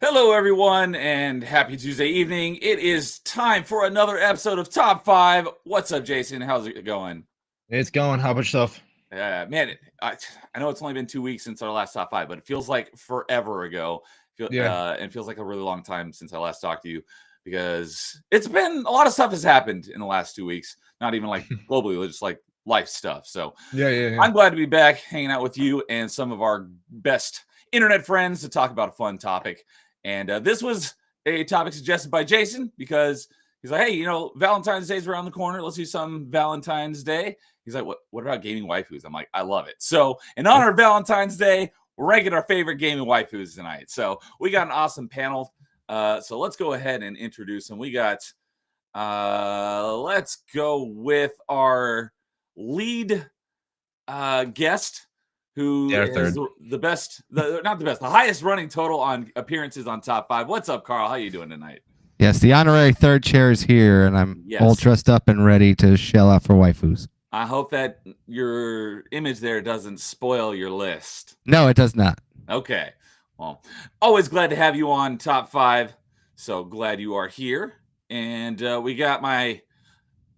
Hello, everyone, and happy Tuesday evening. It is time for another episode of Top 5. What's up, Jason? How's it going? It's going. How about yourself? Man, I know it's only been 2 weeks since our last Top 5, but it feels like forever ago. And it feels like a really long time since I last talked to you because it's been a lot of stuff has happened in the last 2 weeks. Not even like globally, just like life stuff. So Yeah. I'm glad to be back hanging out with you and some of our best internet friends to talk about a fun topic. And this was a topic suggested by Jason because he's like, hey, Valentine's Day is around the corner. Let's do some Valentine's Day. He's like, what about gaming waifus? I'm like, I love it. So in honor of Valentine's Day, we're ranking our favorite gaming waifus tonight. So we got an awesome panel. So let's go ahead and introduce them. We got, let's go with our lead guest, who is the highest running total on appearances on Top 5. What's up, Carl? How you doing tonight? Yes, the honorary third chair is here, and I'm all dressed up and ready to shell out for waifus. I hope that your image there doesn't spoil your list. No, it does not. Okay. Well, always glad to have you on Top 5. So glad you are here. And we got my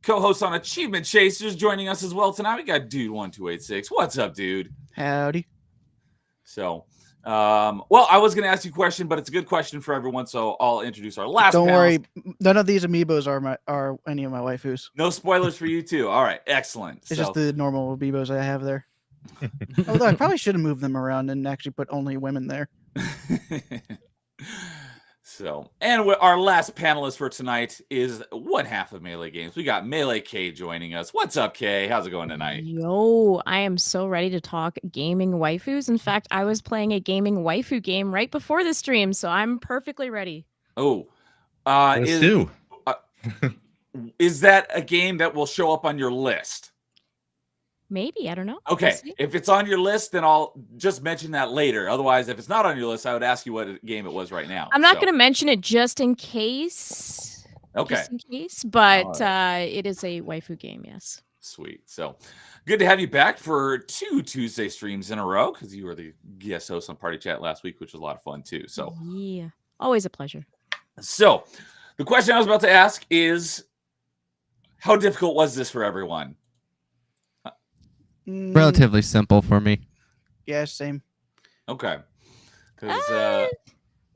co-host on Achievement Chasers joining us as well tonight. We got Dude1286. What's up, dude? Howdy. So, well, I was going to ask you a question, but it's a good question for everyone, so I'll introduce our last Don't panel. worry, none of these amiibos are any of my waifus. No spoilers for you, too. All right, excellent. It's just the normal amiibos I have there. Although I probably should have moved them around and actually put only women there. So, and our last panelist for tonight is one half of Melee Games. We got Melee K joining us. What's up, Kay? How's it going tonight? Yo, I am so ready to talk gaming waifus. In fact, I was playing a gaming waifu game right before the stream, so I'm perfectly ready. Oh, is that a game that will show up on your list? Maybe, I don't know. Okay, if it's on your list, then I'll just mention that later. Otherwise, if it's not on your list, I would ask you what game it was right now. I'm not going to mention it just in case. Okay. Just in case, but it is a waifu game, yes. Sweet. So good to have you back for 2 Tuesday streams in a row because you were the guest host on Party Chat last week, which was a lot of fun too. So yeah, always a pleasure. So the question I was about to ask is, how difficult was this for everyone? Relatively simple for me. Yeah, same. Okay. Yeah, I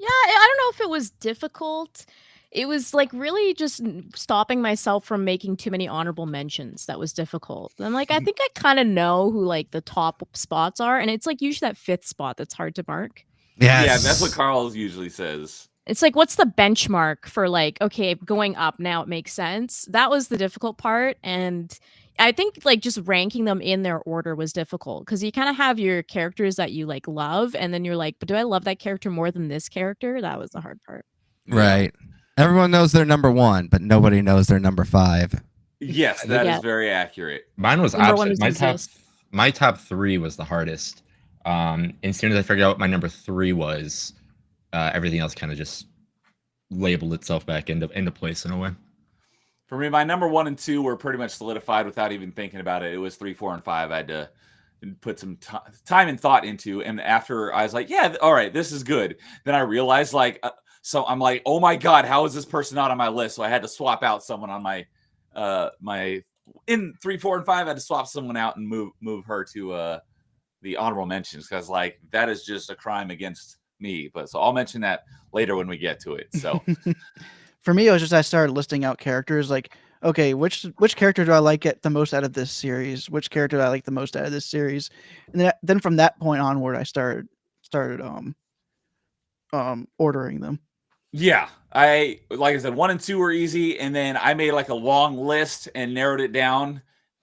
don't know if it was difficult. It was like really just stopping myself from making too many honorable mentions. That was difficult. And like, I think I kind of know who like the top spots are. And it's like usually that 5th spot that's hard to mark. Yes. Yeah, that's what Carl usually says. It's like, what's the benchmark for like, okay, going up now it makes sense. That was the difficult part. And I think like just ranking them in their order was difficult because you kind of have your characters that you like love. And then you're like, but do I love that character more than this character? That was the hard part. Right. Everyone knows their number 1, but nobody knows their number 5. Yes, that is very accurate. Mine was opposite. My top 3 was the hardest. And as soon as I figured out what my number 3 was, everything else kind of just labeled itself back into place in a way. For me, my number 1 and 2 were pretty much solidified without even thinking about it. It was 3, 4, and 5. I had to put some time and thought into. And after I was like, yeah, all right, this is good. Then I realized like, so I'm like, oh my God, how is this person not on my list? So I had to swap out someone on my, in 3, 4, and 5, I had to swap someone out and move her to the honorable mentions. Cause like, that is just a crime against me. But so I'll mention that later when we get to it. So for me, it was just I started listing out characters like, okay, which character do I like the most out of this series? Which character do I like the most out of this series? And then from that point onward, I started ordering them. Yeah, like I said, 1 and 2 were easy, and then I made like a long list and narrowed it down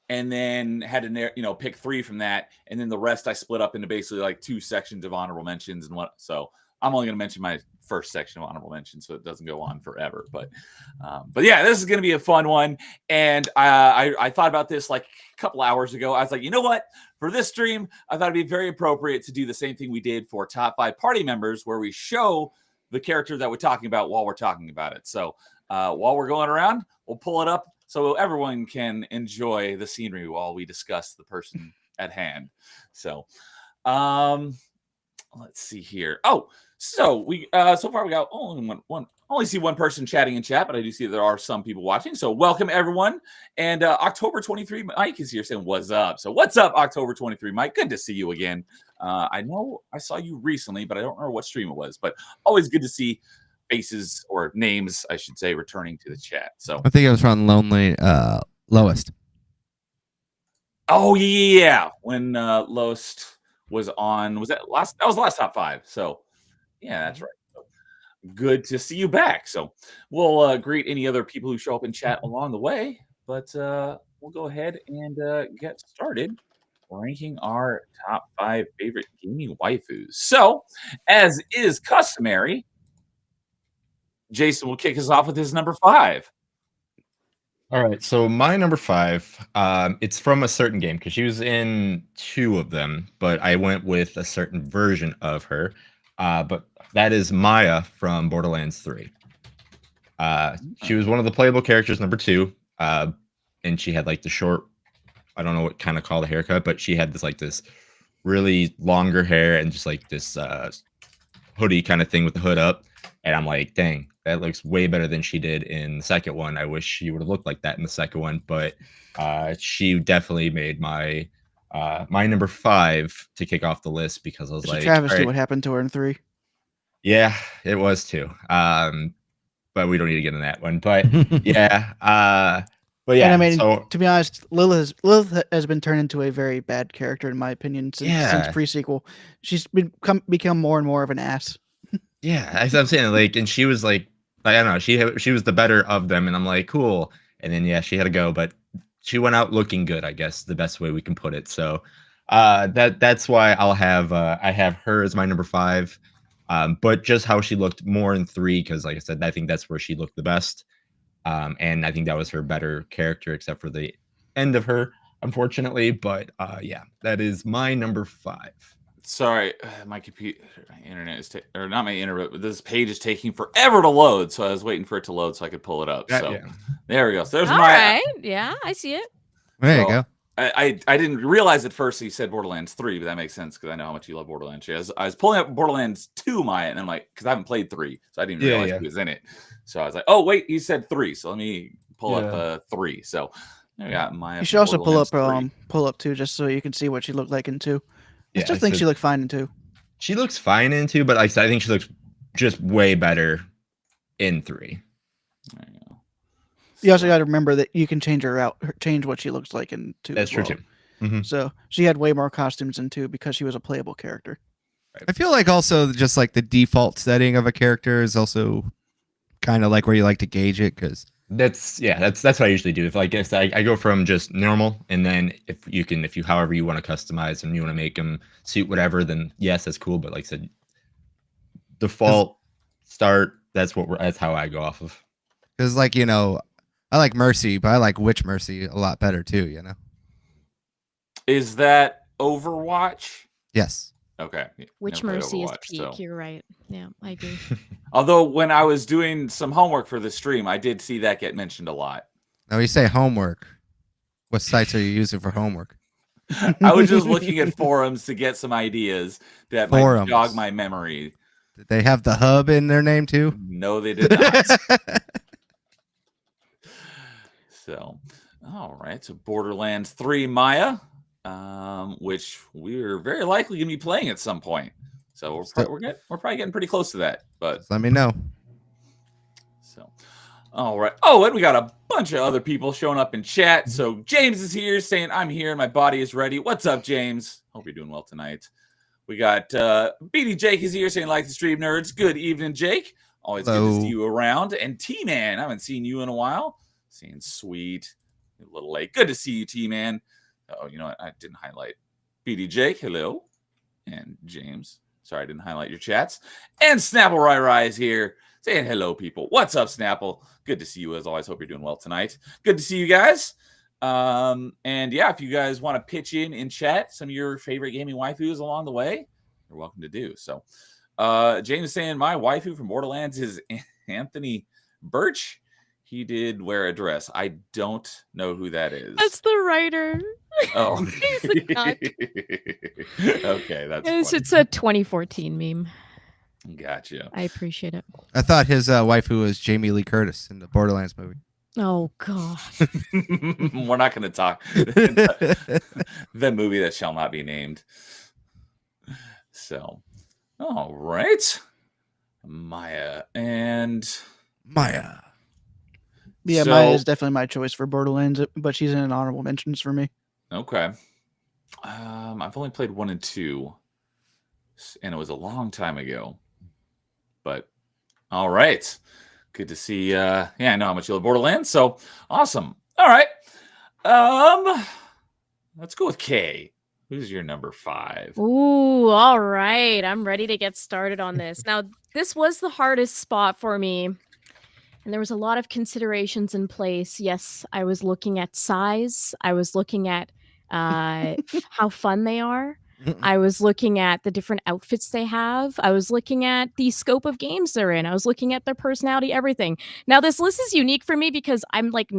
and then had to pick 3 from that, and then the rest I split up into basically like 2 sections of honorable mentions and what. So I'm only going to mention my first section of honorable mentions, so it doesn't go on forever. But yeah, this is going to be a fun one. And I thought about this like a couple hours ago. I was like, you know what? For this stream, I thought it'd be very appropriate to do the same thing we did for top 5 party members, where we show the character that we're talking about while we're talking about it. So while we're going around, we'll pull it up so everyone can enjoy the scenery while we discuss the person at hand. So let's see here. Oh, so we so far we got only see one person chatting in chat, but I do see there are some people watching. So welcome everyone. And October 23 Mike is here saying what's up. So what's up, October 23 Mike? Good to see you again. I know I saw you recently, but I don't remember what stream it was. But always good to see faces or names, I should say, returning to the chat. So I think it was from Lowest. Oh yeah, when Lowest was on, was that was the last top 5. So yeah, that's right. So, good to see you back. So we'll greet any other people who show up in chat along the way, but we'll go ahead and get started ranking our top 5 favorite gaming waifus. So as is customary, Jason will kick us off with his number 5. All right, so my number 5, it's from a certain game because she was in 2 of them, but I went with a certain version of her. But that is Maya from Borderlands 3. She was one of the playable characters, number 2, and she had like the short, I don't know what kind of call the haircut, but she had this really longer hair and just like this hoodie kind of thing with the hood up. And I'm like, dang, that looks way better than she did in the second one. I wish she would have looked like that in the second one, but she definitely made my number 5 to kick off the list because I was like, travesty what happened to her in 3. Yeah, it was too. But we don't need to get in that one. But yeah, but yeah. And I mean, so, to be honest, Lilith has been turned into a very bad character in my opinion since pre-sequel. She's become more and more of an ass. Yeah, as I'm saying, like, and she was like, I don't know, she was the better of them, and I'm like, cool. And then yeah, she had to go, but she went out looking good, I guess, the best way we can put it. So that's why I have her as my number 5. But just how she looked more in 3, because like I said, I think that's where she looked the best. And I think that was her better character, except for the end of her, unfortunately. But yeah, that is my number 5. Sorry, my computer, my internet is or not my internet, but this page is taking forever to load. So I was waiting for it to load so I could pull it up. So there we go. So there's All right. Yeah, I see it. There you go. I didn't realize at first he said Borderlands 3, but that makes sense because I know how much you love Borderlands. I was pulling up Borderlands 2, Maya, and I'm like, because I haven't played 3, so I didn't realize he was in it. So I was like, oh wait, he said 3, so let me pull up 3. So I got Maya. You should also pull up 2 just so you can see what she looked like in 2. I still think she looked fine in 2. She looks fine in 2, but I think she looks just way better in 3. There you go. You also got to remember that you can change what she looks like in 2. That's true too. Mm-hmm. So she had way more costumes in 2 because she was a playable character. I feel like also just like the default setting of a character is also kind of like where you like to gauge it because that's what I usually do. If I guess I go from just normal, and then if you however you want to customize and you want to make them suit whatever, then yes, that's cool. But like I said, default start. That's how I go off of. Because like I like Mercy, but I like Witch Mercy a lot better too. Is that Overwatch? Yes. Okay. Witch Mercy is peak. So. You're right. Yeah, I agree. Although when I was doing some homework for the stream, I did see that get mentioned a lot. Now you say homework. What sites are you using for homework? I was just looking at forums to get some ideas that might jog my memory. Did they have the hub in their name too? No, they did not. So, all right. So Borderlands 3 Maya. Which we're very likely going to be playing at some point. So we're probably getting pretty close to that. But let me know. So, all right. Oh, and we got a bunch of other people showing up in chat. So James is here saying, I'm here and my body is ready. What's up, James? Hope you're doing well tonight. We got BD Jake is here saying, like the stream nerds. Good evening, Jake. Always good to see you around. And T-Man, I haven't seen you in a while. Saying sweet. A little late. Good to see you, T-Man. Oh, you know what? I didn't highlight BDJ. Hello. And James. Sorry, I didn't highlight your chats. And Snapple Rai is here saying hello, people. What's up, Snapple? Good to see you as always. Hope you're doing well tonight. Good to see you guys. And yeah, if you guys want to pitch in chat some of your favorite gaming waifus along the way, you're welcome to do so. James is saying my waifu from Borderlands is Anthony Birch. He did wear a dress. I don't know who that is. That's the writer. Oh. He's the cuck. Okay, that's It's, funny. it's a 2014 meme. Gotcha. I appreciate it. I thought his waifu was Jamie Lee Curtis in the Borderlands movie. Oh god. We're not going to talk the movie that shall not be named. So, all right, Maya. Yeah, So- Maya is definitely my choice for Borderlands, but she's in an honorable mentions for me. Okay. I've only played 1 and 2, and it was a long time ago. But all right, good to see. Yeah, I know how much you love Borderlands, so awesome. All right, let's go with Kay. Who's your number 5? Ooh, all right. I'm ready to get started on this. Now, this was the hardest spot for me. And there was a lot of considerations in place. Yes, I was looking at size. I was looking at how fun they are. I was looking at the different outfits they have. I was looking at the scope of games they're in. I was looking at their personality, everything. Now, this list is unique for me because I'm like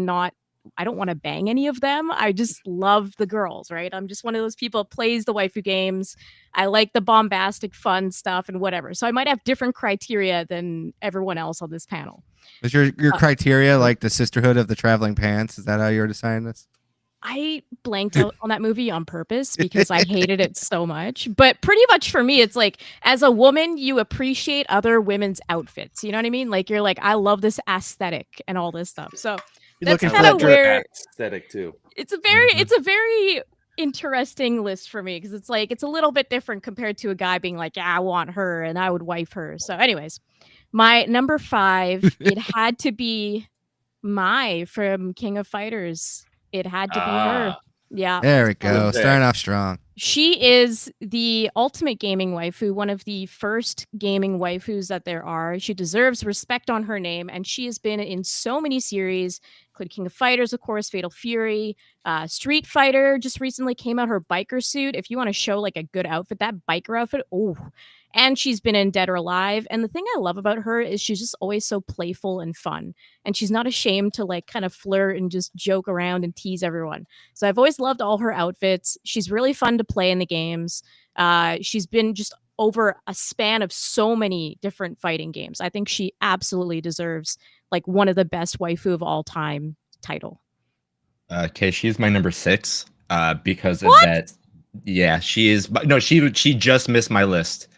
I don't want to bang any of them. I just love the girls, right? I'm just one of those people that plays the waifu games. I like the bombastic, fun stuff and whatever. So I might have different criteria than everyone else on this panel. Was your criteria like the Sisterhood of the Traveling Pants? Is that how you were deciding this? I blanked out on that movie on purpose because I hated it so much. But pretty much for me, it's like, as a woman, you appreciate other women's outfits. You know what I mean? Like, you're like, I love this aesthetic and all this stuff. So You're that's looking kind for of that where Aesthetic too. it's a very interesting list for me because it's like it's a little bit different compared to a guy being like, yeah, I want her and I would wife her. So anyways, my number 5, it had to be Mai from King of Fighters. It had to be her. Yeah. There we go. Okay. Starting off strong. She is the ultimate gaming waifu, one of the first gaming waifus that there are. She deserves respect on her name, and she has been in so many series, including King of Fighters, of course, Fatal Fury, Street Fighter just recently came out her biker suit. If you want to show like a good outfit, that biker outfit, oh. And she's been in Dead or Alive. And the thing I love about her is she's just always so playful and fun. And she's not ashamed to like kind of flirt and just joke around and tease everyone. So I've always loved all her outfits. She's really fun to play in the games. She's been just over a span of so many different fighting games. I think she absolutely deserves like one of the best waifu of all time title. Okay, she's my number 6 because of What? that. Yeah, she is. But no, she just missed my list.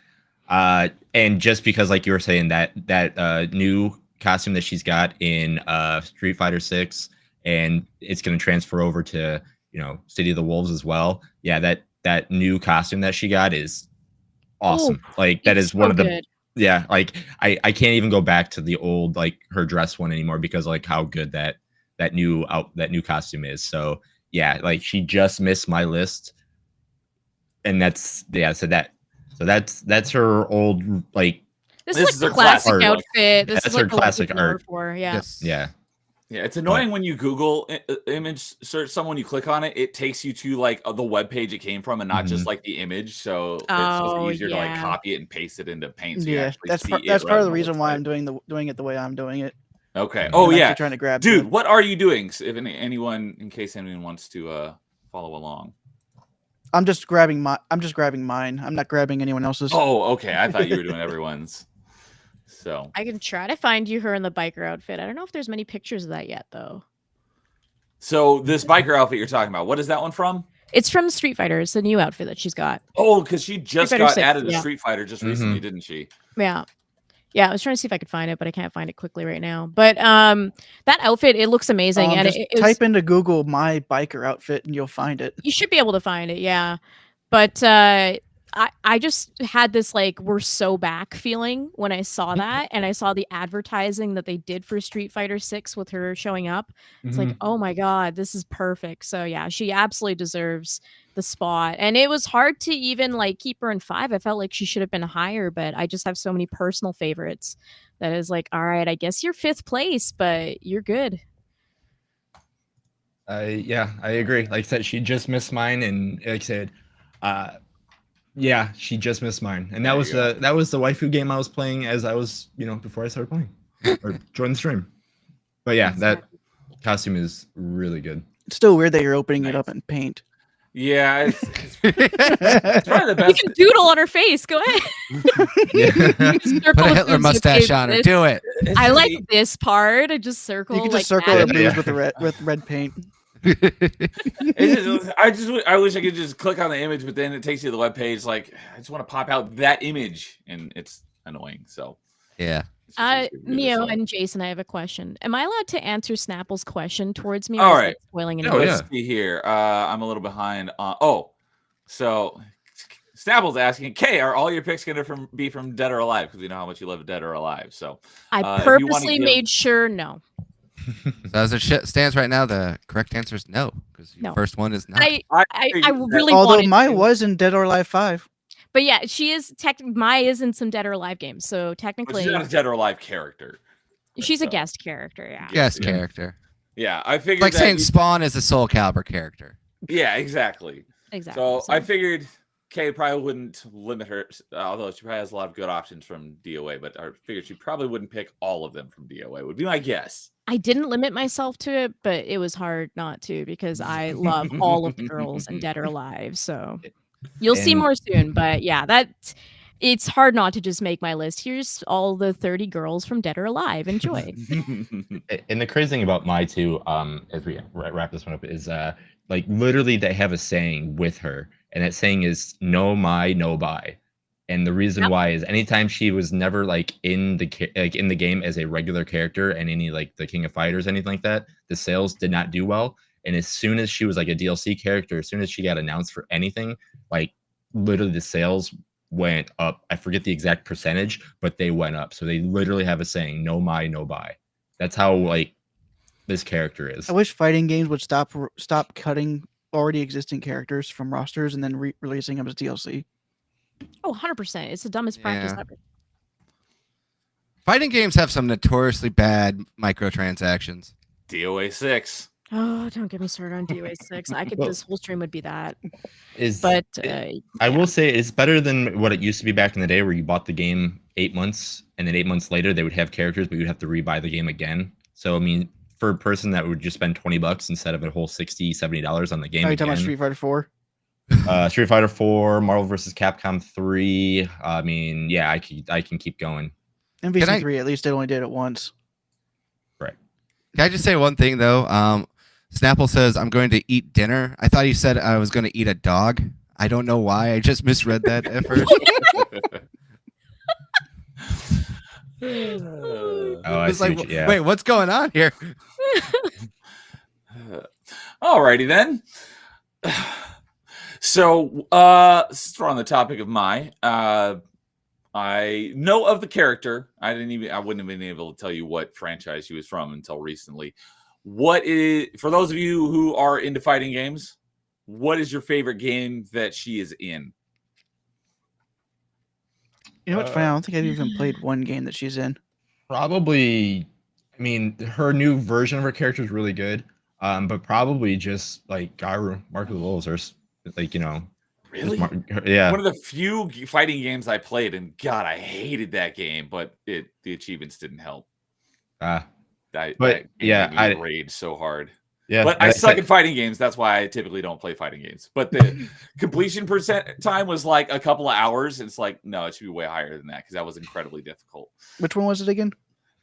And just because, like you were saying, that new costume that she's got in Street Fighter 6, and it's going to transfer over to City of the Wolves as well. Yeah, that new costume that she got is awesome. Like that is one of the good. Yeah, like I can't even go back to the old like her dress one anymore because like how good that new costume is. So yeah, like she just missed my list, and that's her old like. This This is is like her the classic classic outfit. This That's is her like the look classic we've known her art. for. Yeah. Yes. Yeah. Yeah, it's annoying when you Google image search someone, you click on it, it takes you to like the web page it came from and not just like the image. So it's Oh, just easier to like yeah. copy it and paste it into Paint. So you Yeah, actually that's see part it of rather the than reason what's why right. I'm doing it the way I'm doing it. Okay. I'm Oh I'm yeah, actually trying to grab dude. to it. What are you doing? Anyone, in case anyone wants to follow along. I'm just grabbing mine. I'm not grabbing anyone else's. Oh, okay. I thought you were doing everyone's. So I can try to find you her in the biker outfit. I don't know if there's many pictures of that yet, though. So this biker outfit you're talking about, what is that one from? It's from Street Fighter. It's a new outfit that she's got. Oh, because she just Fighter got 6, added to yeah. Street Fighter just recently, didn't she? Yeah. Yeah, I was trying to see if I could find it, but I can't find it quickly right now. But that outfit, it looks amazing. And just it was, type into Google my biker outfit and you'll find it. you should be able to find it, yeah. But I just had this like we're so back feeling when I saw that, and I saw the advertising that they did for Street Fighter 6 with her showing up. It's like, oh my god, this is perfect. So yeah, she absolutely deserves the spot. And it was hard to even like keep her in 5. I felt like she should have been higher, but I just have so many personal favorites that is like, all right, I guess you're 5th place, but you're good. Yeah, I agree. Like I said, she just missed mine, and like I said, yeah, she just missed mine, and that was the waifu game I was playing as I was, before I started playing or joined the stream. But yeah, that costume is really good. It's still weird that you're opening it up in paint. Yeah, it's probably the best. You can doodle on her face. Go ahead. Put a Hitler mustache on her. Do it. I like this part. I just circle. You can just like circle that. her boobs with red paint. I wish I could just click on the image, but then it takes you to the webpage. Like, I just want to pop out that image, and it's annoying. So yeah. Neo and Jason, I have a question. Am I allowed to answer Snapple's question towards me? All right. Spoiling Oh, Let's see here. I'm a little behind. So Snapple's asking, Kay, are all your picks going to be from Dead or Alive? Because we know how much you love Dead or Alive. So I purposely made sure no. So as it stands right now, the correct answer is no, because your first one is not. I really Although wanted mine to. was in Dead or Alive 5. But yeah, she is Mai is in some Dead or Alive games, so technically she's not a Dead or Alive character. She's a guest character. Yeah. Guest character. Yeah, I figured. Like saying Spawn is a Soul Calibur character. Yeah, exactly. Exactly. So I figured Kay probably wouldn't limit her, although she probably has a lot of good options from DOA. But I figured she probably wouldn't pick all of them from DOA. Would be my guess. I didn't limit myself to it, but it was hard not to because I love all of the girls in Dead or Alive. So. You'll see more soon, but yeah, it's hard not to just make my list. Here's all the 30 girls from Dead or Alive. Enjoy. And the crazy thing about my two, as we wrap this one up, is like literally they have a saying with her, and that saying is "no mai, no buy." And the reason why is anytime she was never like in the game as a regular character and any like the King of Fighters, anything like that, the sales did not do well. And as soon as she was like a DLC character, as soon as she got announced for anything, like literally the sales went up. I forget the exact percentage, but they went up. So they literally have a saying, "no mai, no buy." That's how like this character is. I wish fighting games would stop cutting already existing characters from rosters and then releasing them as DLC. Oh, 100%. It's the dumbest practice ever. Fighting games have some notoriously bad microtransactions. DOA 6. Oh, don't get me started on DOA 6. I could this whole stream would be that. I will say it's better than what it used to be back in the day where you bought the game 8 months and then 8 months later they would have characters, but you'd have to rebuy the game again. So I mean, for a person that would just spend $20 instead of a whole $60, $70 on the game. Are you talking about Street Fighter 4? Street Fighter 4, Marvel vs. Capcom 3. I mean, yeah, I can keep going. MVC 3, at least they only did it once. Right. Can I just say one thing though? Snapple says, "I'm going to eat dinner." I thought he said I was going to eat a dog. I don't know why. I just misread that at first. I see. Like, wait, what's going on here? Alrighty then. So, since we're on the topic of Mai, I know of the character. I wouldn't have been able to tell you what franchise she was from until recently. What is, for those of you who are into fighting games, what is your favorite game that she is in? You know what's funny? I don't think I've even played one game that she's in. Probably, I mean, her new version of her character is really good. But probably just like Garu, Mark of the Wolves, or like, Really? Yeah. One of the few fighting games I played, and God, I hated that game, but the achievements didn't help. I raged so hard. Yeah, but I suck at fighting games. That's why I typically don't play fighting games. But the completion time was like a couple of hours. It's like, no, it should be way higher than that because that was incredibly difficult. Which one was it again?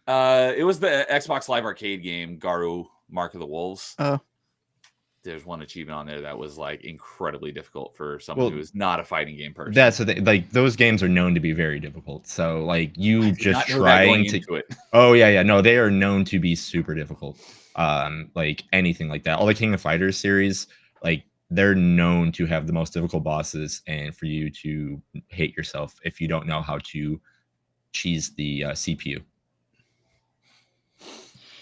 It was the Xbox Live Arcade game, Garu, Mark of the Wolves. Oh. There's one achievement on there that was like incredibly difficult for someone who is not a fighting game person. That's the thing. Like those games are known to be very difficult. So like you just trying to into it. Oh yeah. No, they are known to be super difficult. Like anything like that. All the King of Fighters series, like they're known to have the most difficult bosses, and for you to hate yourself if you don't know how to cheese the CPU.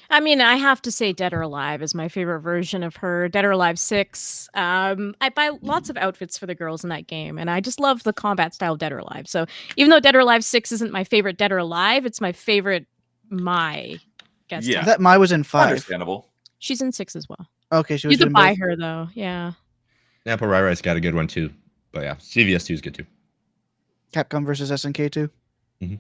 I mean, I have to say Dead or Alive is my favorite version of her. Dead or Alive 6. I buy lots of outfits for the girls in that game, and I just love the combat style of Dead or Alive. So even though Dead or Alive 6 isn't my favorite Dead or Alive, it's my favorite guest. Yeah. That Mai was in 5. Understandable. She's in 6 as well. Okay, she was You could in buy both. her though. Yeah. Apple Rai-Rai's got a good one too. But yeah, CVS2 is good too. Capcom versus SNK 2.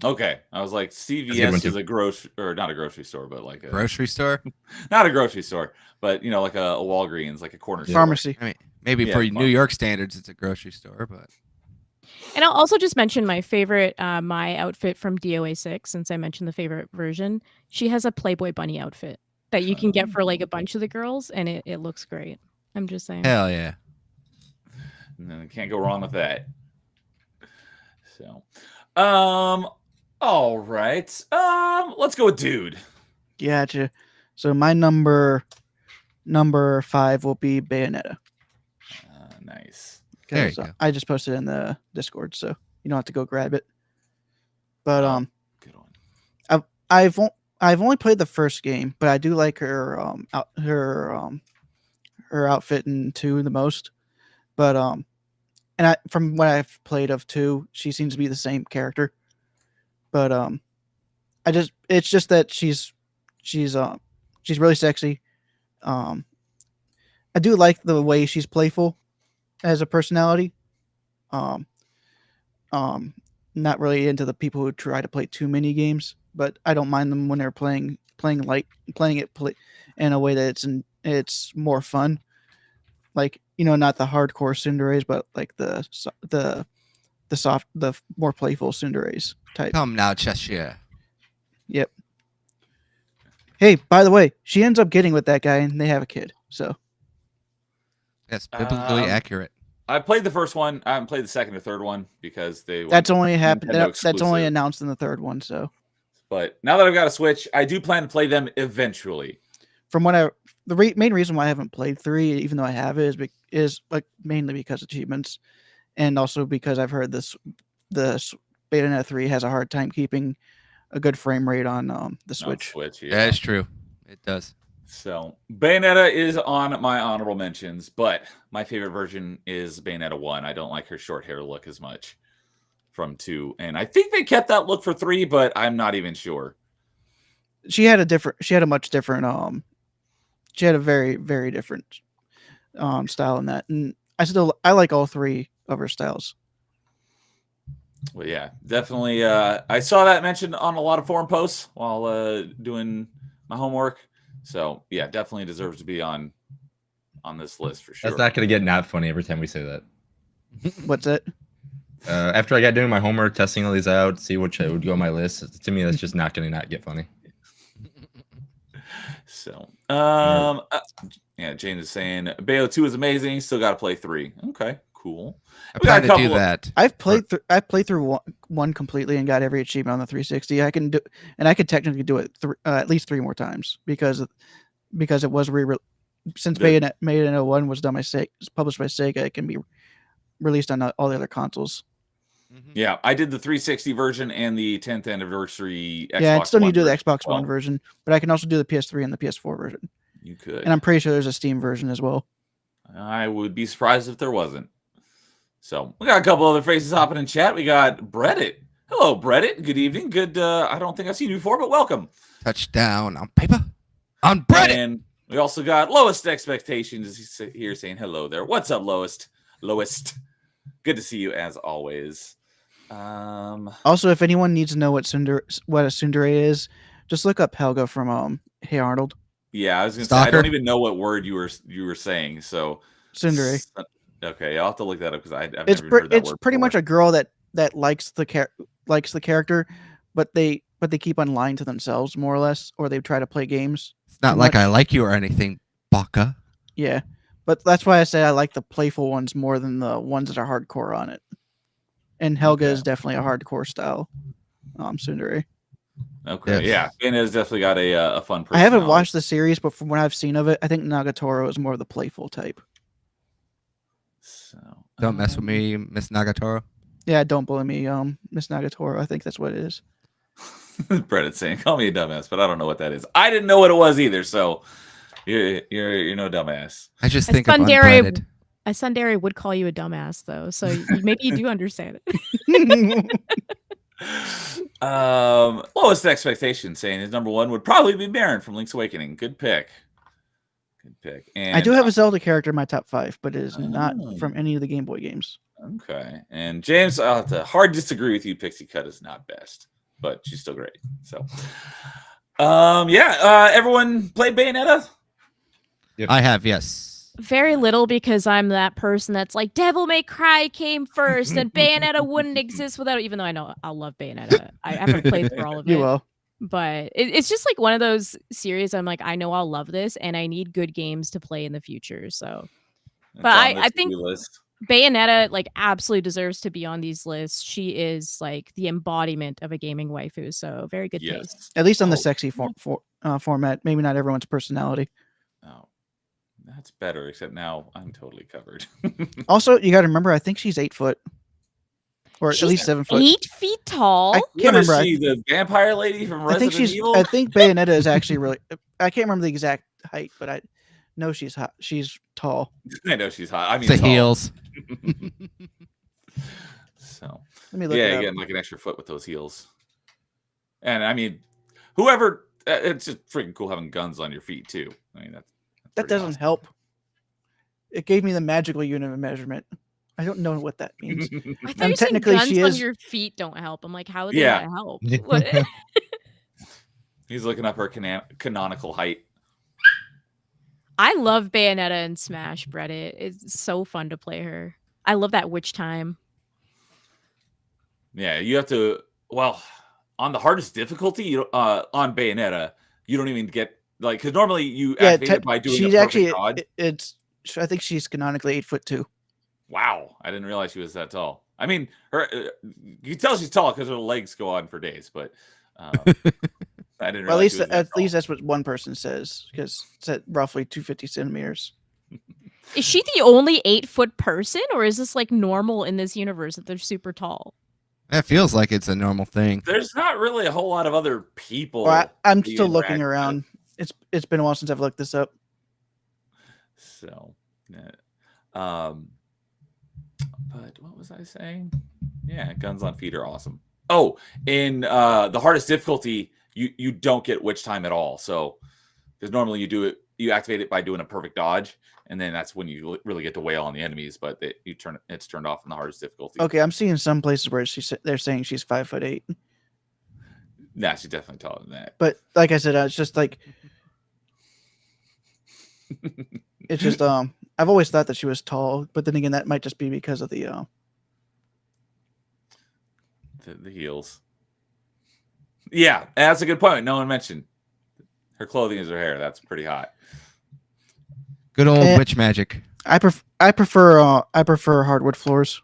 Okay, I was like, That's a good one, CVS too. is a grocery, or not a grocery store, but like a Grocery store? not a grocery store, but you know, like a Walgreens, like a corner store. Pharmacy. I mean, maybe Yeah, for fine. New York standards, it's a grocery store, but And I'll also just mention my favorite my outfit from DOA 6, since I mentioned the favorite version. She has a Playboy bunny outfit that you can get for like a bunch of the girls, and it looks great. I'm just saying. hell yeah. And can't go wrong with that. So, all right. Let's go with dude. Gotcha. So my number 5 will be Bayonetta. Nice. There you 'Cause, go. I just posted it in the Discord, so you don't have to go grab it. But Good one. I've only played the first game, but I do like her her outfit in 2 the most. But and from what I've played of 2, she seems to be the same character. But it's just that she's really sexy. I do like the way she's playful as a personality. Not really into the people who try to play too many games, but I don't mind them when they're playing it in a way that it's more fun. Like, not the hardcore Cinderella's, but like the soft, the more playful Cinderella's type. Come now, Cheshire. Yep. Hey, by the way, she ends up getting with that guy, and they have a kid. So That's biblically accurate. I played the first one. I haven't played the second or third one because that's only happened. Nintendo That's only exclusive. announced in the third one. So, But now that I've got a Switch, I do plan to play them eventually. from what main reason why I haven't played 3, even though I have it, is like mainly because of achievements, and also because I've heard the Bayonetta 3 has a hard time keeping a good frame rate on the Switch. Yeah. That is true. It does. So Bayonetta is on my honorable mentions, but my favorite version is Bayonetta 1. I don't like her short hair look as much from 2, and I think they kept that look for 3, but I'm not even sure. She had a very, very different style in that, and I like all 3 of her styles. Well, yeah, definitely. I saw that mentioned on a lot of forum posts while doing my homework. So yeah, definitely deserves to be on this list for sure. That's not going to get not funny every time we say that. What's it? After I got doing my homework, testing all these out, see which would go on my list. To me, that's just not going to not get funny. So, yeah, James is saying Bayo 2 is amazing. Still got to play 3. Okay, cool. I We got a plan to do couple of- that. I've played through one completely and got every achievement on the 360. I could technically do it at least 3 more times because it was since Bayonetta 1 was published by Sega, it can be released on all the other consoles. Yeah, I did the 360 version and the 10th anniversary Xbox Yeah, I still need to do the version. Xbox Well, One version, but I can also do the PS3 and the PS4 version. You could. And I'm pretty sure there's a Steam version as well. I would be surprised if there wasn't. So we got a couple other faces hopping in chat. We got Breddit. Hello, Breddit. Good evening. Good. I don't think I've seen you before, but welcome. Touchdown on paper. On Reddit. And we also got Lowest Expectations here saying hello there. What's up, Lowest? Lowest. Good to see you as always. Also, if anyone needs to know what a tsundere is, just look up Helga from Hey Arnold. Yeah, I was gonna say I Stalker? don't even know what word you were saying. So Tsundere. Okay, I'll have to look that up because I've It's never heard that it's word pretty before. much a girl that likes the character, but they keep on lying to themselves more or less, or they try to play games. It's not too like much. I like you or anything, Baka. Yeah, but that's why I say I like the playful ones more than the ones that are hardcore on it. And Helga is definitely a hardcore style tsundere. Okay, Yes. yeah, and has definitely got a fun. I haven't personality. watched the series, but from what I've seen of it, I think Nagatoro is more of the playful type. So Don't mess with me, Miss Nagatoro. Yeah, don't bully me, Miss Nagatoro. I think that's what it is. Brett's saying, "Call me a dumbass," but I don't know what that is. I didn't know what it was either. So you're no dumbass. I just think of unbreaded. A Sundari would call you a dumbass, though, so maybe you do understand it. Lowest expectation, saying his number one would probably be Baron from Link's Awakening. Good pick. Good pick. And I do have a Zelda character in my top 5, but it is not from any of the Game Boy games. Okay. And James, I'll have to hard disagree with you. Pixie Cut is not best, but she's still great. So, everyone played Bayonetta? Yep. I have, yes. Very little, because I'm that person that's like, Devil May Cry came first, and Bayonetta wouldn't exist without it, even though I know I'll love Bayonetta. I haven't played through all of it. You will. But it's just like one of those series I'm like, I know I'll love this, and I need good games to play in the future. So, but I think Bayonetta like absolutely deserves to be on these lists. She is like the embodiment of a gaming waifu. So very good taste. At least on the sexy format. Maybe not everyone's personality. Oh, that's better. Except now I'm totally covered. Also, you got to remember, I think she's 8 foot. Or at least 7 foot. 8 feet tall. I can't remember. Is she the vampire lady from Resident Evil? I think Bayonetta is actually really. I can't remember the exact height, but I know she's hot. She's tall. I know she's hot. I mean, the heels. So let me look. Yeah, getting like an extra foot with those heels. And I mean, whoever, it's just freaking cool having guns on your feet too. I mean, that doesn't awesome. help. It gave me the magical unit of measurement. I don't know what that means. I thought you said guns on your feet don't help. I'm like, how would that help? He's looking up her canonical height. I love Bayonetta and Smash, Brett. It's so fun to play her. I love that witch time. Yeah, you have to. Well, on the hardest difficulty, on Bayonetta, you don't even get like, because normally you activate it by doing a perfect dodge. I think she's canonically 8'2". Wow, I didn't realize she was that tall. I mean, her you can tell she's tall because her legs go on for days, but I didn't realize. Well, at least that's what one person says, because it's at roughly 250 centimeters. Is she the only 8-foot person, or is this like normal in this universe that they're super tall? That feels like it's a normal thing. There's not really a whole lot of other people. Well, I'm still looking around. It's been a while since I've looked this up. So, but what was I saying? Yeah, guns on feet are awesome. Oh, in the hardest difficulty, you don't get witch time at all. So, because normally you activate it by doing a perfect dodge, and then that's when you really get to wail on the enemies. But it's turned off in the hardest difficulty. Okay, I'm seeing some places where they're saying she's 5'8". Nah, she's definitely taller than that. But like I said, it's just like it's just I've always thought that she was tall, but then again, that might just be because of the heels. Yeah, that's a good point. No one mentioned her clothing is her hair. That's pretty hot. Good old witch magic. I prefer hardwood floors.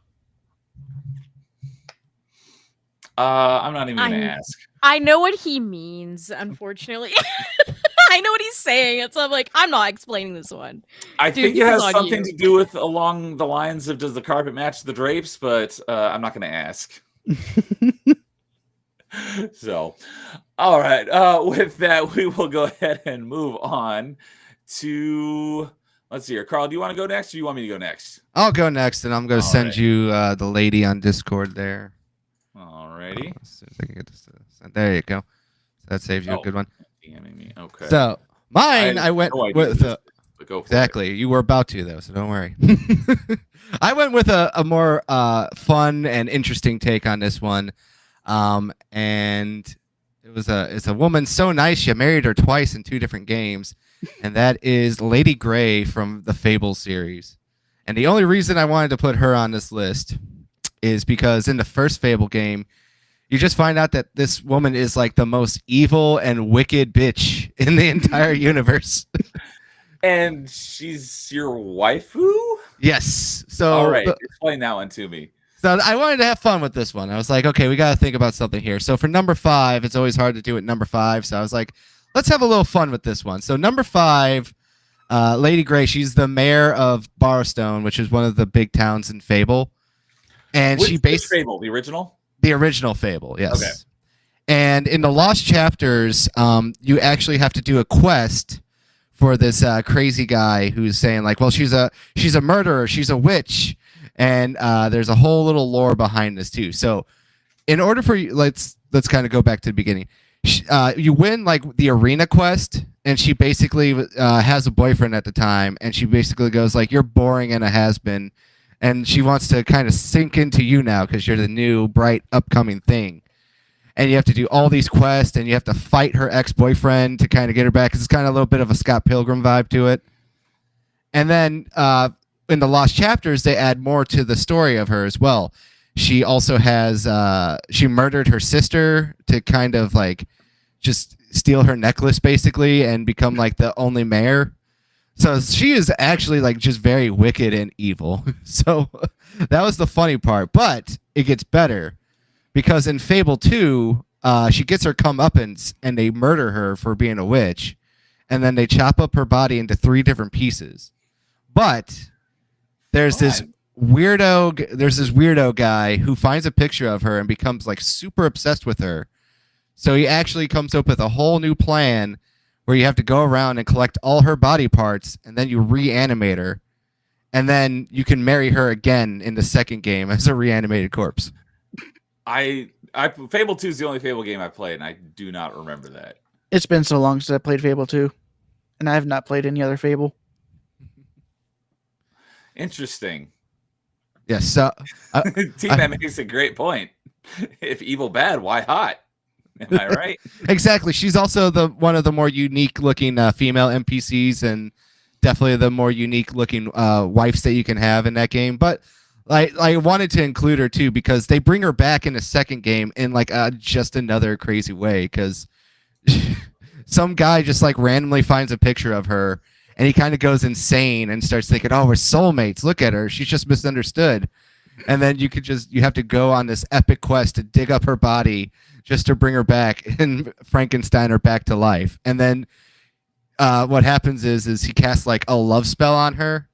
I'm not even gonna ask. I know what he means, unfortunately. I know what he's saying. So I'm like, I'm not explaining this one. I think it has something to do with along the lines of does the carpet match the drapes, but I'm not going to ask. So, all right. With that, we will go ahead and move on to, let's see here. Carl, do you want to go next or do you want me to go next? I'll go next, and I'm going to send you the lady on Discord there. All righty. As soon as I can get this. There you go. That saves you a good one. Okay. So mine, I went with exactly. You were about to though, so don't worry. I went with a more fun and interesting take on this one, and it's a woman so nice you married her twice in 2 different games, and that is Lady Grey from the Fable series. And the only reason I wanted to put her on this list is because in the first Fable game, you just find out that this woman is like the most evil and wicked bitch in the entire universe. And she's your waifu? Yes. So all right, explain that one to me. So I wanted to have fun with this one. I was like, okay, we got to think about something here. So for number 5, it's always hard to do it number 5. So I was like, let's have a little fun with this one. So number 5, Lady Grey. She's the mayor of Barrowstone, which is one of the big towns in Fable. And Which, she which based Fable, the original. the original Fable, yes. Okay. And in the Lost Chapters, you actually have to do a quest for this crazy guy who's saying like, well, she's a murderer, she's a witch, and there's a whole little lore behind this too. So, in order for you, let's kind of go back to the beginning. You win like the arena quest, and she basically has a boyfriend at the time, and she basically goes like, "You're boring and a has-been," and she wants to kind of sink into you now because you're the new bright upcoming thing. And you have to do all these quests, and you have to fight her ex-boyfriend to kind of get her back. 'Cause it's kind of a little bit of a Scott Pilgrim vibe to it. And then in the Lost Chapters, they add more to the story of her as well. She also has she murdered her sister to kind of like just steal her necklace basically and become like the only mayor. So she is actually like just very wicked and evil. So that was the funny part, but it gets better because in Fable 2, she gets her comeuppance and they murder her for being a witch, and then they chop up her body into 3 different pieces. But there's this weirdo guy who finds a picture of her and becomes like super obsessed with her. So he actually comes up with a whole new plan where you have to go around and collect all her body parts, and then you reanimate her, and then you can marry her again in the second game as a reanimated corpse. Fable 2 is the only Fable game I've played, and I do not remember that. It's been so long since I played Fable 2, and I have not played any other Fable. Interesting. Yes. So, T-Man makes a great point. If evil bad, why hot? Am I right? Exactly. She's also one of the more unique looking female NPCs, and definitely the more unique looking wives that you can have in that game. But I wanted to include her too because they bring her back in the second game in like just another crazy way, because some guy just like randomly finds a picture of her and he kind of goes insane and starts thinking, oh, we're soulmates, look at her, she's just misunderstood. And then you have to go on this epic quest to dig up her body just to bring her back and Frankenstein her back to life. And then what happens is he casts like a love spell on her,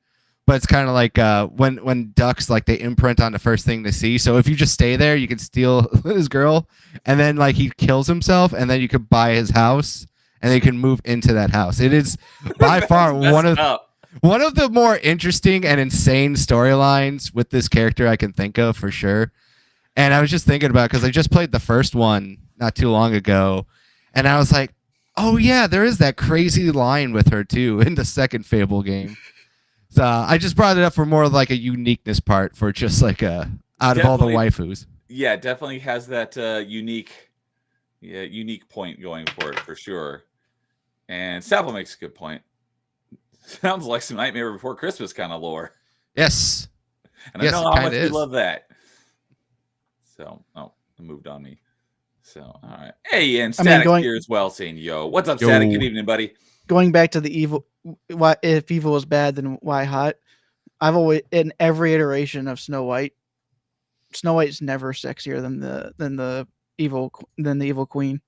but it's kind of like when ducks, like, they imprint on the first thing they see. So if you just stay there, you can steal his girl, and then like he kills himself, and then you could buy his house, and then you can move into that house. It is by far one of the more interesting and insane storylines with this character I can think of for sure. And I was just thinking about it because I just played the first one not too long ago, and I was like, oh yeah, there is that crazy line with her too in the second Fable game. So I just brought it up for more of like a uniqueness part for just like out of all the waifus. Yeah, definitely has that unique point going for it for sure. And Sapple makes a good point. Sounds like some Nightmare Before Christmas kind of lore. Yes. And I know how much you love that. So, it moved on me. So, all right. Hey, and Static here as well saying, yo. What's up, Static? Good evening, buddy. Going back to the evil, if evil is bad, then why hot? I've always, in every iteration of Snow White's never sexier than the evil queen.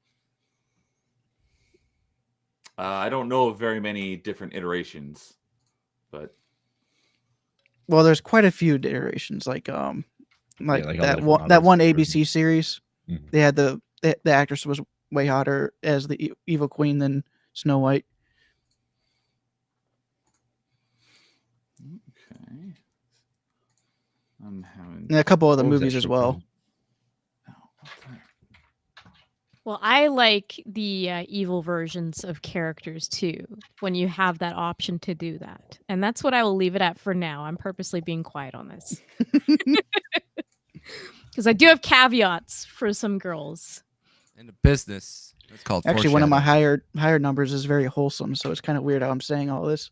I don't know of very many different iterations, but there's quite a few iterations. Like that one ABC series, they had the actress was way hotter as the evil queen than Snow White. Okay. And a couple of the movies as well. Well, I like the evil versions of characters too, when you have that option to do that. And that's what I will leave it at for now. I'm purposely being quiet on this. Because I do have caveats for some girls. In the business, it's called actually one of my higher numbers is very wholesome, so it's kind of weird how I'm saying all this.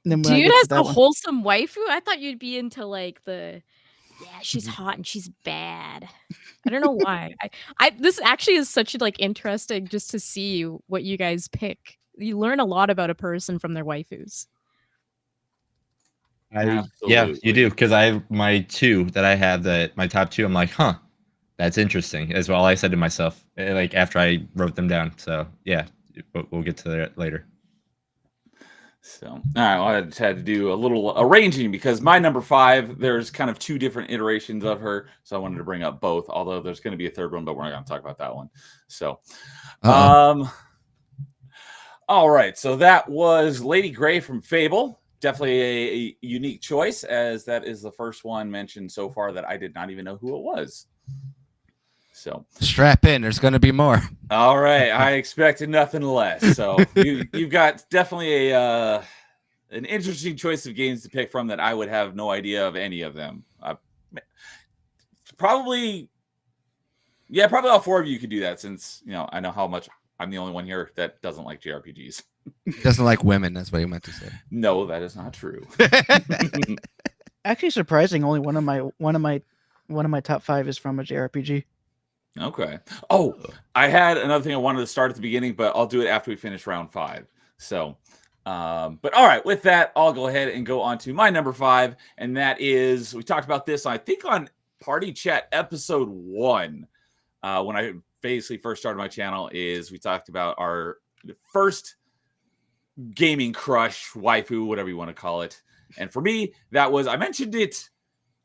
Dude has a wholesome waifu? I thought you'd be into like she's hot and she's bad. I don't know why. This actually is such like interesting just to see what you guys pick. You learn a lot about a person from their waifus. Yeah, you do, because I have my two that I have, my top two. I'm like, that's interesting. As well, I said to myself, like after I wrote them down. So yeah, but we'll get to that later. So, all right, well, I just had to do a little arranging because my number 5, there's kind of 2 different iterations of her. So I wanted to bring up both, although there's going to be a third one, but we're not going to talk about that one. So, all right. So that was Lady Grey from Fable. Definitely a unique choice, as that is the first one mentioned so far that I did not even know who it was. So strap in. There's going to be more. All right, I expected nothing less. So you've got definitely an interesting choice of games to pick from that I would have no idea of any of them. Probably all 4 of you could do that, since I know how much I'm the only one here that doesn't like JRPGs. Doesn't like women. That's what you meant to say. No, that is not true. Actually, surprising. Only one of my top 5 is from a JRPG. Okay. Oh, I had another thing I wanted to start at the beginning, but I'll do it after we finish round 5. So, but all right, with that, I'll go ahead and go on to my number 5, and that is, we talked about this, I think, on Party Chat episode 1, when I basically first started my channel. Is we talked about our first gaming crush, waifu, whatever you want to call it, and for me, that was, I mentioned it.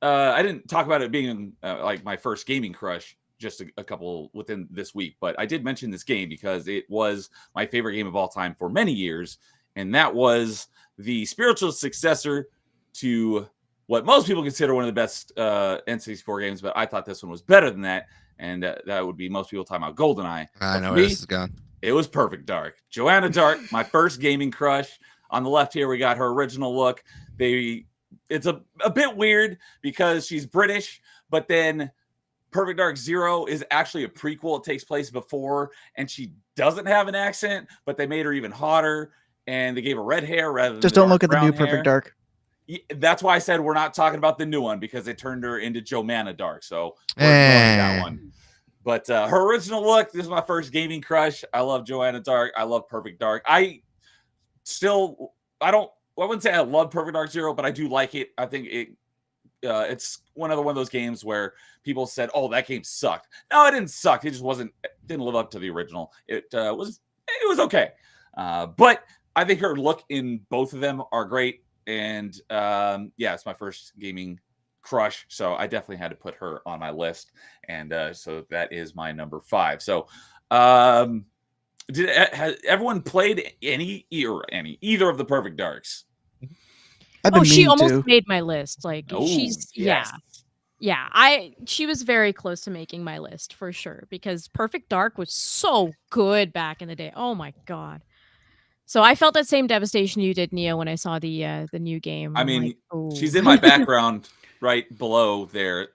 I didn't talk about it being like my first gaming crush just a couple within this week, but I did mention this game because it was my favorite game of all time for many years, and that was the spiritual successor to what most people consider one of the best N64 games, but I thought this one was better than that, and that would be most people talking about GoldenEye. I know where this is going. It was Perfect Dark. Joanna Dark, my first gaming crush. On the left here, we got her original look. It's a bit weird because she's British, but then Perfect Dark Zero is actually a prequel. It takes place before, and she doesn't have an accent, but they made her even hotter, and they gave her red hair rather than just don't look at the new Perfect Dark. That's why I said we're not talking about the new one, because they turned her into Joanna Dark. So we're ignoring that one. But her original look, this is my first gaming crush. I love Joanna Dark. I love Perfect Dark. I wouldn't say I love Perfect Dark Zero, but I do like it. I think it's one of those games where people said, "Oh, that game sucked." No, it didn't suck. It just didn't live up to the original. It was okay. But I think her look in both of them are great. And it's my first gaming crush, so I definitely had to put her on my list. And so that is my number 5. So has everyone played either of the Perfect Darks? She almost made my list. Like, yes. She was very close to making my list for sure, because Perfect Dark was so good back in the day. Oh my god. So I felt that same devastation you did, Neo, when I saw the new game. I mean, she's in my background right below there,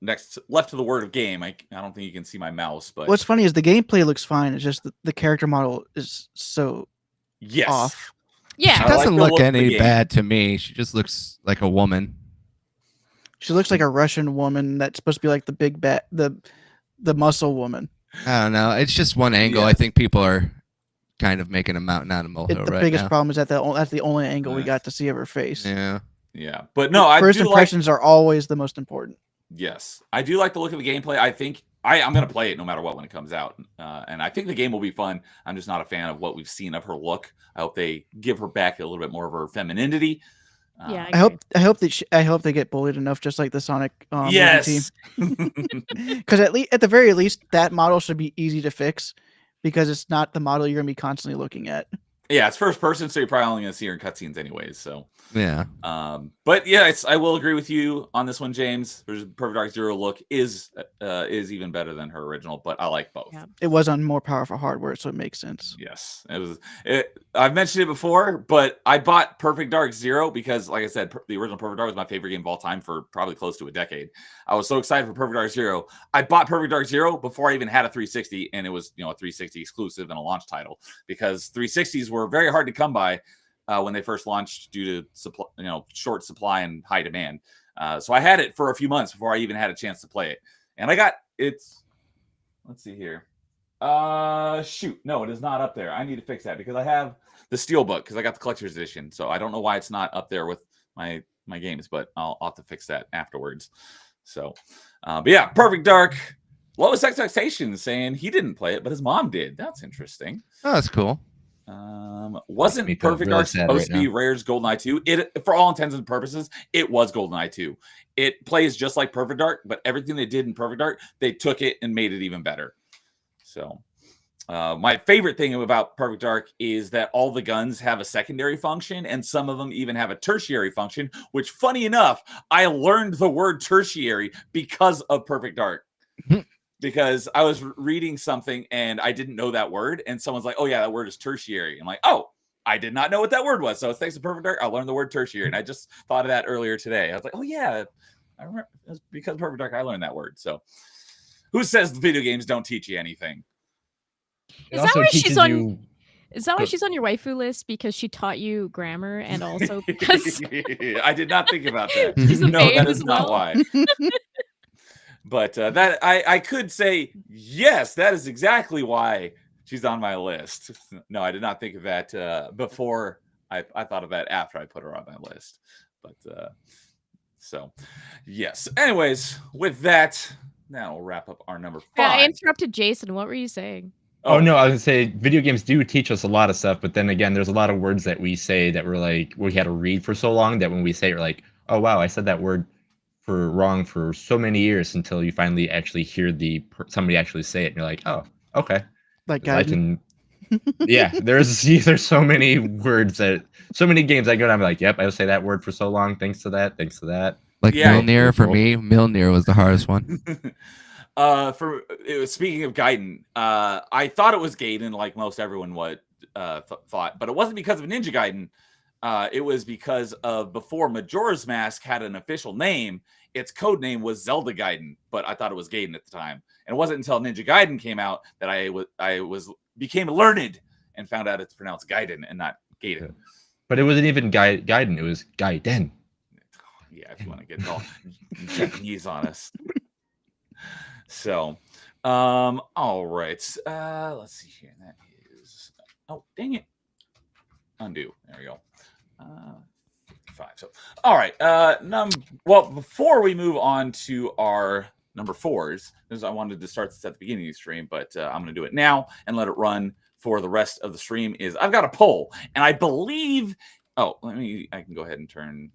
left to the word of game. I don't think you can see my mouse, but what's funny is the gameplay looks fine. It's just the character model is so off. Yeah, she doesn't look any bad to me. She just looks like a woman. She looks like a Russian woman that's supposed to be like the big the muscle woman. I don't know. It's just one angle. Yeah. I think people are kind of making a mountain out of molehill right now. The biggest problem is that that's the only angle we got to see of her face. Yeah. But no, first impressions are always the most important. Yes, I do like the look of the gameplay. I think I'm going to play it no matter what when it comes out, and I think the game will be fun. I'm just not a fan of what we've seen of her look. I hope they give her back a little bit more of her femininity. I hope they get bullied enough, just like the Sonic yes team. Because at the very least, that model should be easy to fix, because it's not the model you're gonna be constantly looking at. Yeah, it's first person, so you're probably only gonna see her in cutscenes anyways. So yeah. But yeah, I will agree with you on this one, James. There's Perfect Dark Zero look is even better than her original, but I like both. Yeah. It was on more powerful hardware, so it makes sense. Yes, I've mentioned it before, but I bought Perfect Dark Zero because, like I said, the original Perfect Dark was my favorite game of all time for probably close to a decade. I was so excited for Perfect Dark Zero. I bought Perfect Dark Zero before I even had a 360, and it was a 360 exclusive and a launch title, because 360s were very hard to come by when they first launched due to supply, short supply and high demand. So I had it for a few months before I even had a chance to play it, and I got it's. Let's see here. Shoot, no, it is not up there. I need to fix that because I have the Steelbook, because I got the collector's edition. So I don't know why it's not up there with my games, but I'll have to fix that afterwards. So, but yeah, Perfect Dark. Lowest expectations, saying he didn't play it, but his mom did. That's interesting. Oh, that's cool. Wasn't Me feel Perfect really Dark sad supposed right to be now. Rare's GoldenEye 2? It, for all intents and purposes, it was GoldenEye 2. It plays just like Perfect Dark, but everything they did in Perfect Dark, they took it and made it even better. So, my favorite thing about Perfect Dark is that all the guns have a secondary function, and some of them even have a tertiary function, which, funny enough, I learned the word tertiary because of Perfect Dark. Because I was reading something and I didn't know that word, and someone's like, "Oh yeah, that word is tertiary." I'm like, "Oh, I did not know what that word was." So thanks to Perfect Dark, I learned the word tertiary, and I just thought of that earlier today. I was like, "Oh yeah, I remember it was because of Perfect Dark I learned that word." So, who says video games don't teach you anything? It Is that also why she's teaches on? you. Is that why Go- she's on your waifu list because she taught you grammar and also because I did not think about that. she's a No, that babe is as not well? why. But that I could say yes, that is exactly why she's on my list. No, I did not think of that before. I thought of that after I put her on my list. But so yes. Anyways, with that, now we'll wrap up our number 5. Yeah, I interrupted Jason. What were you saying? Oh no, I was gonna say video games do teach us a lot of stuff, but then again, there's a lot of words that we say that we're like we had to read for so long that when we say it, we're like, oh wow, I said that word for wrong for so many years until you finally actually hear somebody actually say it, and you're like, oh, okay. Like 'Cause I Gaiden. can, yeah. There's so many words so many games I go down, I'm like, yep, I say that word for so long. Thanks to that. Thanks to that. Like Yeah. Milnir for me. Milnir was the hardest one. Speaking of Gaiden, I thought it was Gaiden, like most everyone would thought, but it wasn't because of Ninja Gaiden. It was because of before Majora's Mask had an official name, its code name was Zelda Gaiden, but I thought it was Gaiden at the time. And it wasn't until Ninja Gaiden came out that I became learned and found out it's pronounced Gaiden and not Gaiden. But it wasn't even Gaiden, it was Gaiden. Yeah, if you want to get all Japanese on us. So, all right. Let's see here. That is, oh, dang it. Undo. There we go. 5. So, all right. Well, before we move on to our number 4s, because I wanted to start this at the beginning of the stream, but I'm going to do it now and let it run for the rest of the stream. Is I've got a poll, and I believe. Oh, I can go ahead and turn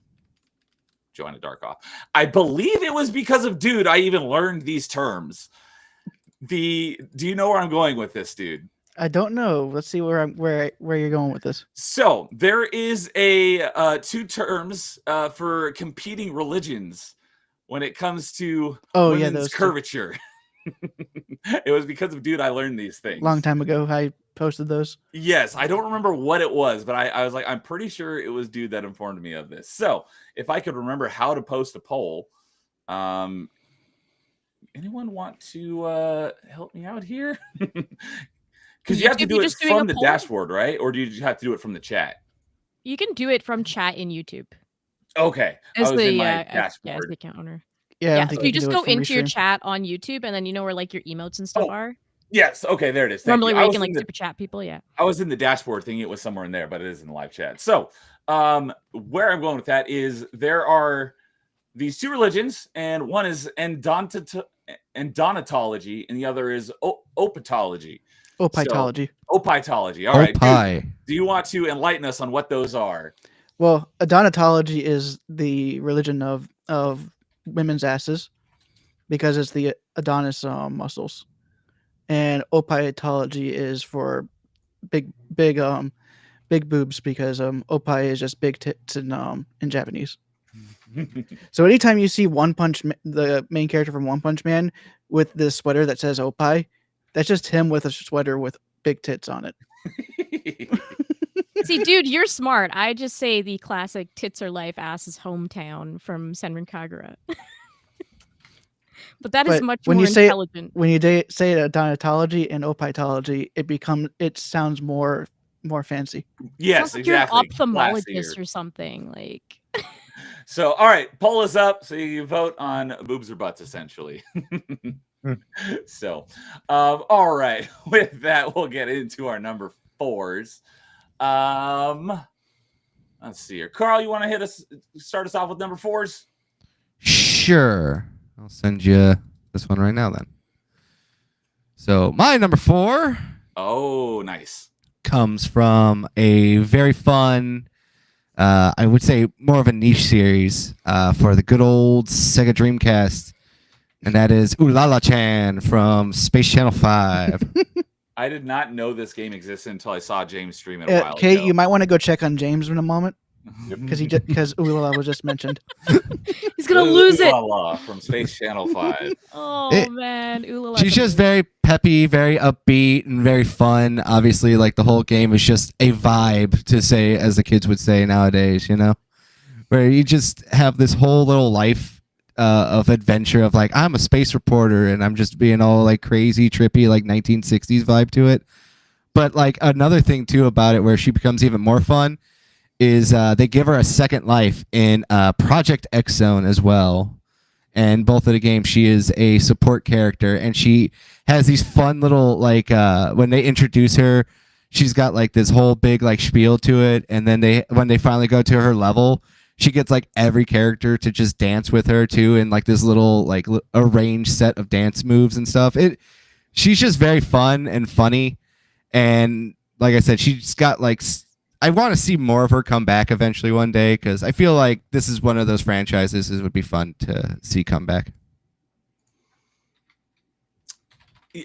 Joanna Dark off. I believe it was because of Dude I even learned these terms. Do you know where I'm going with this, Dude? I don't know. Let's see where you're going with this. So there is a 2 terms for competing religions when it comes to women's those curvature. It was because of Dude I learned these things. Long time ago, I posted those. Yes, I don't remember what it was, but I was like, I'm pretty sure it was Dude that informed me of this. So if I could remember how to post a poll, anyone want to help me out here? Because you have to do it from the dashboard, right? Or do you have to do it from the chat? You can do it from chat in YouTube. Okay. As I was in my as dashboard. the account owner. Yeah, so you just go into your chat on YouTube, and then you know where like your emotes and stuff are. Yes. Okay. There it is. Normally, where you can like super chat people. Yeah. I was in the dashboard thinking it was somewhere in there, but it is in the live chat. So, where I'm going with that is there are these 2 religions, and one is endonatology, and the other is opitology. Opitology. Opitology. All right. Dude, do you want to enlighten us on what those are? Well, adonatology is the religion of women's asses because it's the Adonis muscles, and opitology is for big boobs because opai is just big tits in Japanese. So anytime you see the main character from One Punch Man with this sweater that says opai, that's just him with a sweater with big tits on it. See, Dude, you're smart. I just say the classic tits are life, ass is hometown from Senran Kagura. But that is much more intelligent. When you say adonatology and opitology, it sounds more fancy. Yes, like exactly. You're an ophthalmologist or something like. So, all right, poll is up. So you vote on boobs or butts, essentially. So, all right. With that, we'll get into our number 4s. Let's see here. Carl, you want to start us off with number 4s? Sure. I'll send you this one right now then. So my number 4. Oh, nice. comes from a very fun, I would say more of a niche series for the good old Sega Dreamcast, and that is Ulala Chan from Space Channel 5. I did not know this game existed until I saw James stream it a while Kate, ago. you might want to go check on James in a moment Yep. because Ulala was just mentioned. He's gonna lose it. Ulala from Space Channel 5. Oh man, Ulala. She's just very peppy, very upbeat, and very fun. Obviously, like the whole game is just a vibe, to say, as the kids would say nowadays, you know, where you just have this whole little life of adventure of like, I'm a space reporter and I'm just being all like crazy, trippy, like 1960s vibe to it. But like another thing too about it where she becomes even more fun is they give her a second life in Project X Zone as well. And both of the games, she is a support character, and she has these fun little like when they introduce her, she's got like this whole big like spiel to it, and then when they finally go to her level, she gets like every character to just dance with her too, in like this little like arranged set of dance moves and stuff. She's just very fun and funny, and like I said, she's got like. I want to see more of her come back eventually one day, because I feel like this is one of those franchises that would be fun to see come back.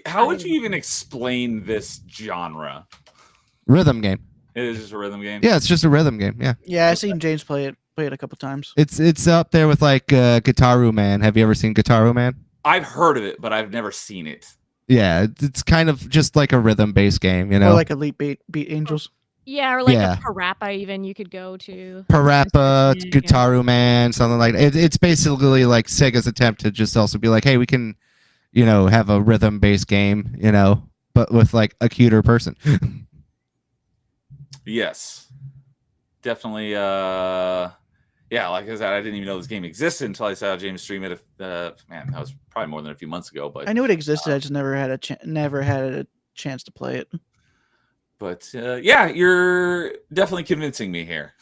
How would you even explain this genre? Rhythm game. It is just a rhythm game? Yeah, it's just a rhythm game. Yeah. Yeah, I've seen James play it a couple times. It's up there with like Guitaru Man. Have you ever seen Guitaru Man? I've heard of it, but I've never seen it. Yeah, it's kind of just like a rhythm-based game, you know? Or like Elite Beat Angels. Yeah, or like Yeah. a Parappa even you could go to. Parappa, Yeah. Guitaru Man, something like that. It's basically like Sega's attempt to just also be like, hey, we can, you know, have a rhythm-based game, you know, but with like a cuter person. Yes. Definitely. Yeah, like I said, I didn't even know this game existed until I saw James stream it. Man, that was probably more than a few months ago. But I knew it existed. I just never had a chance to play it. But yeah, you're definitely convincing me here.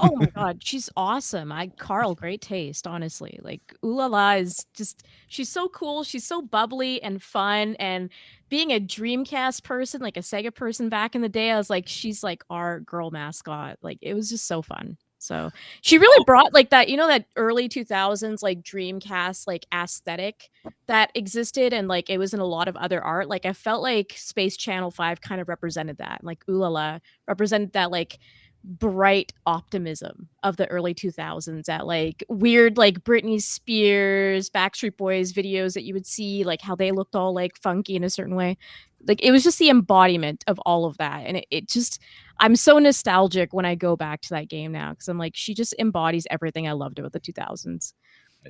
Oh my god, she's awesome. Carl, great taste, honestly. Like Ulala is just she's so cool, she's so bubbly and fun, and being a Dreamcast person, like a Sega person back in the day, I was like, she's like our girl mascot. Like it was just so fun. So she really brought like that, you know, that early 2000s like Dreamcast like aesthetic that existed, and like it was in a lot of other art. Like I felt like Space Channel 5 kind of represented that. Like Ulala represented that like bright optimism of the early 2000s, that like weird like Britney Spears, Backstreet Boys videos that you would see, like how they looked all like funky in a certain way. Like it was just the embodiment of all of that, and it just I'm so nostalgic when I go back to that game now, because I'm like, she just embodies everything I loved about the 2000s.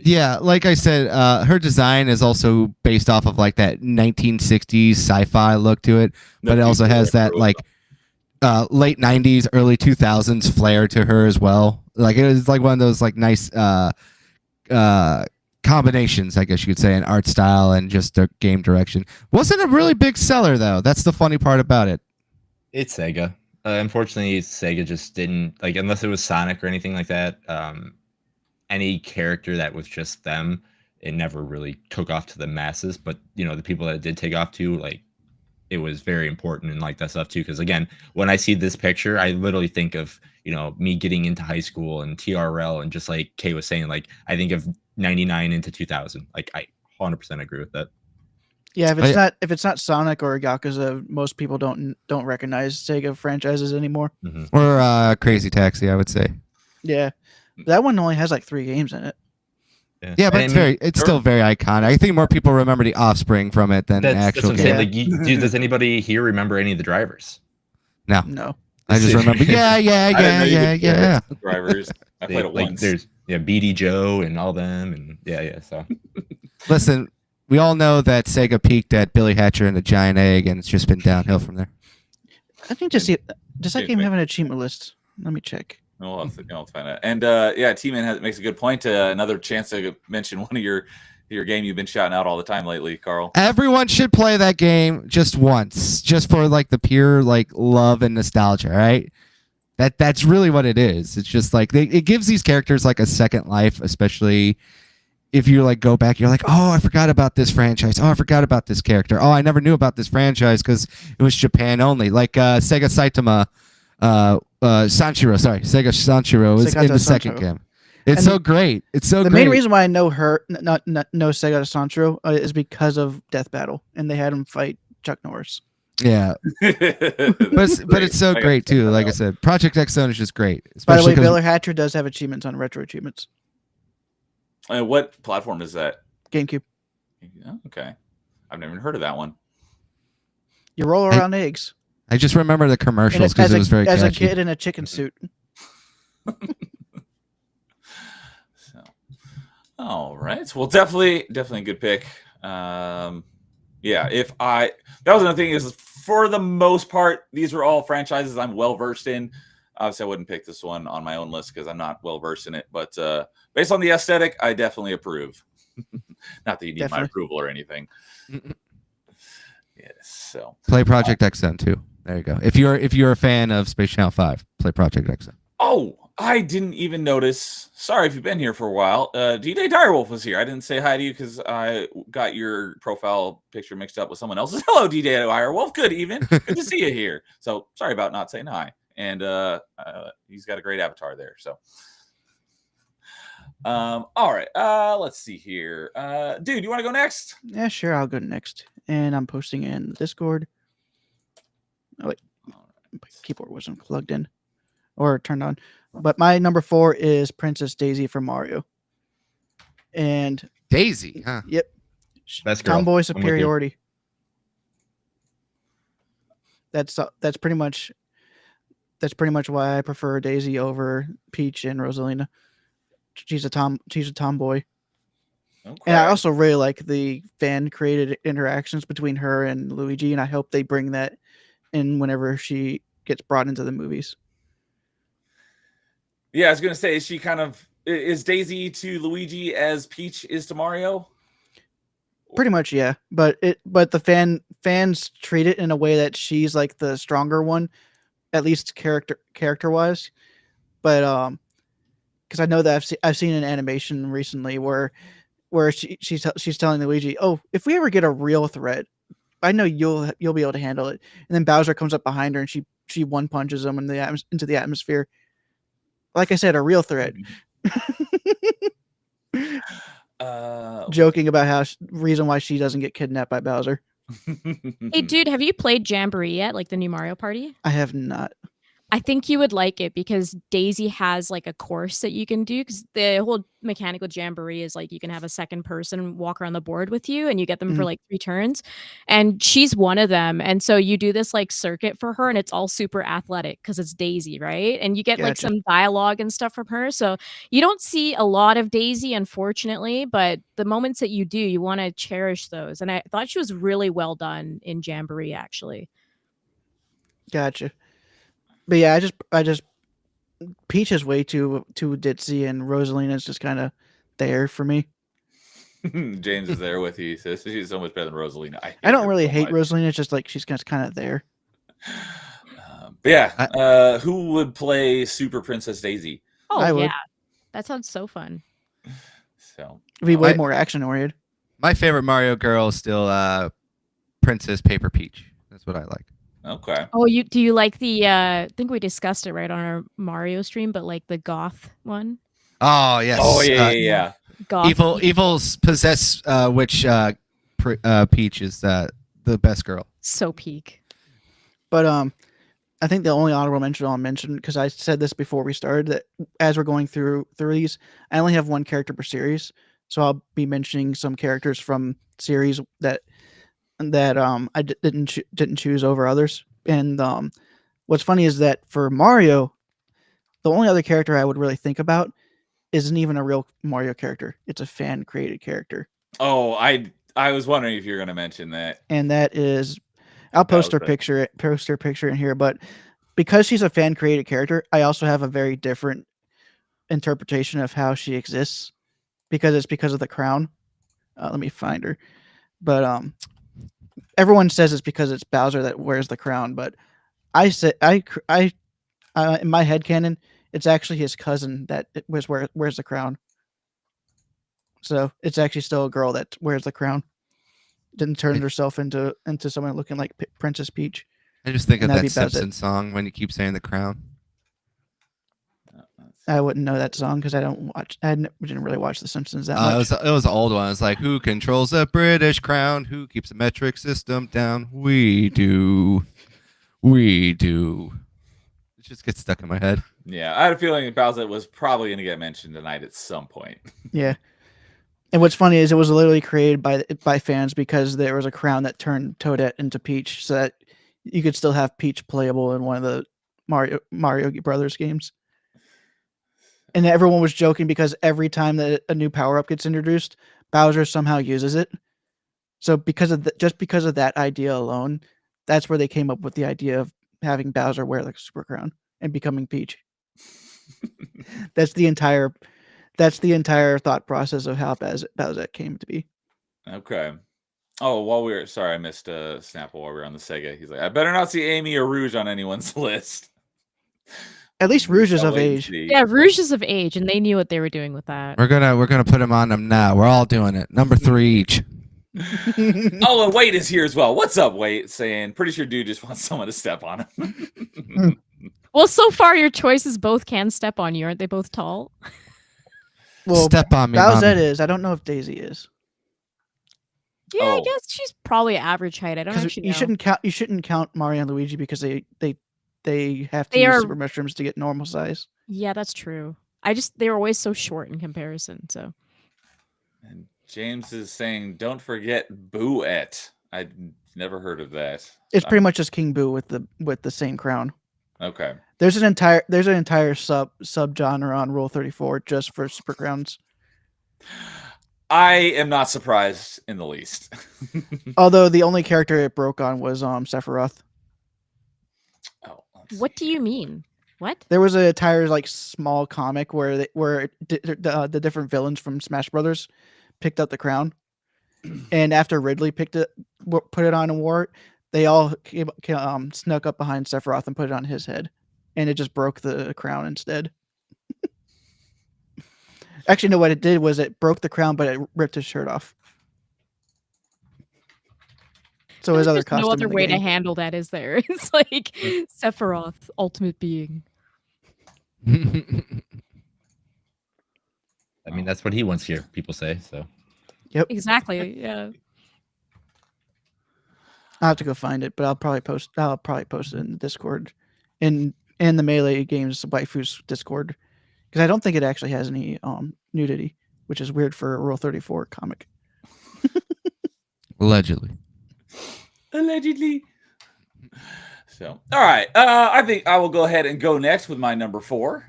Yeah, like I said, her design is also based off of like that 1960s sci-fi look to it, but it also has that like late 90s, early 2000s flair to her as well. Like it was like one of those like nice combinations, I guess you could say, in art style and just the game direction. Wasn't a really big seller though. That's the funny part about it. It's Sega. Unfortunately, Sega just didn't like, unless it was Sonic or anything like that. Any character that was just them, it never really took off to the masses. But you know, the people that it did take off to, like, it was very important and like that stuff too. Because again, when I see this picture, I literally think of, you know, me getting into high school and TRL, and just like Kay was saying, like I think of 99 into 2000. Like I 100% agree with that. Yeah, if it's not Sonic or Yakuza, most people don't recognize Sega franchises anymore. Mm-hmm. Or Crazy Taxi, I would say. Yeah, that one only has like 3 games in it. Yeah, but it's still very iconic. I think more people remember the Offspring from it than the actual game. Like, does anybody here remember any of the drivers? No. I just remember. Yeah. Drivers. I played it like, once. There's BD Joe and all them, and yeah. So Listen, we all know that Sega peaked at Billy Hatcher and the Giant Egg, and it's just been downhill from there. I think does that game have an achievement list? Let me check. I'll find out. And yeah, T-Man makes a good point. Another chance to mention one of your game you've been shouting out all the time lately, Carl. Everyone should play that game just once, just for like the pure like love and nostalgia, right? That's really what it is. It's just like it gives these characters like a second life, especially if you like go back, you're like, oh, I forgot about this franchise. Oh, I forgot about this character. Oh, I never knew about this franchise because it was Japan only. Like Sega Saitama, Sanshiro. Sorry, Sega Sanshiro is in the second Sanshiro. game. It's And so great. It's so the great. main reason why I know her, not know Sega Sanshiro, is because of Death Battle, and they had him fight Chuck Norris. Yeah, but it's so great too. Like I said, Project X Zone is just great. By the way, Especially 'cause- Baylor Hatcher does have achievements on retro achievements. What platform is that? GameCube. Oh, okay, I've never even heard of that one. You roll around eggs. I just remember the And commercials because it was very as a catchy. kid in a chicken suit. So, all right. Well, definitely a good pick. Yeah, that was another thing is for the most part, these are all franchises I'm well versed in. Obviously, I wouldn't pick this one on my own list because I'm not well versed in it. But based on the aesthetic, I definitely approve. Not that you need my approval or anything. Yes. So Play Project X Zone too. There you go. If you're a fan of Space Channel 5, play Project X Zone. Oh, I didn't even notice. Sorry if you've been here for a while. D-Day Direwolf was here. I didn't say hi to you because I got your profile picture mixed up with someone else's. Hello, D-Day Direwolf. Good evening. Good to see you here. So sorry about not saying hi. And he's got a great avatar there. So, all right. Let's see here. Dude, you want to go next? Yeah, sure. I'll go next. And I'm posting in the Discord. Oh, wait. My keyboard wasn't plugged in or turned on. But my number 4 is Princess Daisy from Mario. And Daisy, huh? Yep. Best girl. Tomboy I'm with you. superiority. That's pretty much why I prefer Daisy over Peach and Rosalina. She's a tomboy. Okay. And I also really like the fan created interactions between her and Luigi, and I hope they bring that in whenever she gets brought into the movies. Yeah, I was gonna say, is Daisy to Luigi as Peach is to Mario? Pretty much, yeah. But the fans treat it in a way that she's like the stronger one, at least character wise. But because I know that I've seen an animation recently where she's telling Luigi, "Oh, if we ever get a real threat, I know you'll be able to handle it." And then Bowser comes up behind her and she one punches him into the atmosphere. Like I said, a real threat. Joking about how reason why she doesn't get kidnapped by Bowser. Hey, dude, have you played Jamboree yet? Like the new Mario Party? I have not. I think you would like it because Daisy has like a course that you can do because the whole mechanical Jamboree is like you can have a second person walk around the board with you and you get them for like 3 turns. And she's one of them. And so you do this like circuit for her and it's all super athletic because it's Daisy, right? And you get like some dialogue and stuff from her. So you don't see a lot of Daisy, unfortunately, but the moments that you do, you want to cherish those. And I thought she was really well done in Jamboree, actually. Gotcha. But yeah, I just Peach is way too ditzy, and Rosalina is just kind of there for me. James is there with you. He says she's so much better than Rosalina. I don't really hate Rosalina. It's just like she's just kind of there. But yeah, who would play Super Princess Daisy? Oh, I would. yeah. That sounds so fun. So it'd be way more action oriented. My favorite Mario girl is still Princess Paper Peach. That's what I like. Okay. Oh, do you like the I think we discussed it right on our Mario stream, but like the goth one? Oh yes. Oh yeah. Goth Evils possess which Peach is the best girl. So peak. But I think the only honorable mention I'll mention, because I said this before we started, that as we're going through these, I only have one character per series, so I'll be mentioning some characters from series that I didn't choose over others. And what's funny is that for Mario, the only other character I would really think about isn't even a real Mario character. It's a fan created character. Oh, I was wondering if you're going to mention that. And that is, I'll post her picture in here. But because she's a fan created character, I also have a very different interpretation of how she exists, because it's because of the crown. Let me find her. But everyone says it's because it's Bowser that wears the crown, but I say I in my headcanon, it's actually his cousin that wears the crown. So it's actually still a girl that wears the crown. Didn't turn herself into someone looking like Princess Peach. I just think And of that'd that be Bowsette. Simpsons song when you keep saying the crown. I wouldn't know that song because I don't watch. Didn't really watch The Simpsons that much. It was an old one. It's like, who controls the British crown? Who keeps the metric system down? We do. We do. It just gets stuck in my head. Yeah, I had a feeling Bowsette was probably going to get mentioned tonight at some point. Yeah. And what's funny is it was literally created by fans because there was a crown that turned Toadette into Peach, so that you could still have Peach playable in one of the Mario Brothers games. And everyone was joking because every time that a new power-up gets introduced, Bowser somehow uses it. So because of just because of that idea alone, that's where they came up with the idea of having Bowser wear the super crown and becoming Peach. That's the entire thought process of how Bowsette came to be. Okay. Oh, sorry, I missed Snapple while we were on the Sega. He's like, I better not see Amy or Rouge on anyone's list. At least Rouge is of age. Yeah, Rouge is of age, and they knew what they were doing with that. We're gonna put him on them now. We're all doing it. Number 3 each. Oh, and Wade is here as well. What's up, Wade? Saying, pretty sure dude just wants someone to step on him. Well, so far your choices both can step on you. Aren't they both tall? Well, step on me. Bowsette is. I don't know if Daisy is. Yeah, I guess she's probably average height. I don't actually know. You shouldn't count Mario and Luigi because they have to use super mushrooms to get normal size. Yeah, that's true. They're always so short in comparison. So. And James is saying, don't forget Boo-ette. I'd never heard of that. It's pretty much just King Boo with the same crown. Okay. There's an entire subgenre on Rule 34 just for super crowns. I am not surprised in the least. Although the only character it broke on was Sephiroth. Oh, what do you mean? What? There was an entire small comic where the different villains from Smash Brothers picked up the crown, and after Ridley put it on and wore it, they all snuck up behind Sephiroth and put it on his head, and it just broke the crown instead. Actually, no, what it did was it broke the crown, but it ripped his shirt off. So his other costume. No other way to handle that, is there? It's like Sephiroth, ultimate being. I mean, that's what he wants here, people say. So. Yep. Exactly. Yeah. I'll have to go find it, but I'll probably post it in the Discord, in the Melee Games waifus Discord, because I don't think it actually has any nudity, which is weird for a Rule 34 comic. Allegedly. So, all right. I think I will go ahead and go next with my number 4.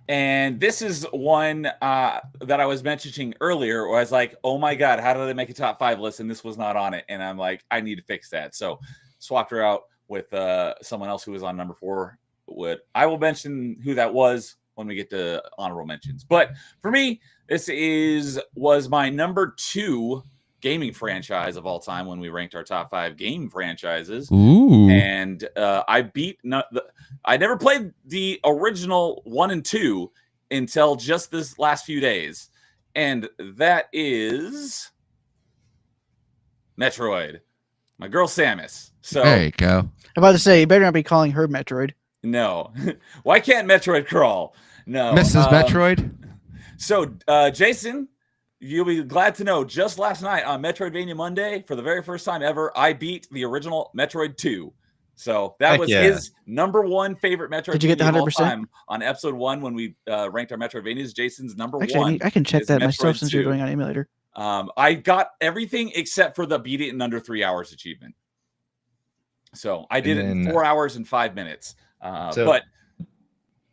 And this is one that I was mentioning earlier where I was like, oh my God, how did I make a top 5 list? And this was not on it. And I'm like, I need to fix that. So swapped her out with someone else who was on number 4. I will mention who that was when we get to honorable mentions. But for me, this was my number 2 gaming franchise of all time when we ranked our top 5 game franchises. Ooh. And I never played the original 1 and 2 until just this last few days. And that is Metroid. My girl Samus. So there you go. I'm about to say, you better not be calling her Metroid. No. Why can't Metroid crawl? No. Mrs. Metroid? So, Jason, you'll be glad to know, just last night on Metroidvania Monday, for the very first time ever, I beat the original Metroid 2. So that was his number 1 favorite Metroidvania. Did you get the 100%? All time on episode 1 when we ranked our Metroidvanias? Jason's number 1. I can check that Metroid myself since 2. you're doing on emulator. I got everything except for the beat it in under 3 hours achievement. So I did it in 4 hours and 5 minutes. But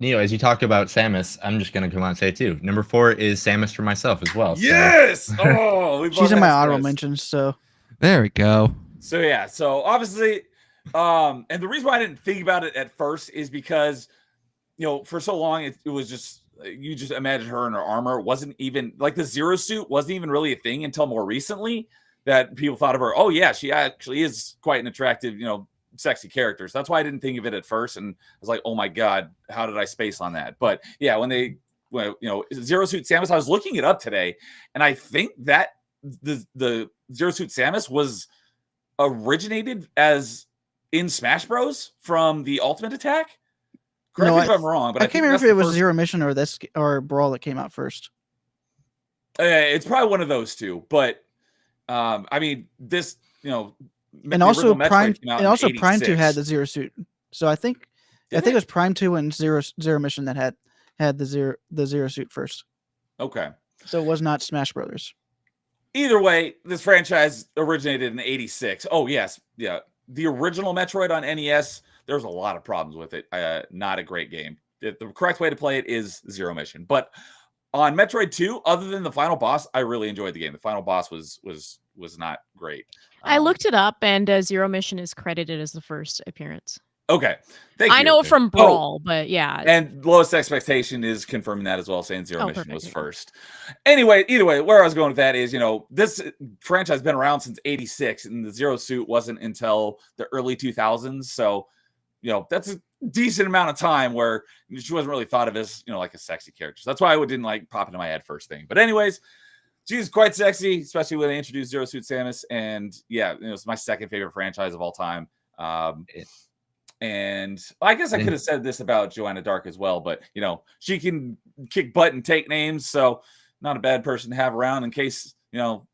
Neo, as you talk about Samus, I'm just going to come on and say it too. Number 4 is Samus for myself as well. Yes! So. Oh, she's in my honorable mentions, so. There we go. So, yeah. So, obviously, and the reason why I didn't think about it at first is because, for so long, it was just, you just imagine her in her armor. It wasn't even, like the Zero suit wasn't even really a thing until more recently that people thought of her. Oh, yeah, she actually is quite an attractive, sexy characters. That's why I didn't think of it at first, and I was like, oh my God, how did I space on that? But yeah, when they well, Zero Suit Samus. I was looking it up today, and I think that the Zero Suit Samus was originated as in Smash Bros from the Ultimate Attack. Correct me if I'm wrong, but I can't remember if it was Zero Mission or Brawl that came out first. It's probably one of those two, but I mean, this, and also Prime 2 had the Zero Suit. So I think it was Prime 2 and Zero Mission that had the Zero Suit first. Okay. So it was not Smash Brothers. Either way, this franchise originated in '86. Oh yes, yeah. The original Metroid on NES, there's a lot of problems with it. Not a great game. The correct way to play it is Zero Mission. But on Metroid 2, other than the final boss, I really enjoyed the game. The final boss was not great. I looked it up, and Zero Mission is credited as the first appearance. Okay. I know it from Brawl, but yeah. And Lowest Expectation is confirming that as well, saying Zero Mission was first. Anyway, either way, where I was going with that is, this franchise has been around since '86, and the Zero Suit wasn't until the early 2000s. So, that's a decent amount of time where she wasn't really thought of as, like a sexy character. So that's why I didn't pop into my head first thing. But anyways, she's quite sexy, especially when they introduced Zero Suit Samus. And yeah, it's my second favorite franchise of all time. And I guess I could have said this about Joanna Dark as well, but she can kick butt and take names, so not a bad person to have around in case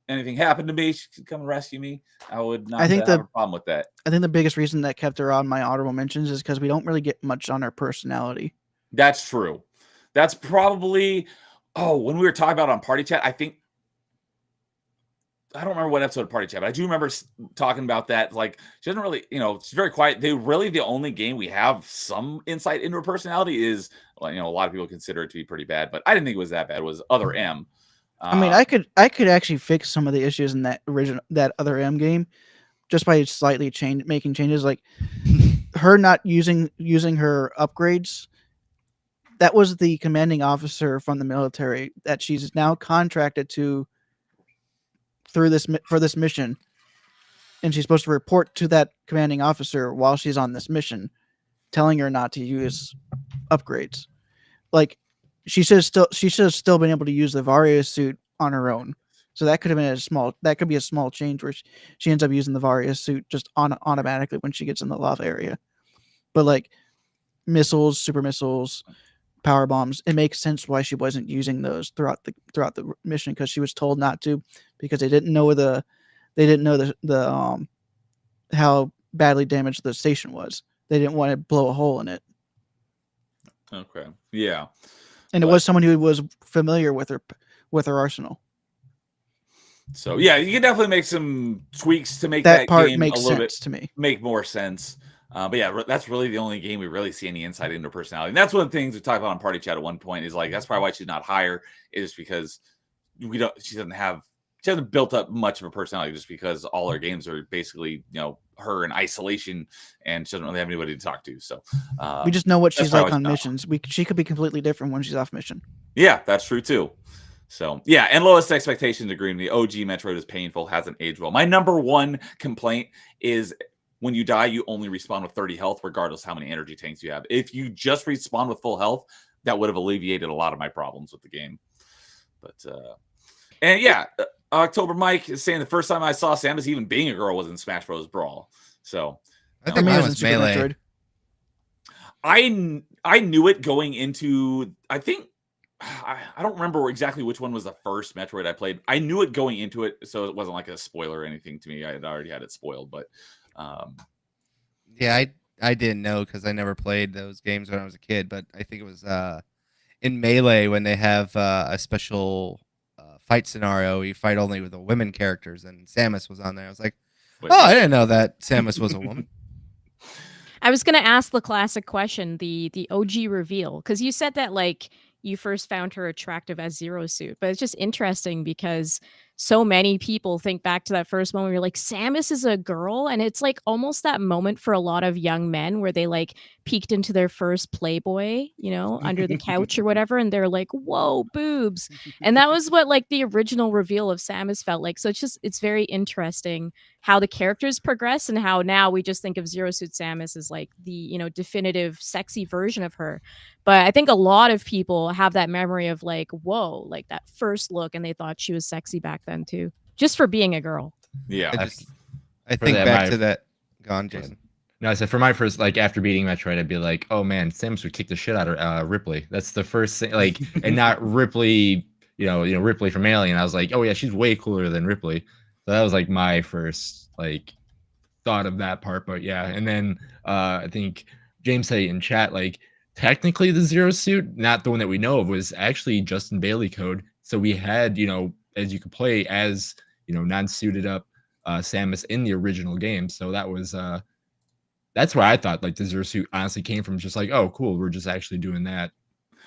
anything happened to me. She could come and rescue me. I would not have a problem with that. I think the biggest reason that kept her on my honorable mentions is because we don't really get much on her personality. That's true. That's probably when we were talking about it on Party Chat, I don't remember what episode of Party Chat, but I do remember talking about that. She doesn't really, she's very quiet. The only game we have some insight into her personality is, a lot of people consider it to be pretty bad, but I didn't think it was that bad. It was Other M. I mean, I could actually fix some of the issues in that Other M game just by slightly making changes, like her not using her upgrades. That was the commanding officer from the military that she's now contracted to for this mission, and she's supposed to report to that commanding officer while she's on this mission, telling her not to use upgrades. She should have still been able to use the Varia suit on her own. So that could be a small change where she ends up using the Varia suit just automatically when she gets in the lava area. But missiles, super missiles, power bombs, it makes sense why she wasn't using those throughout the mission, because she was told not to, because they didn't know the how badly damaged the station was. They didn't want to blow a hole in it. Okay. Yeah. And it was someone who was familiar with her arsenal. So yeah, you can definitely make some tweaks to make that part game makes a little sense bit to me. Make more sense. But yeah, that's really the only game we really see any insight into her personality. And that's one of the things we talked about on Party Chat at one point, is that's probably why she's not higher, is because she hasn't built up much of a personality, just because all her games are basically, her in isolation, and she doesn't really have anybody to talk to. So we just know what she's like on missions. She could be completely different when she's off mission. Yeah, that's true too. So yeah, and Lowest Expectations agree with me. OG Metroid is painful, hasn't aged well. My number one complaint is, when you die, you only respawn with 30 health, regardless how many energy tanks you have. If you just respawn with full health, that would have alleviated a lot of my problems with the game. But and yeah, October Mike is saying the first time I saw Samus even being a girl was in Smash Bros. Brawl. So I think mine was Melee. I knew it going into, I think, I don't remember exactly which one was the first Metroid I played. I knew it going into it, so it wasn't like a spoiler or anything to me. I had already had it spoiled, but yeah, I didn't know because I never played those games when I was a kid. But I think it was in Melee when they have a special fight scenario. You fight only with the women characters, and Samus was on there. I was like, I didn't know that Samus was a woman. I was gonna ask the classic question, the OG reveal, because you said that you first found her attractive as Zero Suit, but it's just interesting because so many people think back to that first moment where you're like, Samus is a girl, and it's like almost that moment for a lot of young men where they like peeked into their first Playboy, you know, under the couch or whatever, and they're like, whoa, boobs. And that was what like the original reveal of Samus felt like. So it's very interesting how the characters progress and how now we just think of Zero Suit Samus as like the, you know, definitive sexy version of her. But I think a lot of people have that memory of like, whoa, like that first look, and they thought she was sexy back then too, just for being a girl. Yeah. I think back to that. Gone, Jason. No, I said for my first, like after beating Metroid, I'd be like, oh man, Samus would kick the shit out of Ripley. That's the first thing, like, and not Ripley, you know, Ripley from Alien. I was like, oh yeah, she's way cooler than Ripley. So that was like my first like thought of that part. But yeah, and then I think James said in chat, like technically the Zero Suit, not the one that we know of, was actually Justin Bailey code. So we had, you know, as you could play as, you know, non-suited up Samus in the original game. So that was that's where I thought like the Zero Suit honestly came from. Just like, oh cool, we're just actually doing that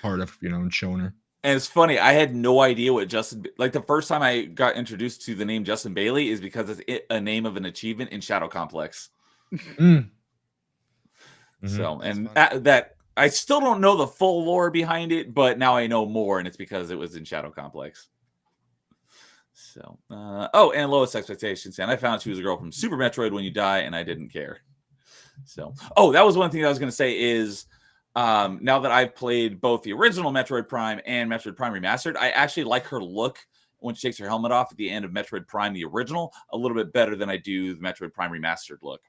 part of, you know, and showing her. And it's funny, I had no idea what like the first time I got introduced to the name Justin Bailey is because it's a name of an achievement in Shadow Complex. So, and that I still don't know the full lore behind it, but now I know more, and it's because it was in Shadow Complex. So, oh, and lowest expectations, and I found she was a girl from Super Metroid When You Die, and I didn't care. So, oh, that was one thing I was going to say is, now that I've played both the original Metroid Prime and Metroid Prime Remastered, I actually like her look when she takes her helmet off at the end of Metroid Prime, the original, a little bit better than I do the Metroid Prime Remastered look.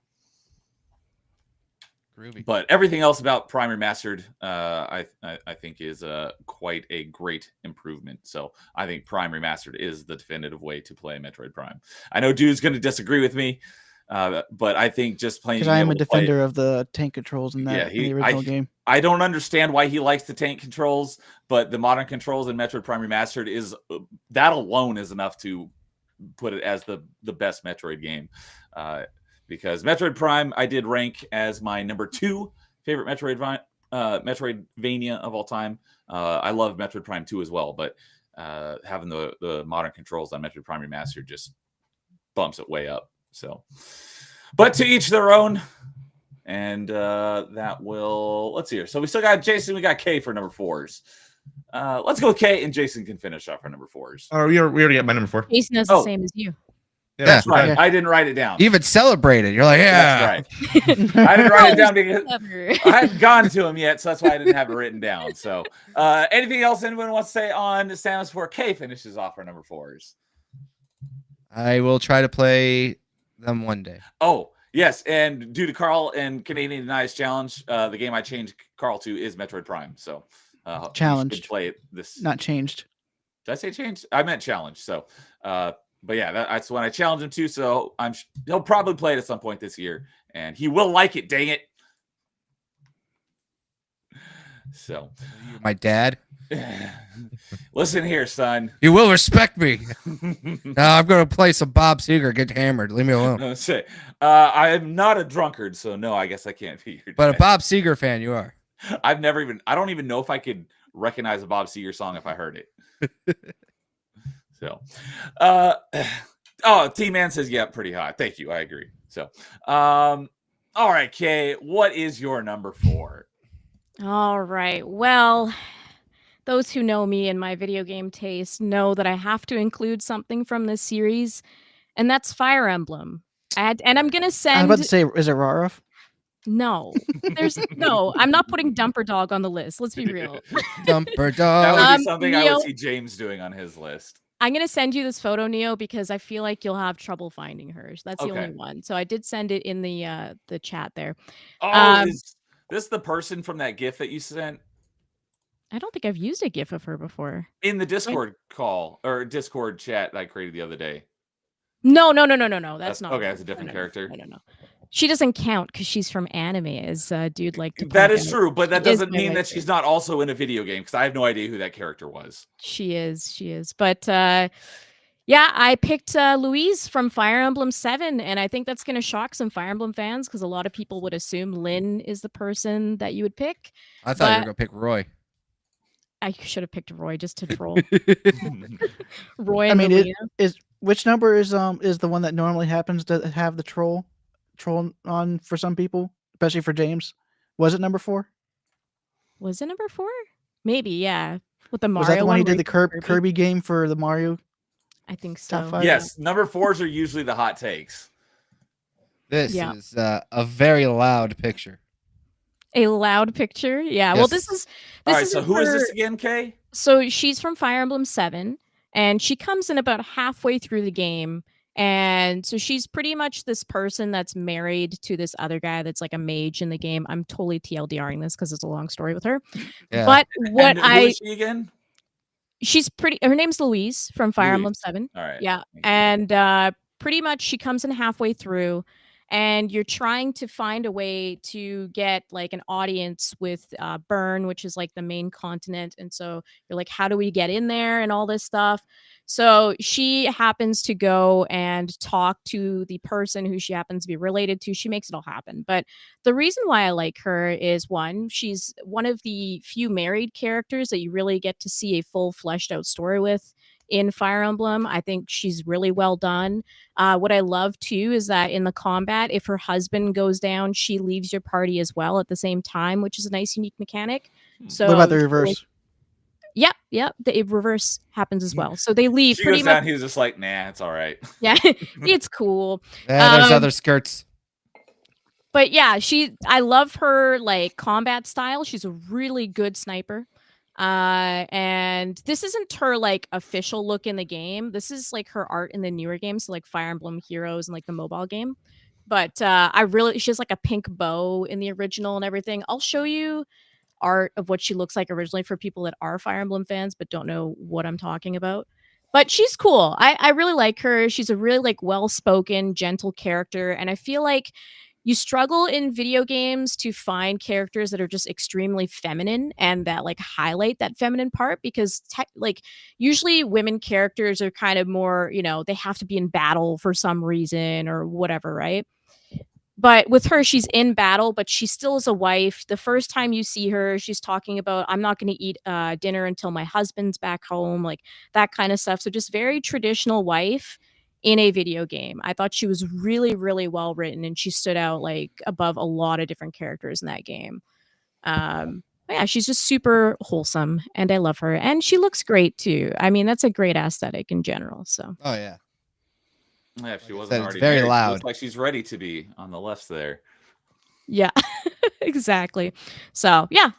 Groovy. But everything else about Prime Remastered, I think is quite a great improvement. So I think Prime Remastered is the definitive way to play Metroid Prime. I know dude's going to disagree with me, but I think just playing, because I am a defender of the tank controls in that in the original game. I don't understand why he likes the tank controls, but the modern controls in Metroid Prime Remastered is that alone is enough to put it as the best Metroid game. Because Metroid Prime, I did rank as my number 2 favorite Metroidvania of all time. I love Metroid Prime 2 as well, but having the modern controls on Metroid Prime Remastered just bumps it way up. So, but to each their own. And that will, let's see here. So we still got Jason, we got K for number 4s. Let's go with K, and Jason can finish off our number 4s. Oh, we already got my number 4. Jason is the same as you. Yeah, that's right. I didn't write it down. You even celebrated. You're like, yeah. That's right. I didn't write it down because I hadn't gone to him yet, so that's why I didn't have it written down. So, anything else anyone wants to say on Samus 4K finishes off our number 4s? I will try to play them one day. Oh, yes. And due to Carl and Canadian Denies Challenge, the game I changed Carl to is Metroid Prime. So, challenged. Play it this. Not changed. Did I say changed? I meant challenge. So, but yeah, that's when I challenged him to. So he'll probably play it at some point this year, and he will like it. Dang it! So, my dad. Listen here, son. You will respect me. Now I'm going to play some Bob Seger. Get hammered. Leave me alone. I am not a drunkard, so no, I guess I can't be your dad. But a Bob Seger fan, you are. I don't even know if I could recognize a Bob Seger song if I heard it. So, T-Man says, yeah, pretty hot. Thank you. I agree. So, all right, Kay, what is your number 4? All right. Well, those who know me and my video game taste know that I have to include something from this series, and that's Fire Emblem. And I'm going to send... I was about to say, is it Rarif? No, no, I'm not putting Dumper Dog on the list. Let's be real. Dumper Dog. That would be something I would see James doing on his list. I'm going to send you this photo, Neo, because I feel like you'll have trouble finding her. That's the only one. So I did send it in the chat there. Oh, is this the person from that GIF that you sent? I don't think I've used a GIF of her before. In the Discord call or Discord chat that I created the other day. No. That's not. Okay, that's a different character. I don't know. She doesn't count because she's from anime, as dude like to. That is true, but that doesn't mean that she's not also in a video game because I have no idea who that character was. She is. But yeah, I picked Louise from Fire Emblem 7, and I think that's going to shock some Fire Emblem fans because a lot of people would assume Lynn is the person that you would pick. I thought you were going to pick Roy. I should have picked Roy just to troll. Roy. I mean, Which number is the one that normally happens to have the troll on for some people, especially for James? Was it number 4? Was it number 4? Maybe, yeah. With the Was that the Mario one he where did the killed Kirby game for the Mario I think top so. 5? Yes, number 4s are usually the hot takes. This Yeah. is a very loud picture. A loud picture. Yeah. Well, this Yes. is All this right, is so who is this again, Kay? So she's from Fire Emblem 7, and she comes in about halfway through the game. And so she's pretty much this person that's married to this other guy that's like a mage in the game. I'm totally TLDRing this because it's a long story with her. Yeah. But what And who is she again? she's pretty her name's Louise from Fire Emblem 7. All right. Yeah. Thank you. And pretty much she comes in halfway through, and you're trying to find a way to get like an audience with Bern, which is like the main continent. And so you're like, how do we get in there and all this stuff? So she happens to go and talk to the person who she happens to be related to. She makes it all happen. But the reason why I like her is, one, she's one of the few married characters that you really get to see a full fleshed out story with in Fire Emblem. I think she's really well done. What I love too is that in the combat, if her husband goes down, she leaves your party as well at the same time, which is a nice unique mechanic. So What about the reverse? Yep. The reverse happens as well. So they leave She pretty goes much. down. He's just like, nah, it's all right. Yeah, it's cool. There's other skirts. But yeah, I love her like combat style. She's a really good sniper. And this isn't her like official look in the game. This is like her art in the newer games, so like Fire Emblem Heroes and like the mobile game. But she has like a pink bow in the original and everything. I'll show you art of what she looks like originally for people that are Fire Emblem fans but don't know what I'm talking about. But she's cool. I really like her. She's a really like well-spoken, gentle character, and I feel like you struggle in video games to find characters that are just extremely feminine and that like highlight that feminine part, because like usually women characters are kind of more, they have to be in battle for some reason or whatever, right? But with her, she's in battle, but she still is a wife. The first time you see her, she's talking about, I'm not going to eat dinner until my husband's back home, like that kind of stuff. So just very traditional wife in a video game. I thought she was really, really well written, and she stood out like above a lot of different characters in that game. Yeah, she's just super wholesome, and I love her. And she looks great too. I mean, that's a great aesthetic in general. So. Oh yeah. Yeah, if she Like I wasn't said, it's already very married, she loud. looks like she's ready to be on the left there. Yeah, exactly. So yeah,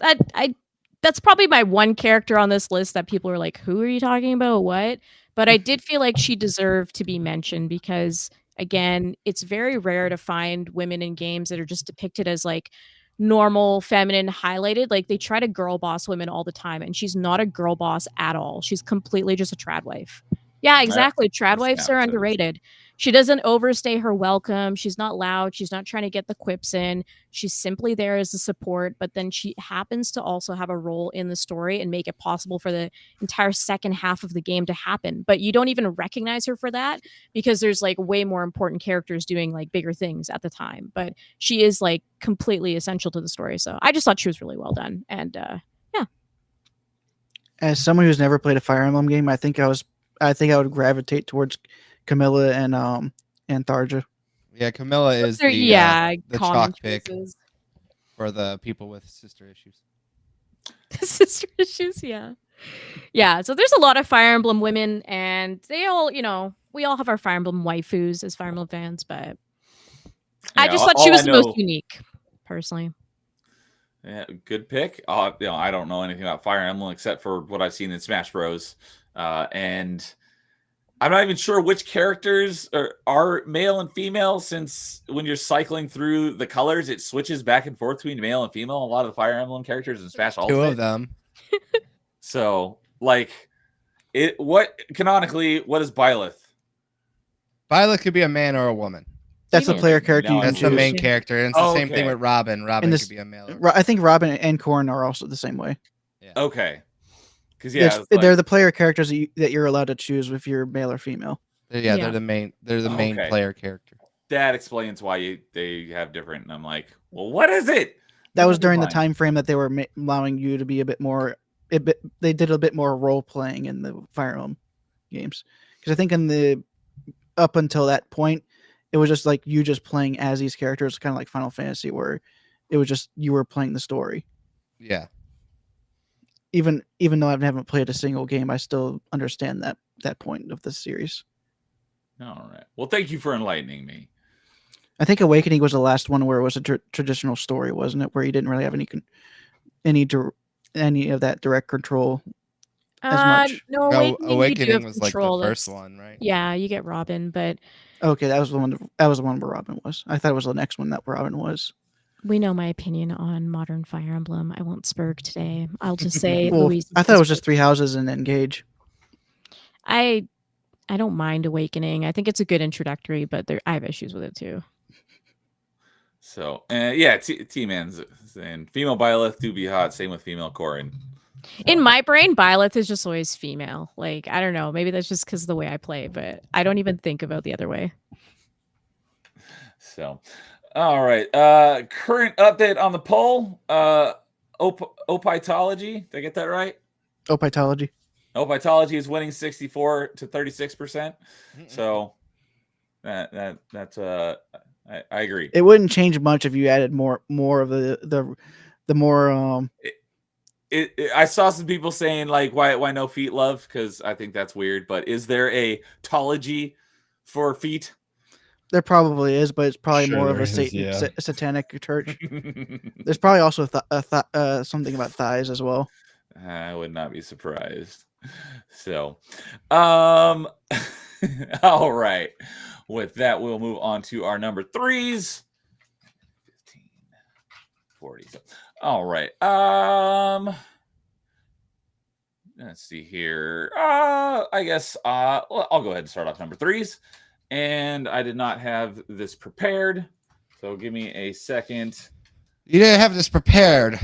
that's probably my one character on this list that people are like, who are you talking about? What? But I did feel like she deserved to be mentioned because, again, it's very rare to find women in games that are just depicted as like normal, feminine, highlighted. Like they try to girl boss women all the time, and she's not a girl boss at all. She's completely just a trad wife. Yeah, exactly. Trad wives are underrated. She doesn't overstay her welcome. She's not loud. She's not trying to get the quips in. She's simply there as a support, but then she happens to also have a role in the story and make it possible for the entire second half of the game to happen. But you don't even recognize her for that because there's like way more important characters doing like bigger things at the time. But she is like completely essential to the story. So I just thought she was really well done. And yeah. As someone who's never played a Fire Emblem game, I think I would gravitate towards Camilla and Tharja. Yeah, Camilla is the chalk pick choices. for the people with sister issues. Sister issues, yeah. Yeah, so there's a lot of Fire Emblem women, and they all, we all have our Fire Emblem waifus as Fire Emblem fans, but I just thought she was the most unique, personally. Yeah, good pick. I don't know anything about Fire Emblem except for what I've seen in Smash Bros. And I'm not even sure which characters are male and female, since when you're cycling through the colors, it switches back and forth between male and female. A lot of the Fire Emblem characters in Smash Ultimate. Two of them. So, like, what is Byleth? Byleth could be a man or a woman. That's the player character. That's the main character, and it's the same thing okay. with Robin. Robin could be a male. I think Robin and Corrin are also the same way. Yeah. Okay. Because they're the player characters that you're allowed to choose if you're male or female. Yeah, they're the main. They're the main player character. That explains why they have different. And I'm like, well, what is it? That was during the time frame that they were allowing you to be a bit more. They did a bit more role playing in the Fire Emblem games, because I think in the up until that point, it was just like you just playing as these characters, kind of like Final Fantasy, where it was just you were playing the story. Yeah. Even though I haven't played a single game, I still understand that point of the series. All right. Well, thank you for enlightening me. I think Awakening was the last one where it was a traditional story, wasn't it? Where you didn't really have any of that direct control as much. No, No, Awakening, you do have was like the control. first That's- one, right? Yeah, you get Robin, but Okay, that was the one. That was the one where Robin was. I thought it was the next one that Robin was. we know my opinion on modern Fire Emblem. I won't spurg today. I'll just say Well, Louise. I thought it was just 3 houses and Engage. I don't mind Awakening. I think it's a good introductory, but I have issues with it too. So, yeah, T-Man's saying female Byleth do be hot. Same with female Corrin. In my brain, Byleth is just always female. Like, I don't know. Maybe that's just because of the way I play, but I don't even think about the other way. So, all right. Current update on the poll. Opitology. Did I get that right? Opitology. Opitology is winning 64 to 36%. So that's I agree. It wouldn't change much if you added more of the more I saw some people saying like why no feet love, because I think that's weird. But is there a tology for feet? There probably is, but it's probably Sure more of there a is, Satan, yeah. satanic church. There's probably also something about thighs as well. I would not be surprised. So, all right. With that, we'll move on to our number 3s. 15, 40. All right. Let's see here. I guess I'll go ahead and start off number 3s. And I did not have this prepared, so give me a second. You didn't have this prepared.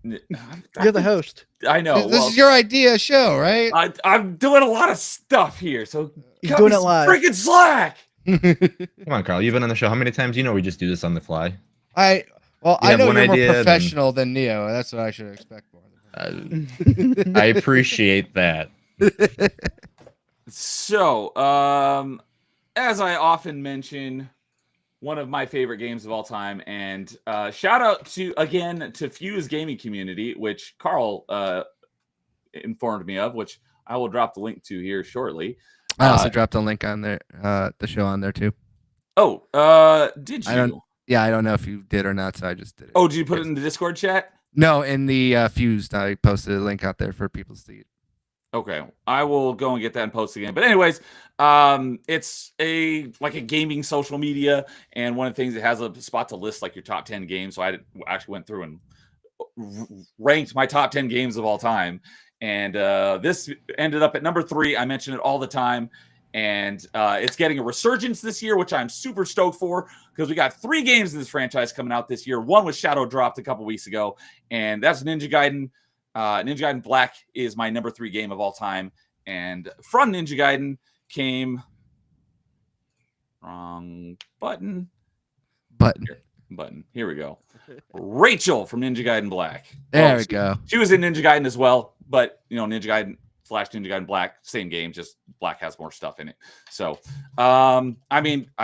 You're the host. I know. This is your idea show, right? I'm doing a lot of stuff here, so He's cut doing me it some live. freaking slack. Come on, Carl. You've been on the show how many times? You know we just do this on the fly. I You know have one you're more idea, then- professional than Neo. That's what I should expect more. I appreciate that. So, as I often mention, one of my favorite games of all time, and shout out to Fuse Gaming Community, which Carl informed me of, which I will drop the link to here shortly. I also dropped a link on there, the show on there too. Oh, did you? I don't know if you did or not, so I just did it. Oh, did you put it in the Discord chat? No, in the Fused, I posted a link out there for people to see it. Okay, I will go and get that and post again. But anyways, it's a gaming social media, and one of the things, it has a spot to list like your top 10 games. So I actually went through and ranked my top 10 games of all time, and this ended up at number 3. I mention it all the time, and it's getting a resurgence this year, which I'm super stoked for, because we got 3 games in this franchise coming out this year. One was Shadow dropped a couple weeks ago, and that's Ninja Gaiden. Ninja Gaiden Black is my number 3 game of all time. And from Ninja Gaiden came wrong button. Here we go. Rachel from Ninja Gaiden Black. There we go. She was in Ninja Gaiden as well, but Ninja Gaiden / Ninja Gaiden Black, same game, just Black has more stuff in it. So, I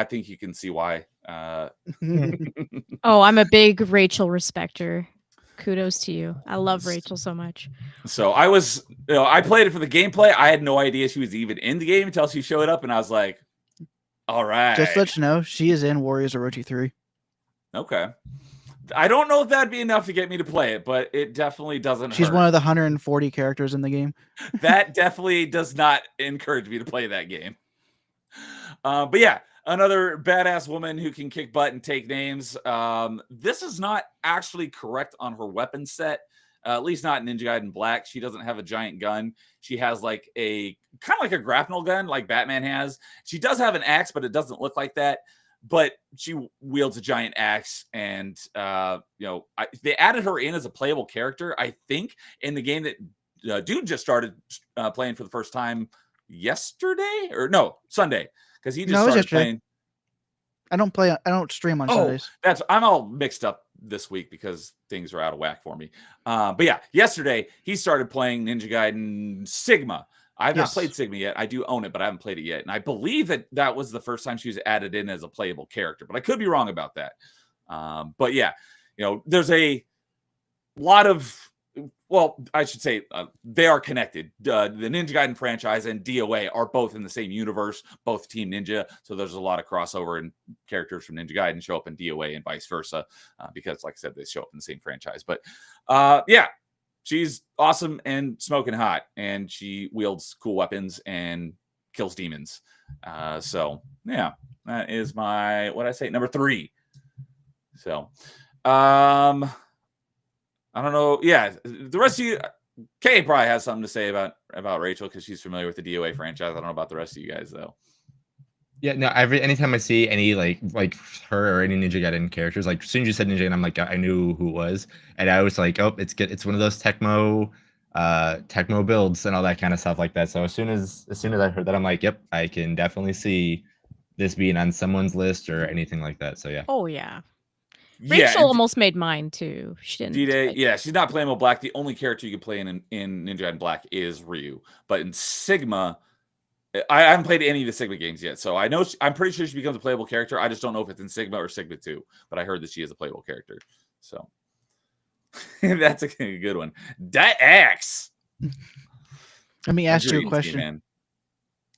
think you can see why. Oh, I'm a big Rachel respecter. Kudos to you. I love Rachel so much. So I was, I played it for the gameplay. I had no idea she was even in the game until she showed up, and I was like, all right. Just to let you know, she is in Warriors of Orochi 3. Okay. I don't know if that'd be enough to get me to play it, but it definitely doesn't She's hurt. one of the 140 characters in the game. That definitely does not encourage me to play that game. But yeah, another badass woman who can kick butt and take names. This is not actually correct on her weapon set, at least not in Ninja Gaiden Black. She doesn't have a giant gun. She has like a kind of like a grapnel gun like Batman has. She does have an axe, but it doesn't look like that. But she wields a giant axe, and they added her in as a playable character, I think, in the game that Dude just started playing for the first time Sunday, because he just started playing. I don't stream on Sundays. I'm all mixed up this week because things are out of whack for me. But yeah, yesterday he started playing Ninja Gaiden Sigma. I've not Yes. played Sigma yet. I do own it, but I haven't played it yet. And I believe that was the first time she was added in as a playable character, but I could be wrong about that. But yeah, there's a lot of, well, I should say they are connected. The Ninja Gaiden franchise and DOA are both in the same universe, both Team Ninja. So there's a lot of crossover, and characters from Ninja Gaiden show up in DOA and vice versa, because, like I said, they show up in the same franchise. But yeah, she's awesome and smoking hot, and she wields cool weapons and kills demons. So yeah, that is my, what I say, number 3. So, I don't know. Yeah, the rest of you, Kay probably has something to say about Rachel because she's familiar with the DOA franchise. I don't know about the rest of you guys though. Yeah, no. Anytime I see any like her or any Ninja Gaiden characters, like as soon as you said Ninja Gaiden, I'm like, I knew who it was, and I was like, oh, it's good. It's one of those Tecmo builds and all that kind of stuff like that. So as soon as I heard that, I'm like, yep, I can definitely see this being on someone's list or anything like that. So yeah. Oh yeah. Yeah, Rachel almost made mine too. She didn't. D-Day, yeah, she's not playing with Black. The only character you can play in Ninja Gaiden Black is Ryu. But in Sigma, I haven't played any of the Sigma games yet, so I know I'm pretty sure she becomes a playable character. I just don't know if it's in Sigma or Sigma 2. But I heard that she is a playable character. So that's a good one. X. Let me ask you a question. Man.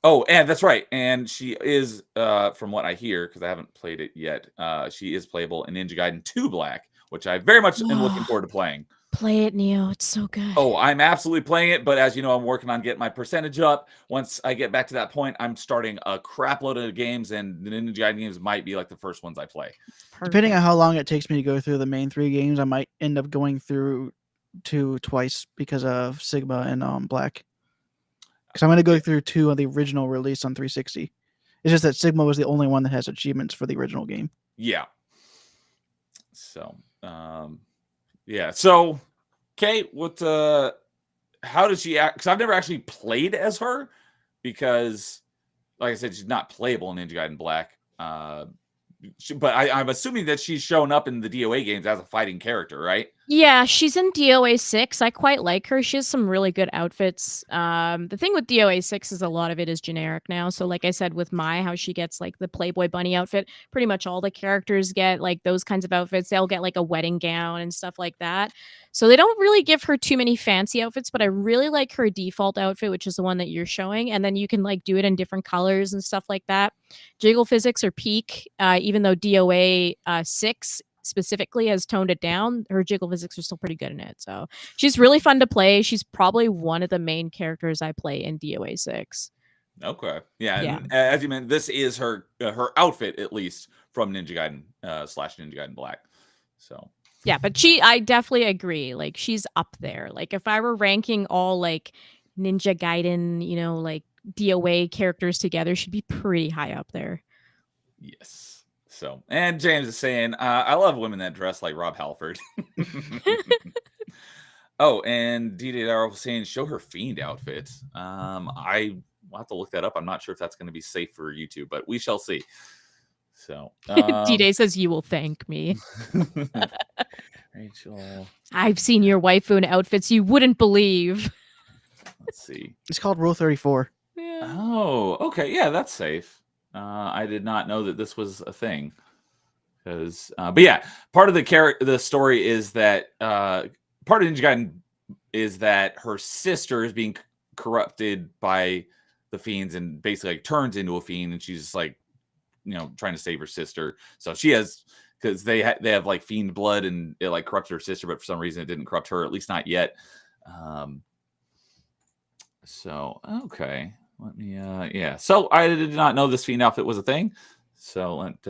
Oh, and that's right. And she is, from what I hear, because I haven't played it yet, she is playable in Ninja Gaiden 2 Black, which I very much am looking forward to playing. Play it, Neo. It's so good. Oh, I'm absolutely playing it, but as you know, I'm working on getting my percentage up. Once I get back to that point, I'm starting a crap load of games, and the Ninja Gaiden games might be like the first ones I play. Perfect. Depending on how long it takes me to go through the main 3 games, I might end up going through 2 twice because of Sigma and Black. Because I'm going to go through 2 of the original release on 360. It's just that Sigma was the only one that has achievements for the original game. Yeah. So, yeah. So, Kay, how does she act? Because I've never actually played as her, because, like I said, she's not playable in Ninja Gaiden Black. But I'm assuming that she's shown up in the DOA games as a fighting character, right? Yeah, she's in DOA 6. I quite like her. She has some really good outfits. The thing with DOA 6 is a lot of it is generic now. So like I said with Mai, how she gets like the Playboy bunny outfit, pretty much all the characters get like those kinds of outfits. They'll get like a wedding gown and stuff like that. So they don't really give her too many fancy outfits, but I really like her default outfit, which is the one that you're showing. And then you can like do it in different colors and stuff like that. Jiggle physics are peak, even though DOA 6 specifically has toned it down. Her jiggle physics are still pretty good in it. So she's really fun to play. She's probably one of the main characters I play in DOA 6. Okay. Yeah. And as you mentioned, this is her outfit, at least, from Ninja Gaiden / Ninja Gaiden Black. So yeah, but I definitely agree. Like she's up there. Like if I were ranking all like Ninja Gaiden, like DOA characters together, she'd be pretty high up there. Yes. So, and James is saying, I love women that dress like Rob Halford. Oh, and DDR was saying, show her Fiend outfit. I will have to look that up. I'm not sure if that's going to be safe for YouTube, but we shall see. So, D-Day says, you will thank me. Rachel. I've seen your waifu outfits you wouldn't believe. Let's see. It's called Rule 34. Yeah. Oh, okay. Yeah, that's safe. I did not know that this was a thing. But yeah, part of the story is that part of Ninja Gaiden is that her sister is being corrupted by the fiends and basically like turns into a fiend, and she's like, trying to save her sister. So she has, because they have like fiend blood, and it like corrupted her sister, but for some reason it didn't corrupt her, at least not yet. So okay. Let me, yeah. So I did not know this fiend outfit was a thing. So let's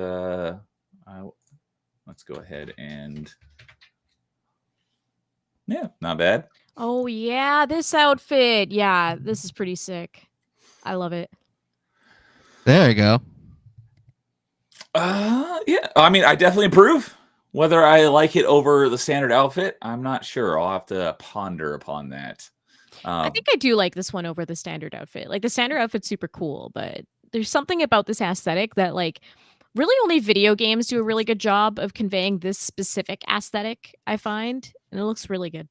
go ahead and, yeah, not bad. Oh yeah, this outfit. Yeah, this is pretty sick. I love it. There you go. Yeah. I mean, I definitely approve. Whether I like it over the standard outfit, I'm not sure. I'll have to ponder upon that. I think I do like this one over the standard outfit. Like the standard outfit's super cool, but there's something about this aesthetic that like really only video games do a really good job of conveying this specific aesthetic, I find. And it looks really good.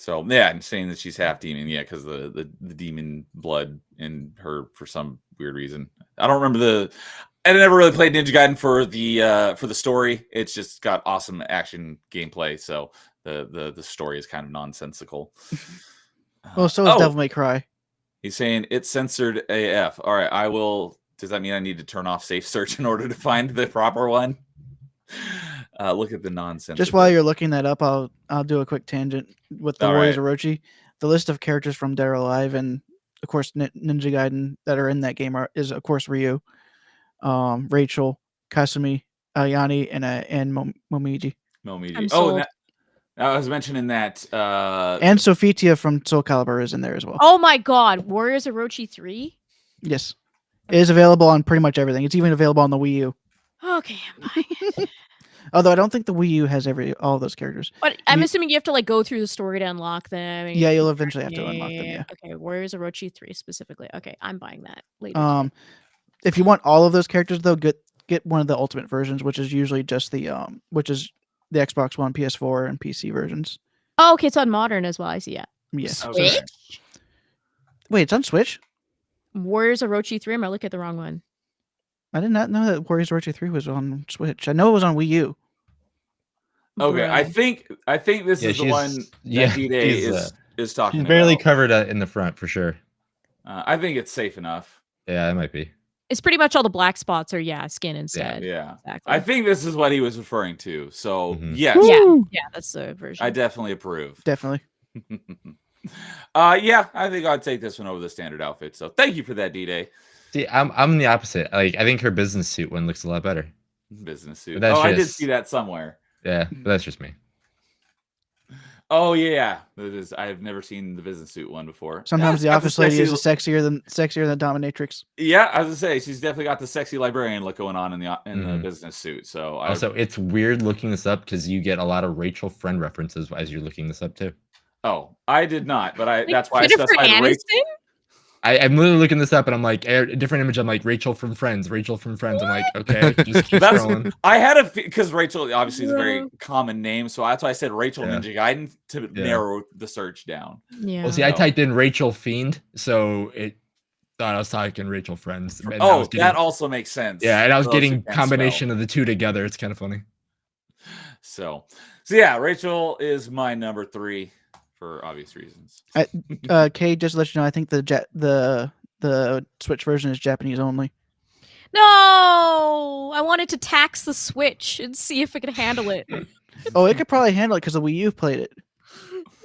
So yeah, I'm saying that she's half demon, yeah, because the demon blood in her for some weird reason. I don't remember I never really played Ninja Gaiden for the story. It's just got awesome action gameplay, so the story is kind of nonsensical. Well, so is Devil May Cry. He's saying it's censored AF. All right, I will. Does that mean I need to turn off safe search in order to find the proper one? Look at the nonsense. Just while you're looking that up, I'll do a quick tangent with the Warriors Orochi. The list of characters from Dead or Alive and of course Ninja Gaiden that are in that game is of course Ryu, Rachel, Kasumi, Ayane, and Momiji. Oh, I was mentioning that. And Sophitia from Soul Calibur is in there as well. Oh my God, Warriors Orochi 3? Yes, it is available on pretty much everything. It's even available on the Wii U. Okay, I'm buying it. Although I don't think the Wii U has all those characters. But I'm assuming you have to like go through the story to unlock them. Yeah, you'll eventually have to unlock them. Yeah. Okay, Warriors Orochi 3 specifically. Okay, I'm buying that later. If you want all of those characters though, get one of the ultimate versions, which is usually just the Xbox One, PS4, and PC versions. Oh, okay, it's on modern as well. I see. Yeah. Yes. Switch? Wait, it's on Switch? Warriors Orochi 3. Am I looking at the wrong one? I did not know that Warriors Orochi 3 was on Switch. I know it was on Wii U. Okay, I think this is the one that D-Day is talking she's barely about. covered in the front for sure. I think it's safe enough. Yeah, it might be. It's pretty much all the black spots are skin instead. Yeah. Exactly. I think this is what he was referring to. So yes. Yeah, that's the version. I definitely approve. Definitely. Yeah, I think I'd take this one over the standard outfit. So thank you for that, D-Day. See, I'm the opposite. Like, I think her business suit one looks a lot better. Business suit. I did see that somewhere. Yeah, but that's just me. Oh yeah, I've never seen the business suit one before. Sometimes the office lady is sexier than dominatrix. Yeah, I was gonna say she's definitely got the sexy librarian look going on in the business suit. So also, it's weird looking this up because you get a lot of Rachel friend references as you're looking this up too. Oh, I did not, but like that's why I specified Rachel. I'm literally looking this up and I'm like, a different image. I'm like, Rachel from Friends. I'm like, okay, just keep scrolling. I had because Rachel obviously is a very common name, so that's why I said Rachel Ninja Gaiden to narrow the search down. Yeah. Well, see, I typed in Rachel Fiend, so it thought I was talking Rachel Friends. That also makes sense. Yeah, and I was getting combination of the two together. It's kind of funny. So yeah, Rachel is my number 3. For obvious reasons. Kay, just to let you know, I think the Switch version is Japanese only. No, I wanted to tax the Switch and see if it could handle it. Oh, it could probably handle it because the Wii U played it.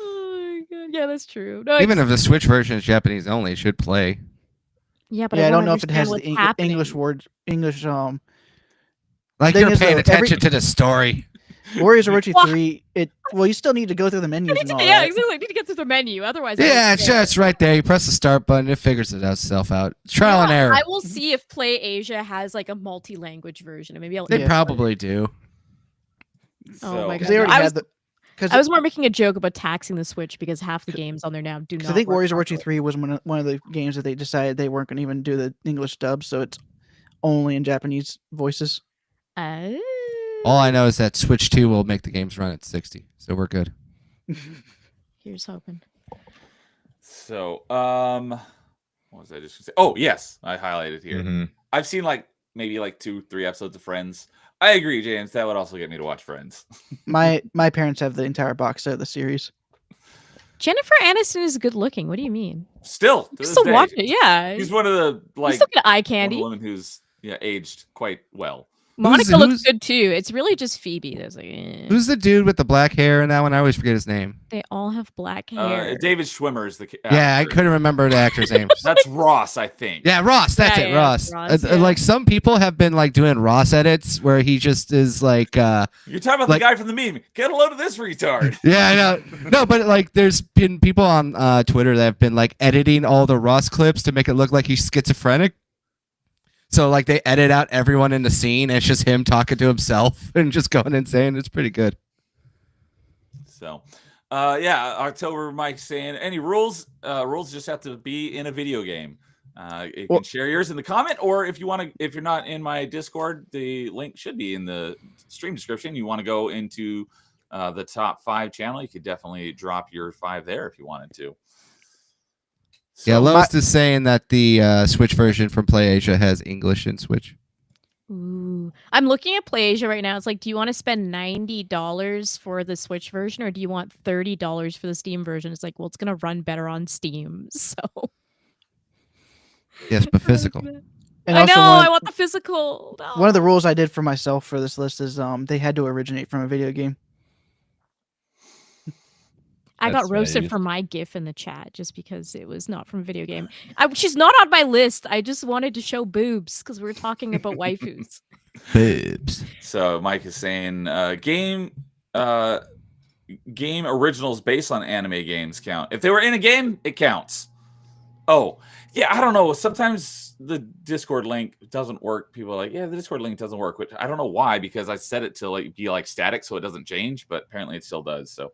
Oh my God. Yeah, that's true. No, even if the Switch version is Japanese only, it should play. Yeah, but I don't know if it has the English words. Like you're paying attention to the story. Warriors Orochi 3, you still need to go through the menus and all yeah, that. exactly. I need to get through the menu. Otherwise, it's right there. You press the start button, it figures itself out. Trial and error. I will see if Play Asia has like a multi-language version. Maybe they probably do. Oh my God. They already I was more making a joke about taxing the Switch because half the games on there now do not. I think Warriors Orochi 3 was one of the games that they decided they weren't going to even do the English dub, so it's only in Japanese voices. All I know is that Switch 2 will make the games run at 60, so we're good. Here's hoping. So, what was I just gonna say? Oh, yes, I highlighted here. I've seen maybe 2-3 episodes of Friends. I agree, James. That would also get me to watch Friends. My parents have the entire box set of the series. Jennifer Aniston is good looking. What do you mean? Still watch it. Yeah, he's one of the he's looking at eye candy. Woman who's aged quite well. Monica looks good too. It's really just Phoebe. There's who's the dude with the black hair in that one? I always forget his name. They all have black hair. David Schwimmer is the actor. Yeah, I couldn't remember the actor's name. That's Ross, I think. Yeah, Ross. That's it, Ross. Like some people have been doing Ross edits where he just is like. You're talking about the guy from the meme. Get a load of this retard. Yeah, I know. No, but there's been people on Twitter that have been editing all the Ross clips to make it look like he's schizophrenic. So they edit out everyone in the scene, and it's just him talking to himself and just going insane. It's pretty good. So, October Mike saying any rules? Rules just have to be in a video game. You can share yours in the comment, or if you're not in my Discord, the link should be in the stream description. You want to go into the top 5 channel, you could definitely drop your 5 there if you wanted to. So, Yeah, Lost is saying that the Switch version from PlayAsia has English in Switch. Ooh. I'm looking at PlayAsia right now. It's like, do you want to spend $90 for the Switch version, or do you want $30 for the Steam version? It's like, well, it's gonna run better on Steam. So Yes, but physical. And I also know, one I want the physical. one of the No. rules I did for myself for this list is they had to originate from a video game. I That's got what I roasted used. for my GIF in the chat just because it was not from a video game. She's not on my list. I just wanted to show boobs because we were talking about waifus. Boobs. So Mike is saying game originals based on anime games count. If they were in a game, it counts. Oh, yeah, I don't know. Sometimes the Discord link doesn't work. People are like, yeah, the Discord link doesn't work, which I don't know why, because I set it to be like static so it doesn't change, but apparently it still does. So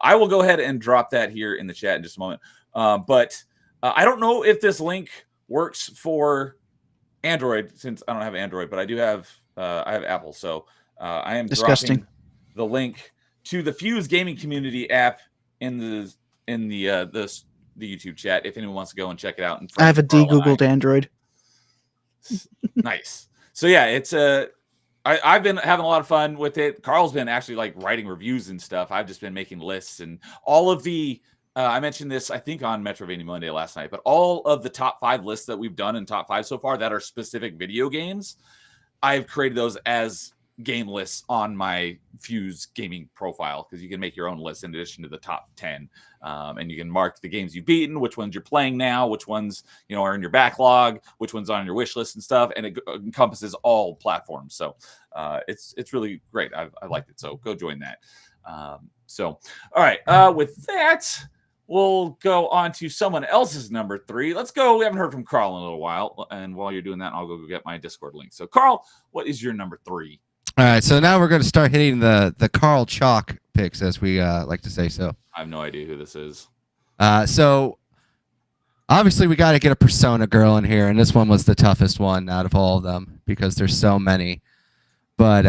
I will go ahead and drop that here in the chat in just a moment. But I don't know if this link works for Android, since I don't have Android, but I do have I have Apple. So I am Disgusting. dropping the link to the Fuse Gaming Community app in the YouTube chat if anyone wants to go and check it out. I have a de-googled Android. Nice. So yeah, it's I've been having a lot of fun with it. Carl's been actually like writing reviews and stuff. I've just been making lists and all of the I mentioned this, I think, on Metrovania Monday last night, but all of the top 5 lists that we've done in top 5 so far that are specific video games, I've created those as game lists on my Fuse gaming profile, because you can make your own list in addition to the top 10, and you can mark the games you've beaten, which ones you're playing now, which ones are in your backlog, which ones on your wish list and stuff, and it encompasses all platforms. So it's really great. I liked it, so go join that. So all right, with that, we'll go on to someone else's number 3. Let's go. We haven't heard from Carl in a little while, and while you're doing that, I'll go get my Discord link. So Carl, what is your number 3? All right, so now we're going to start hitting the Carl Chalk picks, as we like to say. So I have no idea who this is. So obviously we got to get a Persona girl in here, and this one was the toughest one out of all of them because there's so many. But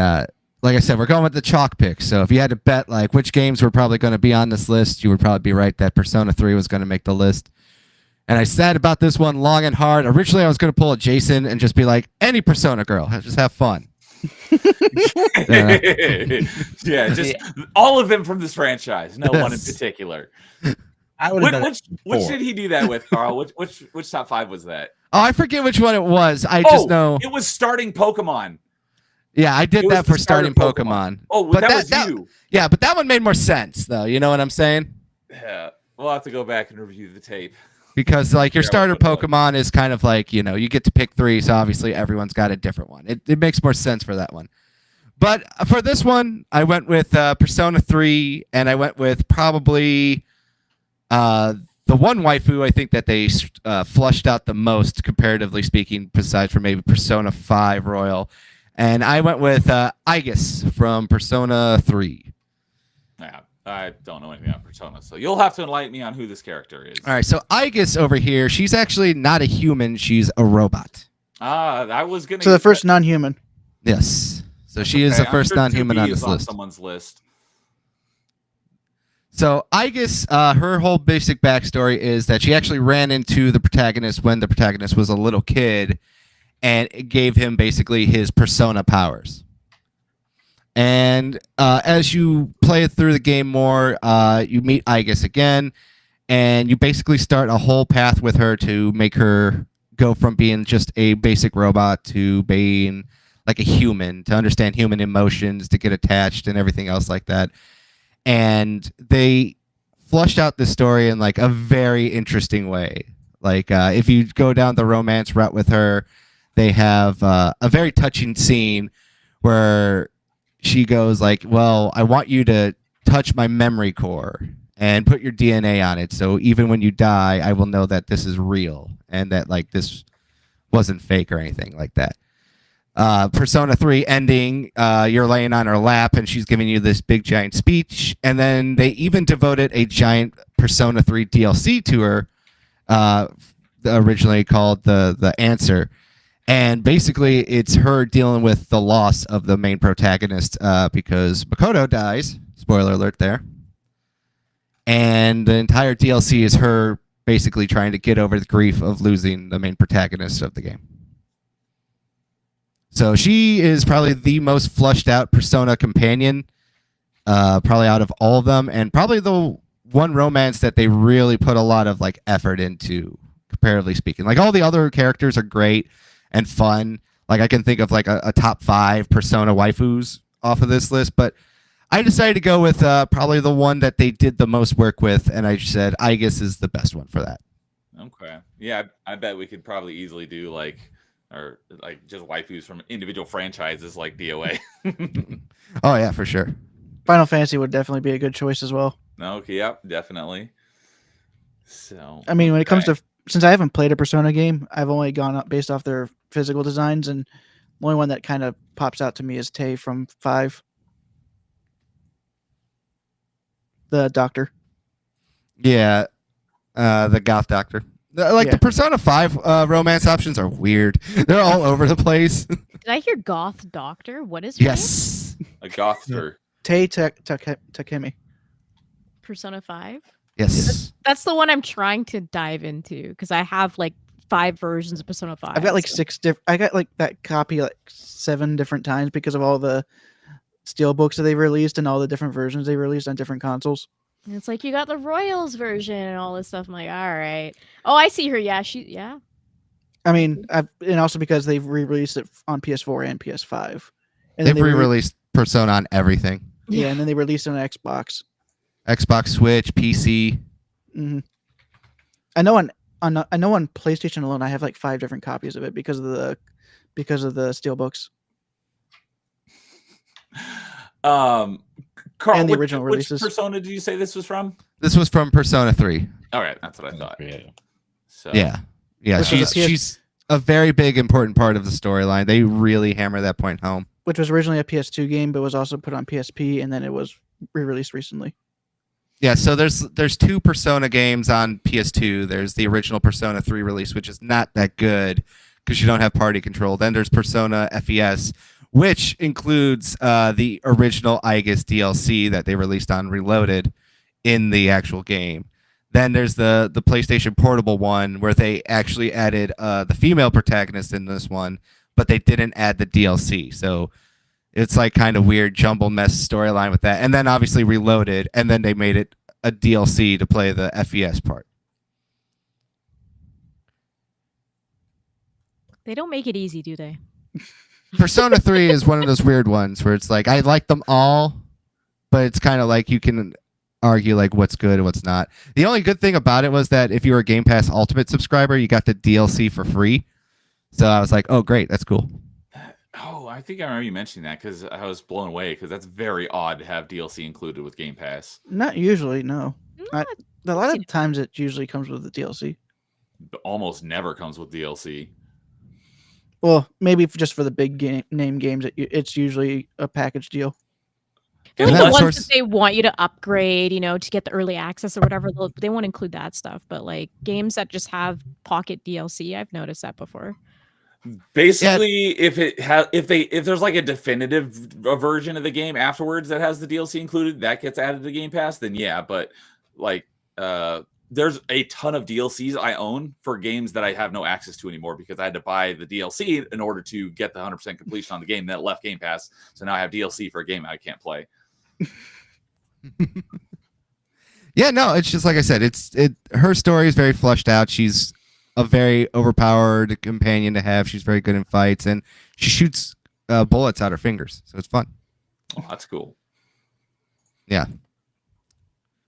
like I said, we're going with the chalk picks. So if you had to bet like which games were probably going to be on this list, you would probably be right that Persona 3 was going to make the list. And I said about this one long and hard. Originally, I was going to pull a Jason and just be like, any Persona girl, just have fun. Yeah, just all of them from this franchise. No one in particular. I would have Which did he do that with, Carl? Which top 5 was that? Oh, I forget which one it was. I just know it was starting Pokemon. Yeah, I did that for starting Pokemon. Oh, but that was you. Yeah, but that one made more sense, though. You know what I'm saying? Yeah, we'll have to go back and review the tape. Because like your starter Pokemon is kind of like, you get to pick 3, so obviously everyone's got a different one. It makes more sense for that one. But for this one, I went with Persona 3, and I went with probably the one waifu I think that they flushed out the most, comparatively speaking, besides for maybe Persona 5 Royal. And I went with Aigis from Persona 3. Yeah, I don't know anything about Persona, so you'll have to enlighten me on who this character is. All right, so Aigis over here, she's actually not a human, she's a robot. I was gonna. So the first non-human. Yes. So she is the first non-human on this list. Someone's list. So Aigis, her whole basic backstory is that she actually ran into the protagonist when the protagonist was a little kid, and it gave him basically his persona powers. And as you play it through the game more, you meet Aigis again, and you basically start a whole path with her to make her go from being just a basic robot to being like a human, to understand human emotions, to get attached and everything else like that. And they flushed out the story in like a very interesting way. Like if you go down the romance route with her, they have a very touching scene where she goes like, well, I want you to touch my memory core and put your DNA on it. So even when you die, I will know that this is real and that like this wasn't fake or anything like that. Persona 3 ending, you're laying on her lap and she's giving you this big giant speech. And then they even devoted a giant Persona 3 DLC to her, originally called the Answer. And basically, it's her dealing with the loss of the main protagonist because Makoto dies. Spoiler alert there. And the entire DLC is her basically trying to get over the grief of losing the main protagonist of the game. So she is probably the most flushed out Persona companion, probably out of all of them, and probably the one romance that they really put a lot of like effort into, comparatively speaking. Like all the other characters are great and fun. Like I can think of like a top 5 Persona waifus off of this list, but I decided to go with probably the one that they did the most work with, and I said Aigis is the best one for that. Okay. Yeah, I bet we could probably easily do like just waifus from individual franchises like DOA. Oh yeah, for sure. Final Fantasy would definitely be a good choice as well. Okay, yep, definitely. So I mean, when it comes to, since I haven't played a Persona game, I've only gone up based off their physical designs, and the only one that kind of pops out to me is Tay from 5. The doctor. Yeah, the goth doctor. The Persona 5 romance options are weird. They're all over the place. Did I hear goth doctor? What is her name? Yes. a gothster. Tay Takemi. Persona 5? Yes. That's the one I'm trying to dive into because I have like 5 versions of Persona 5. I've got like 6 different. I got like that copy like 7 different times because of all the steelbooks that they've released and all the different versions they released on different consoles. And it's like you got the Royals version and all this stuff. I'm like, all right. Oh, I see her. Yeah, yeah. I mean, and also because they've re-released it on PS4 and PS5. And They've re-released Persona on everything. Yeah, and then they released it on Xbox, Switch, PC. Mm-hmm. I know on PlayStation alone, I have like 5 different copies of it because of the steelbooks. Carl, And the original releases. Which Persona did you say this was from? This was from Persona 3. All right, that's what I thought. So Yeah. She's a very big, important part of the storyline. They really hammer that point home. Which was originally a PS2 game, but was also put on PSP, and then it was re-released recently. Yeah, so there's 2 Persona games on PS2. There's the original Persona 3 release, which is not that good because you don't have party control. Then there's Persona FES, which includes the original Aigis DLC that they released on Reloaded in the actual game. Then there's the PlayStation Portable one where they actually added the female protagonist in this one, but they didn't add the DLC. So it's like kind of weird jumble mess storyline with that. And then obviously Reloaded, and then they made it a DLC to play the FES part. They don't make it easy, do they? Persona 3 is one of those weird ones where it's like I like them all, but it's kind of like you can argue like what's good and what's not. The only good thing about it was that if you were a Game Pass Ultimate subscriber, you got the DLC for free. So I was like, oh great, that's cool. Oh, I think I remember you mentioning that because I was blown away because that's very odd to have DLC included with Game Pass. Not usually, no. Not- A lot of times it usually comes with the DLC. Almost never comes with DLC. Well, maybe just for the big name games, it's usually a package deal. I feel like And the that's ones source- that they want you to upgrade, to get the early access or whatever, they won't include that stuff. But like games that just have pocket DLC, I've noticed that before. Basically, if there's like a definitive version of the game afterwards that has the DLC included, that gets added to Game Pass, then yeah. But like, there's a ton of DLCs I own for games that I have no access to anymore because I had to buy the DLC in order to get the 100% completion on the game that left Game Pass. So now I have DLC for a game I can't play. Yeah, no, it's just like I said. Her story is very flushed out. She's a very overpowered companion to have. She's very good in fights, and she shoots bullets out her fingers, so it's fun. Oh, that's cool. Yeah.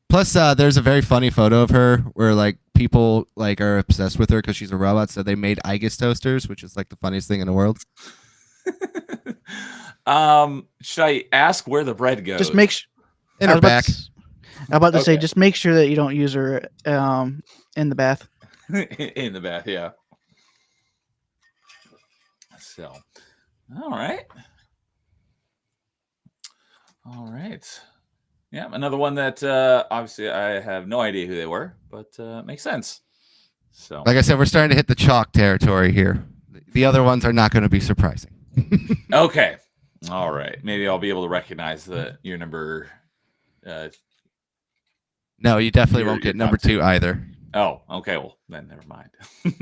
Plus, there's a very funny photo of her where like people like are obsessed with her because she's a robot. So they made Aigis toasters, which is like the funniest thing in the world. Should I ask where the bread goes? Just make In her back. I'm about to say, Okay. just make sure that you don't use her in the bath. in the bath, yeah. So, all right. Yeah, another one that obviously I have no idea who they were, but makes sense. So, Like I said, we're starting to hit the chalk territory here. The other ones are not going to be surprising. okay, all right. Maybe I'll be able to recognize your number No, you definitely Your- won't your get number top two. 2 either. Oh, okay. Well, then never mind.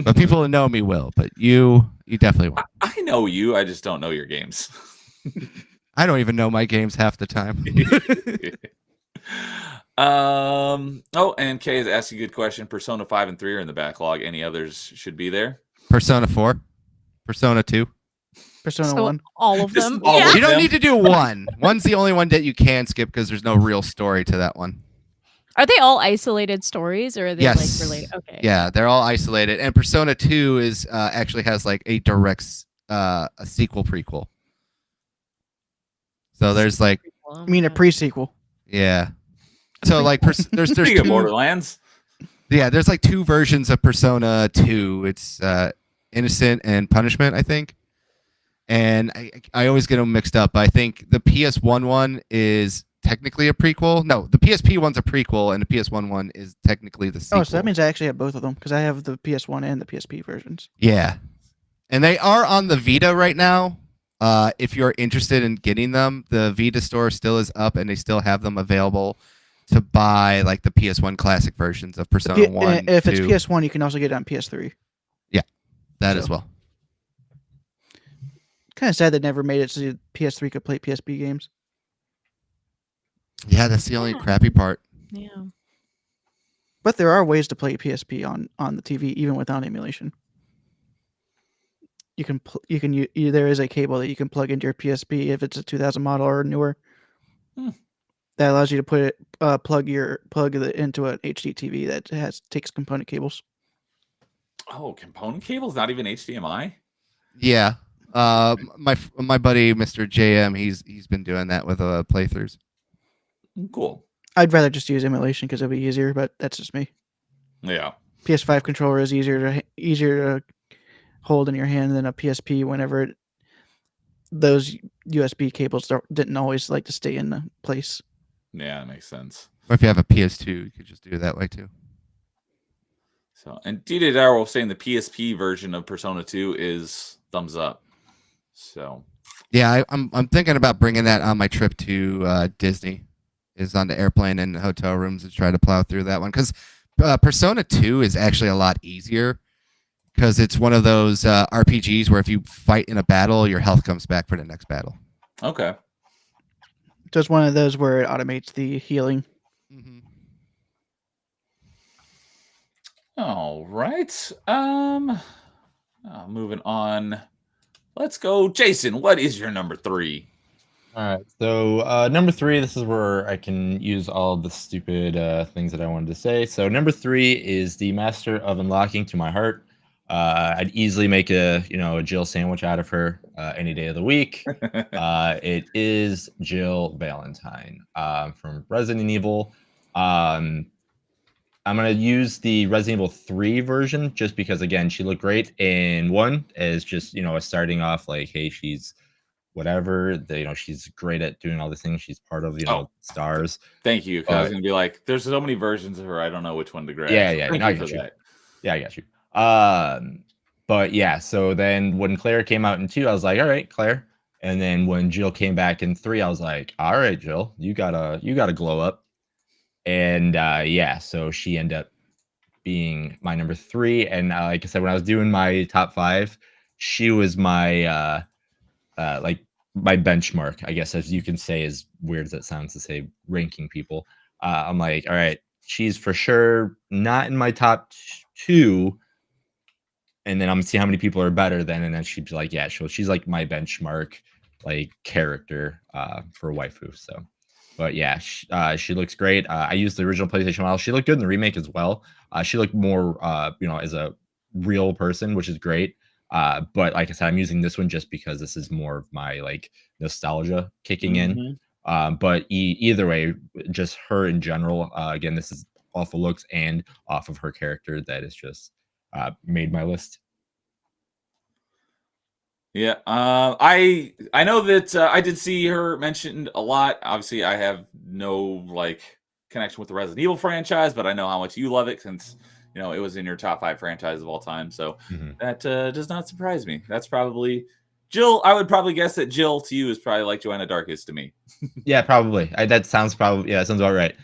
But people who know me will, but you definitely won't. I know you. I just don't know your games. I don't even know my games half the time. Oh, and Kay is asking a good question. Persona 5 and 3 are in the backlog. Any others should be there? Persona 4, Persona 2. Persona So 1. all of Just them. all Yeah. of You don't them? need to do one. One's the only one that you can skip because there's no real story to that one. Are they all isolated stories, or are they Yes. like related? Okay. Yeah, they're all isolated. And Persona 2 is actually has like a direct a sequel prequel. So there's like Oh I my mean, a God. pre-sequel. yeah. So like there's Speaking of two, Borderlands. yeah, there's like 2 versions of Persona 2. It's Innocent and Punishment, I think. And I always get them mixed up. I think the PS1 one is technically a prequel. No, the PSP one's a prequel, and the PS1 one is technically the sequel. Oh, so that means I actually have both of them because I have the PS1 and the PSP versions. Yeah. And they are on the Vita right now. If you're interested in getting them, the Vita store still is up, and they still have them available to buy, like the PS1 classic versions of Persona 1. If 2, it's PS1, you can also get it on PS3. that so- as well. Kind of sad they never made it so the PS3 could play PSP games. Yeah, that's the only Yeah. crappy part. Yeah. But there are ways to play PSP on the TV even without emulation. You can there is a cable that you can plug into your PSP if it's a 2000 model or newer. Hmm. That allows you to put it plug it into an HD TV that takes component cables. Oh, component cables, not even HDMI? Yeah. My buddy Mr. JM, he's been doing that with playthroughs. Cool. I'd rather just use emulation because it'd be easier, but that's just me. Yeah. PS5 controller is easier to hold in your hand than a PSP whenever those USB cables didn't always like to stay in the place. Yeah, that makes sense. Or if you have a PS2, you could just do it that way too. So, and DJ Darrow saying the PSP version of Persona 2 is thumbs up. So, Yeah, I'm thinking about bringing that on my trip to Disney. Is on the airplane and hotel rooms to try to plow through that one because Persona 2 is actually a lot easier because it's one of those RPGs where if you fight in a battle, your health comes back for the next battle. okay. So it's one of those where it automates the healing. Mm-hmm. All right. Moving on. Let's go, Jason. What is your number 3? All right, so number 3, this is where I can use all the stupid things that I wanted to say. So number 3 is the Master of Unlocking to my heart. I'd easily make a Jill sandwich out of her any day of the week. It is Jill Valentine from Resident Evil. I'm gonna use the Resident Evil 3 version just because again she looked great in 1 as just starting off like, hey, she's whatever, she's great at doing all the things. She's part of stars. Thank you. Because I was gonna be like, there's so many versions of her. I don't know which one to grab. Yeah, so yeah, thank I you got for you. that. Yeah, I got you. But yeah, so then when Claire came out in 2, I was like, all right, Claire. And then when Jill came back in 3, I was like, all right, Jill, you gotta glow up. And yeah, so she ended up being my number 3. And like I said, when I was doing my top 5, she was my like my benchmark, I guess, as you can say, as weird as it sounds to say ranking people. I'm like, all right, she's for sure not in my top 2. And then I'm gonna see how many people are better then. And then she'd be like, yeah, she's like my benchmark, like character for waifu. So, but yeah, she looks great. I used the original PlayStation model. She looked good in the remake as well. She looked more, as a real person, which is great. But like I said, I'm using this one just because this is more of my like nostalgia kicking in. But either way, just her in general. Again, this is off of looks and off of her character that is just made my list. Yeah, I know that I did see her mentioned a lot. Obviously, I have no connection with the Resident Evil franchise, but I know how much you love it since it was in your top 5 franchises of all time. So that does not surprise me. That's probably Jill, I would probably guess that Jill to you is probably like Joanna Dark is to me. Yeah, probably. That sounds that sounds about right.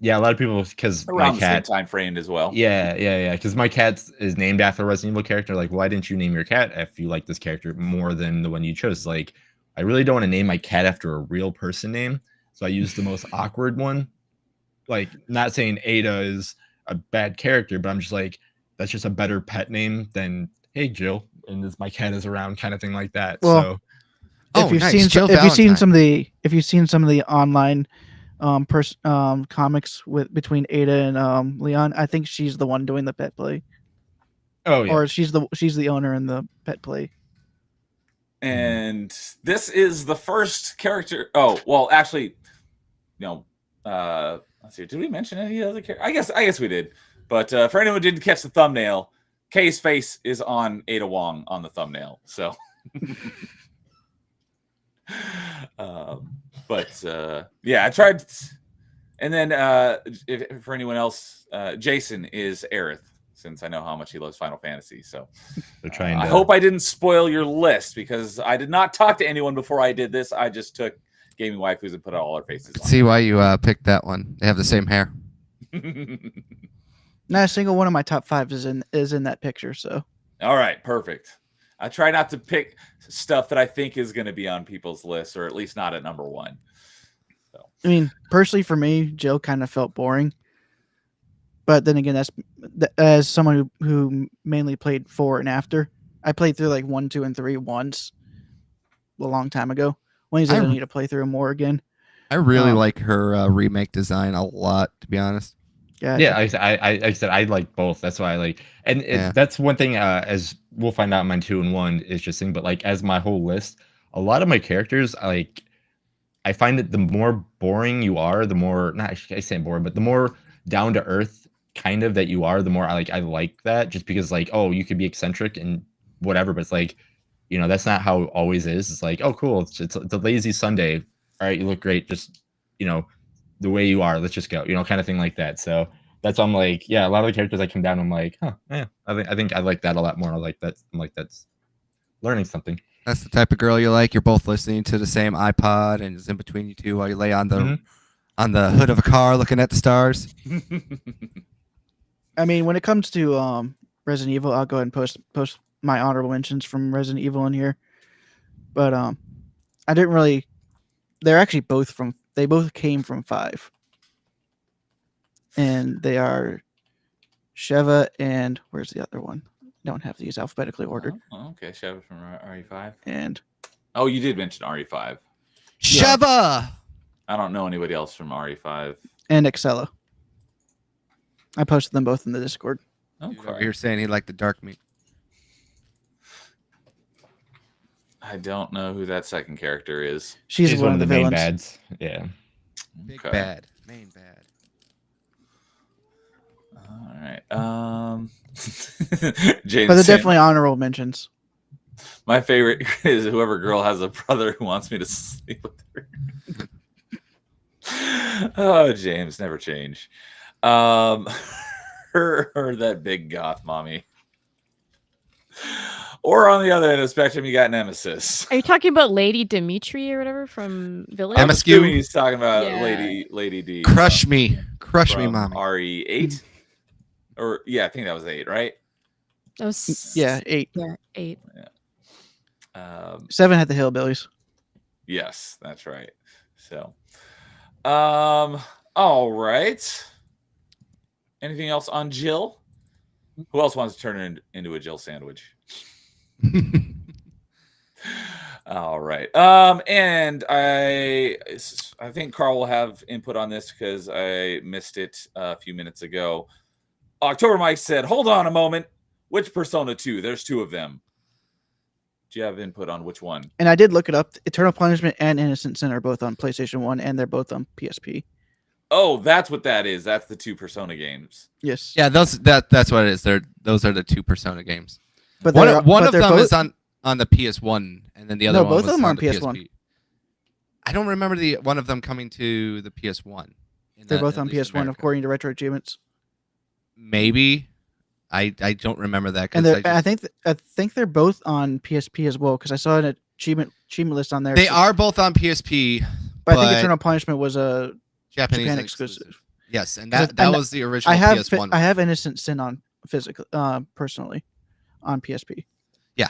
Yeah, a lot of people because my Around the same cat. time frame as well. Yeah. Because my cat is named after a Resident Evil character. Like, why didn't you name your cat if you like this character more than the one you chose? Like, I really don't want to name my cat after a real person name, so I used the most awkward one. Like, not saying Ada is a bad character, but I'm just like, that's just a better pet name than hey Jill, and this my cat is around, kind of thing like that. Well, So Oh, if you've nice. seen Jill if you've seen Valentine. some of the online comics between Ada and Leon, I think she's the one doing the pet play, oh yeah, or she's the owner in the pet play. And this is the first character. Oh, well, actually, no. Let's see. Did we mention any other character? I guess we did. But for anyone who didn't catch the thumbnail, Kay's face is on Ada Wong on the thumbnail. So, yeah, I tried. And then for anyone else, Jason is Aerith, since I know how much he loves Final Fantasy. So they're trying. I hope I didn't spoil your list, because I did not talk to anyone before I did this. I just took gaming waifus and put all our faces on. See why you picked that one. They have the same hair. Not a single one of my top 5 is in that picture. So All right, perfect. I try not to pick stuff that I think is going to be on people's lists, or at least not at number 1. So, I mean, personally for me, Jill kind of felt boring. But then again, that's as someone who mainly played 4 and after. I played through like 1, 2, and 3 once a long time ago. When I don't need to play through more again. I really like her remake design a lot, to be honest. Yeah, Yeah, I said I like both. That's why I like, and that's one thing. As we'll find out, in mine 2 and 1 is just thing. But like, as my whole list, a lot of my characters, I find that the more boring you are, the more not I say boring, but the more down to earth kind of that you are, the more I like that. Just because like, oh, you could be eccentric and whatever, but it's like, you know, that's not how it always is. It's like, oh, cool, it's a lazy Sunday. All right, you look great. Just, you know, the way you are, let's just go, you know, kind of thing like that. So that's why I'm like, yeah, a lot of the characters I come down, I'm like, huh, yeah, I think I like that a lot more. I like that. I'm like, that's learning something. That's the type of girl you like. You're both listening to the same iPod, and it's in between you two while you lay on the hood of a car looking at the stars. I mean, when it comes to Resident Evil, I'll go ahead and post my honorable mentions from Resident Evil in here. But I didn't really. They're actually they both came from 5. And they are Sheva and where's the other one? I don't have these alphabetically ordered. Oh, okay, Sheva from RE5. And you did mention RE5. Sheva! I don't know anybody else from RE5. And Excella. I posted them both in the Discord. Okay. You're saying he liked the dark meat. I don't know who that second character is. She's one of the main villains. bads. Yeah. Big bad. Main bad. All right. Jaden, But they're definitely honorable mentions. My favorite is whoever girl has a brother who wants me to sleep with her. Oh, James, never change. Her that big goth mommy. Or on the other end of the spectrum, you got Nemesis. Are you talking about Lady Dimitri or whatever from Village? I'm Emascu. assuming he's talking about Yeah. Lady D. Crush me, mommy. RE8, or yeah, I think that was 8, right? That was, Yeah, 8. Yeah, 8. 7 had the Hillbillies. Yes, that's right. So, all right. Anything else on Jill? Who else wants to turn it into a Jill sandwich? All right. And I think Carl will have input on this because I missed it a few minutes ago. October Mike said, "Hold on a moment. Which Persona 2? There's 2 of them." Do you have input on which one? And I did look it up. Eternal Punishment and Innocent Sin are both on PlayStation 1, and they're both on PSP. Oh, that's what that is. That's the 2 Persona games. Yes. Yeah, that's what it is. Those are the 2 Persona games. But One they're of them both, is on the PS1, and then the other No, one both of was them are on on the PS1. PSP. I don't remember the one of them coming to the PS1. They're both on PS1 according to Retro Achievements. Maybe. I don't remember that. And I think they're both on PSP as well because I saw an achievement list on there. They are both on PSP, but I think Eternal Punishment was a Japan exclusive. Yes, and that was the original PS1. I have Innocent Sin on physical, personally, on PSP. Yeah.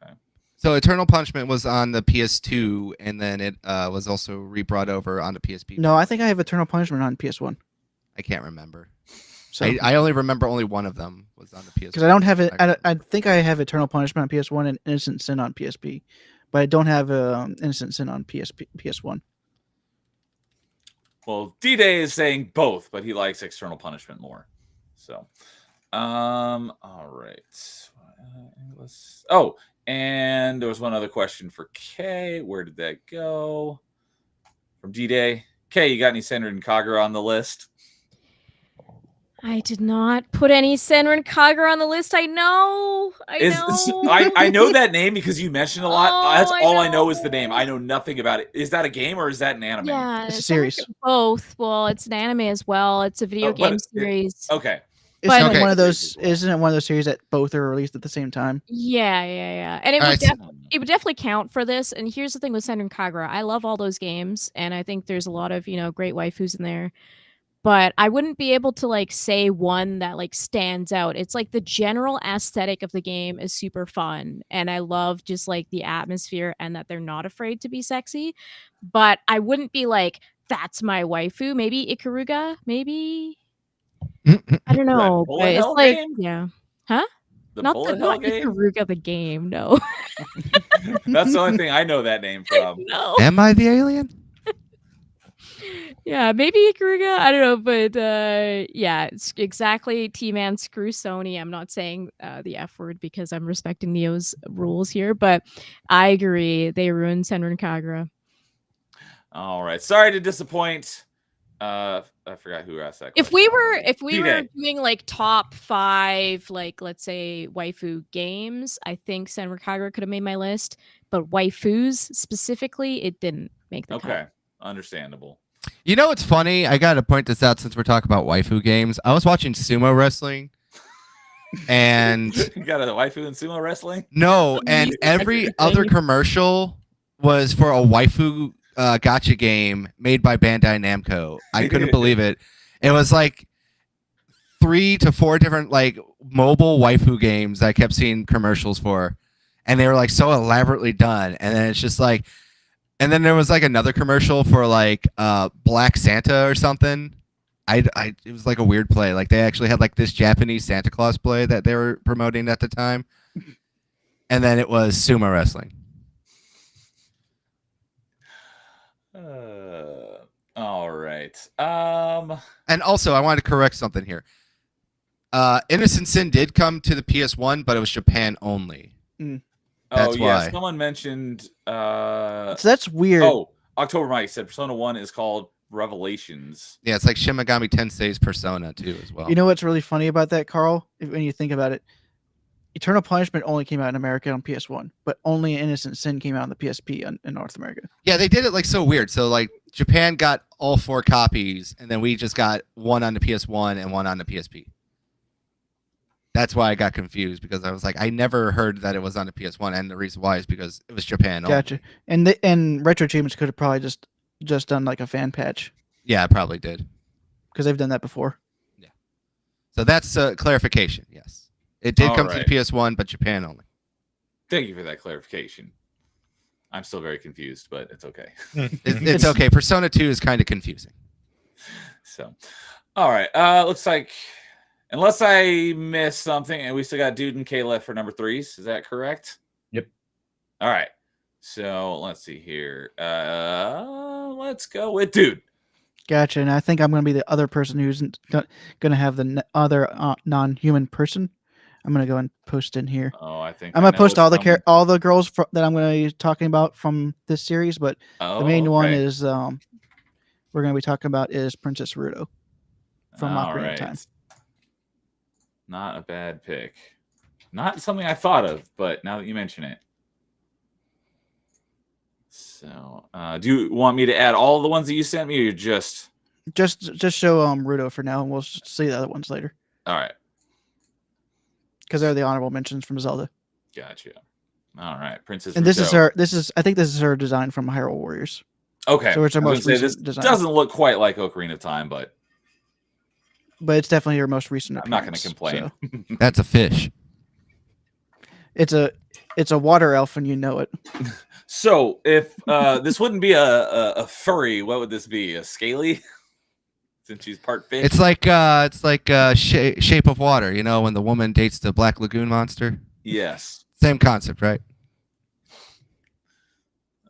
Okay. So Eternal Punishment was on the PS2, and then it was also re-brought over onto PSP. No, I think I have Eternal Punishment on PS1. I can't remember. So I only remember only one of them was on the PS1. Because I don't have it. I think I have Eternal Punishment on PS1 and Innocent Sin on PSP, but I don't have Innocent Sin on PS1. Well, D-Day is saying both, but he likes External Punishment more. So, all right. Oh, and there was one other question for Kay. Where did that go? From D-Day. Kay, you got any Senran Kagura on the list? I did not put any Senran Kagura on the list. I know. I know that name because you mentioned a lot. That's all I know is the name. I know nothing about it. Is that a game or is that an anime? Yeah, it's a series. Both. Well, it's an anime as well. It's a video game series. Okay. Isn't it one of those series that both are released at the same time? Yeah. And it would definitely count for this. And here's the thing with Senran Kagura. I love all those games, and I think there's a lot of, great waifus in there. But I wouldn't be able to say one that stands out. It's the general aesthetic of the game is super fun, and I love just the atmosphere and that they're not afraid to be sexy. But I wouldn't be that's my waifu. Maybe Ikaruga. Maybe I don't know. But it's game? Yeah, huh? Not Ikaruga the game. No. That's the only thing I know that name from. No. Am I the alien? Yeah, maybe Ikaruga. I don't know, but yeah, it's exactly T-Man. Screw Sony. I'm not saying the F word because I'm respecting Neo's rules here, but I agree. They ruined Senran Kagura. All right, sorry to disappoint. I forgot who asked that question. If we were doing top 5, let's say waifu games, I think Senran Kagura could have made my list, but waifus specifically, it didn't make the cut. Okay, understandable. You know what's funny? I got to point this out since we're talking about waifu games. I was watching sumo wrestling, and you got a waifu in sumo wrestling? No, and every other commercial was for a waifu gacha game made by Bandai Namco. I couldn't believe it. It was 3 to 4 different mobile waifu games that I kept seeing commercials for, and they were so elaborately done. And then it's just and then there was another commercial for Black Santa or something. It was a weird play. They actually had this Japanese Santa Claus play that they were promoting at the time. And then it was sumo wrestling. All right. And also I wanted to correct something here. Innocent Sin did come to the PS1, but it was Japan only. That's why. Someone mentioned. So that's weird. Oh, October Mike said Persona 1 is called Revelations. Yeah, it's like Shin Megami Tensei's Persona 2 as well. You know what's really funny about that, Carl? When you think about it, Eternal Punishment only came out in America on PS1, but only Innocent Sin came out on the PSP in North America. Yeah, they did it so weird. So Japan got all 4 copies, and then we just got one on the PS1 and one on the PSP. That's why I got confused, because I was I never heard that it was on the PS1, and the reason why is because it was Japan only. Gotcha. And Retro Achievements could have probably just done a fan patch. Yeah, it probably did. Because they've done that before. Yeah. So that's clarification, yes. It did come to the PS1, but Japan only. Thank you for that clarification. I'm still very confused, but it's okay. It's okay. Persona 2 is kind of confusing. So, all right. Looks like... Unless I missed something, and we still got Dude and K left for number 3s. Is that correct? Yep. All right. So let's see here. Let's go with Dude. Gotcha. And I think I'm going to be the other person who's going to have the other non-human person. I'm going to go and post in here. Oh, I think I'm going to post all the girls that I'm going to be talking about from this series, but the main one is we're going to be talking about is Princess Ruto from Ocarina of Time. Not a bad pick. Not something I thought of, but now that you mention it. So, do you want me to add all the ones that you sent me, or just show Ruto for now, and we'll see the other ones later. All right. because they're the honorable mentions from Zelda. Gotcha. All right, Princess. And this is Ruto. her. I think this is her design from Hyrule Warriors. Okay, So it's her I was most gonna say, recent this design. doesn't look quite like Ocarina of Time, but But it's definitely her most recent. I'm not going to appearance, complain. so. That's a fish. It's a water elf, and you know it. So if this wouldn't be a furry, what would this be? A scaly? Since she's part fish. It's like Shape of Water. You know, when the woman dates the Black Lagoon monster. Yes. Same concept, right?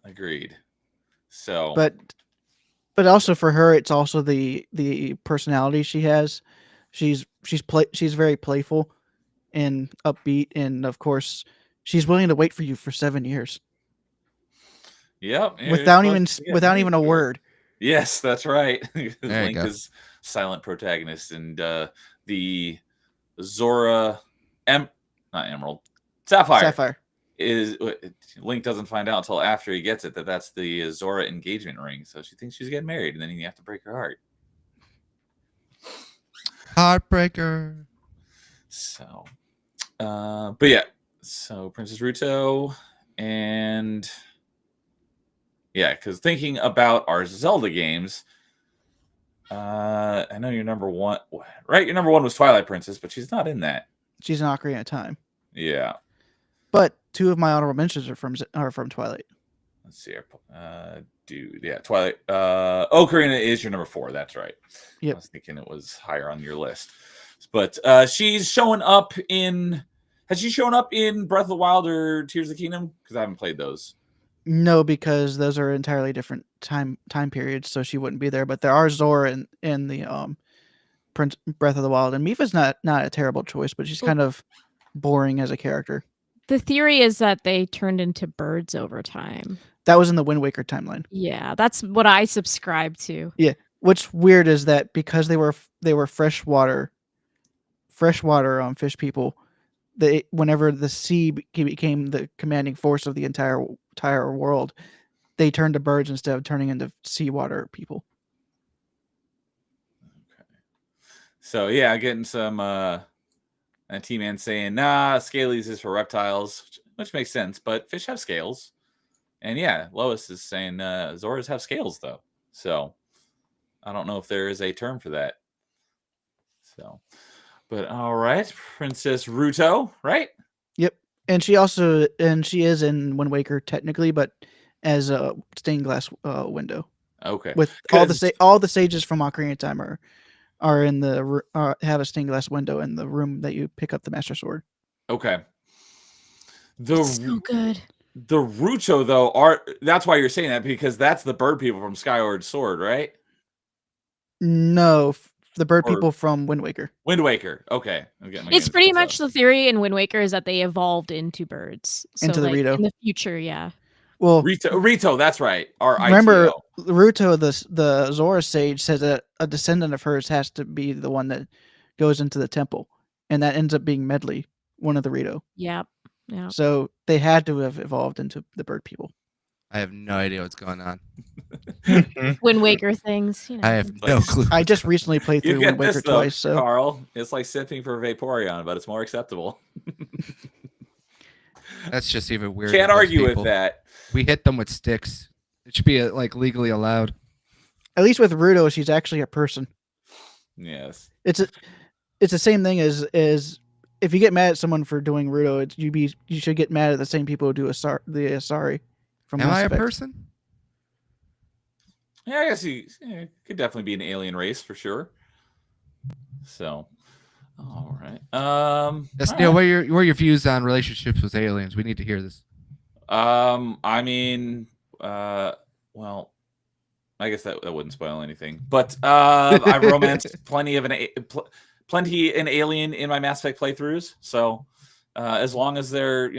Agreed. So, but also for her, it's also the personality she has. She's very playful and upbeat, and of course, she's willing to wait for you for 7 years. yep. Without even a word. Yes, that's right. There you Link go. is silent protagonist, and the Zora, not Emerald, Sapphire is Link doesn't find out until after he gets it that that's the Zora engagement ring. So she thinks she's getting married, and then you have to break her heart. Heartbreaker. So, but yeah, so Princess Ruto, and yeah, because thinking about our Zelda games, I know your number one, right? Your number one was Twilight Princess, but she's not in that. She's an Ocarina of Time. Yeah. But 2 of my honorable mentions are from Twilight. Let's see. Twilight. Ocarina is your number 4. That's right. Yep. I was thinking it was higher on your list, but she's showing up in. Has she shown up in Breath of the Wild or Tears of the Kingdom? Because I haven't played those. No, because those are entirely different time periods, so she wouldn't be there. But there are Zora in the Breath of the Wild, and Mifa's not a terrible choice, but she's kind of boring as a character. The theory is that they turned into birds over time. That was in the Wind Waker timeline. Yeah, that's what I subscribe to. Yeah. What's weird is that because they were freshwater fish people, whenever the sea became the commanding force of the entire world, they turned to birds instead of turning into seawater people. Okay. So yeah, getting some T-Man saying, nah, scalies is for reptiles, which makes sense, but fish have scales. And yeah, Lois is saying Zoras have scales though. So I don't know if there is a term for that. So, but all right, Princess Ruto, right? Yep. And she is in Wind Waker technically, but as a stained glass window. Okay. With all the sages from Ocarina of Time are in the have a stained glass window in the room that you pick up the Master Sword. Okay. It's so good. The Ruto though that's why you're saying that, because that's the bird people from Skyward Sword, right? No, the bird people from Wind Waker. Wind Waker. Okay. It's pretty much the theory in Wind Waker is that they evolved into birds. So into the Rito. In the future, yeah. Well, Rito, that's right. Remember, ITO. Ruto, the Zora sage, says that a descendant of hers has to be the one that goes into the temple, and that ends up being Medley, one of the Rito. Yep. Yeah. So they had to have evolved into the bird people. I have no idea what's going on. Wind Waker things. You know. I have no clue. I just recently played through Wind Waker twice. So Carl, it's like sipping for Vaporeon, but it's more acceptable. That's just even weird. Can't argue with that. We hit them with sticks. It should be like legally allowed. At least with Ruto, she's actually a person. Yes. It's the same thing as if you get mad at someone for doing Ruto, you should get mad at the same people who do the Asari from Am Mass I a Effect. person? Yeah, I guess you could definitely be an alien race for sure. So, all right. Yes, all Neil, right. what are your views on relationships with aliens? We need to hear this. I mean, well, I guess that wouldn't spoil anything. But I've romanced plenty an alien in my Mass Effect playthroughs. So as long as they're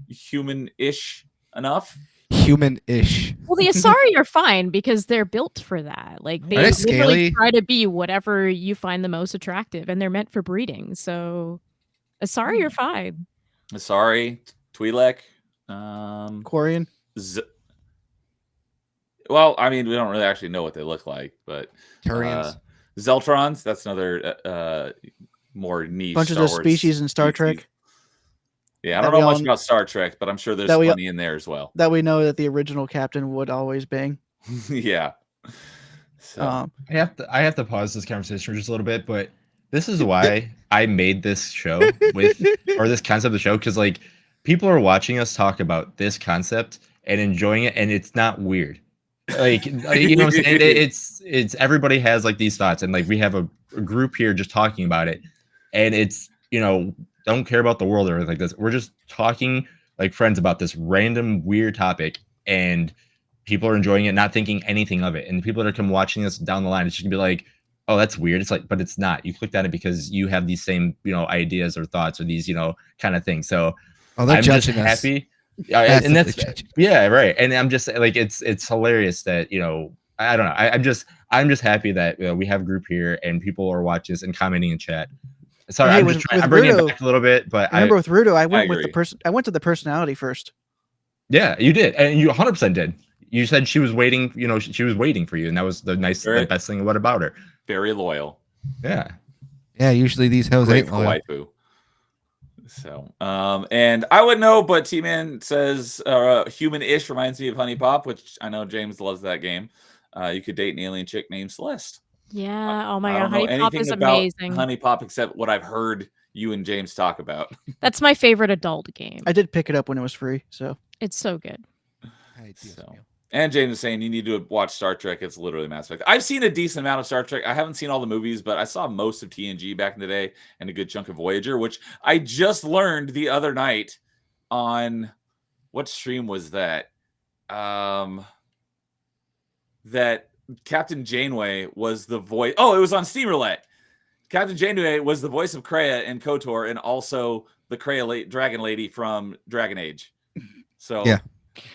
human-ish enough. Human-ish. Well, the Asari are fine because they're built for that. Like they Are they literally scaly? try to be whatever you find the most attractive, and they're meant for breeding. So Asari are fine. Asari, Twi'lek, Quarian. Well, I mean, we don't really actually know what they look like, but Turians. Zeltrons, that's another more niche Bunches Star of Wars species in Star Trek. Yeah, I That don't know we much all- about Star Trek, but I'm sure there's that we- plenty in there as well. That we know that the original captain would always bang. Yeah. So I have to pause this conversation for just a little bit, but this is why I made this show or this concept of the show, because like people are watching us talk about this concept and enjoying it, and it's not weird. Like you know what I'm saying? It's everybody has like these thoughts, and like we have a group here just talking about it, and it's don't care about the world or anything like this. We're just talking like friends about this random weird topic, and people are enjoying it, not thinking anything of it. And the people that are come watching us down the line, it's just gonna be like, oh, that's weird. It's like, but it's not. You clicked on it because you have these same, ideas or thoughts or these, kind of things. So they're I'm just judging us. happy. And that's Massively judging. yeah, right. And I'm just like, it's hilarious that, I don't know. I'm just happy that we have a group here and people are watching this and commenting in chat. Sorry, Hey, I'm bringing Rudo, it back a little bit, but remember with Rudo, I went with agree. the person. I went to the personality first. Yeah, you did, and you 100% did. You said she was waiting. She was waiting for you, and that was the best thing about her. very loyal. Yeah. Yeah, usually these hoes Great ain't for loyal. waifu. So, and I wouldn't know, but T-Man says human-ish reminds me of Honey Pop, which I know James loves that game. You could date an alien chick named Celeste. Yeah. Oh my I god, don't know Honey Pop anything is about amazing. Honey Pop except what I've heard you and James talk about. That's my favorite adult game. I did pick it up when it was free, so It's so good. So, and James is saying you need to watch Star Trek. It's literally Mass Effect. I've seen a decent amount of Star Trek. I haven't seen all the movies, but I saw most of TNG back in the day and a good chunk of Voyager, which I just learned the other night on what stream was that? That Captain Janeway was the voice. Oh, it was on Steam Roulette. Captain Janeway was the voice of Kreia in KOTOR and also the Kreia dragon lady from Dragon Age. So Yeah.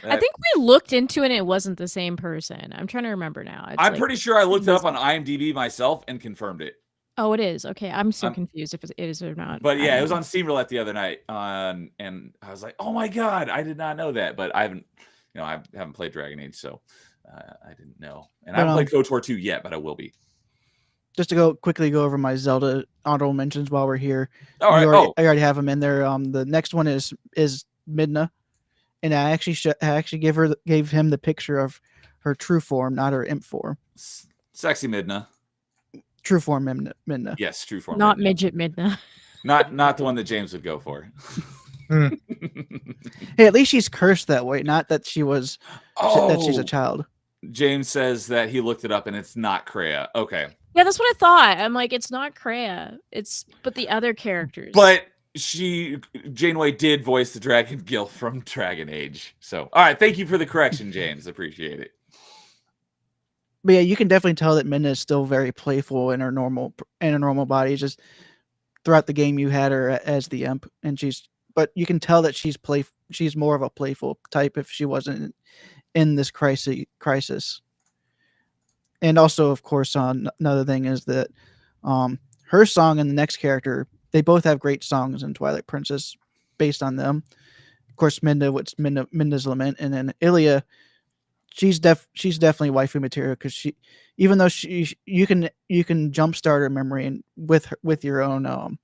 I think we looked into it and it wasn't the same person. I'm trying to remember now. I'm pretty sure I looked it up on IMDb myself and confirmed it. Oh, it is. Okay. I'm so confused if it is or not. But yeah, it was on Steam Roulette the other night. And I was like, oh my God, I did not know that. But I haven't played Dragon Age, so I didn't know. And I haven't played KOTOR 2 yet, but I will be. Just to quickly go over my Zelda honorable mentions while we're here. All right. I already have them in there. The next one is Midna, and I actually gave him the picture of her true form, not her imp form. Sexy Midna. True form Midna. Yes, true form. Not Midna. midget Midna. Not the one that James would go for. Hey, at least she's cursed that way, not that she was that she's a child. James says that he looked it up and it's not Kreia. Okay. Yeah, that's what I thought. I'm like, it's not Kreia. But the other characters. But Janeway did voice the Dragon Guild from Dragon Age. So, all right. Thank you for the correction, James. Appreciate it. But yeah, you can definitely tell that Midna is still very playful in her normal body. Just throughout the game, you had her as the imp, but you can tell that she's more of a playful type if she wasn't in this crisis. And also, of course, another thing is that her song and the next character, they both have great songs in Twilight Princess based on them. Of course, Minda's Lament, and then Ilia, she's definitely waifu material because even though you can jumpstart her memory and with your own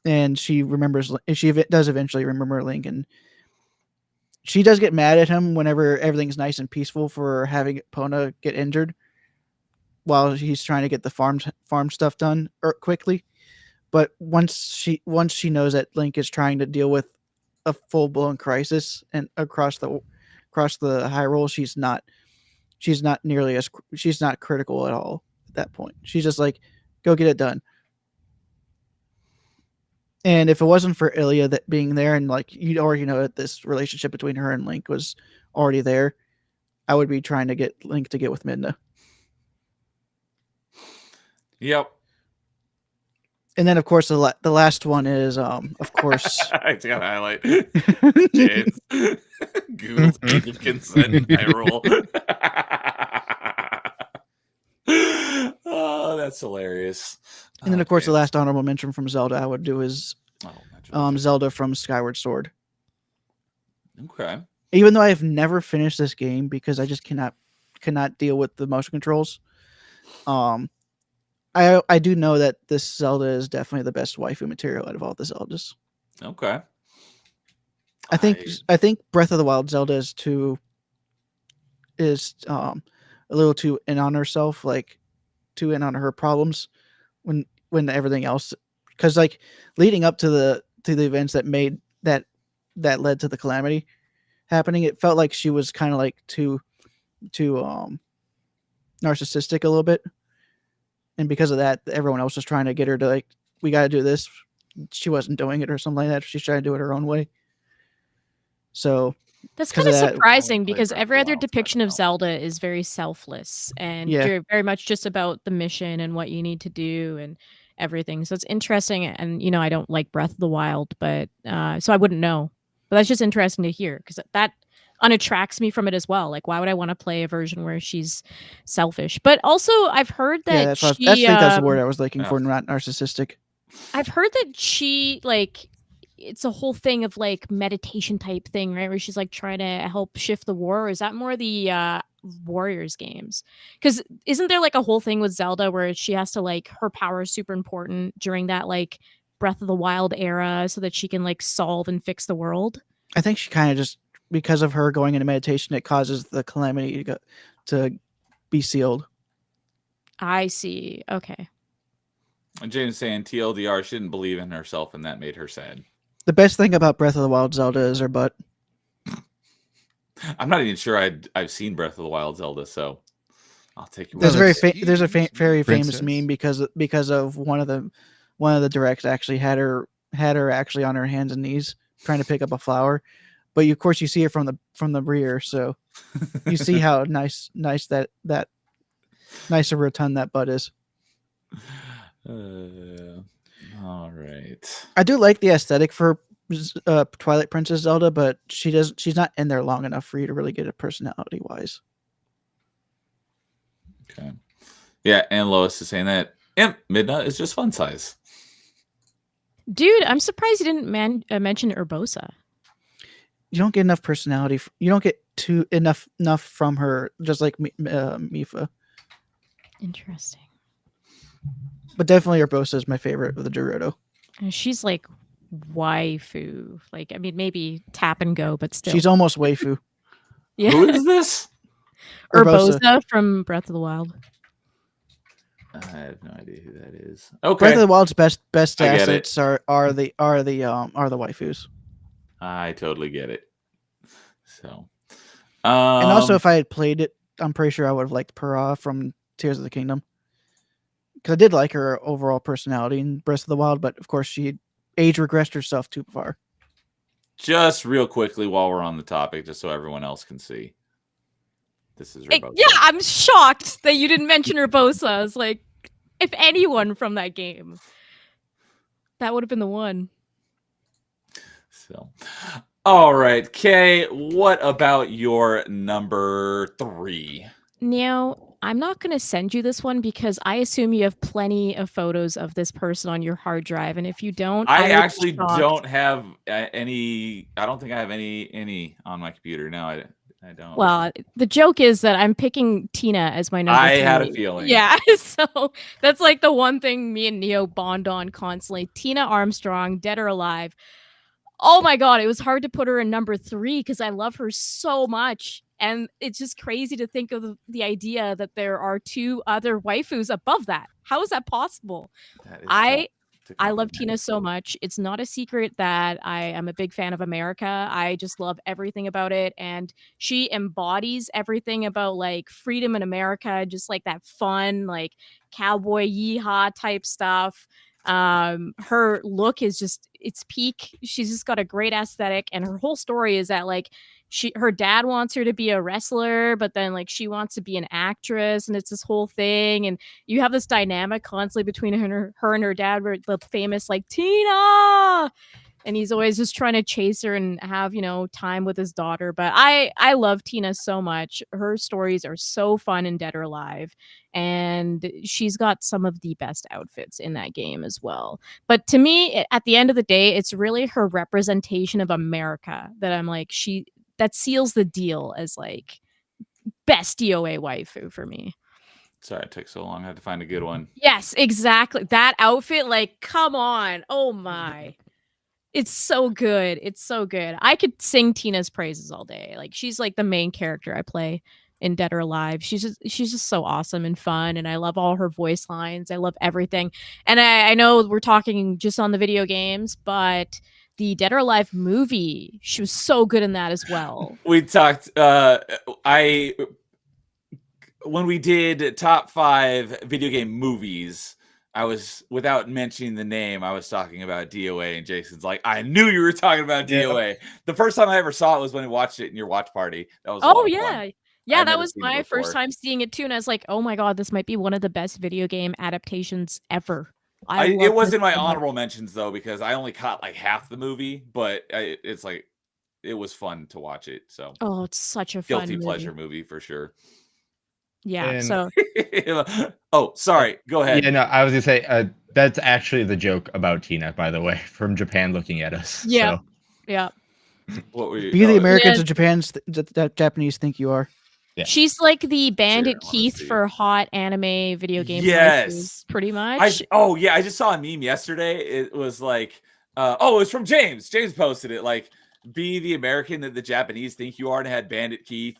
and she does eventually remember Link, and she does get mad at him whenever everything's nice and peaceful for having Pona get injured while he's trying to get the farm stuff done quickly. But once she knows that Link is trying to deal with a full-blown crisis and across the Hyrule, she's not critical at all at that point. She's just like, go get it done. And if it wasn't for Ilia that being there, and like you'd already know that this relationship between her and Link was already there, I would be trying to get Link to get with Midna. Yep. And then, of course, the last one is, of course, I got to highlight James Goose Angelkinson. I roll. Oh, that's hilarious. And then, of course, the last honorable mention from Zelda I would do is Zelda from Skyward Sword. Okay. Even though I have never finished this game because I just cannot deal with the motion controls, I do know that this Zelda is definitely the best waifu material out of all the Zeldas. Okay. I think Breath of the Wild Zelda is a little too in on herself, like too in on her problems when everything else, because like leading up to the events that made that led to the calamity happening, it felt like she was kind of like too narcissistic a little bit, and because of that, everyone else was trying to get her to like, we got to do this. She wasn't doing it or something like that. She's trying to do it her own way. So That's 'cause kind of of that, surprising played because Breath of every the other Wild, so I depiction don't of know. Zelda is very selfless and Yeah. you're very much just about the mission and what you need to do and everything. So it's interesting. And I don't like Breath of the Wild, but so I wouldn't know. But that's just interesting to hear because that unattracts me from it as well. Like, why would I want to play a version where she's selfish? But also, I've heard yeah, that I she. think that's the word I was looking Yeah. for, not narcissistic. I've heard that she like it's a whole thing of like meditation type thing, right? Where she's like trying to help shift the war. Or is that more the Warriors games? Because isn't there like a whole thing with Zelda where she has to like her power is super important during that like Breath of the Wild era so that she can like solve and fix the world? I think she kind of just, because of her going into meditation, it causes the calamity to be sealed. I see. Okay. And James saying TLDR, she didn't believe in herself, and that made her sad. The best thing about Breath of the Wild Zelda is her butt. I'm not even sure I've seen Breath of the Wild Zelda, so I'll take your There's word. there's a very famous Princess? meme because of one of the directs actually had her actually on her hands and knees trying to pick up a flower, but of course you see her from the rear, so you see how nice that nice and rotund that butt is. All right. I do like the aesthetic for Twilight Princess Zelda, but she's not in there long enough for you to really get a personality wise. Okay. Yeah, and Lois is saying that Midna is just fun size. Dude, I'm surprised you didn't mention Urbosa. You don't get enough personality. You don't get enough from her, just like Mifa. Interesting. But definitely Urbosa is my favorite of the Gerudo. And she's like waifu. Like, I mean, maybe tap and go, but still. She's almost waifu. Yeah. Who is this? Urbosa from Breath of the Wild. I have no idea who that is. Okay. Breath of the Wild's best I get assets are the waifus. I totally get it. So, And also, if I had played it, I'm pretty sure I would have liked Purah from Tears of the Kingdom, because I did like her overall personality in Breath of the Wild, but of course she age regressed herself too far. just real quickly while we're on the topic, just so everyone else can see. This is Urbosa. Yeah, I'm shocked that you didn't mention Urbosa. I was like, if anyone from that game, that would have been the one. So, all right, Kay, what about your number 3? Now, I'm not going to send you this one because I assume you have plenty of photos of this person on your hard drive, and if you don't, I would be actually shocked. don't have any. I don't think I have any on my computer. No, I don't. Well, the joke is that I'm picking Tina as my number 3. I had a feeling. Yeah, so that's like the one thing me and Neo bond on constantly. Tina Armstrong, dead or alive. Oh my god, it was hard to put her in number 3 because I love her so much. And it's just crazy to think of the idea that there are 2 other waifus above that. How is that possible? That is I love Tina so much. It's not a secret that I am a big fan of America. I just love everything about it. And she embodies everything about like freedom in America, just like that fun, like cowboy yeehaw type stuff. Her look is just, it's peak. She's just got a great aesthetic. And her whole story is that like her dad wants her to be a wrestler, but then like she wants to be an actress, and it's this whole thing. And you have this dynamic constantly between her and her dad, where the famous like Tina, and he's always just trying to chase her and have time with his daughter. But I love Tina so much. Her stories are so fun in Dead or Alive, and she's got some of the best outfits in that game as well. But to me, at the end of the day, it's really her representation of America that I'm like, that seals the deal as like best DOA waifu for me. Sorry, it took so long. I had to find a good one. Yes, exactly. That outfit, like, come on. Oh my. It's so good. It's so good. I could sing Tina's praises all day. Like she's like the main character I play in Dead or Alive. She's just so awesome and fun, and I love all her voice lines. I love everything. And I know we're talking just on the video games, but the Dead or Alive movie, she was so good in that as well. We talked. When we did top 5 video game movies, I was, without mentioning the name, I was talking about DOA, and Jason's like, I knew you were talking about DOA. The first time I ever saw it was when we watched it in your watch party. That was a lot of fun. Yeah, that was my first time seeing it too, and I was like, oh my god, this might be one of the best video game adaptations ever. It was in my honorable mentions though, because I only caught like half the movie, but it's like, it was fun to watch it. So it's such a fun guilty pleasure movie for sure. Yeah. And- So oh, sorry. Go ahead. Yeah, no, I was gonna say that's actually the joke about Tina, by the way, from Japan looking at us. Yeah. So. Yeah. What were you? Be the Americans Yeah. of Japan's that Japanese think you are. Yeah. She's like the Bandit I wanna Keith see. for hot anime video game. Yes. waifus, pretty much. I just saw a meme yesterday. It was like, it was from James. James posted it like, be the American that the Japanese think you are, and it had Bandit Keith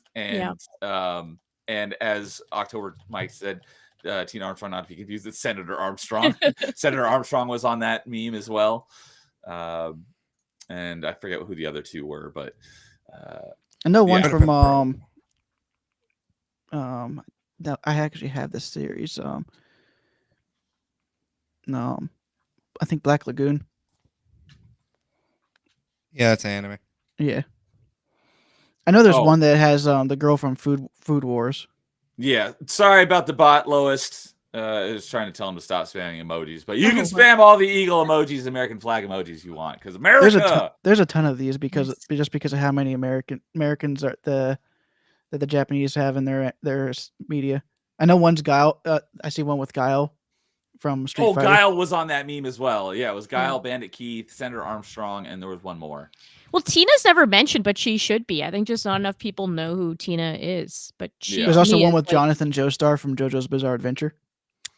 and as October Mike said, Tina Armstrong, not to be confused, it's Senator Armstrong. Senator Armstrong was on that meme as well. And I forget who the other two were, but I know one Yeah. from no, I actually have this series. No, I think Black Lagoon. Yeah, it's anime. Yeah. I know there's Oh. one that has the girl from Food Wars. yeah, sorry about the bot, Lowest. I was trying to tell him to stop spamming emojis, but you can Oh, spam all the eagle emojis, American flag emojis you want, because America. There's a ton of these because Nice. just because of how many Americans are that the Japanese have in their media. I know one's Guile. I see one with Guile from Street Fighter. Guile was on that meme as well. Yeah, it was Guile, Bandit Keith, Senator Armstrong, and there was one more. Well, Tina's never mentioned, but she should be. I think just not enough people know who Tina is. But she. Yeah. There's also to me one is, with like- Jonathan Joestar from JoJo's Bizarre Adventure.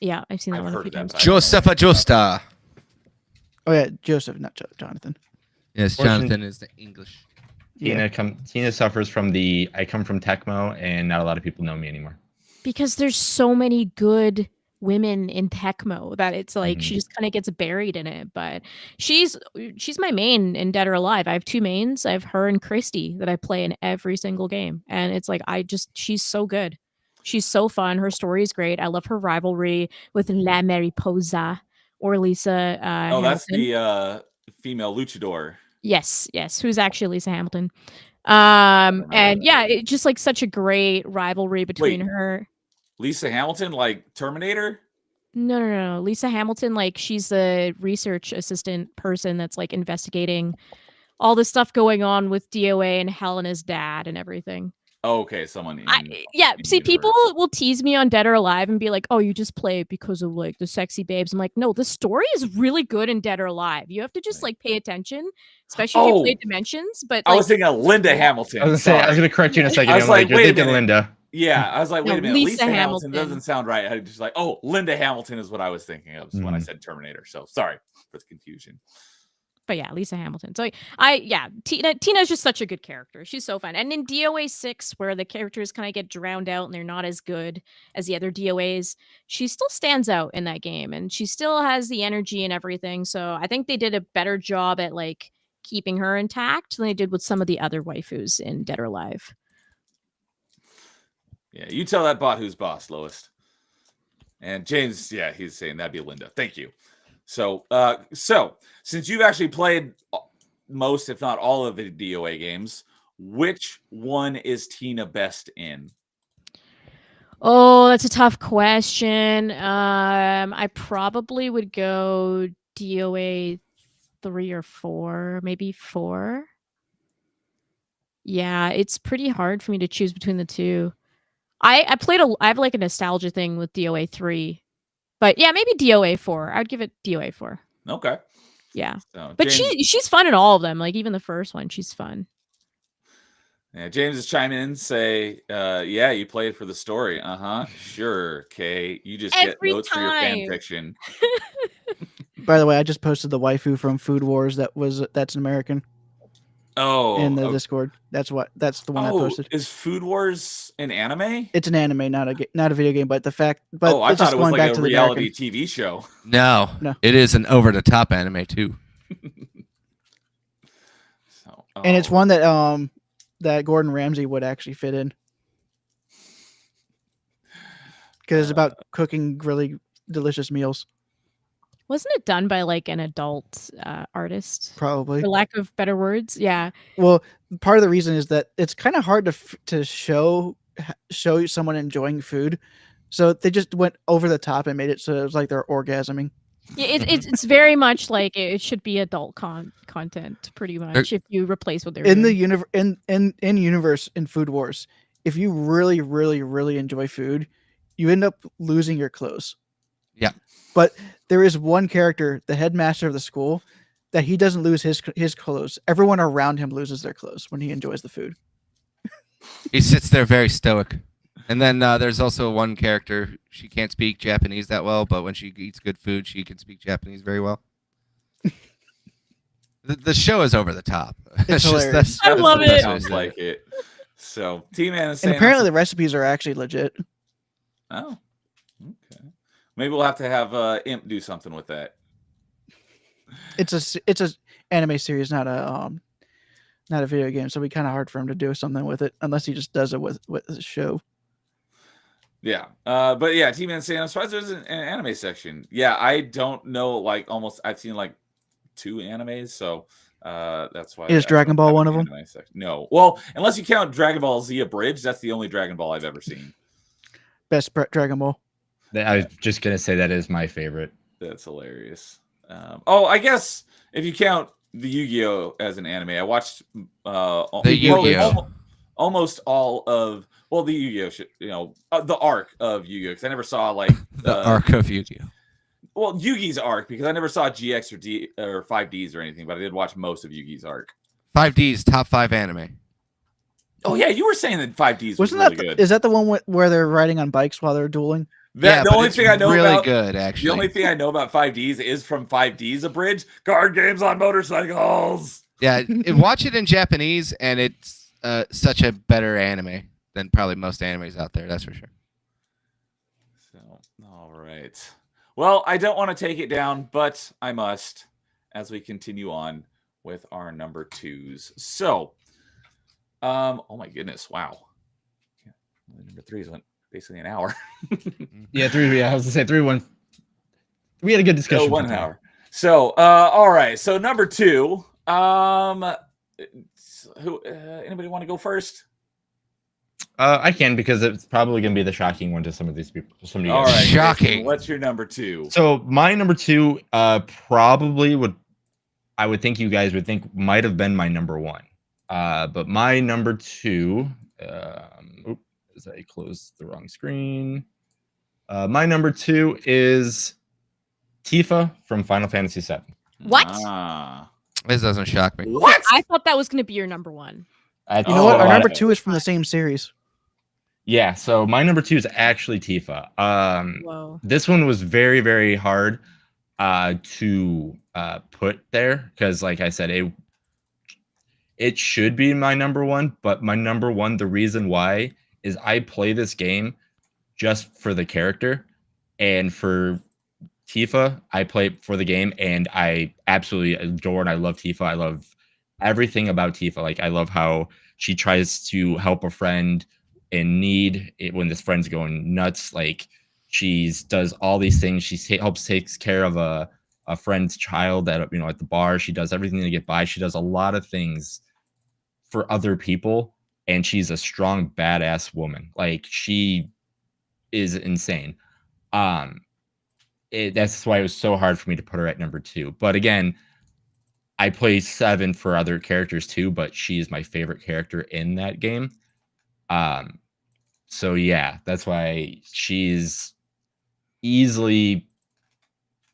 Yeah, I've seen that I've one a heard few of that, times. but I don't know. Josefa Josta. Oh yeah, Joseph, not Jonathan. Yes, Fortune- Jonathan is the English. Yeah. Tina suffers from I come from Tecmo, and not a lot of people know me anymore. Because there's so many good women in Tecmo that it's like Mhm. she just kind of gets buried in it. But she's my main in Dead or Alive. I have 2 mains. I have her and Christy that I play in every single game, and it's like she's so good. She's so fun. Her story is great. I love her rivalry with La Mariposa or Lisa. Oh, that's Hamilton. the female luchador. Yes, who's actually Lisa Hamilton. remember And that. yeah, it's just like such a great rivalry between Wait. her. Lisa Hamilton, like Terminator. No. Lisa Hamilton, like she's the research assistant person that's like investigating all the stuff going on with DOA and Helena's dad and everything. Oh, okay, someone. In, Yeah, in see, universe. people will tease me on Dead or Alive and be like, "Oh, you just play it because of like the sexy babes." I'm like, "No, the story is really good in Dead or Alive. You have to just like pay attention, especially if you play Oh. Dimensions." But I like, was thinking of Linda Hamilton. I was gonna say, I was Sorry. gonna correct you in a second. I was I'm like, you're wait a thinking minute. Linda. Yeah, I was like, No, wait a minute. Lisa Lisa Hamilton Hamilton. doesn't sound right. I just like, oh, Linda Hamilton is what I was thinking of when I Mhm. said Terminator. So sorry for the confusion. but yeah, Lisa Hamilton. So Tina's just such a good character. She's so fun. And in DOA 6, where the characters kind of get drowned out and they're not as good as the other DOAs, she still stands out in that game, and she still has the energy and everything. So I think they did a better job at like keeping her intact than they did with some of the other waifus in Dead or Alive. Yeah, you tell that bot who's boss, Lowest. And James, yeah, he's saying that'd be Linda. Thank you. So since you've actually played most, if not all, of the DOA games, which one is Tina best in? Oh, that's a tough question. I probably would go DOA 3 or 4, maybe 4. Yeah, it's pretty hard for me to choose between the two. I have like a nostalgia thing with DOA 3. But yeah, maybe DOA 4. I'd give it DOA 4. Okay. Yeah. So But James, she's fun in all of them. Like even the first one, she's fun. yeah, James is chiming in, say, yeah, you played for the story. Uh-huh. Sure, Kay. You just get Every notes for your fan time. fiction. By the way, I just posted the waifu from Food Wars. That's an American in the Discord. That's the one I posted. Is Food Wars an anime? It's an anime, not a video game. But I it's thought just it was going like back a to the reality American. TV show. No, No. it is an over-the-top anime too. So, And it's one that Gordon Ramsay would actually fit in. Because it's about cooking really delicious meals. Wasn't it done by like an adult artist? Probably. For lack of better words, yeah. Well, part of the reason is that it's kind of hard to show someone enjoying food, so they just went over the top and made it so it was like they're orgasming. Yeah, it's very much like it should be adult content, pretty much. If you replace what they're in doing. the universe in Food Wars, if you really, really, really enjoy food, you end up losing your clothes. Yeah. But there is one character, the headmaster of the school, that he doesn't lose his clothes. Everyone around him loses their clothes when he enjoys the food. He sits there very stoic. And then there's also one character. She can't speak Japanese that well, but when she eats good food, she can speak Japanese very well. The show is over the top. It's hilarious. I love it. Sounds like it. So T-Man is And saying apparently the recipes are actually legit. Oh, okay. Maybe we'll have to have Imp do something with that. It's a anime series, not a video game, so it'd be kind of hard for him to do something with it unless he just does it with the show. Yeah. But yeah, T-Man saying I'm surprised there's an anime section. Yeah, I don't know. Like I've seen like 2 animes, so that's why. Is Dragon Ball one of them? No. Well, unless you count Dragon Ball Z Abridged, that's the only Dragon Ball I've ever seen. Best Dragon Ball. I was just gonna say that is my favorite. That's hilarious. I guess if you count the Yu-Gi-Oh as an anime, I watched The Yu-Gi-Oh. almost all of the Yu-Gi-Oh, the arc of Yu-Gi-Oh, because I never saw like The arc of Yu-Gi-Oh. Well, Yugi's arc, because I never saw GX or 5Ds or anything, but I did watch most of Yugi's arc. 5D's top 5 anime. Oh yeah, you were saying that 5Ds was Wasn't really that good. is that the one where they're riding on bikes while they're dueling? Yeah, The only thing I know really about good, actually. the only thing I know about 5Ds is from 5Ds Abridged card games on motorcycles. Yeah, watch it in Japanese, and it's such a better anime than probably most animes out there. That's for sure. So, all right. Well, I don't want to take it down, but I must as we continue on with our number 2s. So, oh my goodness, wow. Number 3s went basically an hour. Yeah, 3. Yeah, I was gonna say 3 1. We had a good discussion. 1 hour. So, all right. So number 2. Anybody want to go first? I can, because it's probably gonna be the shocking one to some of these people. Some of you All guys. right. Shocking. Jason, what's your number 2? So my number 2, probably I would think you guys would think might have been my number 1. But my number 2, as I closed the wrong screen. My number 2 is Tifa from Final Fantasy VII. What? This doesn't shock me. What? I thought that was going to be your number 1. You know what? Our number 2 is from the same series. Yeah, so my number 2 is actually Tifa. Whoa. This one was very, very hard to put there, because like I said, it should be my number 1, but my number 1, the reason why is I play this game just for the character, and for Tifa, I play for the game, and I absolutely adore and I love Tifa. I love everything about Tifa. Like, I love how she tries to help a friend in need when this friend's going nuts. Like, she does all these things. She takes care of a friend's child at at the bar. She does everything to get by. She does a lot of things for other people, and she's a strong, badass woman. Like, she is insane. That's why it was so hard for me to put her at number 2. But again, I play 7 for other characters too, but she is my favorite character in that game. So yeah, that's why it's easily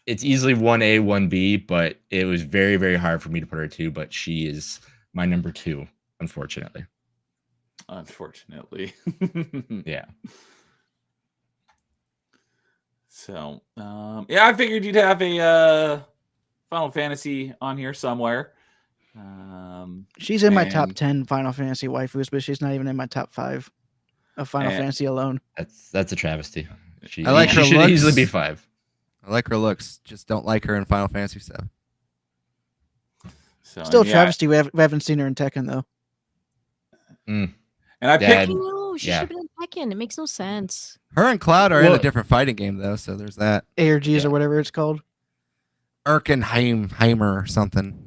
1A, 1B, but it was very, very hard for me to put her at 2, but she is my number 2, unfortunately. Unfortunately. Yeah. So, yeah, I figured you'd have a Final Fantasy on here somewhere. She's in my top and- 10 Final Fantasy waifus, but she's not even in my top 5 of Final And- Fantasy alone. That's a travesty. I like she her should looks. easily be 5. I like her looks. Just don't like her in Final Fantasy 7. So, Still a and travesty. We haven't seen her in Tekken though. And I Dad. picked. I know she Yeah. should have been in Tekken. It makes no sense. Her and Cloud are in a Well- different fighting game though, so there's that. ARGs Yeah. or whatever it's called Erkenheimer or something.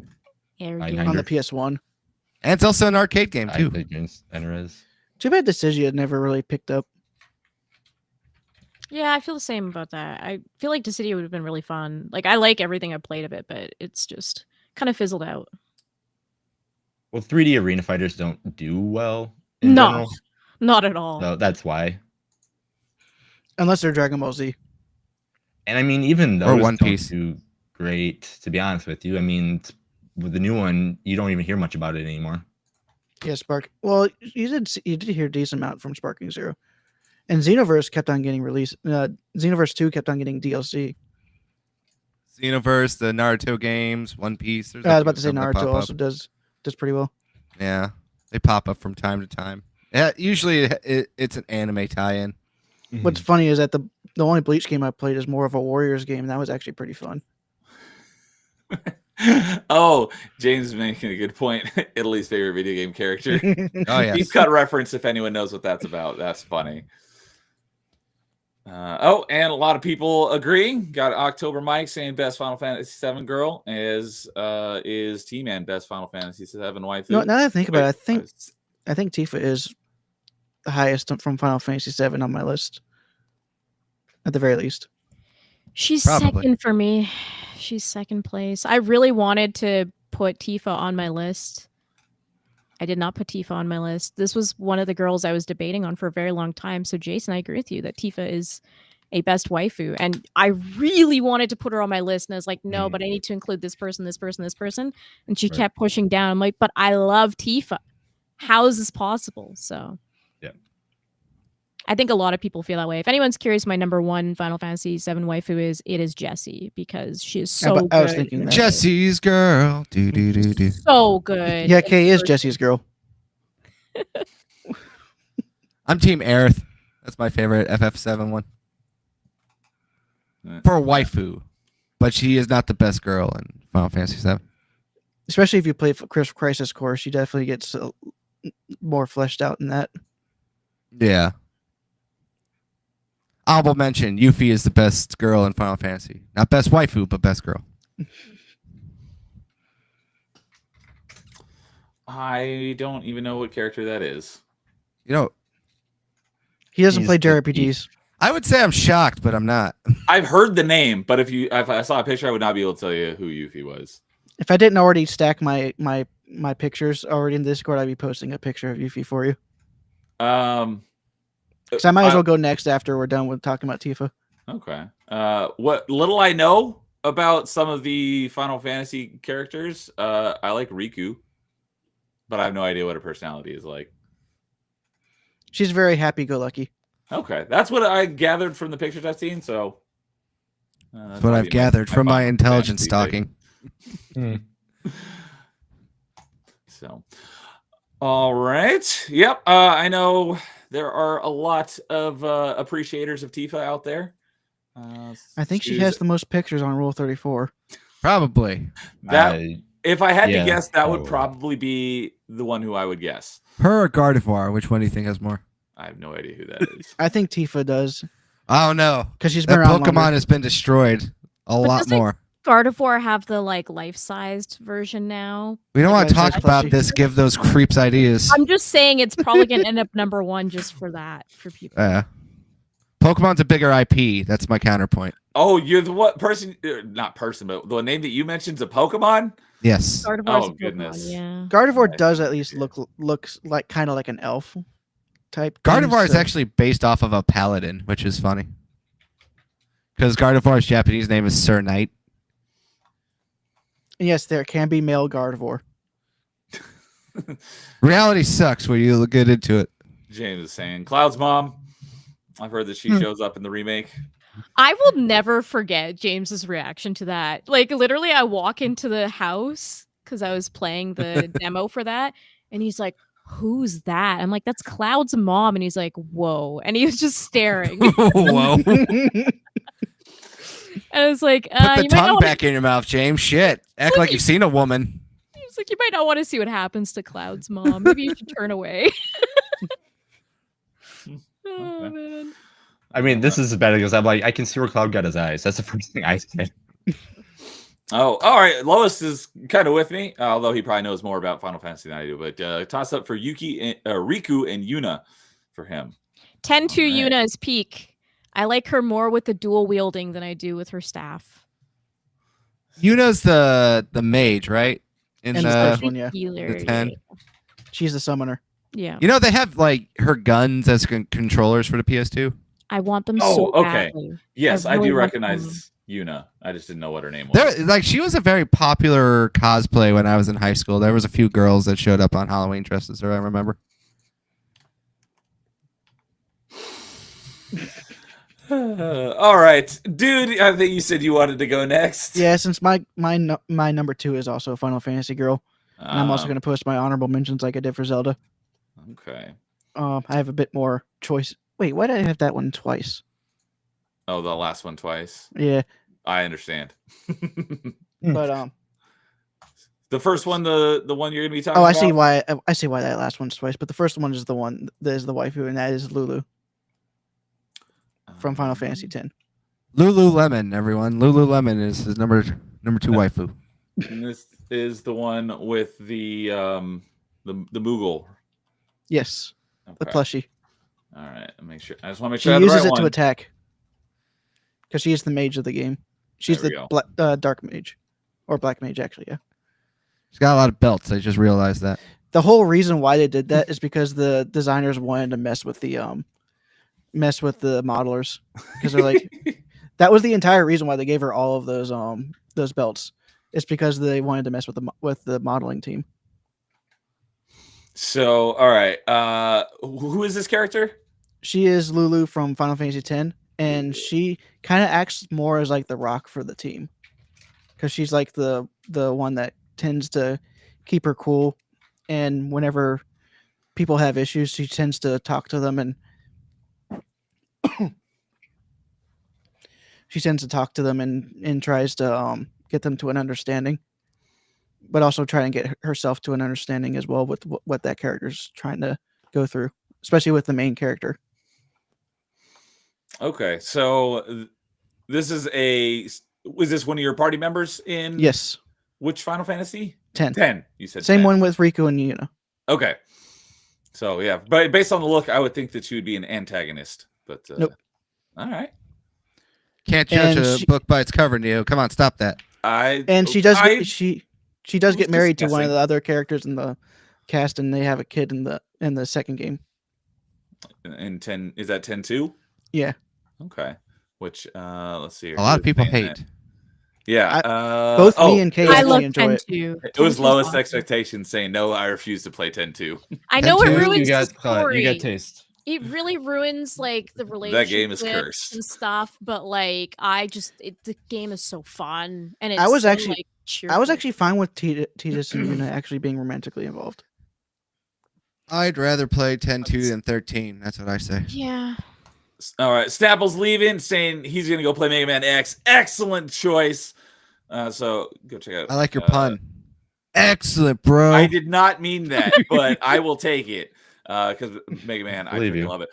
Arrogant. on the PS1. And it's also an arcade game too. Too bad Decidia never really picked up. Yeah, I feel the same about that. I feel like Dissidia would have been really fun. Like I like everything I played of it, but it's just kind of fizzled out. Well, 3D arena fighters don't do well in No. general, Not at all. so that's why. Unless they're Dragon Ball Z. And I mean, even Or those One don't Piece. do great, to be honest with you. I mean, with the new one, you don't even hear much about it anymore. Yeah, Spark. Well, you did hear a decent amount from Sparking Zero. And Xenoverse kept on getting released. Xenoverse 2 kept on getting DLC. Xenoverse, the Naruto games, One Piece. There's a I was few about to say of them that pop Naruto up. also does pretty well. Yeah, they pop up from time to time. Yeah, usually it's an anime tie-in. What's funny is that the only Bleach game I played is more of a Warriors game. And that was actually pretty fun. Oh, James is making a good point. Italy's favorite video game character. Oh yeah, Deep cut reference if anyone knows what that's about. That's funny. And a lot of people agreeing. Got October Mike saying best Final Fantasy VII girl is T-Man best Final Fantasy VII waifu. No, now that I think about it, Wait, I think Tifa is the highest from Final Fantasy VII on my list. At the very least. She's Probably. second for me. She's second place. I really wanted to put Tifa on my list. I did not put Tifa on my list. This was one of the girls I was debating on for a very long time. So, Jason, I agree with you that Tifa is a best waifu. And I really wanted to put her on my list. And I was like, no, but I need to include this person, this person, this person. And she kept pushing down. I'm like, but I love Tifa. How is this possible? So, yeah. I think a lot of people feel that way. If anyone's curious, my number 1 Final Fantasy VII waifu is Jessie because she is so good. I was thinking that. Jesse's girl. Do do do do. So good. Yeah, Kay is Jesse's girl. I'm Team Aerith. That's my favorite FF7 one. For a waifu, but she is not the best girl in Final Fantasy VII. Especially if you play Crisis Core, she definitely gets more fleshed out in that. Yeah. Honorable mention: Yuffie is the best girl in Final Fantasy. Not best waifu, but best girl. I don't even know what character that is. You know, He doesn't He's play the- JRPGs. I would say I'm shocked, but I'm not. I've heard the name, but if I saw a picture, I would not be able to tell you who Yuffie was. If I didn't already stack my pictures already in Discord, I'd be posting a picture of Yuffie for you. Because I might as well go next after we're done with talking about Tifa. Okay. What little I know about some of the Final Fantasy characters, I like Riku, but I have no idea what her personality is like. She's very happy-go-lucky. Okay, that's what I gathered from the pictures I've seen. So That's what I've gathered from my intelligence stalking. So, all right. Yep. I know there are a lot of appreciators of Tifa out there. I think she has the most pictures on Rule 34. Probably. that. If I had to yeah, guess, that would probably. probably be the one who I would guess. Her or Gardevoir? Which one do you think has more? I have no idea who that is. I think Tifa does. Oh no, Because she's been that around Pokemon longer. has been destroyed a lot doesn't- more. Gardevoir have the life-sized version now. We don't want to Okay, talk so about plushie. this. Give those creeps ideas. I'm just saying it's probably gonna end up number 1 just for that for people. Pokemon's a bigger IP. That's my counterpoint. Oh, you're the what person? Not person, but the name that you mentioned's a Pokemon. Yes. Gardevoir's Oh, a Pokemon, goodness. yeah. Gardevoir does at least looks like kind of like an elf type. thing, Gardevoir is so- actually based off of a paladin, which is funny. Because Gardevoir's Japanese name is Sir Knight. Yes, there can be male Gardevoir. Reality sucks when you get into it. James is saying Cloud's mom. I've heard that she shows up in the remake. I will never forget James's reaction to that. Like literally, I walk into the house because I was playing the demo for that, and he's like, "Who's that?" I'm like, "That's Cloud's mom," and he's like, "Whoa!" And he was just staring. Whoa. And I was like, Put the "You might tongue not back in your mouth, James. Shit. Act like you've seen a woman. He's like, "You might not want to see what happens to Cloud's mom. Maybe you should turn away." Oh Okay. man. I mean, this is bad because I'm like, I can see where Cloud got his eyes. That's the first thing I said. Oh, all right. Lois is kind of with me, although he probably knows more about Final Fantasy than I do. But toss up for Riku and Yuna for him. 10-2 All right. Yuna is peak. I like her more with the dual wielding than I do with her staff. Yuna's the mage, right? In the first one, yeah. Healer, The 10. She's the summoner. Yeah. You know, they have like her guns as controllers for the PS2. I want them Oh, so okay. badly. Yes, I really do want them. recognize Yuna. I just didn't know what her name was. There, like, she was a very popular cosplay when I was in high school. There was a few girls that showed up on Halloween dresses, I remember. All right, dude. I think you said you wanted to go next. Yeah, since my number 2 is also a Final Fantasy girl, and I'm also going to post my honorable mentions like I did for Zelda. Okay. I have a bit more choice. Wait, why did I have that one twice? Oh, the last one twice. Yeah, I understand. but The first one, the one you're gonna be talking oh, about. I see why that last one's twice. But the first one is the one that is the waifu, and that is Lulu from Final Fantasy X. Lululemon, everyone. Lululemon is his number 2 waifu. And this is the one with the Moogle. Yes, the Okay. plushie. All right, make sure. I just want to make She sure I have the uses right it to one. attack because she is the mage of the game. She's There we the dark mage, or black mage, actually. Yeah. She's got a lot of belts. I just realized that. The whole reason why they did that is because the designers wanted to mess with the modelers, because they're like, that was the entire reason why they gave her all of those belts. It's because they wanted to mess with the modeling team. So, all right. Who is this character? She is Lulu from Final Fantasy X, and she kind of acts more as like the rock for the team, because she's like the one that tends to keep her cool, and whenever people have issues, she tends to talk to them and tries to get them to an understanding, but also try and get herself to an understanding as well with what that character's trying to go through, especially with the main character. Okay, so this is was this one of your party members in? Yes, Which Final Fantasy? 10. 10. You said Same 10. one with Riku and Yuna. Okay. So yeah, but based on the look, I would think that she would be an antagonist. But Nope. All right. Can't judge And a book by its cover, Neo. Come on, stop that. She does I- she does get was married to one of discussing- the other characters in the cast, and they have a kid in the second game. in 10, is that 10-2? Yeah. Okay. Which let's see. Here. A lot of Who's people saying hate. that? Yeah. Both oh, me and Kate I actually love enjoy it. 10-2. it was 10-2's lowest awesome. expectations saying no. I refuse to play 10-2. I know it 10-2, ruins You got the story. you got taste. It really ruins like the relationship game is cursed. and stuff. But like, the game is so fun, and it's I was so, actually- like, I was cheerful. actually fine with Tidus and Yuna actually being romantically involved. I'd rather play 10-2 than 13. That's what I say. Yeah. All right. Snapple's leaving, saying he's going to go play Mega Man X. Excellent choice. So go check out. I like your pun. Excellent, bro. I did not mean that, but I will take it because Mega Man, I Believe freaking you. love it.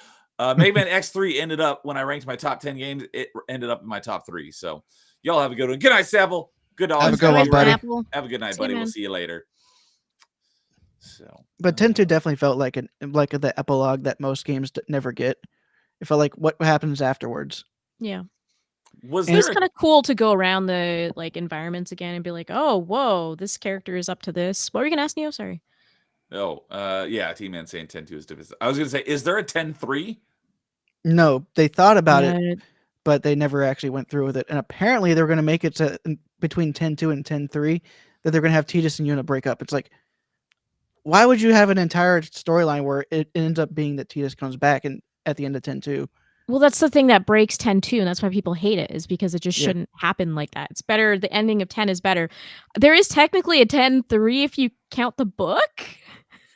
Mega Man X3 ended up, when I ranked my top 10 games, it ended up in my top 3. So y'all have a good one. Good night, Snapple. Good to Have a always good have one, you buddy. around. Apple. Have a good night, See you, buddy. We'll man. see you later. So, But 10-2 definitely felt like the epilogue that most games never get. It felt like what happens afterwards. Yeah. was It there was kind of cool to go around the like environments again and be like, oh, whoa, this character is up to this. What were you gonna ask, Neo? Sorry. yeah, T-Man saying 10-2 is divisive. I was going to say, is there a 10-3? No, they thought about it, Uh, but they never actually went through with it. And apparently they're going to make it to between 10-2 and 10-3 that they're going to have Tidus and Yuna break up. It's like, why would you have an entire storyline where it ends up being that Tidus comes back and at the end of 10-2 Well, that's the thing that breaks 10-2, and that's why people hate it, is because it just Yeah. shouldn't happen like that. It's better. The ending of 10 is better. There is technically a 10-3 if you count the book.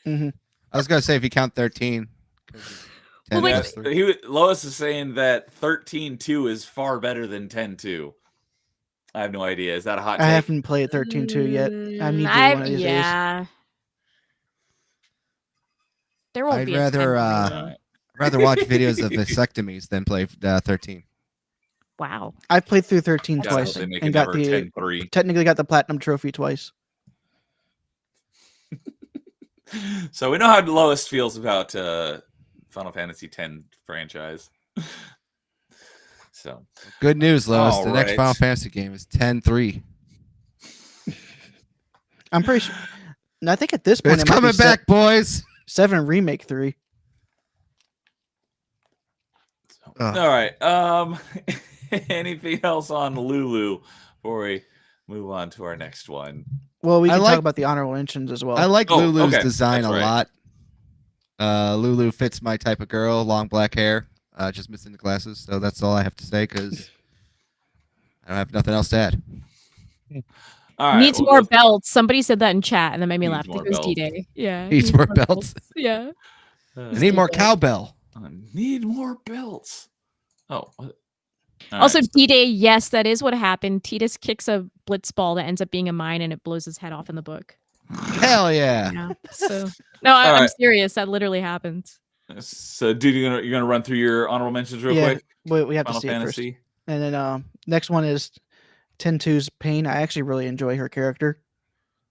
I was gonna say if you count 13. 'cause it's 10 Well, like- plus 3. Lois is saying that 13-2 is far better than 10-2. I have no idea. Is that a hot take? I haven't played 13-2 yet. I need to one of these days. Yeah. There won't I'd be a rather 10-3. Alright. rather watch videos of vasectomies than play 13. Wow. I've played through 13 God, I twice hope they make and it got never the 10-3. technically got the platinum trophy twice. So we know how Lois feels about Final Fantasy X franchise. So Good news, Lois. All The next right. Final Fantasy game is 10-3. I'm pretty sure. And I think at this point It's it might be coming back, boys. 7 Remake 3. Ugh. all right. Anything else on Lulu before we move on to our next one? Well, we I can like- talk about the honorable mentions as well. I like Oh, Lulu's okay. design That's a right. lot. Lulu fits my type of girl, long black hair, just missing the glasses. So that's all I have to say because I don't have nothing else to add. All right. Needs we'll more go- belts. Somebody said that in chat, and that made me Needs laugh. I think more it was belts. D-Day. Yeah. Needs more belts. Yeah. I need more cowbell. Need more belts. Oh. What? All Also, right. D-Day, yes, that is what happened. Titus kicks a blitz ball that ends up being a mine, and it blows his head off in the book. Hell yeah. Yeah. So, no, All I'm right. serious. That literally happened. So, dude, you're gonna run through your honorable mentions real Yeah, quick. we have Final to see it first. Fantasy. And then next one is 10-2's Pain. I actually really enjoy her character.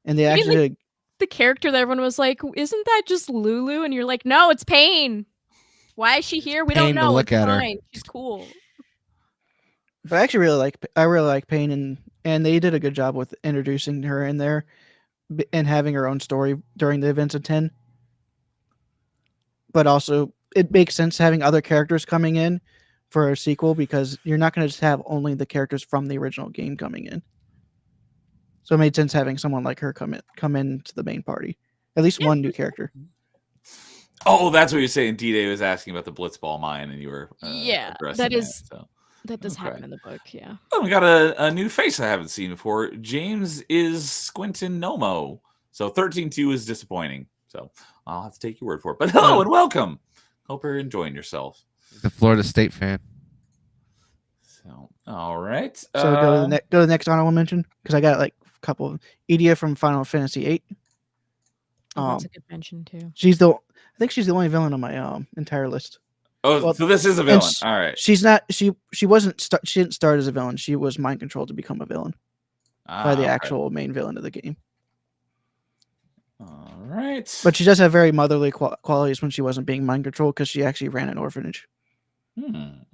And they You mean, actually like, the character that everyone was like, "Isn't that just Lulu?" And you're like, "No, it's Pain. Why is she here? We Pain don't to know. look It's at her. fine. She's cool." but I actually really like Pain, and they did a good job with introducing her in there and having her own story during the events of 10. But also it makes sense having other characters coming in for a sequel because you're not going to just have only the characters from the original game coming in. So it made sense having someone like her come into the main party. At least one new character. Oh, that's what you're saying. D-Day was asking about the Blitzball mine, and you were Yeah, addressing that is- So. That does Okay. happen in the book. Yeah. Oh, we got a new face I haven't seen before. James is Squintin Nomo. So 13-2 is disappointing. So I'll have to take your word for it. But hello and welcome. Hope you're enjoying yourself. The Florida State fan. So all right. So go to the next honorable mention because I got like a couple of Edea from Final Fantasy VIII. Oh, that's a good mention too. I think she's the only villain on my entire list. Oh, well, so this is a and villain. All right. She's not. She wasn't. She didn't start as a villain. She was mind controlled to become a villain by the okay. actual main villain of the game. All right. But she does have very motherly qualities when she wasn't being mind controlled because she actually ran an orphanage,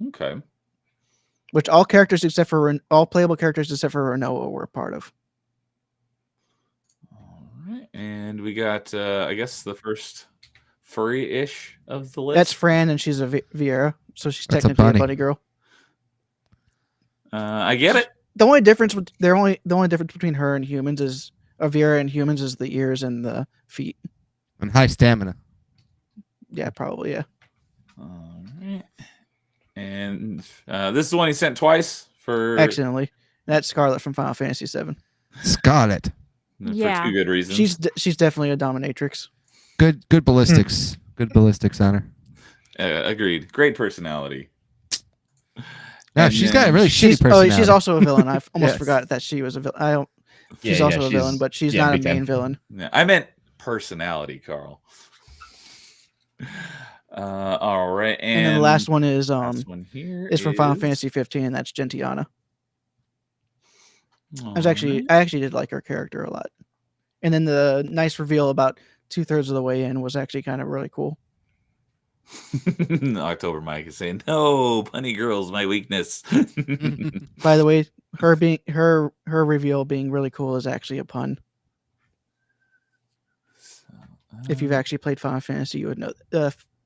Okay. which all characters except for all playable characters except for Renoa were a part of. All right. And we got, I guess, the first furry-ish of the list. That's Fran, and she's a Vieira, so she's That's a technically a bunny. bunny girl. I get it. The only difference between her and humans is Vieira and humans is the ears and the feet. And high stamina. Yeah, probably. Yeah. All right. And this is the one he sent twice for Accidentally. That's Scarlet from Final Fantasy VII. Scarlet. Yeah. for two good reasons. She's definitely a dominatrix. Good ballistics. Good ballistics on her. Agreed. Great personality. No, And she's got a then really shitty She's personality. also a villain. I almost Yes. forgot that she was a villain. I don't. Yeah, She's yeah, also a villain, but she's yeah, not a big time. main villain. Yeah, I meant personality, Carl. All right, And then the last one is last one here is from Final is- Fantasy 15, and that's Gentiana. I All actually did like her character a lot. And then the nice reveal about 2/3 of the way in was actually kind of really cool. right. October Mike is saying, "No, bunny girl's my weakness." By the way, her reveal being really cool is actually a pun. If you've actually played Final Fantasy, you would know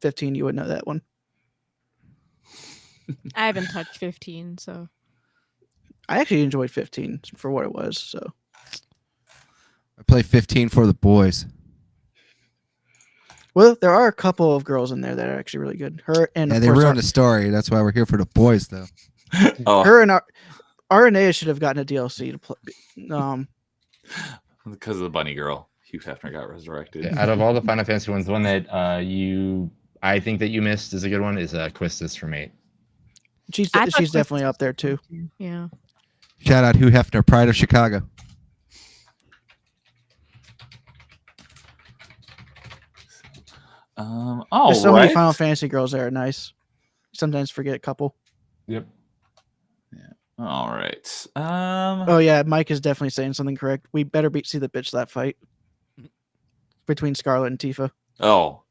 15. You would know that one. I haven't touched 15, so I actually enjoyed 15 for what it was. So I play 15 for the boys. Well, there are a couple of girls in there that are actually really good. Her and Yeah, of they course, ruined the story. That's why we're here for the boys, though. Oh, her and RNA should have gotten a DLC to play. because of the bunny girl, Hugh Hefner got resurrected. Yeah, out of all the Final Fantasy ones, the one that I think that you missed is a good one is Quistis from 8. She's I thought definitely Quistis up there too. Yeah. Shout out Hugh Hefner, Pride of Chicago. There's so many Final Fantasy girls that are nice. Sometimes forget a couple. Yep. All right. Oh yeah, Mike is definitely saying something correct. We better see the bitch slap fight between Scarlet and Tifa. Oh,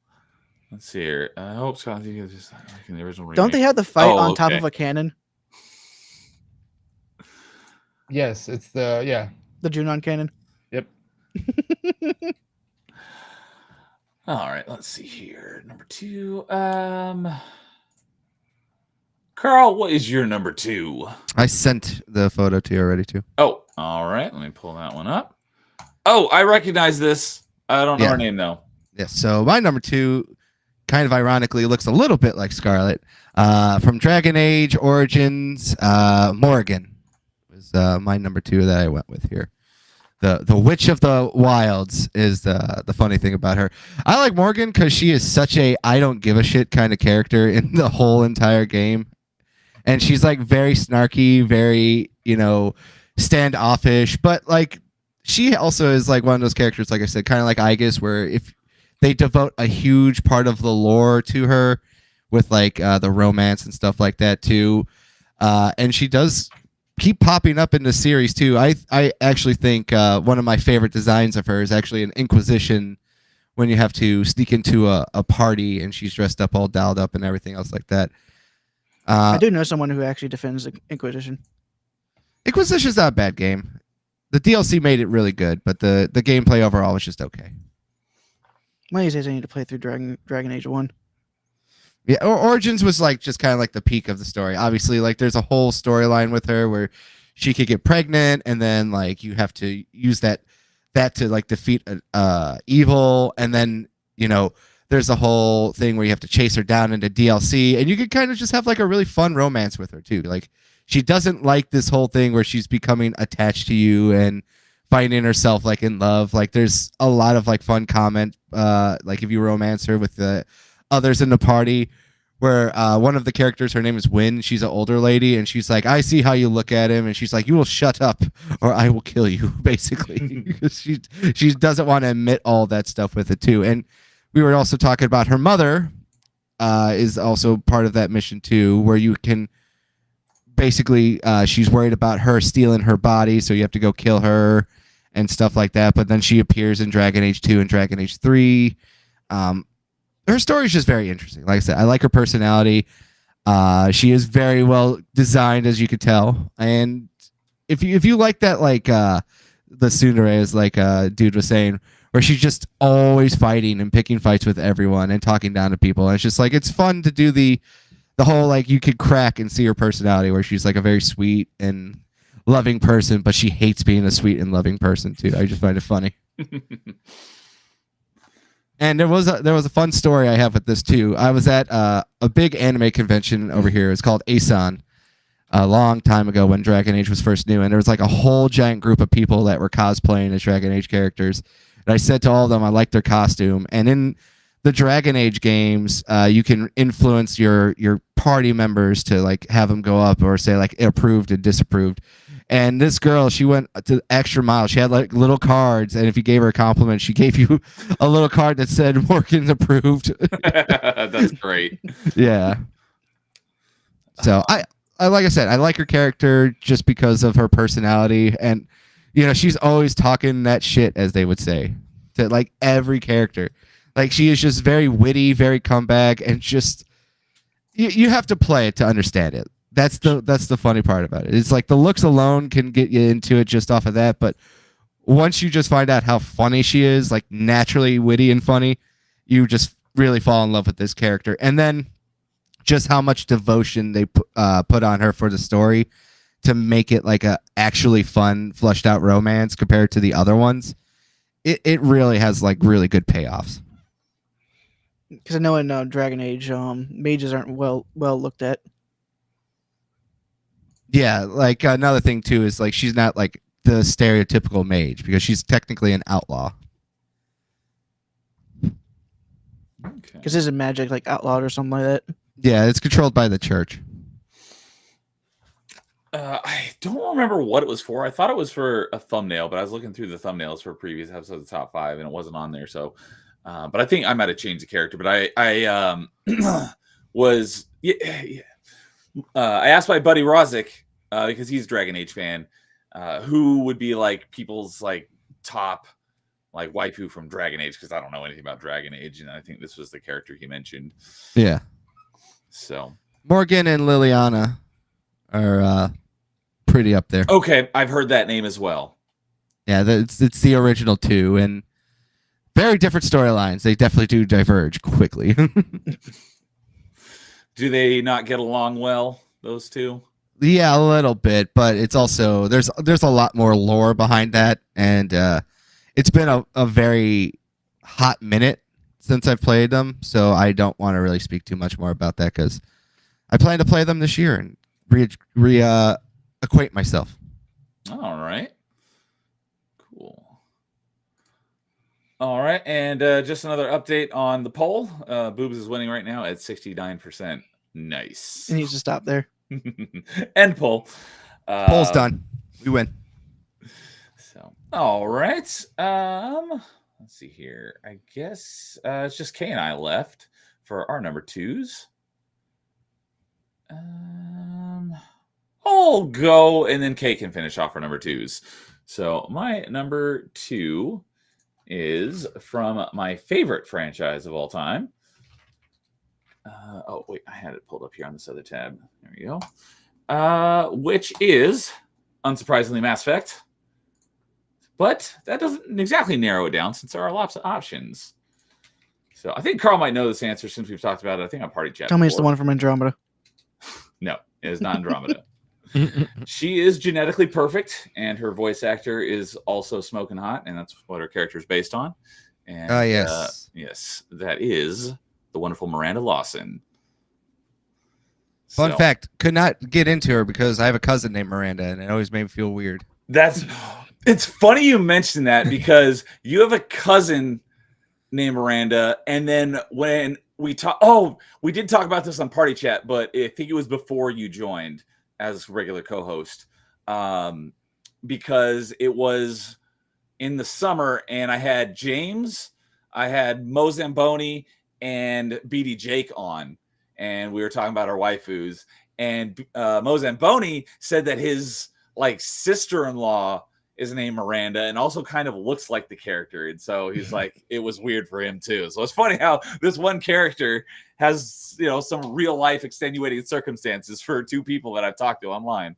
let's see here. I hope Scott is just like in the original remake. Don't they have the fight on top of a cannon? Yes, it's the Junon cannon. Yep. All right, let's see here. Number 2. Carl, what is your number 2? I sent the photo to you already, too. Oh, all right. Let me pull that one up. Oh, I recognize this. I don't know her name, though. Yeah, so my number 2, kind of ironically, looks a little bit like Scarlet. From Dragon Age Origins, Morrigan was my number 2 that I went with here. The Witch of the Wilds is the funny thing about her. I like Morgan because she is such a I don't give a shit kind of character in the whole entire game. And she's like very snarky, very, standoffish. But like she also is like one of those characters, like I said, kind of like Aegis, where if they devote a huge part of the lore to her with like the romance and stuff like that too. And she does keep popping up in the series too. I actually think one of my favorite designs of her is actually an Inquisition when you have to sneak into a party and she's dressed up all dialed up and everything else like that. I do know someone who actually defends Inquisition. Inquisition's not a bad game. The DLC made it really good, but the gameplay overall was just okay. One of these days I need to play through Dragon Age 1. Yeah, Origins was like just kind of like the peak of the story. Obviously, like there's a whole storyline with her where she could get pregnant, and then like you have to use that to like defeat evil, and then there's a whole thing where you have to chase her down into DLC, and you could kind of just have like a really fun romance with her too. Like she doesn't like this whole thing where she's becoming attached to you and finding herself like in love. Like there's a lot of like fun comment, like if you romance her with the others in the party, where one of the characters, her name is Wynn, she's an older lady, and she's like, I see how you look at him, and she's like, you will shut up or I will kill you, basically. Because she doesn't want to admit all that stuff with it too. And we were also talking about her mother is also part of that mission too, where you can basically she's worried about her stealing her body, so you have to go kill her and stuff like that. But then she appears in Dragon Age 2 and Dragon Age 3. Her story is just very interesting. Like I said, I like her personality. She is very well designed, as you could tell. And if you like that, like the tsundere, as like dude was saying, where she's just always fighting and picking fights with everyone and talking down to people. And it's just like it's fun to do the whole like you could crack and see her personality, where she's like a very sweet and loving person, but she hates being a sweet and loving person too. I just find it funny. And there was a fun story I have with this too. I was at a big anime convention over here. It's called Asan, a long time ago when Dragon Age was first new, and there was like a whole giant group of people that were cosplaying as Dragon Age characters. And I said to all of them, I liked their costume. And in the Dragon Age games, you can influence your party members to like have them go up or say like approved and disapproved. And this girl, she went to the extra mile. She had like little cards, and if you gave her a compliment, she gave you a little card that said Morgan's approved. That's great. Yeah. So I like I said, I like her character just because of her personality, and she's always talking that shit, as they would say, to like every character. Like she is just very witty, very comeback, and just you have to play it to understand it. That's the funny part about it. It's like the looks alone can get you into it just off of that, but once you just find out how funny she is, like naturally witty and funny, you just really fall in love with this character. And then just how much devotion they put on her for the story to make it like a actually fun, fleshed out romance compared to the other ones. It really has like really good payoffs. Because I know in Dragon Age, mages aren't well looked at. Yeah, like another thing too is like she's not like the stereotypical mage because she's technically an outlaw. Okay. Because isn't magic like outlawed or something like that? Yeah, it's controlled by the church. I don't remember what it was for. I thought it was for a thumbnail, but I was looking through the thumbnails for previous episodes of Top 5, and it wasn't on there. So, but I think I might have changed the character. But I was I asked my buddy Rozic because he's a Dragon Age fan, who would be like people's like top like waifu from Dragon Age, because I don't know anything about Dragon Age, and I think this was the character he mentioned. Yeah. So Morgan and Liliana are pretty up there. okay, I've heard that name as well. Yeah, it's the original two, and very different storylines. They definitely do diverge quickly. Do they not get along well, those two? Yeah, a little bit, but it's also there's a lot more lore behind that, and it's been a very hot minute since I've played them, so I don't want to really speak too much more about that because I plan to play them this year and acquaint myself. All right. Cool. All right, and just another update on the poll. Boobs is winning right now at 69%. Nice. It needs to stop there. End poll. Poll's done. We win. So, all right. Let's see here. I guess it's just Kay and I left for our number twos. I'll go, and then Kay can finish off our number twos. So my number two is from my favorite franchise of all time. Oh, wait, I had it pulled up here on this other tab. There we go. Which is, unsurprisingly, Mass Effect. But that doesn't exactly narrow it down since there are lots of options. So I think Carl might know this answer since we've talked about it. I think on Party Chat. Tell me it's the one from Andromeda. No, it is not Andromeda. She is genetically perfect, and her voice actor is also smoking hot, and that's what her character is based on. And yes. yes, that is the wonderful Miranda Lawson. Fun fact, could not get into her because I have a cousin named Miranda, and it always made me feel weird. It's funny you mentioned that because you have a cousin named Miranda, and then when we we did talk about this on Party Chat, but I think it was before you joined as regular co-host, because it was in the summer, and I had James, I had Mo Zamboni, and BD Jake on, and we were talking about our waifus, and Mo Zamboni said that his like sister-in-law is named Miranda and also kind of looks like the character, and so he's like, it was weird for him too. So it's funny how this one character has, you know, some real life extenuating circumstances for two people that I've talked to online.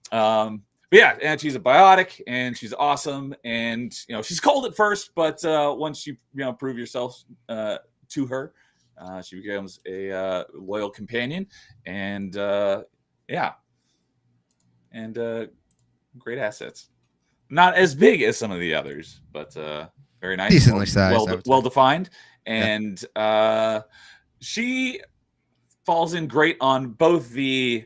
But yeah, and she's a biotic, and she's awesome, and you know, she's cold at first, but once you prove yourself to her, she becomes a loyal companion, and yeah, and great assets. Not as big as some of the others, but very nice, decently sized, well defined, and she falls in great on both the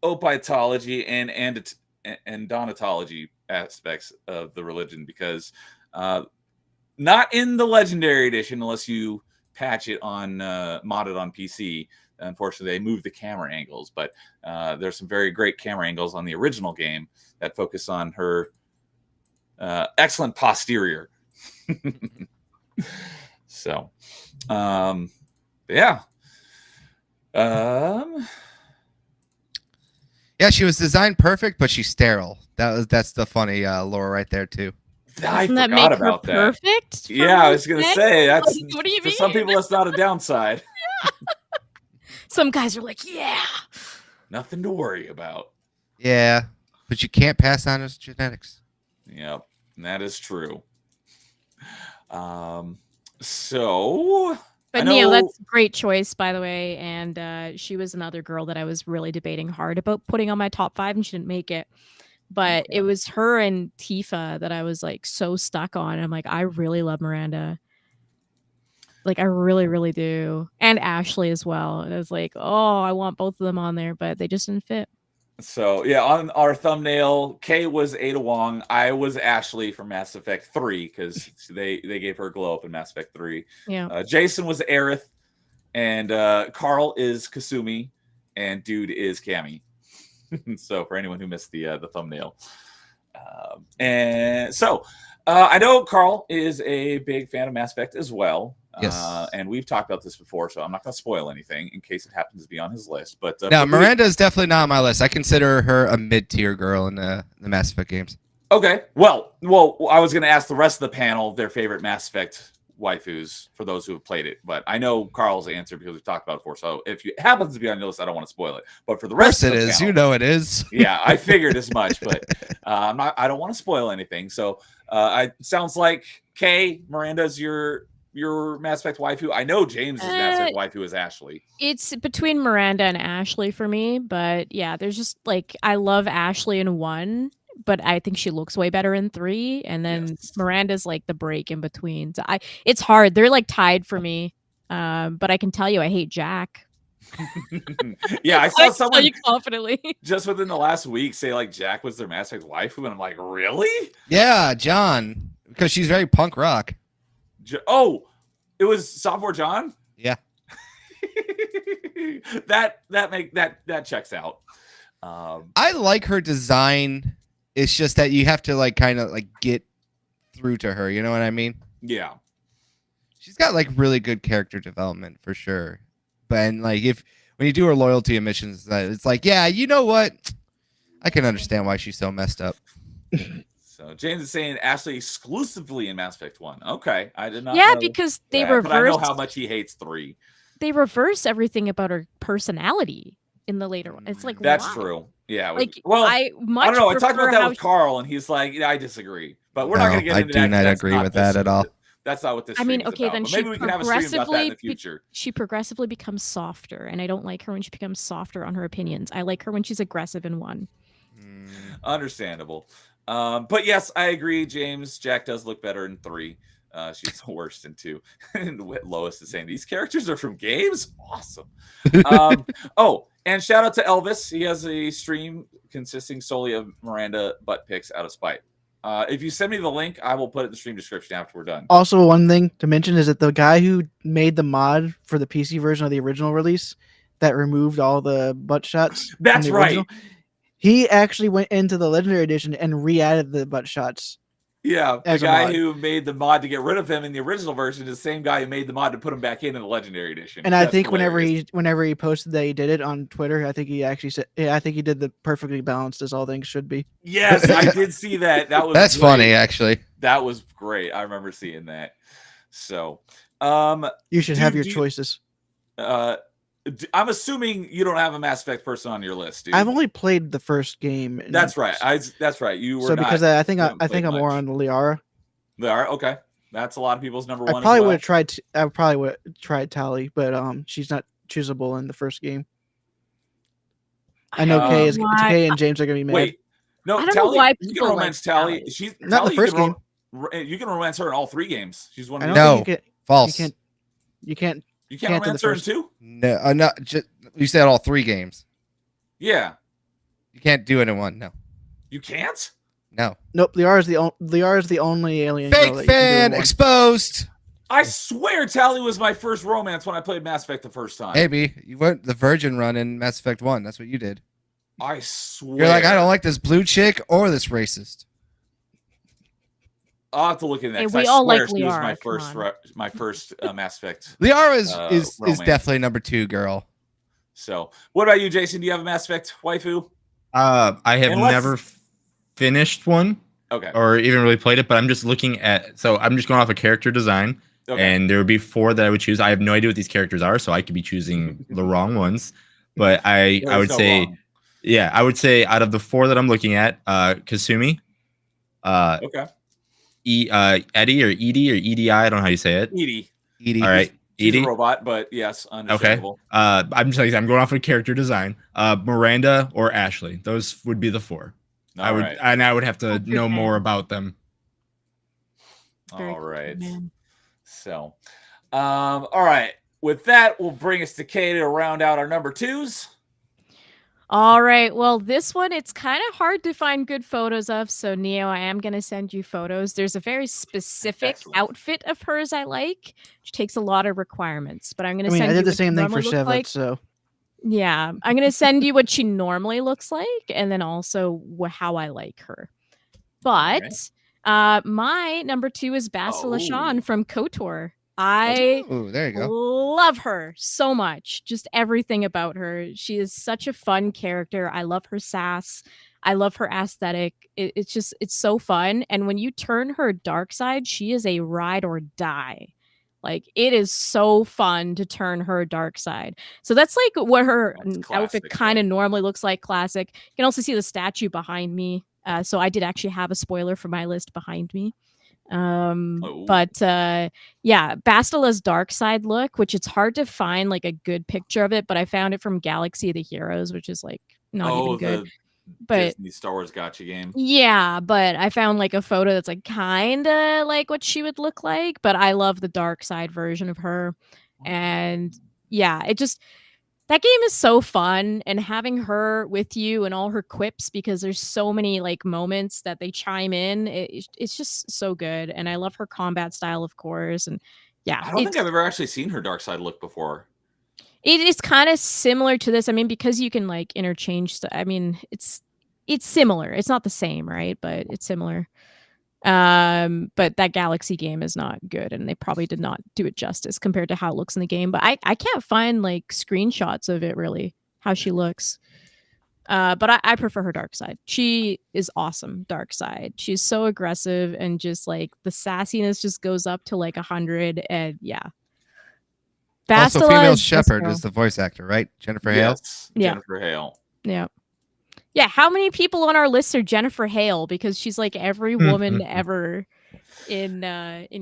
opitology and donatology aspects of the religion, because not in the legendary edition unless you patch it on modded on PC. Unfortunately, they moved the camera angles, but there's some very great camera angles on the original game that focus on her excellent posterior. So, yeah. Yeah, she was designed perfect, but she's sterile. That's the funny lore right there too. I Doesn't that forgot make her about that. perfect? Yeah, I was gonna say that's Like, what do you for mean? some people that's not a downside. Some guys are like, yeah. Nothing to worry about. Yeah, but you can't pass on his genetics. Yep, that is true. So, But Neil, that's a great choice, by the way. And she was another girl that I was really debating hard about putting on my top 5, and she didn't make it. But it was her and Tifa that I was like so stuck on. I'm like, I really love Miranda. Like I really, really do. And Ashley as well. And it's like, oh, I want both of them on there, but they just didn't fit. So yeah, on our thumbnail, Kay was Ada Wong. I was Ashley from Mass Effect 3 because they gave her a glow up in Mass Effect 3. Yeah. Jason was Aerith, and Carl is Kasumi, and Dude is Cammy. So for anyone who missed the thumbnail, and so I know Carl is a big fan of Mass Effect as well. Yes. And we've talked about this before, so I'm not going to spoil anything in case it happens to be on his list. But no, Miranda is definitely not on my list. I consider her a mid-tier girl in the Mass Effect games. Okay. Well, I was going to ask the rest of the panel their favorite Mass Effect waifus for those who have played it, but I know Carl's answer because we've talked about it before. So if it happens to be on your list, I don't want to spoil it. But for the rest of the panel, you know it is. Yeah, I figured as much, but I don't want to spoil anything. So it sounds like Kay, Miranda's your Mass Effect waifu. I know James's Mass Effect waifu is Ashley. It's between Miranda and Ashley for me, but yeah, there's just like I love Ashley in 1, but I think she looks way better in 3, and then Miranda's like the break in between. So it's hard. They're like tied for me. But I can tell you I hate Jack. Yeah, I saw someone tell you confidently just within the last week say like Jack was their Mass Effect waifu, and I'm like, really? Yeah, John, because she's very punk rock. Oh, it was Sophomore John? Yeah. that checks out. I like her design. It's just that you have to like kind of like get through to her, you know what I mean? Yeah. She's got like really good character development for sure. But like when you do her loyalty missions, it's like, yeah, you know what? I can understand why she's so messed up. So James is saying Ashley exclusively in Mass Effect 1. Okay, I did not. Yeah, know because they that, reversed. But I know how much he hates 3. They reverse everything about her personality in the later one. It's like that's why? True. Yeah. Like I don't know. I talked about that with Carl, and he's like, "Yeah, I disagree." But we're not going to get into that. I do not agree with that at all. That's not what this. I mean, okay, about. then Maybe we can have a stream about that in the future. She progressively becomes softer, and I don't like her when she becomes softer on her opinions. I like her when she's aggressive in 1. Understandable. But yes, I agree, James. Jack does look better in 3. She's the worst in 2. And Lois is saying these characters are from games. Awesome. Oh, and shout out to Elvis. He has a stream consisting solely of Miranda butt pics out of spite. If you send me the link, I will put it in the stream description after we're done. Also, one thing to mention is that the guy who made the mod for the PC version of the original release that removed all the butt shots. That's right. He actually went into the Legendary Edition and re-added the butt shots. Yeah, the guy who made the mod to get rid of him in the original version is the same guy who made the mod to put him back in the Legendary Edition. And I think hilarious. whenever he posted that he did it on Twitter, I think he actually said, "Yeah, I think he did the perfectly balanced as all things should be." Yes, I did see that. That's great. Funny, actually. That was great. I remember seeing that. So, you should have your choices. I'm assuming you don't have a Mass Effect person on your list, dude. I've only played the first game. That's right. That's right. You were because I think I'm more on Liara. Liara, okay. That's a lot of people's number 1. I probably would have tried. I probably would have tried Tali, but she's not choosable in the first game. I know Kay and James are gonna be mad. Wait, no, I don't know why you can romance Tali. She's not the first game. You can romance her in all 3 games. She's one. No, false. You can't. You can't romance her in 2? No, not just. You said all 3 games. Yeah. You can't do it in 1. No. You can't? No. Nope. Liara is the only alien. Fake fan exposed. I swear Tali was my first romance when I played Mass Effect the first time. Maybe. You went the virgin run in Mass Effect 1. That's what you did. I swear. You're like, I don't like this blue chick or this racist. I'll have to look at that. Hey, we all like she Liara. was my first Mass Effect. Liara is definitely number 2 girl. So, what about you, Jason? Do you have a Mass Effect waifu? I have never finished one. Okay. Or even really played it, but I'm just looking at. So I'm just going off a character design, and there would be 4 that I would choose. I have no idea what these characters are, so I could be choosing the wrong ones. But I would say, yeah, I would say out of the 4 that I'm looking at, Kasumi. Okay. Eddie or Edie or EDI. I don't know how you say it. Edie. All right. She's a robot, but yes, understandable. Okay. I'm going off of character design. Miranda or Ashley. Those would be the 4. I would have to know more about them. All right. So, All right. With that, we'll bring us to Kay to round out our number 2s. All right. Well, this one, it's kind of hard to find good photos of. So, Neo, I am going to send you photos. There's a very specific Excellent. outfit of hers I like, which takes a lot of requirements. But I'm going to I mean, send I you did the what she same thing for normally looks Shiva, like. so Yeah. I'm going to send you what she normally looks like and then also how I like her. But my number 2 is Bastila Shan from KOTOR. I there you go. love her so much. Just everything about her. She is such a fun character. I love her sass. I love her aesthetic. It's so fun. And when you turn her dark side, she is a ride or die. Like, it is so fun to turn her dark side. So that's like what her outfit kind of normally looks like. Classic. You can also see the statue behind me. So I did actually have a spoiler for my list behind me. But yeah, Bastila's dark side look, which it's hard to find like a good picture of it, but I found it from Galaxy of the Heroes, which is like not even good. But Disney Star Wars gotcha game. Yeah, but I found like a photo that's like kind of like what she would look like, but I love the dark side version of her. And yeah, that game is so fun, and having her with you and all her quips, because there's so many like moments that they chime in. It's just so good, and I love her combat style, of course. And yeah, I don't think I've ever actually seen her dark side look before. It is kind of similar to this. I mean, because you can like interchange stuff. I mean, it's similar. It's not the same, right? But it's similar. But that Galaxy game is not good, and they probably did not do it justice compared to how it looks in the game. But I can't find like screenshots of it really, how she looks. But I prefer her dark side. She is awesome dark side. She's so aggressive, and just like the sassiness just goes up to like 100. And yeah. Also, Bastila female is Shepherd is the voice actor, right? Jennifer Hale? Yes, Jennifer Hale. Yeah. Yeah, how many people on our list are Jennifer Hale? Because she's like every woman ever in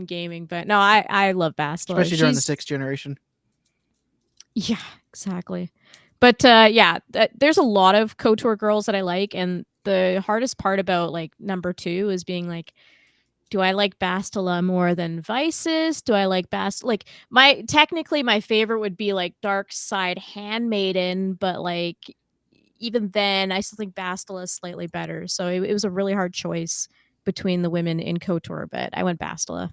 gaming. But no, I love Bastila. Especially during the 6th generation. Yeah, exactly. But yeah, there's a lot of KOTOR girls that I like, and the hardest part about like number 2 is being like, do I like Bastila more than Vices? Do I like like technically my favorite would be like Dark Side Handmaiden, but like even then I still think Bastila is slightly better. So it was a really hard choice between the women in KOTOR, but I went Bastila.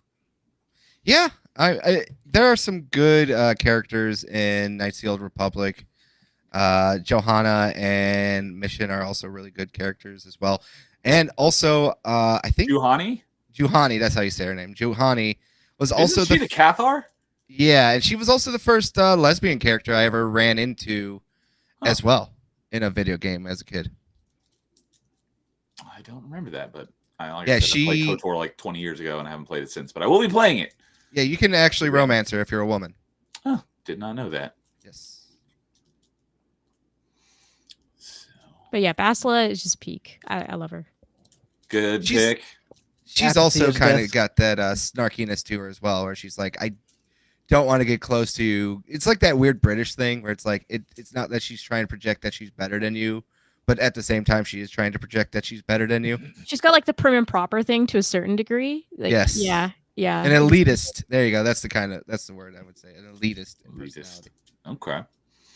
Yeah, there are some good characters in Knights of the Old Republic. Johanna and Mission are also really good characters as well. And also, I think Juhani, that's how you say her name. Juhani was also the Cathar? Yeah, and she was also the first lesbian character I ever ran into as well in a video game as a kid. I don't remember that, but I played KOTOR like 20 years ago and I haven't played it since, but I will be playing it. Yeah, you can actually romance her if you're a woman. Oh, did not know that. Yes. But yeah, Bastila is just peak. I love her. Good pick. She's also kind of got that snarkiness to her as well, where she's like, I don't want to get close to you. It's like that weird British thing where it's like, it's not that she's trying to project that she's better than you, but at the same time, she is trying to project that she's better than you. She's got like the prim and proper thing to a certain degree. Like, yes. Yeah. Yeah. An elitist. There you go. That's the word I would say. An elitist. Okay.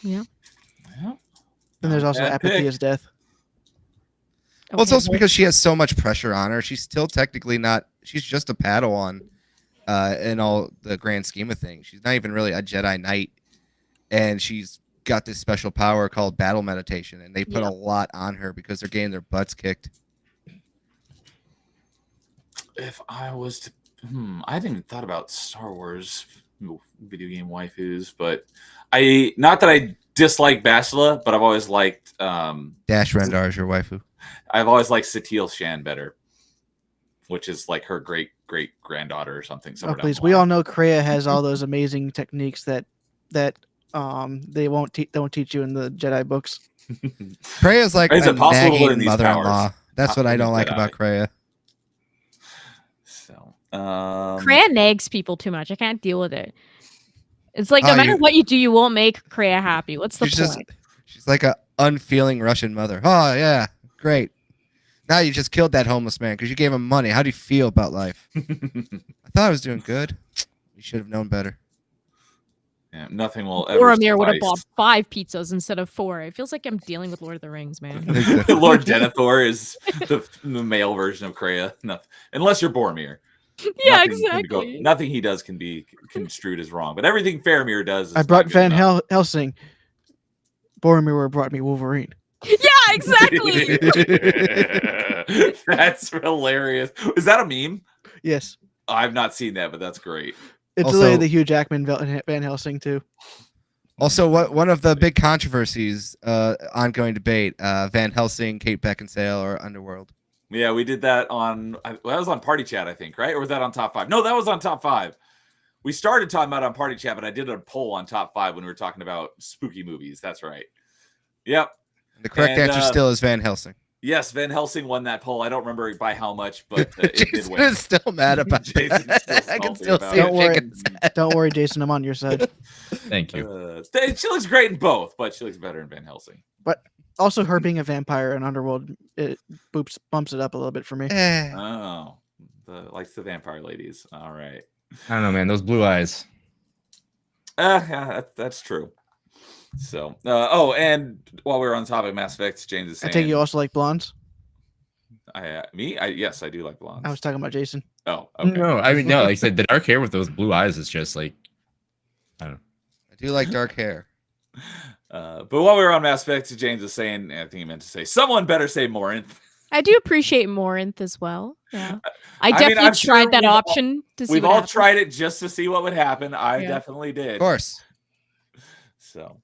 Yeah. Well, and there's also apathy as death. Well, it's also because she has so much pressure on her. She's still technically not. She's just a Padawan in all the grand scheme of things. She's not even really a Jedi Knight, and she's got this special power called battle meditation, and they put a lot on her because they're getting their butts kicked. If I was to, I hadn't even thought about Star Wars video game waifus, but not that I dislike Bastila, but I've always liked Dash Rendar is your waifu. I've always liked Satil Shan better, which is like her great granddaughter or something. Oh, please! We all know Kreia has all those amazing techniques that they don't teach you in the Jedi books. Kreia's like a nagging mother-in-law. That's what I don't like about Kreia. So Kreia nags people too much. I can't deal with it. It's like no matter what you do, you won't make Kreia happy. What's the point? She's like an unfeeling Russian mother. Oh yeah, great. Now you just killed that homeless man because you gave him money. How do you feel about life? I thought I was doing good. You should have known better. Yeah, nothing will ever Boromir would have suffice. bought 5 pizzas instead of 4. It feels like I'm dealing with Lord of the Rings, man. Lord Denethor is the male version of Kreia. Nothing, unless you're Boromir. Yeah, Nothing nothing he does can be construed as wrong, but everything Faramir does is I brought not good enough. Helsing. Boromir brought me Wolverine. Yeah, exactly. That's hilarious. Is that a meme? Yes. I've not seen that, but that's great. It's Also- literally the Hugh Jackman Van Helsing too. Also, one of the big controversies, ongoing debate, Van Helsing, Kate Beckinsale, or Underworld. Yeah, we did that on. That was on Party Chat, I think, right? Or was that on Top 5? No, that was on Top 5. We started talking about it on Party Chat, but I did a poll on Top 5 when we were talking about spooky movies. That's right. Yep. The correct answer still is Van Helsing. Yes, Van Helsing won that poll. I don't remember by how much, but it did Jason win. is still mad about Jason's that. still I can salty still about see it. him Don't worry. shaking his head. Don't worry, Jason. I'm on your side. Thank you. She looks great in both, but she looks better in Van Helsing. Also, her being a vampire in Underworld, it bumps it up a little bit for me. Oh, likes the vampire ladies. All right. I don't know, man. Those blue eyes. Yeah, that's true. So, and while we were on the topic of Mass Effect, James is I saying, think you also like blondes. Yes, I do like blondes. I was talking about Jason. Oh, okay. No, I mean, no, like I said, the dark hair with those blue eyes is just like, I don't know. I do like dark hair. But while we were on Mass Effect, James is saying, I think he meant to say, someone better say Morinth. I do appreciate Morinth as well. Yeah, I mean, definitely I'm sure tried that we've all- option to see We've what all happened. tried it just to see what would happen. I Yeah. definitely did. Of course. So,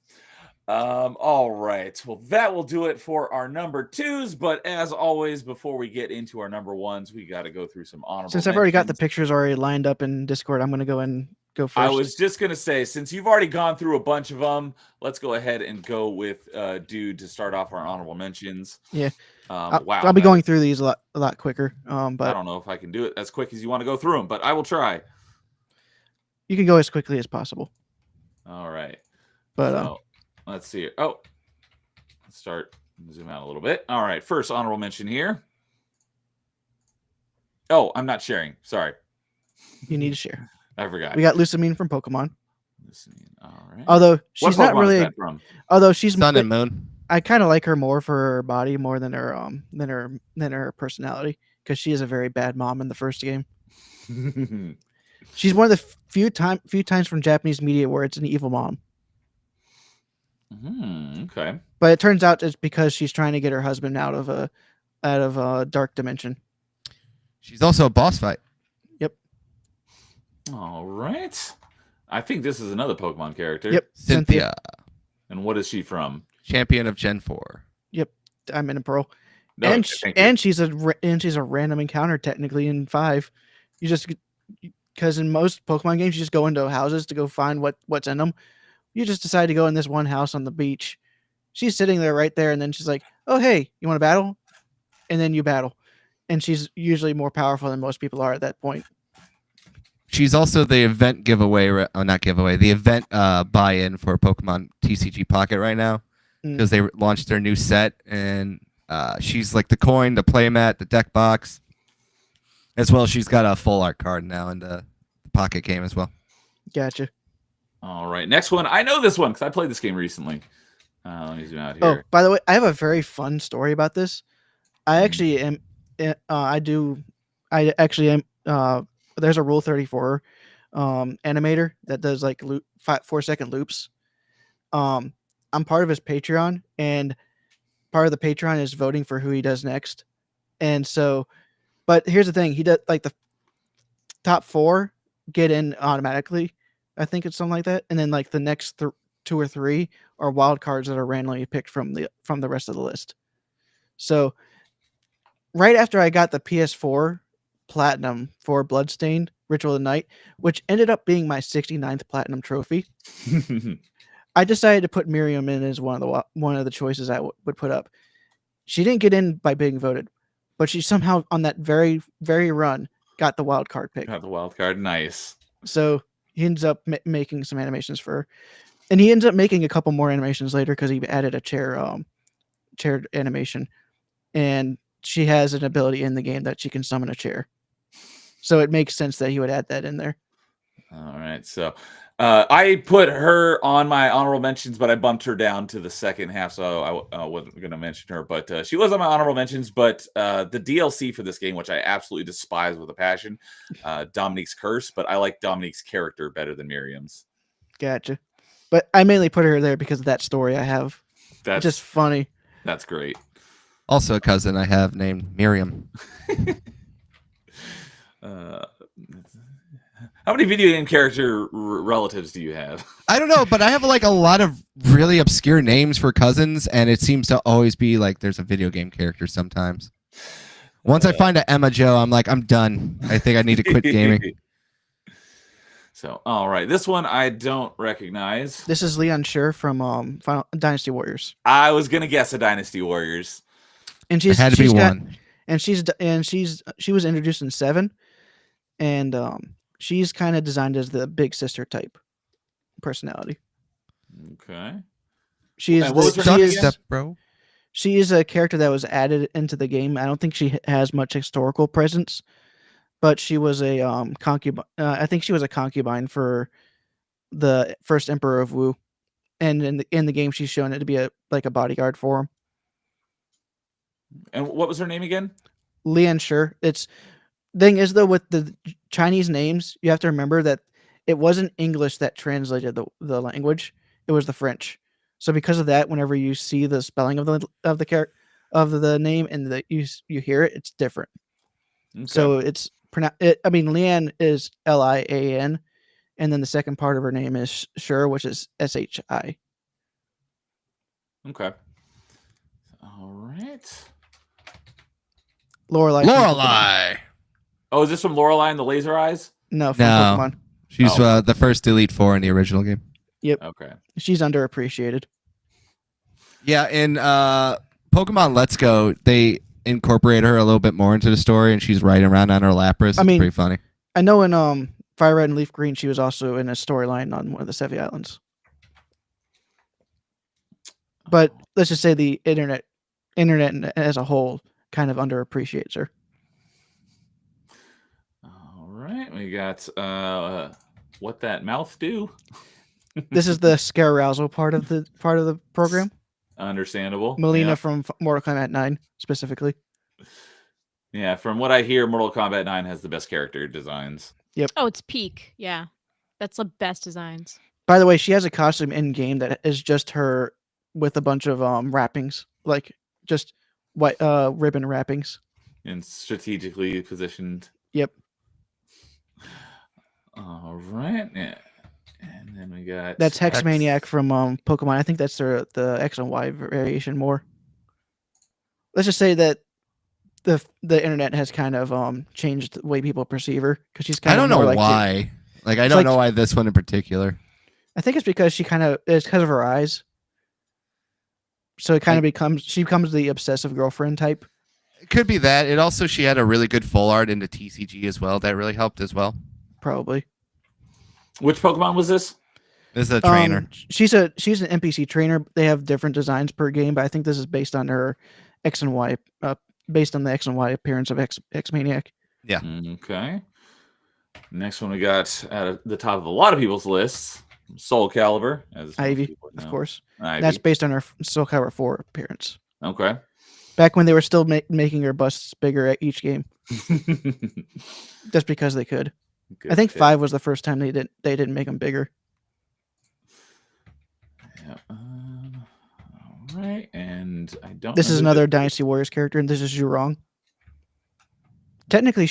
all right. Well, that will do it for our number 2s. But as always, before we get into our number 1s, we got to go through some honorable Since I've already got the mentions. pictures already lined up in Discord, I'm going to go and go first. I was just going to say, since you've already gone through a bunch of them, let's go ahead and go with Dude to start off our honorable mentions. Yeah. Wow. I'll be going through these a lot quicker. I But don't know if I can do it as quick as you want to go through them, but I will try. you can go as quickly as possible. All right. But So, let's see. Oh, let's start. Zoom out a little bit. All right. First honorable mention here. Oh, I'm not sharing. Sorry. you need to share. I forgot. We got Lucamine from Pokemon. All right. Although What she's not Pokemon is really. that from? Although she's Sun and Moon. I kind of like her more for her body more than her personality, because she is a very bad mom in the first game. She's one of the few times from Japanese media where it's an evil mom. Okay. But it turns out it's because she's trying to get her husband out of a dark dimension. She's also a boss fight. All right. I think this is another Pokemon character. Yep. Cynthia, And what is she from? champion of Gen 4. I'm in a Pearl. No, and thank you. and she's a random encounter technically in 5. You just, because in most Pokemon games you just go into houses to go find what's in them. You just decide to go in this one house on the beach. She's sitting there right there, and then she's like, "Oh hey, you want to battle?" And then you battle, and she's usually more powerful than most people are at that point. She's also the event giveaway, not giveaway, the event buy-in for Pokemon TCG Pocket right now, because they launched their new set, and she's like the coin, the playmat, the deck box, as well as she's got a full art card now in the Pocket game as well. Gotcha. All right. Next one. I know this one because I played this game recently. Let me zoom out Oh, here. by the way, I have a very fun story about this. I actually am. I actually am. There's a Rule 34 animator that does like 4-second loops. I'm part of his Patreon, and part of the Patreon is voting for who he does next. And so, but here's the thing: he does like the top 4 get in automatically. I think it's something like that, and then like the next 2 or 3 are wild cards that are randomly picked from the rest of the list. So, right after I got the PS4 Platinum for Bloodstained Ritual of the Night, which ended up being my 69th Platinum trophy, I decided to put Miriam in as one of the choices I would put up. She didn't get in by being voted, but she somehow on that very run got the wild card pick. Got the wild card. Nice. So he ends up making some animations for her, and he ends up making a couple more animations later because he added a chair animation, and she has an ability in the game that she can summon a chair. So it makes sense that he would add that in there. All right. So I put her on my honorable mentions, but I bumped her down to the second half, so I wasn't going to mention her. But she was on my honorable mentions. But the DLC for this game, which I absolutely despise with a passion, Dominique's Curse. But I like Dominique's character better than Miriam's. Gotcha. But I mainly put her there because of that story I have. That's It's just funny. That's great. Also, a cousin I have named Miriam. How many video game character relatives do you have? I don't know, but I have like a lot of really obscure names for cousins, and it seems to always be like there's a video game character sometimes. Once I find a Emma Joe, I'm like, I'm done. I think I need to quit gaming. So, all right, this one I don't recognize. This is Leon Scher from Final Dynasty Warriors, I was gonna guess a Dynasty Warriors. and It had to be one. She was introduced in 7, and she's kind of designed as the big sister type personality. Okay. She is And what was her Duck name Step, bro. she is a character that was added into the game. I don't think she has much historical presence, but she was a concubine. I think she was a concubine for the first emperor of Wu, and in the game she's shown it to be a bodyguard for him. And what was her name again? Lian Scher. It's thing is though with the Chinese names, you have to remember that it wasn't English that translated the language; it was the French. So because of that, whenever you see the spelling of the name and you hear it, it's different. Okay. So it's Lian is Lian, and then the second part of her name is Scher, which is Shi. Okay. All right. Lorelai. from Pokemon. Lorelai. Oh, is this from Lorelai and the Laser Eyes? No, from No. Pokemon. She's Oh. the first Elite Four in the original game. Okay. She's underappreciated. Yeah, in Pokemon Let's Go, they incorporate her a little bit more into the story, and she's riding around on her Lapras. It's mean- pretty funny. I know in Fire Red and Leaf Green, she was also in a storyline on one of the Sevi Islands. But let's just say the internet as a whole kind of underappreciates her. All right. We got What That Mouth Do. This is the scare arousal part of the program. Understandable. Melina Yeah. from Mortal Kombat 9 specifically. Yeah, from what I hear, Mortal Kombat 9 has the best character designs. Oh, it's peak. Yeah. That's the best designs. By the way, she has a costume in game that is just her with a bunch of wrappings, like just white ribbon wrappings. And strategically positioned. Yep. All right. Yeah. And then we got That's Hex Maniac from Pokemon. I think that's the X and Y variation more. Let's just say that the internet has kind of changed the way people perceive her because she's kind I of don't know more like why. Like, I It's don't like- know why this one in particular. I think it's because it's because of her eyes. So it kind of becomes the obsessive girlfriend type. It could be that. It also, she had a really good full art into TCG as well. That really helped as well. Probably. Which Pokemon was this? This is a trainer. She's an NPC trainer. They have different designs per game, but I think this is based on her X and Y, based on the X and Y appearance of X Maniac. Yeah. Okay. Next one we got at the top of a lot of people's lists, Soul Calibur, as most Ivy, people of know. course. Ivy. That's based on her Soul Calibur 4 appearance. Okay. Back when they were still making her busts bigger at each game, just because they could. Good I think pick. 5 was the first time they didn't make them bigger. Yeah. All right, and I don't. This know is who another Dynasty Warriors character, and this is Zhurong. Technically,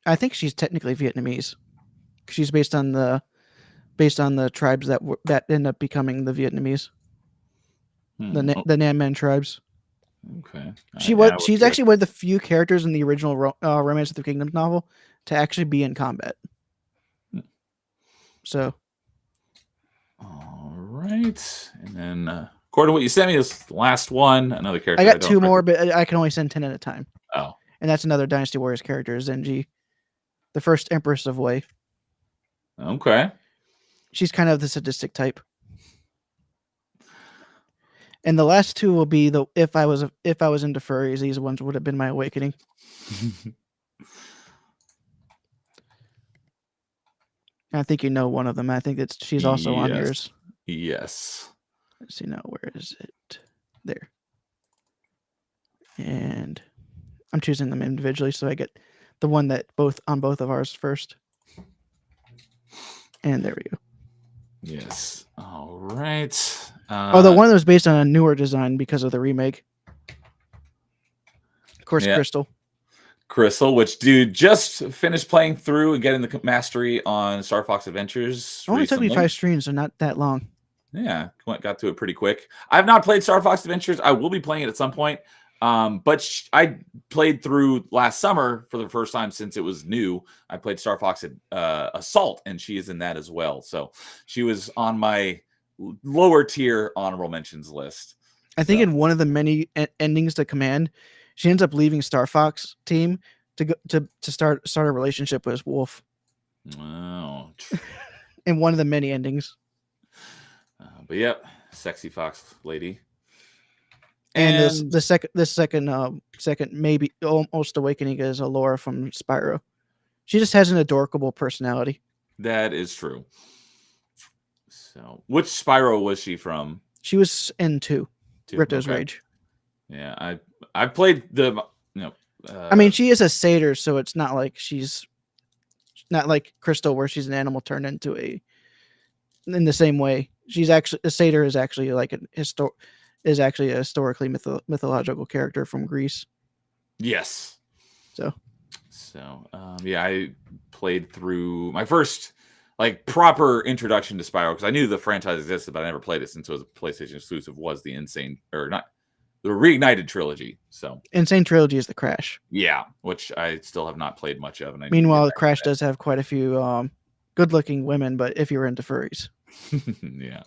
I think she's technically Vietnamese. She's based on the tribes that end up becoming the Vietnamese, the Nam Man tribes. Okay. She's actually one of the few characters in the original Romance of the Kingdoms novel to actually be in combat. So, All right, and then according to what you sent me, this last one, another character. I got don't 2 more, recognize. but I can only send 10 at a time. Oh, And that's another Dynasty Warriors character, Zenji, the first Empress of Wei. okay. She's kind of the sadistic type. And the last 2 will be if I was into furries, these ones would have been my awakening. I think you know one of them. I think she's also on Yes. yours. Yes. Let's see now. Where is it? There. And I'm choosing them individually, so I get the one that on both of ours first. And there we go. Yes. All right. Although one of them was based on a newer design because of the remake. Of course, Yeah. Crystal, which dude just finished playing through and getting the mastery on Star Fox Adventures. Only recently. took me 5 streams, so not that long. Yeah, got to it pretty quick. I've not played Star Fox Adventures. I will be playing it at some point. But I played through last summer for the first time since it was new. I played Star Fox Assault, and she is in that as well. So she was on my lower tier honorable mentions list. I think in one of the many endings to Command, she ends up leaving Star Fox team to start a relationship with Wolf. Wow. In one of the many endings. But yep, sexy fox lady. And the second maybe almost awakening is Alora from Spyro. She just has an adorable personality. That is true. So, which Spyro was she from? She was in 2, Rito's Rage. Yeah, I played the. I mean, she is a satyr, so it's not like she's not like Crystal, where she's an animal turned into in the same way. She's actually a satyr is actually like a historically mythological character from Greece. Yes. So yeah, I played through my first proper introduction to Spyro, because I knew the franchise existed, but I never played it since it was a PlayStation exclusive. Was the the Reignited trilogy. So Insane Trilogy is the Crash. Yeah, which I still have not played much of. And meanwhile, Crash does have quite a few good-looking women, but if you're into furries. Yeah.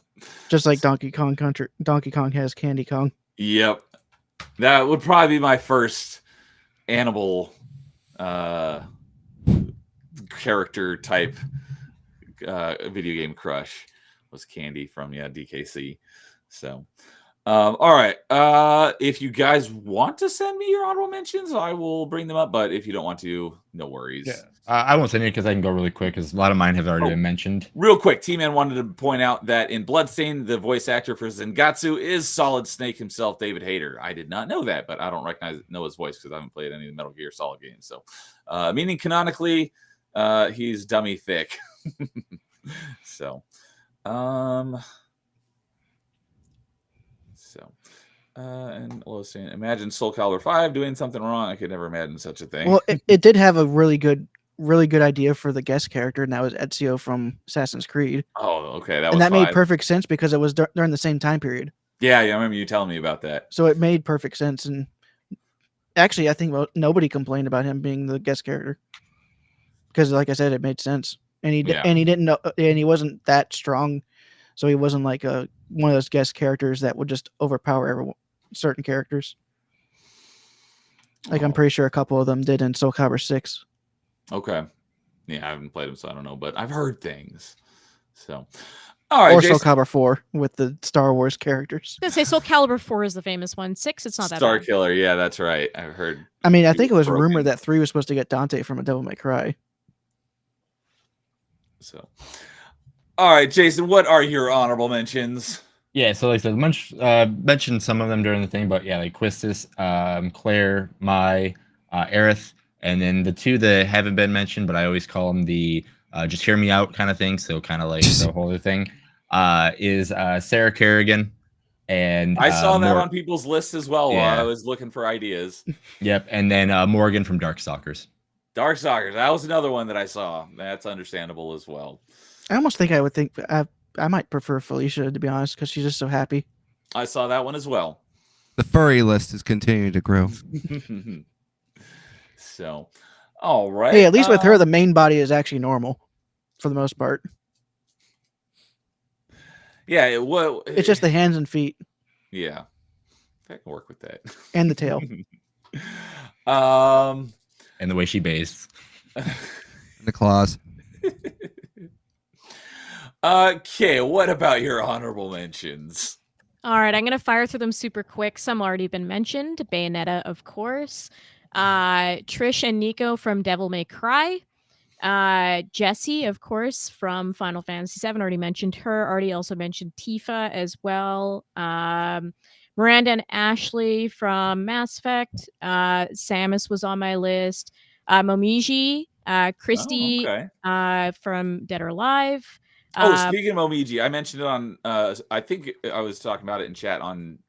Just like Donkey Kong Country. Donkey Kong has Candy Kong. Yep. That would probably be my first animal character type video game crush, was Candy from DKC. So all right. If you guys want to send me your honorable mentions, I will bring them up. But if you don't want to, no worries. Yeah. I won't send you because I can go really quick, because a lot of mine have already been mentioned. Real quick, T-Man wanted to point out that in Bloodstained, the voice actor for Zangatsu is Solid Snake himself, David Hayter. I did not know that, but I don't know his voice because I haven't played any of the Metal Gear Solid games. So, meaning canonically, he's dummy thick. So, and Lois saying, imagine Soul Calibur 5 doing something wrong. I could never imagine such a thing. Well, it did have a really good idea for the guest character, and that was Ezio from Assassin's Creed. Oh, okay. That made perfect sense because it was during the same time period. Yeah, I remember you telling me about that. So it made perfect sense, and actually, I think nobody complained about him being the guest character because, like I said, it made sense, and he didn't know, and he wasn't that strong, so he wasn't like one of those guest characters that would just overpower certain characters. Like I'm pretty sure a couple of them did in Soul Calibur 6. Okay. Yeah, I haven't played them, so I don't know, but I've heard things. So, all right. Or Soul Calibur 4 with the Star Wars characters. I was gonna say Soul Calibur 4 is the famous one. 6, it's not that Star bad. Killer, yeah, that's right. I've heard. I mean, I think it was rumored that 3 was supposed to get Dante from A Devil May Cry. So, all right, Jason, what are your honorable mentions? Yeah, so like I said, mentioned some of them during the thing, but yeah, like Quistis, Claire, Mai, Aerith, and then the 2 that haven't been mentioned, but I always call them the just hear me out kind of thing. So kind of like the whole other thing is Sarah Kerrigan. And I saw that on people's lists as well while I was looking for ideas. Yep, and then Morgan from Darkstalkers. Darkstalkers, that was another one that I saw. That's understandable as well. I almost think I might prefer Felicia, to be honest, because she's just so happy. I saw that one as well. The furry list is continuing to grow. So, all right. Hey, at least with her, the main body is actually normal for the most part. Yeah, it's just the hands and feet. Yeah, I can work with that. And the tail. And the way she bathes. The claws. Okay, what about your honorable mentions? All right, I'm going to fire through them super quick. Some already been mentioned. Bayonetta, of course. Trish and Nico from Devil May Cry. Jessie, of course, from Final Fantasy VII. Already mentioned her. Already also mentioned Tifa as well. Miranda and Ashley from Mass Effect. Samus was on my list. Momiji, Christy okay. from Dead or Alive. Speaking of Momiji, I mentioned it on. I think I was talking about it in chat on.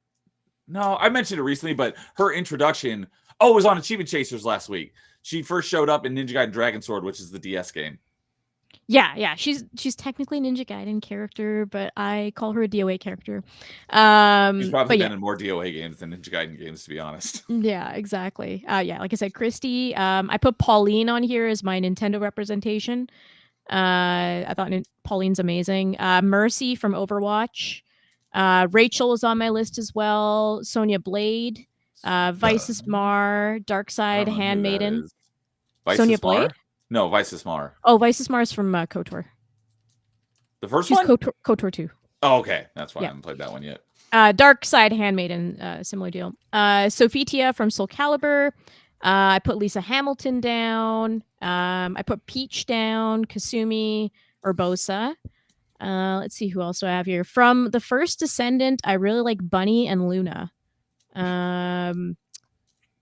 No, I mentioned it recently, but her introduction. Oh, it was on Achievement Chasers last week. She first showed up in Ninja Gaiden Dragon Sword, which is the DS game. Yeah. She's technically a Ninja Gaiden character, but I call her a DOA character. She's probably but been in more DOA games than Ninja Gaiden games, to be honest. Yeah, exactly. Yeah, like I said, Christy. I put Pauline on here as my Nintendo representation. I thought Pauline's amazing. Mercy from Overwatch. Rachel is on my list as well. Sonya Blade. Vices Mar. Darkside Handmaiden. Sonya Blade? No, Vices Mar. Oh, Vices Mar is from KOTOR. The first She's one? KOTOR 2. Oh, okay. That's why Yeah. I haven't played that one yet. Darkside Handmaiden, similar deal. Sophitia from Soul Calibur. I put Lisa Hamilton down. I put Peach down. Kasumi, Urbosa. Let's see who else do I have here. From the first Descendant, I really like Bunny and Luna.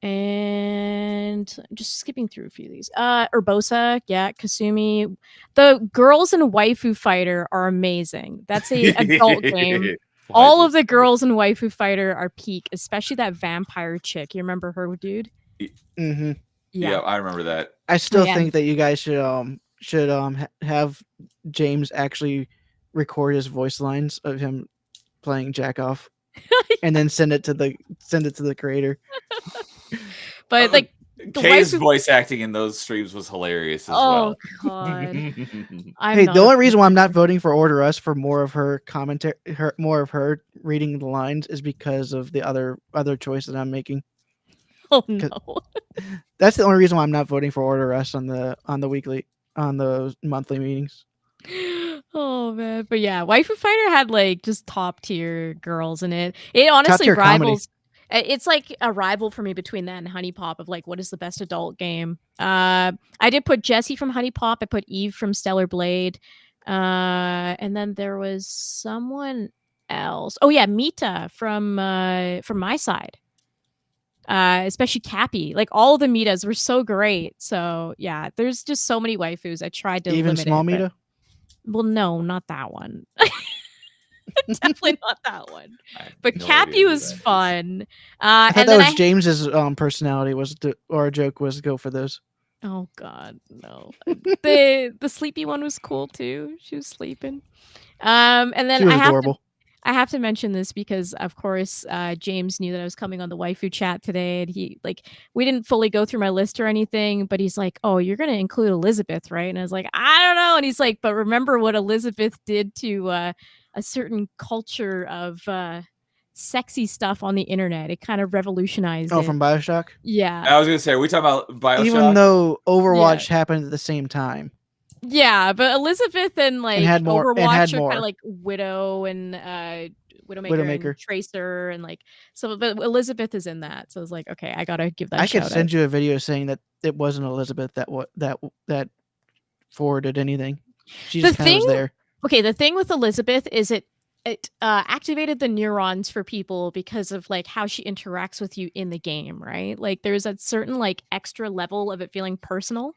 And I'm just skipping through a few of these. Urbosa, yeah, Kasumi. The girls in Waifu Fighter are amazing. That's a adult game. All of the girls in Waifu Fighter are peak, especially that vampire chick. You remember her, dude? Mm-hmm. Yeah, I remember that. I still think that you guys should have James actually record his voice lines of him playing jack off, and then send it to the creator. But like Kay's voice acting in those streams was hilarious as well. Oh god. Hey, the only reason why I'm not voting for Order Us for more of her commentary, more of her reading the lines, is because of the other choice that I'm making. Oh no. That's the only reason why I'm not voting for Order Us on the monthly meetings. Oh man, but yeah, Waifu Fighter had like just top tier girls in it. It honestly Top-tier rivals. It's like a rival for me between that and Honey Pop of like what is the best adult game. I did put Jessie from Honey Pop. I put Eve from Stellar Blade, and then there was someone else. Oh yeah, Mita from my side. Especially Cappy. Like all the Mitas were so great. So yeah, there's just so many waifus. I tried to even limit small it, Mita. Well, no, not that one. Definitely not that one. But no Cappy idea who was that is. fun. I thought And that then was James's personality or a joke was to go for those. Oh god, no. The sleepy one was cool too. She was sleeping. And then She was adorable. I have to mention this because, of course, James knew that I was coming on the waifu chat today, and we didn't fully go through my list or anything, but he's like, "Oh, you're gonna include Elizabeth, right?" And I was like, "I don't know," and he's like, "But remember what Elizabeth did to a certain culture of sexy stuff on the internet. It kind of revolutionized it." From BioShock. Yeah, I was gonna say, are we talking about BioShock? Even though Overwatch happened at the same time. yeah, but Elizabeth and like had more- and Overwatch had are kind more. of like Widow and Widowmaker Widowmaker. and Tracer and like so, but Elizabeth is in that, so I was like, okay, I gotta give that. I a could shout send you a video saying that it wasn't Elizabeth that forwarded anything. She just kind of was there. Okay, the thing with Elizabeth is it activated the neurons for people because of like how she interacts with you in the game, right? Like there's a certain like extra level of it feeling personal.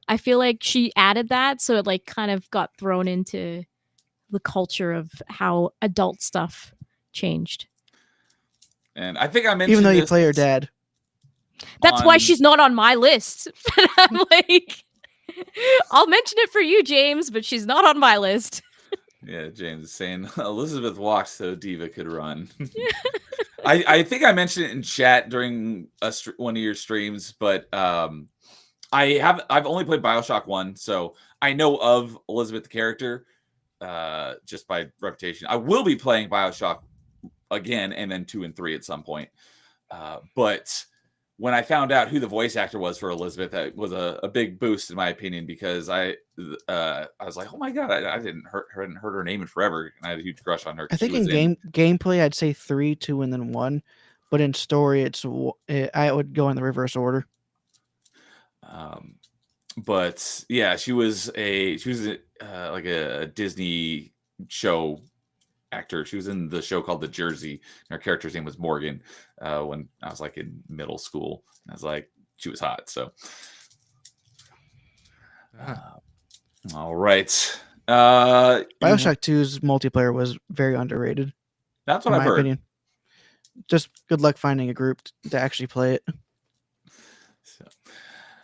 I feel like she added that, so it like kind of got thrown into the culture of how adult stuff changed. And I think I mentioned Even though you this play her dad. That's why she's not on my list. I'm like, I'll mention it for you, James, but she's not on my list. Yeah, James is saying Elizabeth walks so Diva could run. I think I mentioned it in chat during one of your streams, but I've only played BioShock 1, so I know of Elizabeth the character just by reputation. I will be playing BioShock again and then 2 and 3 at some point. But when I found out who the voice actor was for Elizabeth, that was a big boost in my opinion, because I was like, oh my god, I hadn't heard her name in forever, and I had a huge crush on her. I think in gameplay I'd say 3, 2, and then 1, but in story I would go in the reverse order. But yeah, she was like a Disney show actor. She was in the show called The Jersey. And her character's name was Morgan. When I was like in middle school, and I was like, she was hot. So, all right. Bioshock 2's multiplayer was very underrated, That's in what my I've heard. opinion. Just good luck finding a group to actually play it.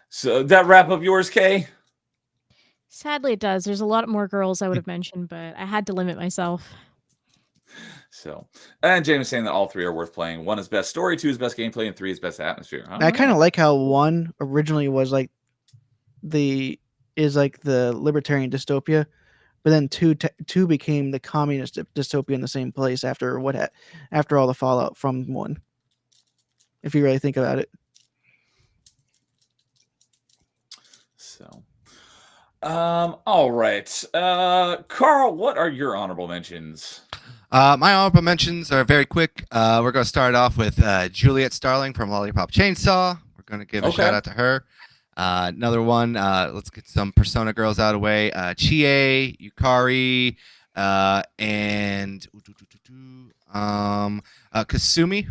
So that wrap up yours, Kay? Sadly, it does. There's a lot more girls I would have mentioned, but I had to limit myself. So, and James is saying that all three are worth playing. 1 is best story, 2 is best gameplay, and 3 is best atmosphere. I kind of like how 1 originally was like the libertarian dystopia, but then 2 became the communist dystopia in the same place after after all the fallout from 1. If you really think about it. So, all right. Carl, what are your honorable mentions? My honorable mentions are very quick. We're going to start off with Juliet Starling from Lollipop Chainsaw. We're going to give a shout out to her. Another one, let's get some Persona girls out of the way. Chie, Yukari, and Kasumi.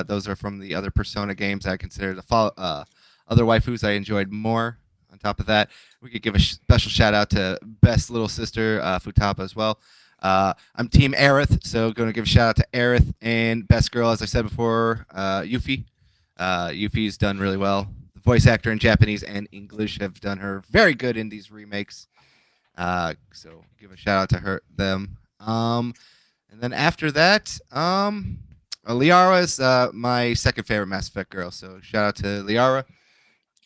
Those are from the other Persona games I consider the other waifus I enjoyed more. On top of that, we could give a special shout out to best little sister, Futaba, as well. I'm Team Aerith, so going to give a shout out to Aerith, and best girl, as I said before, Yuffie. Yuffie's done really well. The voice actor in Japanese and English have done her very good in these remakes. So give a shout out to them. And then after that, Liara is my second favorite Mass Effect girl. So shout out to Liara.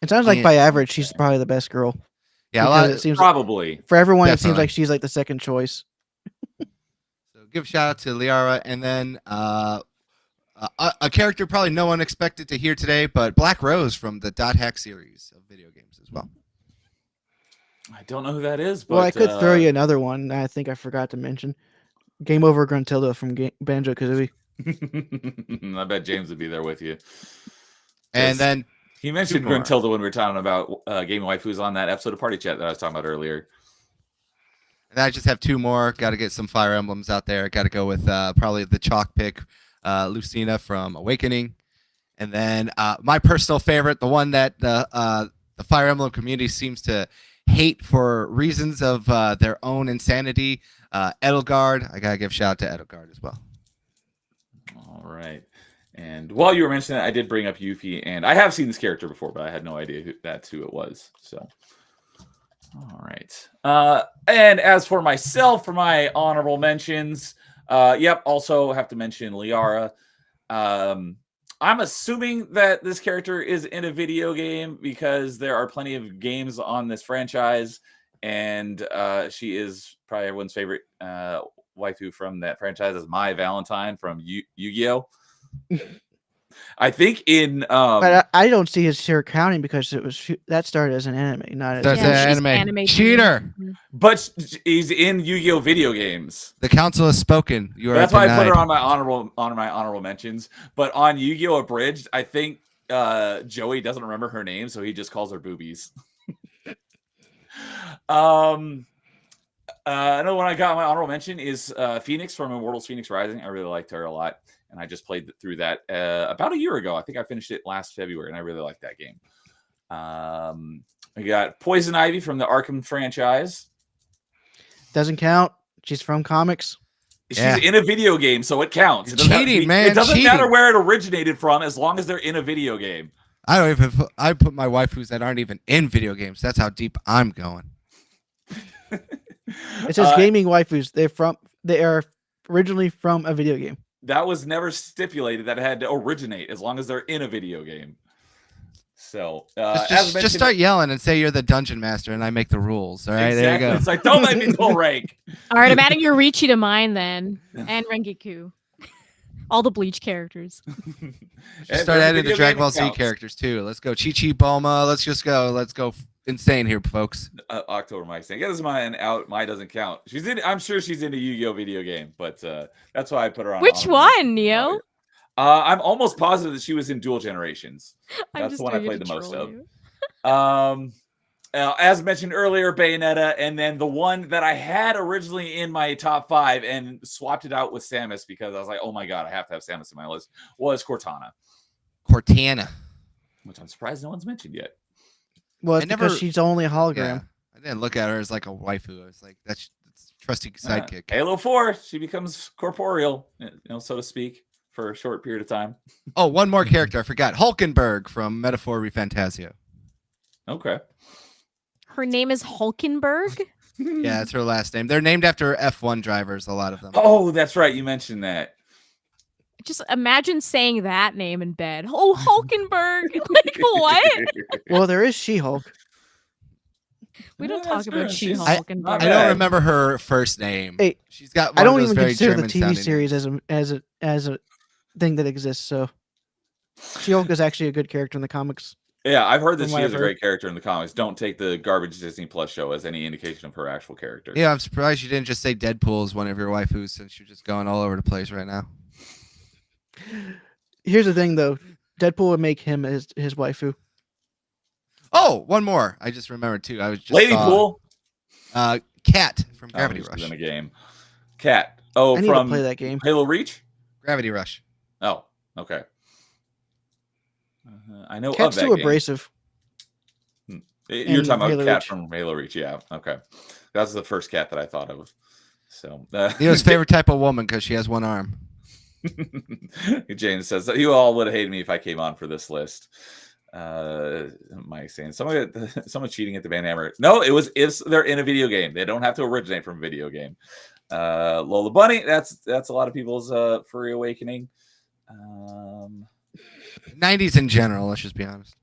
It sounds like by average, she's probably the best girl. Yeah, it seems probably for everyone. Definitely. It seems like she's like the second choice. So give a shout out to Liara, and then a character probably no one expected to hear today, but Black Rose from the Dot Hack series of video games as well. I don't know who that is, but Well, I could throw you another one. I think I forgot to mention. Game Over Gruntilda from Banjo Kazooie. I bet James would be there with you. And then he mentioned Gruntilda when we were talking about Game Waifus on that episode of Party Chat that I was talking about earlier. And I just have 2 more. Got to get some Fire Emblems out there. Got to go with probably the chalk pick, Lucina from Awakening. And then my personal favorite, the one that the Fire Emblem community seems to hate for reasons of their own insanity, Edelgard. I got to give a shout out to Edelgard as well. All right. And while you were mentioning it, I did bring up Yuffie, and I have seen this character before, but I had no idea that's who it was. So, all right. And as for myself, for my honorable mentions, also have to mention Liara. I'm assuming that this character is in a video game because there are plenty of games on this franchise, and she is probably everyone's favorite waifu from that franchise as Mai Valentine from Yu-Gi-Oh! I think in but I don't see his share counting because that started as an anime, not as an anime. Cheater. But he's in Yu-Gi-Oh! Video games. The council has spoken. You are That's denied. why I put her on my honorable mentions. But on Yu-Gi-Oh! Abridged, I think Joey doesn't remember her name, so he just calls her Boobies. Another one I got on my honorable mention is Phoenix from Immortals Phoenix Rising. I really liked her a lot, and I just played through that about a year ago. I think I finished it last February, and I really liked that game. We got Poison Ivy from the Arkham franchise. Doesn't count. She's from comics. She's in a video game, so it counts. Cheating, man. It doesn't matter where it originated from, as long as they're in a video game. I put my waifus that aren't even in video games. That's how deep I'm going. It says gaming waifus. They are originally from a video game. That was never stipulated that it had to originate, as long as they're in a video game. So just start yelling and say you're the dungeon master, and I make the rules. All right, There you go. It's like, don't let me pull rank. All right, I'm adding your Riichi to mine then, and Rengiku. All the Bleach characters. Start adding the Dragon Ball Z characters too. Let's go, Chi-Chi, Bulma. Let's go. Let's go insane here, folks. October Mike saying, "Get this mine out. Mine doesn't count." She's in. I'm sure she's in a Yu-Gi-Oh video game, but that's why I put her on. Which one, Neo? I'm almost positive that she was in Dual Generations. That's the one I played the most of. as mentioned earlier, Bayonetta, and then the one that I had originally in my top 5 and swapped it out with Samus because I was like, oh my god, I have to have Samus in my list, was Cortana. Cortana. Which I'm surprised no one's mentioned yet. Well, it's because she's only a hologram. Yeah, I didn't look at her as like a waifu. I was like, that's trusty sidekick. Halo 4, she becomes corporeal, so to speak, for a short period of time. Oh, one more character I forgot. Hulkenberg from Metaphor Refantasio. Okay. Her name is Hulkenberg? Yeah, that's her last name. They're named after F1 drivers, a lot of them. Oh, that's right. You mentioned that. Just imagine saying that name in bed. Oh, Hulkenberg. Like, what? Well, there is She-Hulk. We don't Yeah, talk that's about true. She-Hulk. Not I bad. don't remember her first name. Hey, she's got. I One don't of those even very consider the German TV sounding series names. as a thing that exists. So, She-Hulk is actually a good character in the comics. Yeah, I've heard that From she what is I've a heard. great character in the comics. Don't take the garbage Disney Plus show as any indication of her actual character. Yeah, I'm surprised you didn't just say Deadpool is one of your waifus since you're just going all over the place right now. Here's the thing, though. Deadpool would make him his waifu. Oh, one more. I just remembered too. I was just Lady saw, Pool. Cat from Oh, Gravity she's Rush. in a game. Cat. Oh, I need from to play that game. Halo Reach. Gravity Rush. Oh, okay. I know Cat's of that too game. abrasive. You're in talking about Halo Cat Reach. from Halo Reach. Yeah. Okay. That's the first cat that I thought of. So Neo's favorite type of woman because she has one arm. James says you all would have hated me if I came on for this list. Mike saying someone cheating at the Van Hammer. No, it was if they're in a video game. They don't have to originate from a video game. Lola Bunny, that's a lot of people's furry awakening. 90s in general, let's just be honest.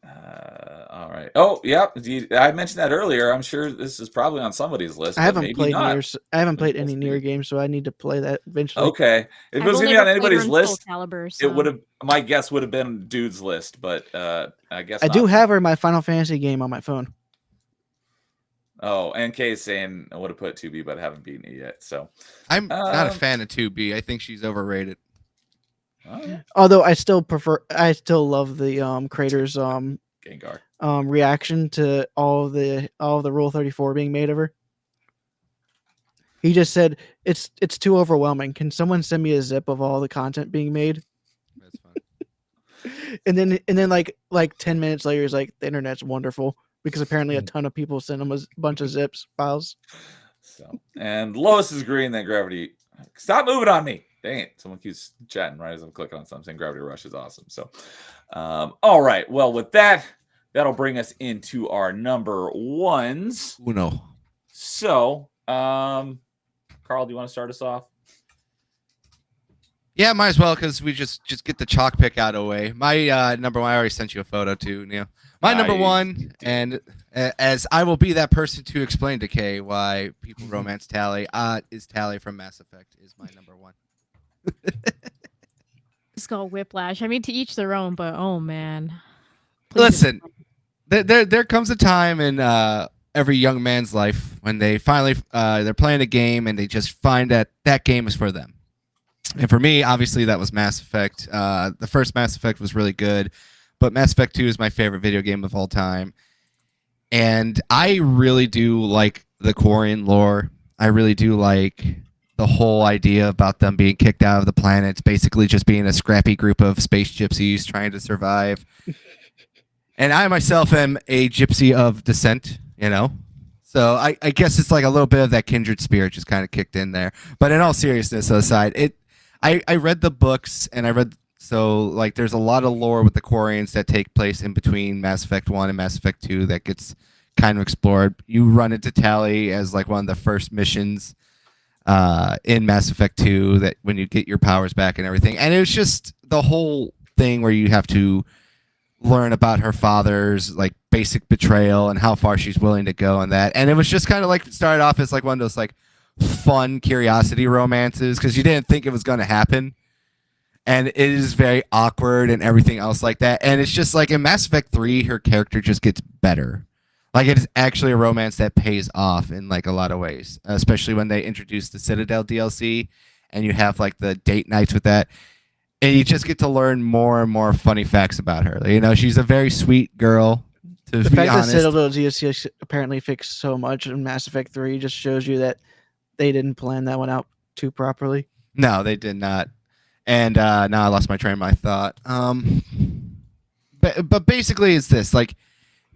All right. Oh, yeah. I mentioned that earlier. I'm sure this is probably on somebody's list. I but haven't maybe played not. Nier. I haven't played any supposed to Nier be. games, so I need to play that eventually. Okay. If it I've was going only to be on ever played her anybody's in list, Soul Calibur, it so- would have. My guess would have been dude's list, but I guess I not. do have her in my Final Fantasy game on my phone. Oh, and Kay's saying I would have put 2B, but I haven't beaten it yet. So, I'm not a Um, fan of 2B. I think she's overrated. oh, yeah. Although I still love the Crater's Gengar. reaction to all of the Rule 34 being made of her. He just said it's too overwhelming. Can someone send me a zip of all the content being made? That's fun. And then like 10 minutes later, he's like, the internet's wonderful because apparently a ton of people send him a bunch of zips files. So, and Lois is agreeing that Gravity. Stop moving on me. Dang it. Someone keeps chatting right as I'm clicking on something. Gravity Rush is awesome. So, all right. Well, with that, that'll bring us into our number ones. Uno. So, Carl, do you want to start us off? Yeah, might as well because we just get the chalk pick out of the way. My number one, I already sent you a photo too, Neil. My number one, and as I will be that person to explain to Kay why people romance Tally, is Tally from Mass Effect is my number one. It's called Whiplash. I mean, to each their own, but oh man. Please Listen, there comes a time in every young man's life when they finally they're playing a game and they just find that game is for them. And for me, obviously, that was Mass Effect. The first Mass Effect was really good, but Mass Effect 2 is my favorite video game of all time. And I really do like the Quarian lore. I really do like the whole idea about them being kicked out of the planets, basically just being a scrappy group of space gypsies trying to survive. And I myself am a gypsy of descent, So I guess it's like a little bit of that kindred spirit just kind of kicked in there. But in all seriousness aside, I read the books and there's a lot of lore with the Quarians that take place in between Mass Effect 1 and Mass Effect 2 that gets kind of explored. You run into Tally as like one of the first missions in Mass Effect 2 that when you get your powers back and everything. And it was just the whole thing where you have to learn about her father's like basic betrayal and how far she's willing to go and that. And it was just kind of like started off as like one of those like fun curiosity romances because you didn't think it was going to happen. And it is very awkward and everything else like that. And it's just like in Mass Effect 3, her character just gets better. Like it is actually a romance that pays off in like a lot of ways, especially when they introduce the Citadel DLC and you have like the date nights with that. And you just get to learn more and more funny facts about her. She's a very sweet girl To The be fact that honest, Citadel DLC apparently fixed so much in Mass Effect 3 just shows you that they didn't plan that one out too properly. no, they did not. And now I lost my train of my thought. But basically, it's this like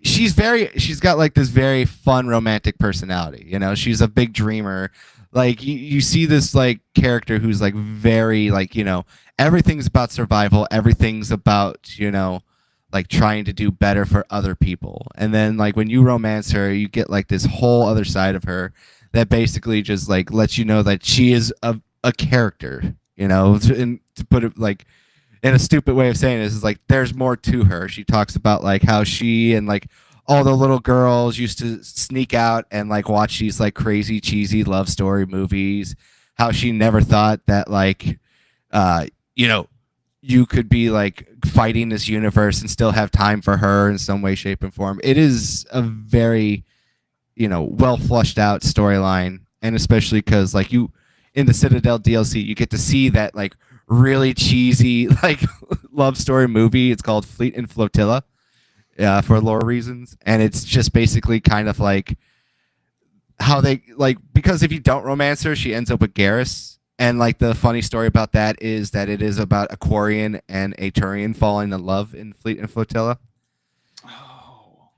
she's got like this very fun romantic personality. You know, she's a big dreamer. Like you see this like character who's like very like, you know, everything's about survival. Everything's about, you know, like trying to do better for other people. And then like when you romance her, you get like this whole other side of her that basically just like lets you know that she is a character, you know, to put it like in a stupid way of saying this is like there's more to her. She talks about like how she and like all the little girls used to sneak out and like watch these like crazy cheesy love story movies, how she never thought that like you know, you could be like fighting this universe and still have time for her in some way, shape, and form. It is a very, you know, well flushed out storyline, and especially because like you in the Citadel DLC, you get to see that like really cheesy like love story movie. It's called Fleet and Flotilla, for lore reasons, and it's just basically kind of like how they like because if you don't romance her, she ends up with Garrus. And like the funny story about that is that it is about a Quarian and a Turian falling in love in Fleet and Flotilla. Oh.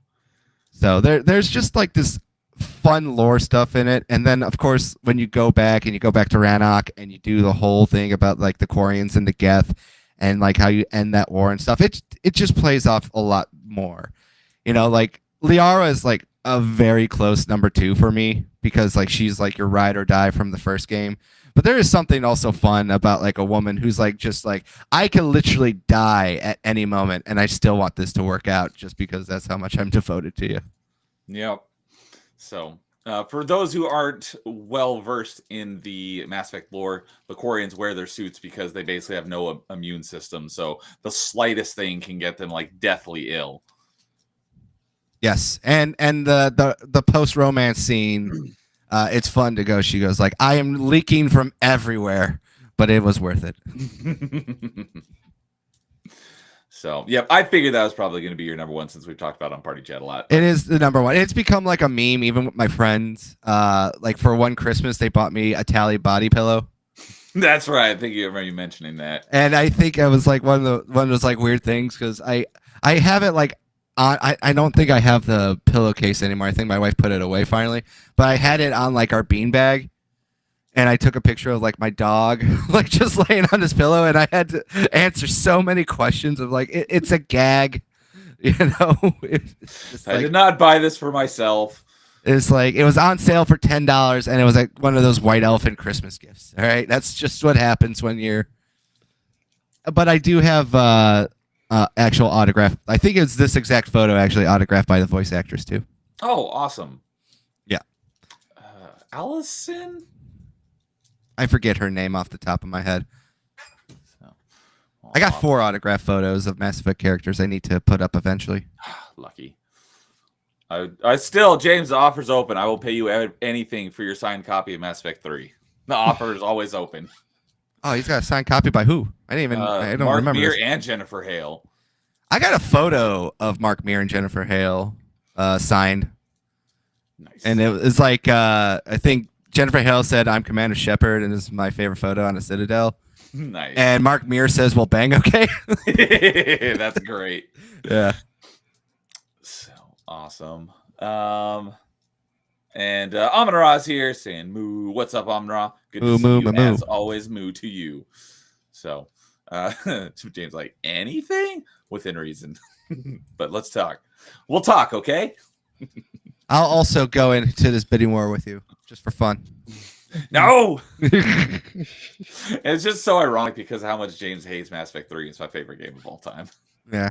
So there's just like this fun lore stuff in it. And then of course when you go back to Rannoch and you do the whole thing about like the Quarians and the Geth and like how you end that war and stuff, it just plays off a lot more. You know, like Liara is like a very close number 2 for me because like she's like your ride or die from the first game. But there is something also fun about like a woman who's like just like I can literally die at any moment and I still want this to work out just because that's how much I'm devoted to you. Yep. So for those who aren't well versed in the Mass Effect lore, the Quarians wear their suits because they basically have no immune system. So the slightest thing can get them like deathly ill. Yes, and the post romance scene. It's fun to go. She goes like, I am leaking from everywhere, but it was worth it. So, yep, I figured that was probably going to be your number 1 since we've talked about it on Party Chat a lot. It is the number 1. It's become like a meme, even with my friends. Like for one Christmas, they bought me a Tally body pillow. That's right. I think you remember you mentioning that. And I think I was like one of those like weird things because I have it like. I don't think I have the pillowcase anymore. I think my wife put it away finally. But I had it on like our beanbag, and I took a picture of like my dog, like just laying on his pillow, and I had to answer so many questions of like it's a gag, you know. I did not buy this for myself. It's like it was on sale for $10, and it was like one of those white elephant Christmas gifts. All right, that's just what happens when you're. But I do have. Actual autograph. I think it's this exact photo actually autographed by the voice actress too. Oh, awesome. Yeah. Allison? I forget her name off the top of my head. So, I got 4 autograph photos of Mass Effect characters I need to put up eventually. Lucky. I still, James, the offer's open. I will pay you anything for your signed copy of Mass Effect 3. The offer is always open. Oh, he's got a signed copy by who? I don't Mark remember. Meer this. and Jennifer Hale. I got a photo of Mark Meer and Jennifer Hale signed. Nice. And it was like, I think Jennifer Hale said, I'm Commander Shepard, and this is my favorite photo on a Citadel. Nice. And Mark Meer says, well, bang, okay? That's great. Yeah. So awesome. And Amon-Ra's here saying moo. What's up, Amon-Ra? Good to see you. As always, moo to you. So James like, anything? Within reason. But let's talk. We'll talk, okay? I'll also go into this bidding war with you, just for fun. No! It's just so ironic because of how much James hates Mass Effect 3. It's my favorite game of all time. Yeah.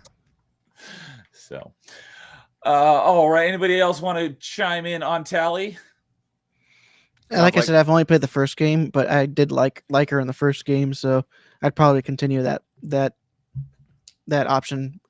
So, all right. Anybody else want to chime in on Tally? Like I said, I've only played the first game, but I did like her in the first game, so I'd probably continue that option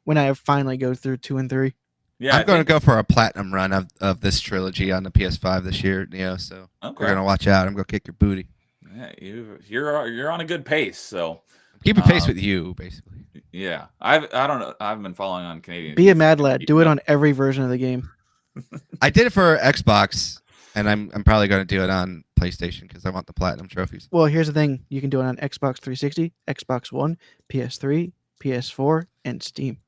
when I finally go through 2 and 3. Yeah, I'm going to go for a platinum run of this trilogy on the PS5 this year, so okay. We're going to watch out. I'm going to kick your booty. Yeah, you're on a good pace, so keep a pace with you, basically. Yeah, I don't know. I haven't been following on Canadian. Be a mad lad. Do it on every version of the game. I did it for Xbox, and I'm probably going to do it on PlayStation because I want the platinum trophies. Well, here's the thing: you can do it on Xbox 360, Xbox One, PS3, PS4, and Steam.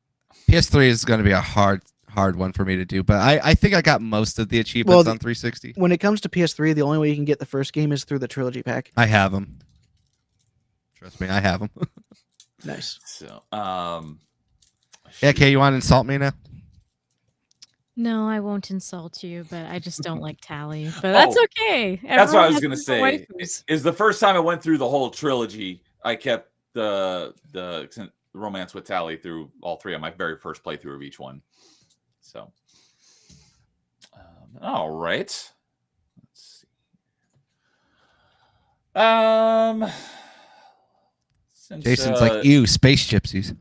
PS3 is going to be a hard one for me to do, but I think I got most of the achievements on 360. When it comes to PS3, the only way you can get the first game is through the trilogy pack. I have them. Trust me, I have them. Nice. So, Yeah, Kay, you want to insult me now? No, I won't insult you, but I just don't like Tally. But that's okay. That's what I was Everyone gonna has say. different waifus. Is the first time I went through the whole trilogy, I kept the romance with Tally through all three on my very first playthrough of each one. So, all right. Let's see. Since, Jason's like, ew, space gypsies.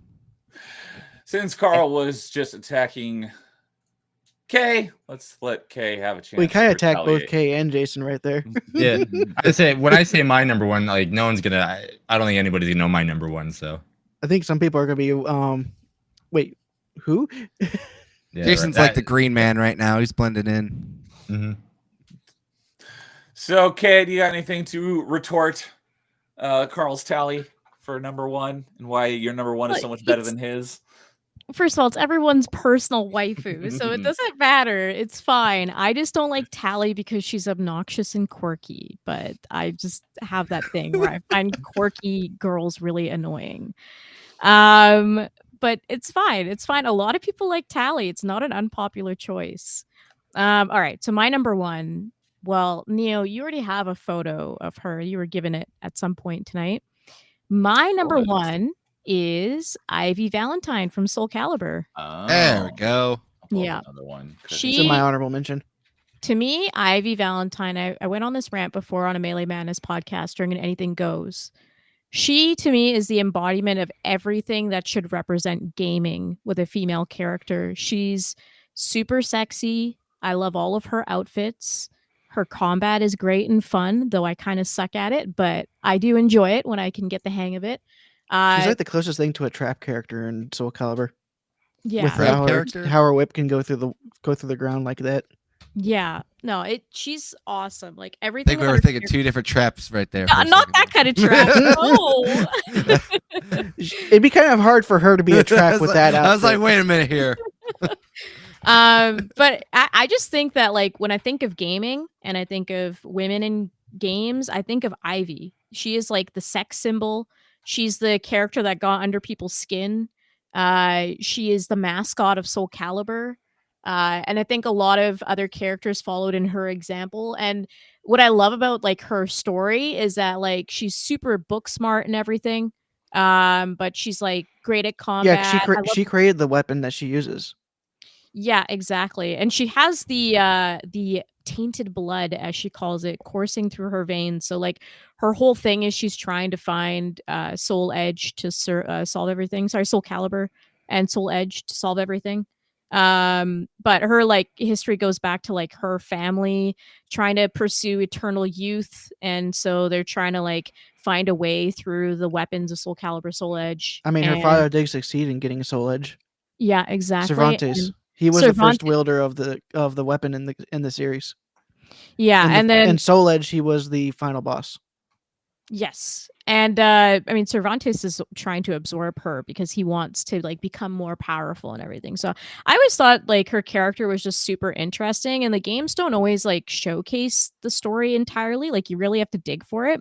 Since Carl was just attacking Kay, let's let Kay have a chance. We kind to of attacked both retaliate. Kay and Jason right there. Yeah, I say when I say my number one, like no one's gonna. I don't think anybody's gonna know my number one. So I think some people are gonna be wait, who? yeah, Jason's like the green man right now. He's blended in. Mm-hmm. So, Kay, do you got anything to retort Carl's tally for number one and why your number one is so much better than his? First of all, it's everyone's personal waifu, so it doesn't matter. It's fine. I just don't like Tally because she's obnoxious and quirky, but I just have that thing where I find quirky girls really annoying. But it's fine. It's fine. A lot of people like Tally. It's not an unpopular choice. All right. So my number one, well, Neo, you already have a photo of her. You were given it at some point tonight. My number one is Ivy Valentine from Soul Calibur. Oh, There we go. Yeah. Another one. She's in my honorable mention. To me, Ivy Valentine, I went on this rant before on a Melee Madness podcast during an Anything Goes. She, to me, is the embodiment of everything that should represent gaming with a female character. She's super sexy. I love all of her outfits. Her combat is great and fun, though I kind of suck at it, but I do enjoy it when I can get the hang of it. She's like the closest thing to a trap character in Soul Calibur. Yeah. With how her whip can go through the ground like that. Yeah. No, she's awesome. Like I everything. think we were thinking two different traps right there. Not that kind of trap. No. It'd be kind of hard for her to be a trap with that outfit. I was like, wait a minute here. But I just think that like when I think of gaming and I think of women in games, I think of Ivy. She is like the sex symbol. She's the character that got under people's skin. She is the mascot of Soul Calibur. And I think a lot of other characters followed in her example. And what I love about like her story is that like she's super book smart and everything. But she's like great at combat. Yeah, she created the weapon that she uses. Yeah, exactly. And she has the tainted blood, as she calls it, coursing through her veins. So like her whole thing is she's trying to find Soul Edge to solve everything. Sorry, Soul Calibur and Soul Edge to solve everything. But her like history goes back to like her family trying to pursue eternal youth, and so they're trying to like find a way through the weapons of Soul Calibur, Soul Edge. I mean, her father did succeed in getting a Soul Edge. Yeah, exactly. Cervantes. He was the first wielder of the weapon in the series. Yeah, and then in Soul Edge, he was the final boss. Yes. And I mean, Cervantes is trying to absorb her because he wants to like become more powerful and everything. So I always thought like her character was just super interesting, and the games don't always like showcase the story entirely. Like you really have to dig for it.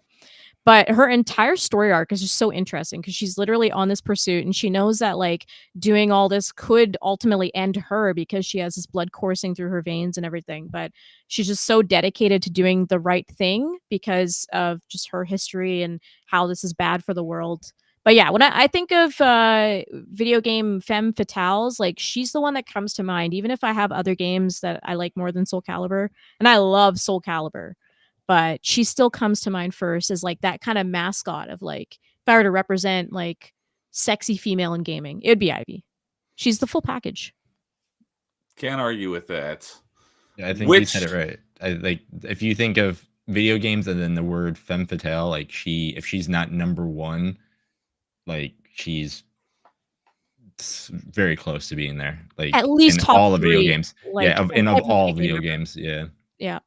But her entire story arc is just so interesting because she's literally on this pursuit and she knows that like doing all this could ultimately end her because she has this blood coursing through her veins and everything. But she's just so dedicated to doing the right thing because of just her history and how this is bad for the world. But yeah, when I think of video game femme fatales, like she's the one that comes to mind, even if I have other games that I like more than Soul Calibur. And I love Soul Calibur. But she still comes to mind first as like that kind of mascot of like, if I were to represent like sexy female in gaming, it would be Ivy. She's the full package. Can't argue with that. Yeah, I think you said it right. Like if you think of video games and then the word femme fatale, like if she's not number one, like she's it's very close to being there. Like At least in top all the video 3, games. like, Yeah, of every all video video game ever. games. Yeah. Yeah.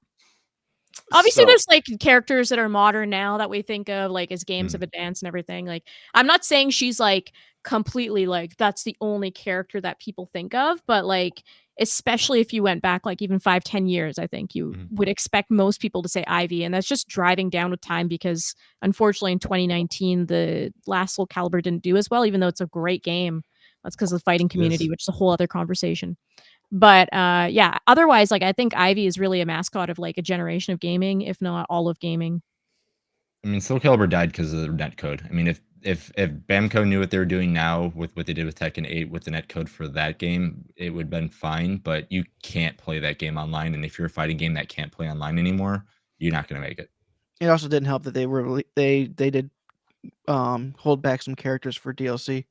Obviously, So, there's like characters that are modern now that we think of like as games have Mhm. advanced and everything. Like, I'm not saying she's like completely like that's the only character that people think of, but like, especially if you went back like even 5-10 years, I think you Mhm. would expect most people to say Ivy, and that's just driving down with time because unfortunately in 2019 the last Soul Calibur didn't do as well, even though it's a great game. That's because of the fighting community, which is a whole other conversation. But yeah, otherwise, like I think Ivy is really a mascot of like a generation of gaming, if not all of gaming. I mean, Soul Calibur died because of the netcode. I mean, if Bamco knew what they were doing now with what they did with Tekken 8 with the netcode for that game, it would have been fine. But you can't play that game online, and if you're a fighting game that can't play online anymore, you're not going to make it. It also didn't help that they did hold back some characters for DLC,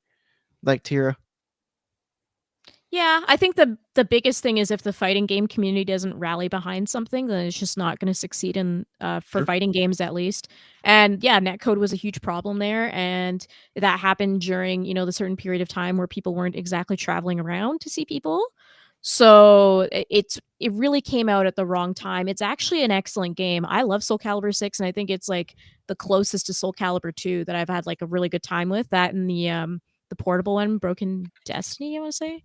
like Tira. Yeah, I think the biggest thing is if the fighting game community doesn't rally behind something, then it's just not going to succeed in for Sure. fighting games at least. And yeah, netcode was a huge problem there, and that happened during the certain period of time where people weren't exactly traveling around to see people. So it really came out at the wrong time. It's actually an excellent game. I love Soul Calibur 6, and I think it's like the closest to Soul Calibur 2 that I've had like a really good time with. That and the portable one, Broken Destiny, I want to say.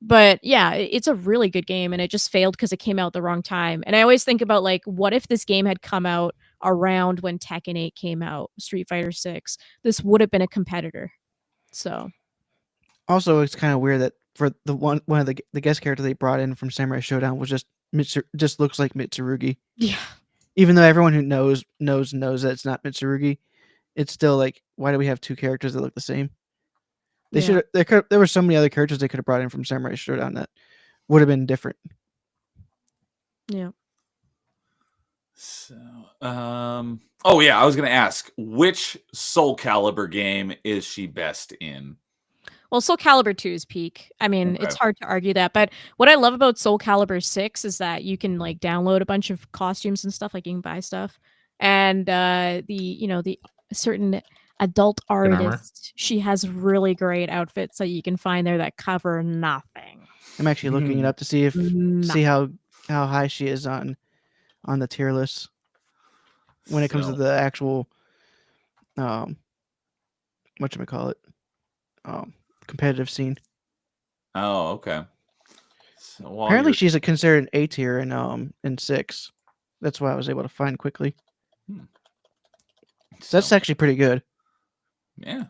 But yeah, it's a really good game, and it just failed because it came out the wrong time. And I always think about like, what if this game had come out around when Tekken 8 came out, Street Fighter 6? This would have been a competitor. So Also, it's kind of weird that for the one of the guest character they brought in from Samurai Showdown was just looks like Mitsurugi. yeah, Even though everyone who knows that it's not Mitsurugi, it's still like, why do we have two characters that look the same? They yeah. should. There were so many other characters they could have brought in from Samurai Showdown that would have been different. Yeah. So, oh yeah, I was gonna ask which Soul Calibur game is she best in? Well, Soul Calibur 2 is peak. I mean, Okay. it's hard to argue that. But what I love about Soul Calibur 6 is that you can like download a bunch of costumes and stuff, like you can buy stuff. And the certain adult armor? artist, she has really great outfits that you can find there that cover nothing. I'm actually looking it up to see Nothing. how high she is on the tier list when it comes to the actual whatchamacallit, competitive scene. Oh, okay. So while Apparently, you're- she's considered an A tier in 6. That's what I was able to find quickly. So that's actually pretty good. Yeah.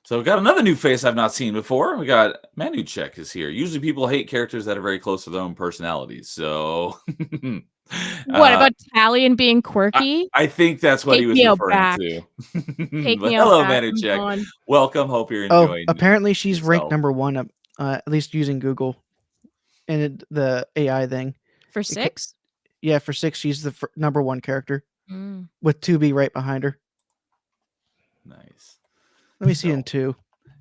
So we've got another new face I've not seen before. We got Manuchek is here. Usually people hate characters that are very close to their own personalities. So What about Talion being quirky? I think that's what Take he was me out referring back. to. Take But me out hello, back. I'm Manuchek. gone. Welcome. Hope you're Oh, enjoying. apparently she's ranked yourself. number 1, at least using Google and the AI thing. For 6? Yeah, for 6, she's the number 1 character Mm. with 2B right behind her. Nice. Let me see in 2.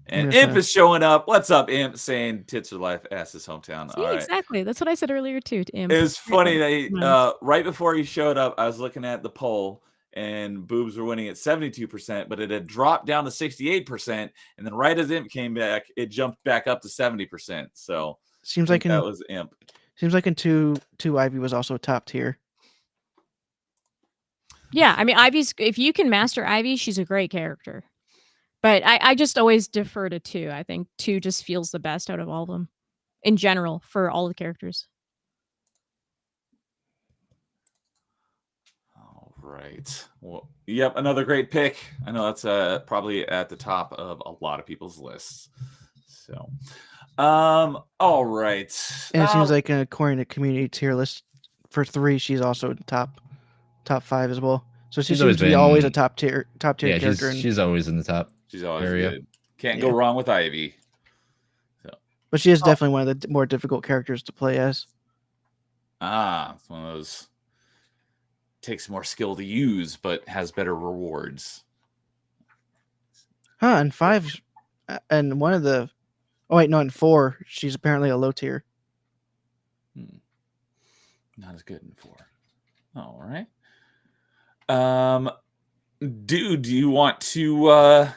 And gonna Imp is showing up. What's up, Imp? Saying tits are life, ass is hometown. See, All right. exactly. That's what I said earlier too. To Imp. It was funny that he, Nice. right before he showed up, I was looking at the poll and boobs were winning at 72%, but it had dropped down to 68%. And then right as Imp came back, it jumped back up to 70%. So Seems I like think that was Imp. Seems like in 2 Ivy was also top tier. Yeah, I mean, Ivy's. If you can master Ivy, she's a great character. But I just always defer to 2. I think 2 just feels the best out of all of them, in general, for all the characters. All right. Well, yep, another great pick. I know that's probably at the top of a lot of people's lists. So, all right. And it seems like according to community tier list for 3, she's also in top 5 as well. So she seems to be always a top tier Yeah, character. she's always in the top. She's always area. good. Can't go wrong with Ivy. So. But she is definitely one of the more difficult characters to play as. It's one of those takes more skill to use, but has better rewards. And 5, and one of the, in 4, she's apparently a low tier. Not as good in 4. All right. Dude, do you want to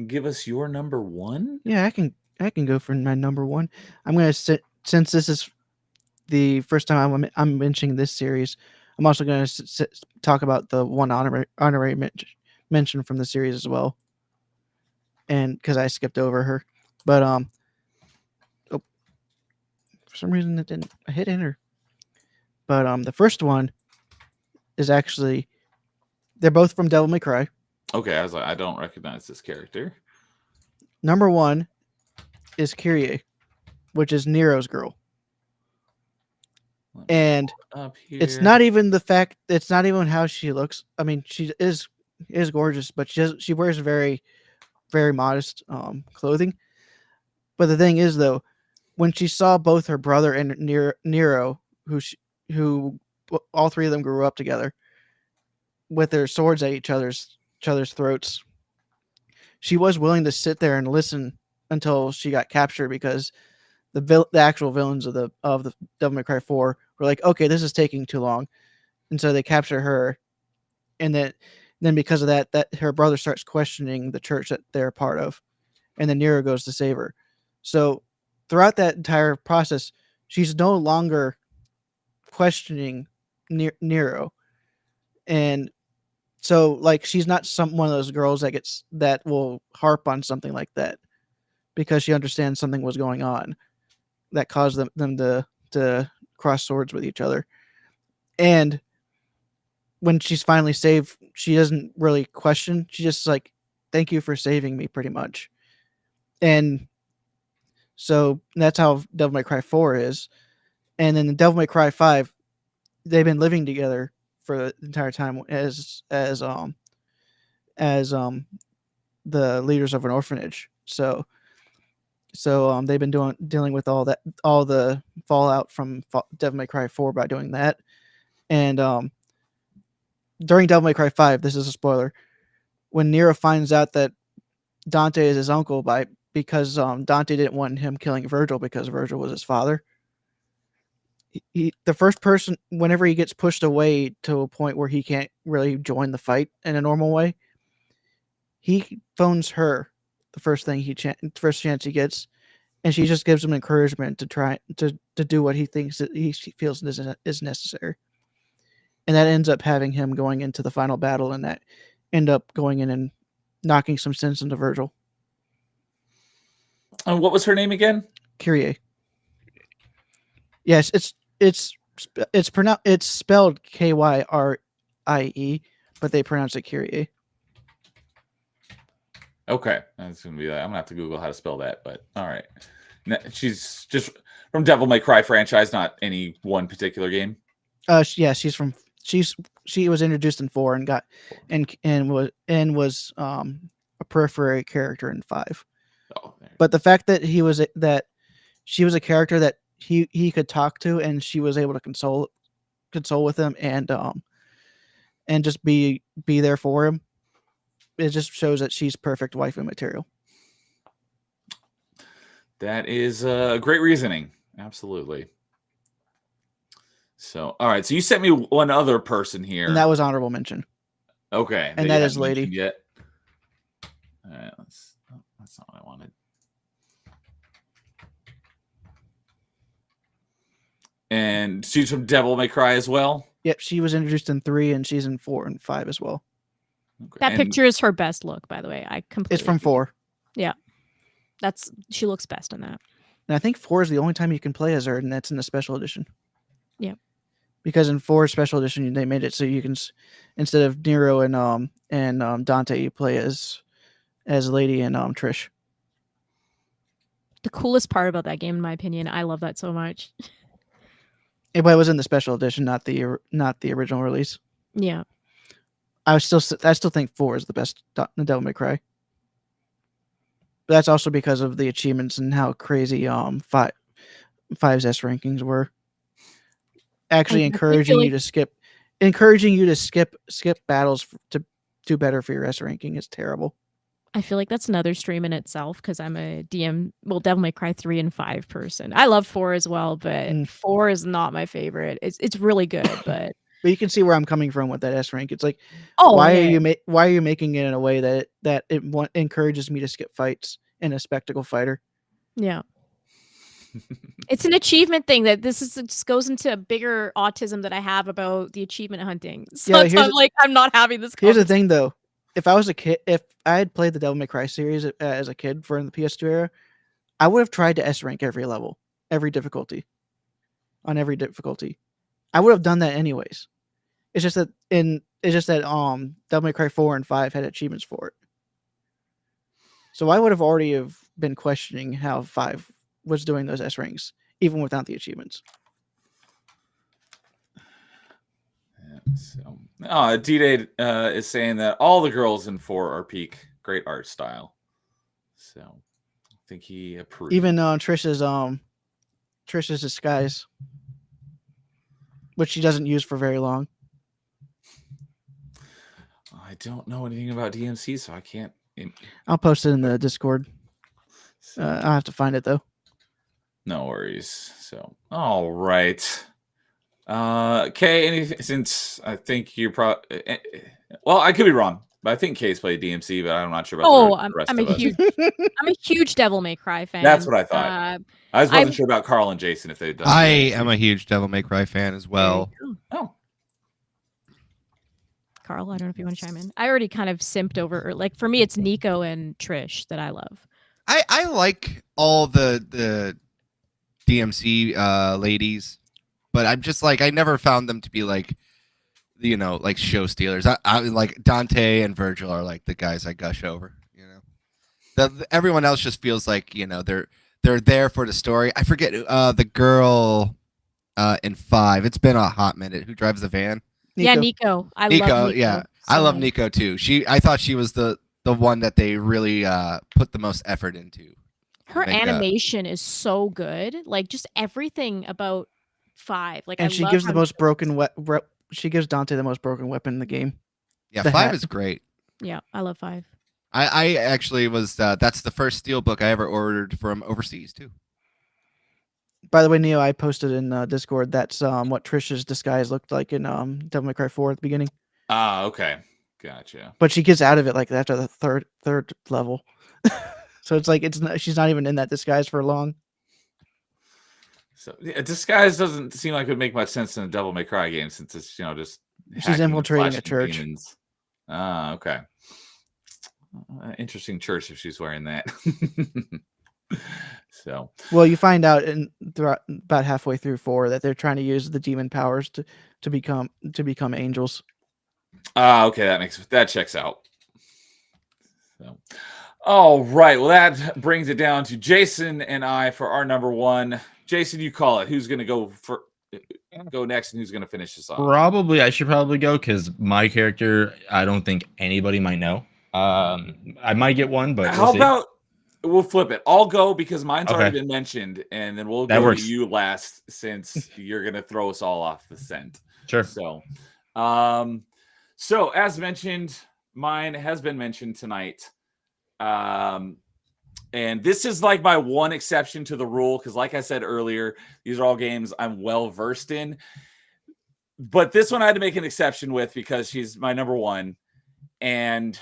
give us your number 1? Yeah, I can go for my number one. I'm gonna sit, since this is the first time I'm mentioning this series. I'm also gonna talk about the one honorary mention from the series as well, and because I skipped over her, but oh, for some reason it didn't. I hit enter, but the first one is actually, they're both from Devil May Cry. Okay, I was like, I don't recognize this character. Number one is Kyrie, which is Nero's girl. And it's not even the fact, it's not even how she looks. I mean, she is gorgeous, but she wears very, very modest clothing. But the thing is, though, when she saw both her brother and Nero, who all three of them grew up together with their swords at each other's throats, she was willing to sit there and listen until she got captured, because the actual villains of the Devil May Cry 4 were like, okay, this is taking too long, and so they capture her, and then because of that her brother starts questioning the church that they're a part of, and then Nero goes to save her. So throughout that entire process, she's no longer questioning Nero, and so like she's not one of those girls that will harp on something like that, because she understands something was going on that caused them to cross swords with each other. And when she's finally saved, she doesn't really question. She just like, thank you for saving me, pretty much. And so that's how Devil May Cry 4 is. And then the Devil May Cry 5, they've been living together for the entire time as the leaders of an orphanage. So they've been dealing with all the fallout from Devil May Cry 4 by doing that. And during Devil May Cry 5, this is a spoiler, when Nero finds out that Dante is his uncle because Dante didn't want him killing Virgil because Virgil was his father. The first person, whenever he gets pushed away to a point where he can't really join the fight in a normal way, he phones her the first chance he gets, and she just gives him encouragement to try to do what he thinks that he feels is necessary. And that ends up having him going into the final battle, and that end up going in and knocking some sense into Virgil. And what was her name again? Kyrie. Yes, it's spelled Kyrie, but they pronounce it Kyrie. Okay, that's gonna be that. I'm gonna have to Google how to spell that, but all right. She's just from Devil May Cry franchise, not any one particular game. Yeah, she was introduced in 4 and got and was a periphery character in 5. Oh, but the fact that she was a character that he could talk to, and she was able to console with him, and just be there for him, it just shows that she's perfect waifu material. That is great reasoning. Absolutely. So, all right. So you sent me one other person here, and that was honorable mention. Okay, and that is Lady. Yet. All right, that's not what I wanted. And she's from Devil May Cry as well? Yep, she was introduced in 3, and she's in 4 and 5 as well. Okay. That picture is her best look, by the way. I completely. It's from 4. Yeah, she looks best in that. And I think 4 is the only time you can play as her, and that's in the special edition. Yeah. Because in 4 special edition, they made it so you can, instead of Nero and Dante, you play as Lady and Trish. The coolest part about that game, in my opinion, I love that so much. But it was in the special edition, not the original release. Yeah. I still think 4 is the best Devil May Cry. But that's also because of the achievements and how crazy 5's S rankings were. Actually encouraging you to skip battles to do better for your S ranking is terrible. I feel like that's another stream in itself, because I'm a Devil May Cry 3 and 5 person. I love 4 as well, but 4 is not my favorite. It's really good, but but you can see where I'm coming from with that S rank. It's like, why are you making it in a way that it encourages me to skip fights in a spectacle fighter? Yeah. It's an achievement thing that this is just goes into a bigger autism that I have about the achievement hunting. So Yeah, that's why I'm like, I'm not having this Here's the conversation. thing, though. If I was a kid, if I had played the Devil May Cry series as a kid for in the PS2 era, I would have tried to S rank every level, every difficulty, on every difficulty. I would have done that anyways. It's just that Devil May Cry 4 and 5 had achievements for it. So I would have already have been questioning how 5 was doing those S ranks, even without the achievements. So, D-Day is saying that all the girls in 4 are peak. Great art style. So, I think he approves. Even Trish's disguise, which she doesn't use for very long. I don't know anything about DMC, so I can't. I'll post it in the Discord. I'll have to find it though. No worries. So, all right. Kay, anything, since I think you're probably, well, I could be wrong, but I think Kay's played DMC, but I'm not sure about the rest I'm of a us. I'm a huge Devil May Cry fan. That's what I thought. I just wasn't sure about Carl and Jason if they'd done. I am a huge Devil May Cry fan as well. Oh, Carl, I don't know if you want to chime in. I already kind of simped over, or like for me, it's Nico and Trish that I love. I like all the DMC ladies, but I'm just like I never found them to be like, you know, like show stealers. I like Dante and Virgil are like the guys I gush over. You know, everyone else just feels like, you know, they're there for the story. I forget the girl in 5. It's been a hot minute. Who drives the van? Nico. Yeah, Nico. I love Nico. Yeah, I love Nico too. I thought she was the one that they really put the most effort into. Her animation is so good. Like just everything about 5. Like, and she gives the most broken she gives Dante the most broken weapon in the game. Yeah, 5 is great. Yeah, I love 5. I actually was that's the first Steelbook I ever ordered from overseas too. By the way, Neo, I posted in Discord that's what Trish's disguise looked like in Devil May Cry 4 at the beginning. Ah, okay, gotcha. But she gets out of it like after the third level, so it's like she's not even in that disguise for long. So yeah, disguise doesn't seem like it would make much sense in a Devil May Cry game since it's, you know, just she's infiltrating a church. Demons. Ah, okay. Interesting church if she's wearing that. So, well, you find out about halfway through 4 that they're trying to use the demon powers to become angels. Okay, that checks out. So, all right. Well, that brings it down to Jason and I for our number 1. Jason, you call it. Who's going to go next, and who's going to finish this off? I should probably go because my character, I don't think anybody might know. I might get one, but how about we'll flip it? I'll go because mine's already been mentioned, and then we'll go to you last since you're going to throw us all off the scent. Sure. So, so as mentioned, mine has been mentioned tonight. And this is like my one exception to the rule because, like I said earlier, these are all games I'm well versed in. But this one I had to make an exception with because she's my number 1. And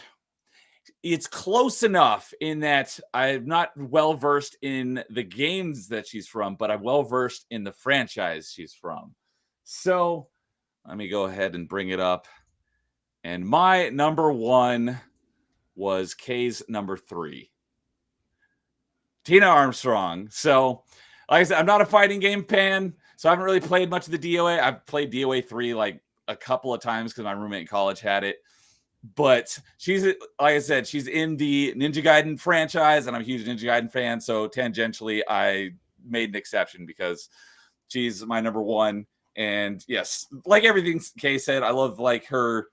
it's close enough in that I'm not well versed in the games that she's from, but I'm well versed in the franchise she's from. So let me go ahead and bring it up. And my number 1 was Kay's number 3. Tina Armstrong. So, like I said, I'm not a fighting game fan, so I haven't really played much of the DOA. I've played DOA 3 like a couple of times because my roommate in college had it. But she's, like I said, she's in the Ninja Gaiden franchise, and I'm a huge Ninja Gaiden fan. So tangentially, I made an exception because she's my number 1. And yes, like everything Kay said, I love like her,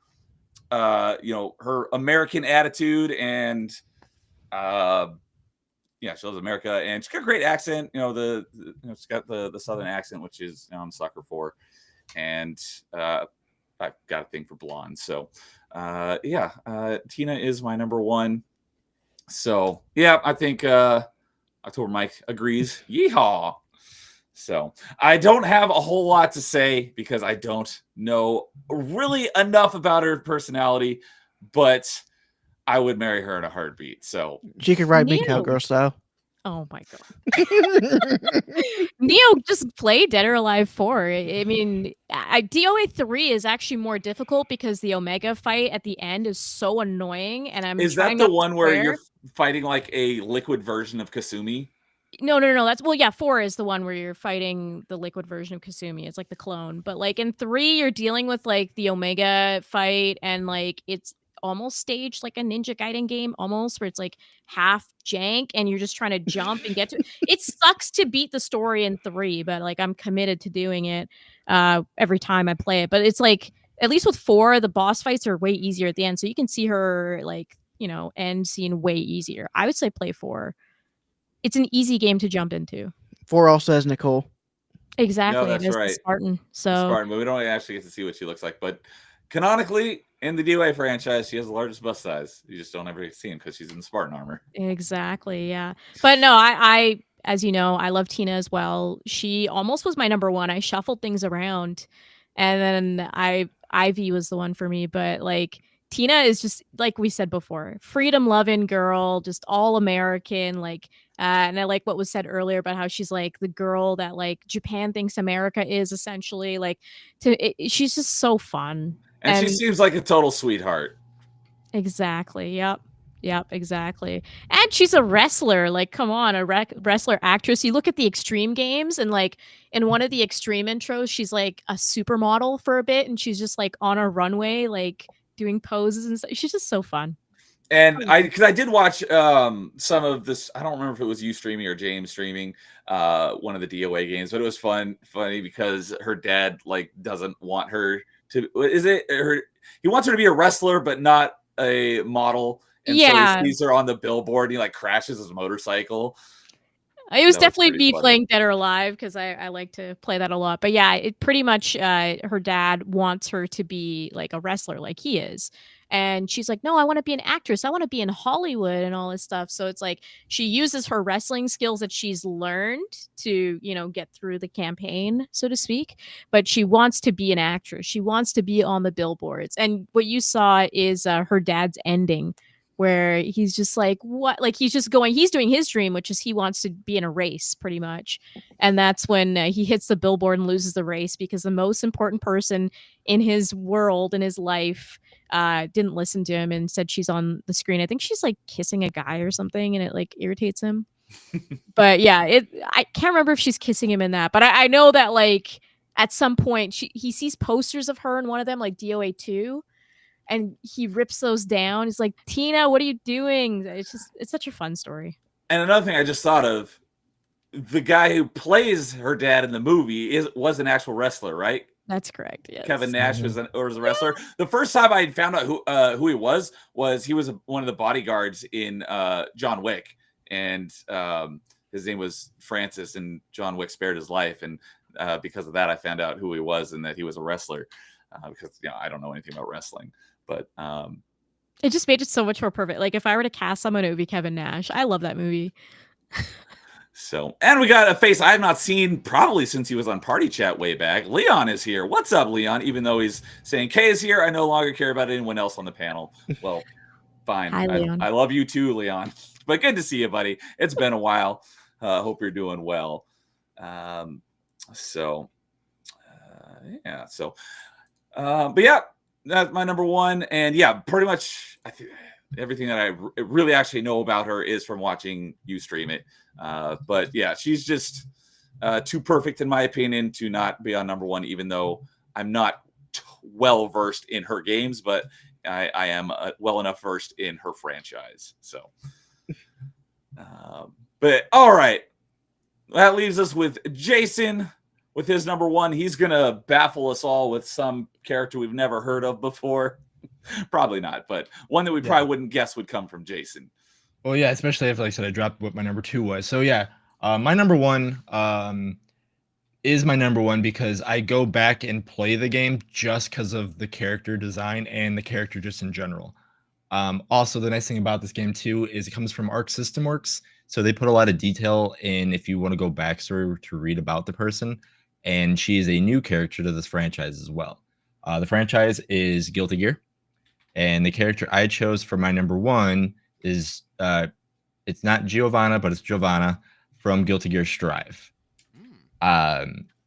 her American attitude, and she loves America, and she's got a great accent. She's got the Southern accent, which is I'm a sucker for, and I've got a thing for blondes. So, Tina is my number 1. So, yeah, I think October Mike agrees. Yeehaw! So, I don't have a whole lot to say because I don't know really enough about her personality, but I would marry her in a heartbeat. So she could ride me cowgirl style. Oh my god. Neo just played Dead or Alive 4. I mean, DOA 3 is actually more difficult because the Omega fight at the end is so annoying, and I'm Is trying that the not to one where swear. you're fighting like a liquid version of Kasumi? No. That's well, yeah. 4 is the one where you're fighting the liquid version of Kasumi. It's like the clone, but like in 3, you're dealing with like the Omega fight, and like it's almost staged like a Ninja Gaiden game, almost where it's like half jank, and you're just trying to jump and get to. It sucks to beat the story in 3, but like I'm committed to doing it every time I play it. But it's like at least with 4, the boss fights are way easier at the end, so you can see her like end scene way easier. I would say play 4. It's an easy game to jump into. 4 also has Nicole. Exactly. No, that's it is right. the Spartan. So Spartan, but we don't actually get to see what she looks like. But canonically, in the DOA franchise, she has the largest bust size. You just don't ever get to see him because she's in Spartan armor. exactly, yeah. But no, I as you know, I love Tina as well. She almost was my number 1. I shuffled things around, and then Ivy was the one for me. But like Tina is just like we said before, freedom loving girl, just all American. Like, and I like what was said earlier about how she's like the girl that like Japan thinks America is essentially. Like, she's just so fun. And she seems like a total sweetheart. Exactly. Yep. Exactly. And she's a wrestler. Like, come on, a wrestler actress. You look at the Extreme Games, and like in one of the Extreme intros, she's like a supermodel for a bit, and she's just like on a runway, like doing poses and stuff. She's just so fun. And because I did watch some of this, I don't remember if it was you streaming or James streaming one of the DOA games, but it was funny because her dad like doesn't want her to. Is it her? He wants her to be a wrestler, but not a model. And so he sees her on the billboard, and he like crashes his motorcycle. It was definitely me playing Dead or Alive because I like to play that a lot. But yeah, it pretty much her dad wants her to be like a wrestler like he is. And she's like, no, I want to be an actress. I want to be in Hollywood and all this stuff. So it's like she uses her wrestling skills that she's learned to, get through the campaign, so to speak. But she wants to be an actress. She wants to be on the billboards. And what you saw is her dad's ending, where he's just like, what? Like he's doing his dream, which is he wants to be in a race pretty much. And that's when he hits the billboard and loses the race because the most important person in his world, in his life, didn't listen to him and said she's on the screen. I think she's like kissing a guy or something, and it like irritates him. But yeah, I can't remember if she's kissing him in that, but I know that like at some point he sees posters of her in one of them, like DOA 2. And he rips those down. He's like, Tina, what are you doing? It's such a fun story. And another thing I just thought of, the guy who plays her dad in the movie was an actual wrestler, right? That's correct. Yes. Kevin Nash was a wrestler. Yeah. The first time I found out who he was he was one of the bodyguards in John Wick, and his name was Francis, and John Wick spared his life, and because of that, I found out who he was and that he was a wrestler. Because I don't know anything about wrestling, but it just made it so much more perfect. Like if I were to cast someone, it would be Kevin Nash. I love that movie. So, and we got a face I have not seen probably since he was on Party Chat way back. Leon is here. What's up, Leon? Even though he's saying Kay is here, I no longer care about anyone else on the panel. Well, fine. Hi, Leon. I love you too, Leon. But good to see you, buddy. It's been a while. Hope you're doing well. Yeah. So. But yeah, that's my number 1. And yeah, pretty much I think everything that I really actually know about her is from watching you stream it. But yeah, she's just too perfect in my opinion to not be on number 1, even though I'm not well versed in her games, but I am well enough versed in her franchise. So, but all right, that leaves us with Jason. With his number 1, he's going to baffle us all with some character we've never heard of before. Probably not, but one that we probably wouldn't guess would come from Jason. Well, yeah, especially if, like I said, I dropped what my number 2 was. So, yeah, my number 1 is my number 1 because I go back and play the game just because of the character design and the character just in general. Also, the nice thing about this game, too, is it comes from Arc System Works. So they put a lot of detail in if you want to go backstory to read about the person. And she is a new character to this franchise as well. The franchise is Guilty Gear. And the character I chose for my number 1 is It's not Giovanna, but it's Giovanna from Guilty Gear Strive.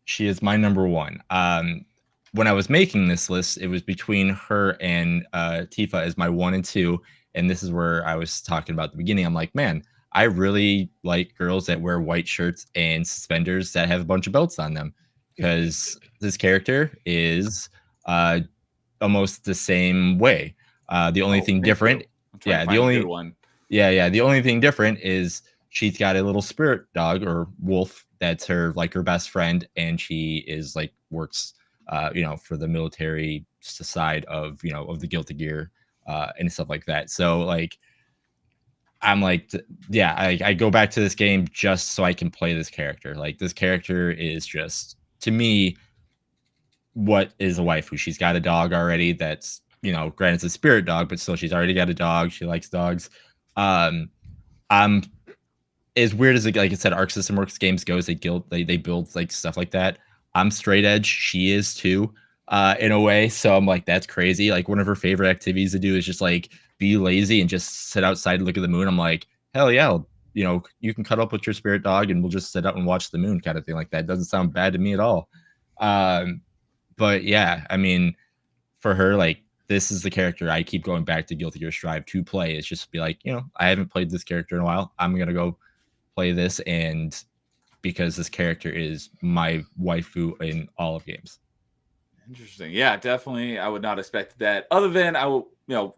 She is my number one. When I was making this list, it was between her and Tifa as my 1 and 2. And this is where I was talking about at the beginning. I'm like, man, I really like girls that wear white shirts and suspenders that have a bunch of belts on them, because this character is almost the same way. The only thing different, the only thing different is she's got a little spirit dog or wolf that's her her best friend, and she is works for the military side of of the Guilty Gear and stuff like that. So I'm I go back to this game just so I can play this character. This character is just, to me, what is a waifu. She's got a dog already that's, granted it's a spirit dog, but still she's already got a dog. She likes dogs. I'm as weird as like I said, Arc System Works games goes, they build stuff like that. I'm straight edge. She is too, in a way. So I'm that's crazy. One of her favorite activities to do is just be lazy and just sit outside and look at the moon. I'm hell yeah, you can cuddle up with your spirit dog and we'll just sit out and watch the moon, kind of thing like that. Doesn't sound bad to me at all. But yeah, I mean, for her, this is the character I keep going back to Guilty Gear Strive to play. It's just be I haven't played this character in a while. I'm gonna go play this, and because this character is my waifu in all of games. Interesting. Yeah, definitely. I would not expect that. Other than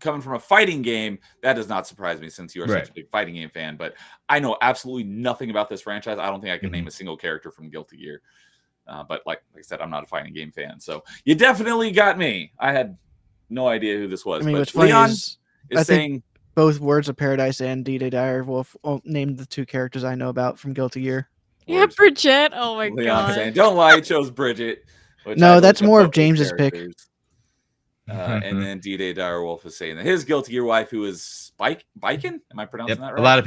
coming from a fighting game, that does not surprise me since you are such a big fighting game fan. But I know absolutely nothing about this franchise. I don't think I can name a single character from Guilty Gear. But like I said, I'm not a fighting game fan. So you definitely got me. I had no idea who this was. I mean, but what's funny Leon is is saying both Words of Paradise and D-Day Dire Wolf named the two characters I know about from Guilty Gear. Yeah, Bridget. Oh my Leon god. saying, don't lie, he chose Bridget. No, that's more of James's pick. And then D-Day Dire Wolf is saying that his Guilty Gear waifu is Biken. Am I pronouncing that right? A lot of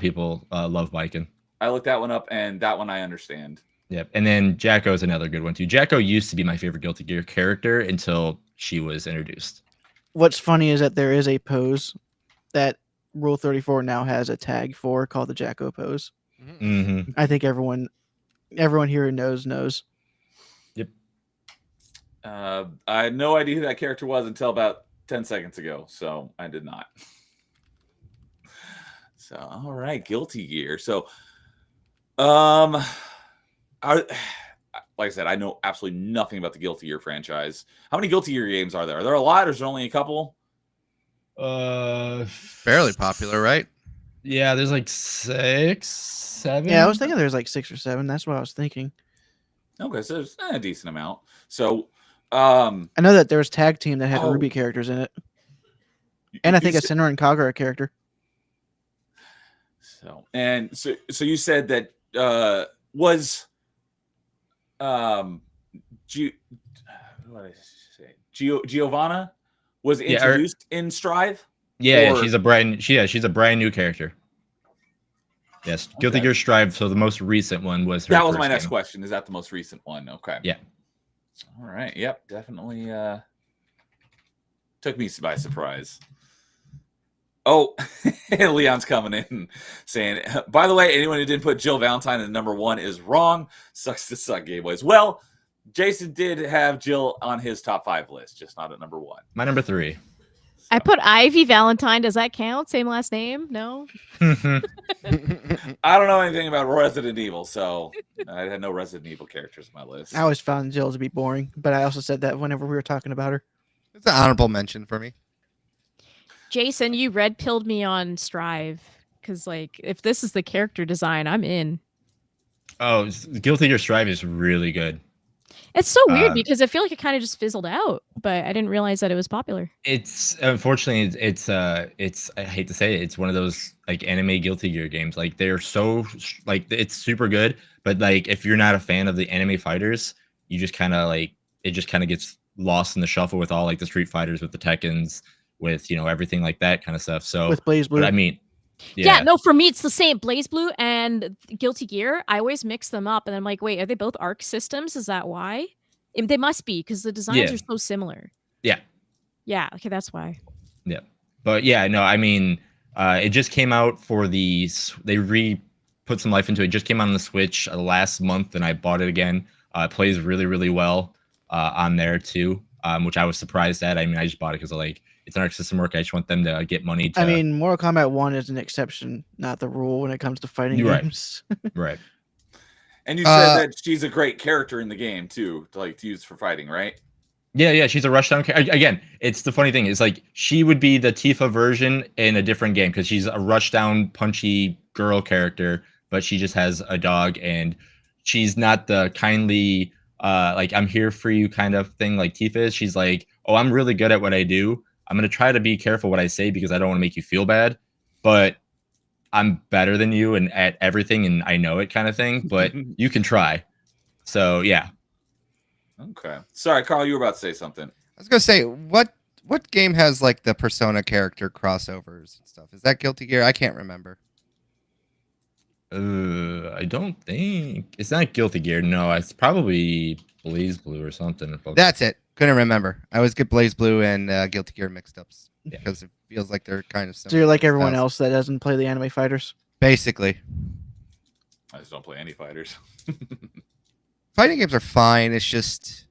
people love Biken. I looked that one up, and that one I understand. Yep. And then Jacko is another good one too. Jacko used to be my favorite Guilty Gear character until she was introduced. What's funny is that there is a pose that Rule 34 now has a tag for called the Jacko pose. Mm-hmm. I think everyone here knows. Yep. I had no idea who that character was until about 10 seconds ago, so I did not. So, all right, Guilty Gear. So, like I said, I know absolutely nothing about the Guilty Gear franchise. How many Guilty Gear games are there? Are there a lot, or is there only a couple? Fairly popular, right? Yeah, there's 6, 7. Yeah, I was thinking there's 6 or 7. That's what I was thinking. Okay, so there's a decent amount. So, I know that there was Tag Team that had Ruby characters in it, and I think a Senran and Kagura character. So you said that was what did I say? Giovanna was introduced in Strive? Yeah, she's a brand new character. Yes, Guilty Gear Strive. So the most recent one was her. That was my next question. Is that the most recent one? Okay. Yeah. All right. Yep. Definitely took me by surprise. Oh, Leon's coming in saying, by the way, anyone who didn't put Jill Valentine in number 1 is wrong. Sucks to suck, Game Boys. Well, Jason did have Jill on his top 5 list, just not at number 1. My number 3. So. I put Ivy Valentine. Does that count? Same last name? No. I don't know anything about Resident Evil, so I had no Resident Evil characters on my list. I always found Jill to be boring, but I also said that whenever we were talking about her. It's an honorable mention for me. Jason, you red pilled me on Strive because, if this is the character design, I'm in. Oh, Guilty Gear Strive is really good. It's so weird because I feel like it kind of just fizzled out, but I didn't realize that it was popular. It's unfortunately it's I hate to say it, it's one of those anime Guilty Gear games. They're so it's super good, but if you're not a fan of the anime fighters, you just kind of it just kind of gets lost in the shuffle with all the Street Fighters, with the Tekkens, with everything like that kind of stuff. So with Blaze Blue, but I mean, yeah, no, for me it's the same. Blaze Blue and Guilty Gear, I always mix them up, and I'm like, wait, are they both Arc systems? Is that why? They must be, because the designs are so similar. Yeah. Yeah. Okay, that's why. Yeah, but yeah, no, I mean, It just came out for the put some life into it. It just came out on the Switch last month, and I bought it again. It plays really, really well on there too, which I was surprised at. I mean, I just bought it because like it's an Arc System work. I just want them to get money. I mean, Mortal Kombat 1 is an exception, not the rule when it comes to fighting games. Right. And you said that she's a great character in the game too, to use for fighting, right? Yeah, she's a rushdown character. Again, it's the funny thing is like she would be the Tifa version in a different game because she's a rushdown punchy girl character, but she just has a dog and she's not the kindly like I'm here for you kind of thing like Tifa is. She's like, oh, I'm really good at what I do. I'm gonna try to be careful what I say because I don't want to make you feel bad, but I'm better than you and at everything and I know it kind of thing, but you can try. So yeah. Okay. Sorry, Carl, you were about to say something. I was gonna say, what game has like the Persona character crossovers and stuff? Is that Guilty Gear? I can't remember. I don't think it's not Guilty Gear. No, it's probably Blaze Blue or something. That's it. Couldn't remember. I always get Blaze Blue and Guilty Gear mixed up because it feels like they're kind of similar. So you're like everyone else that doesn't play the anime fighters? Basically. I just don't play any fighters. Fighting games are fine. It's just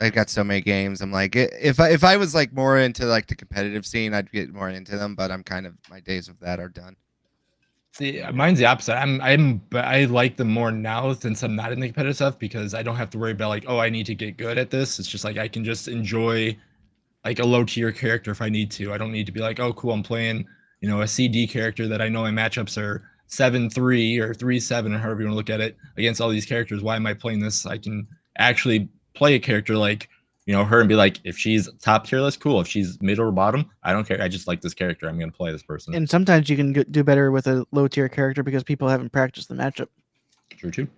I've got so many games. I'm like, if I was like more into like the competitive scene, I'd get more into them. But I'm kind of my days of that are done. See, mine's the opposite. I like them more now since I'm not in the competitive stuff because I don't have to worry about like, oh, I need to get good at this. It's just like I can just enjoy like a low tier character if I need to. I don't need to be like, oh, cool, I'm playing, a CD character that I know my matchups are 7-3 or 3-7 or however you want to look at it against all these characters. Why am I playing this? I can actually play a character like her and be like, if she's top tier list, cool. If she's middle or bottom, I don't care. I just like this character. I'm going to play this person. And sometimes you can do better with a low tier character because people haven't practiced the matchup. True too.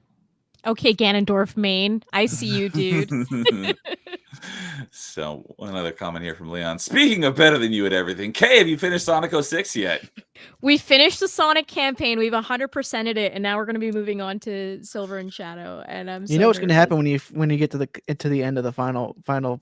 Okay, Ganondorf main. I see you, dude. So one other comment here from Leon. Speaking of better than you at everything, Kay, have you finished Sonic 06 yet? We finished the Sonic campaign. We've 100%ed it, and now we're going to be moving on to Silver and Shadow. And I'm. You know what's going to happen when you get to the end of the final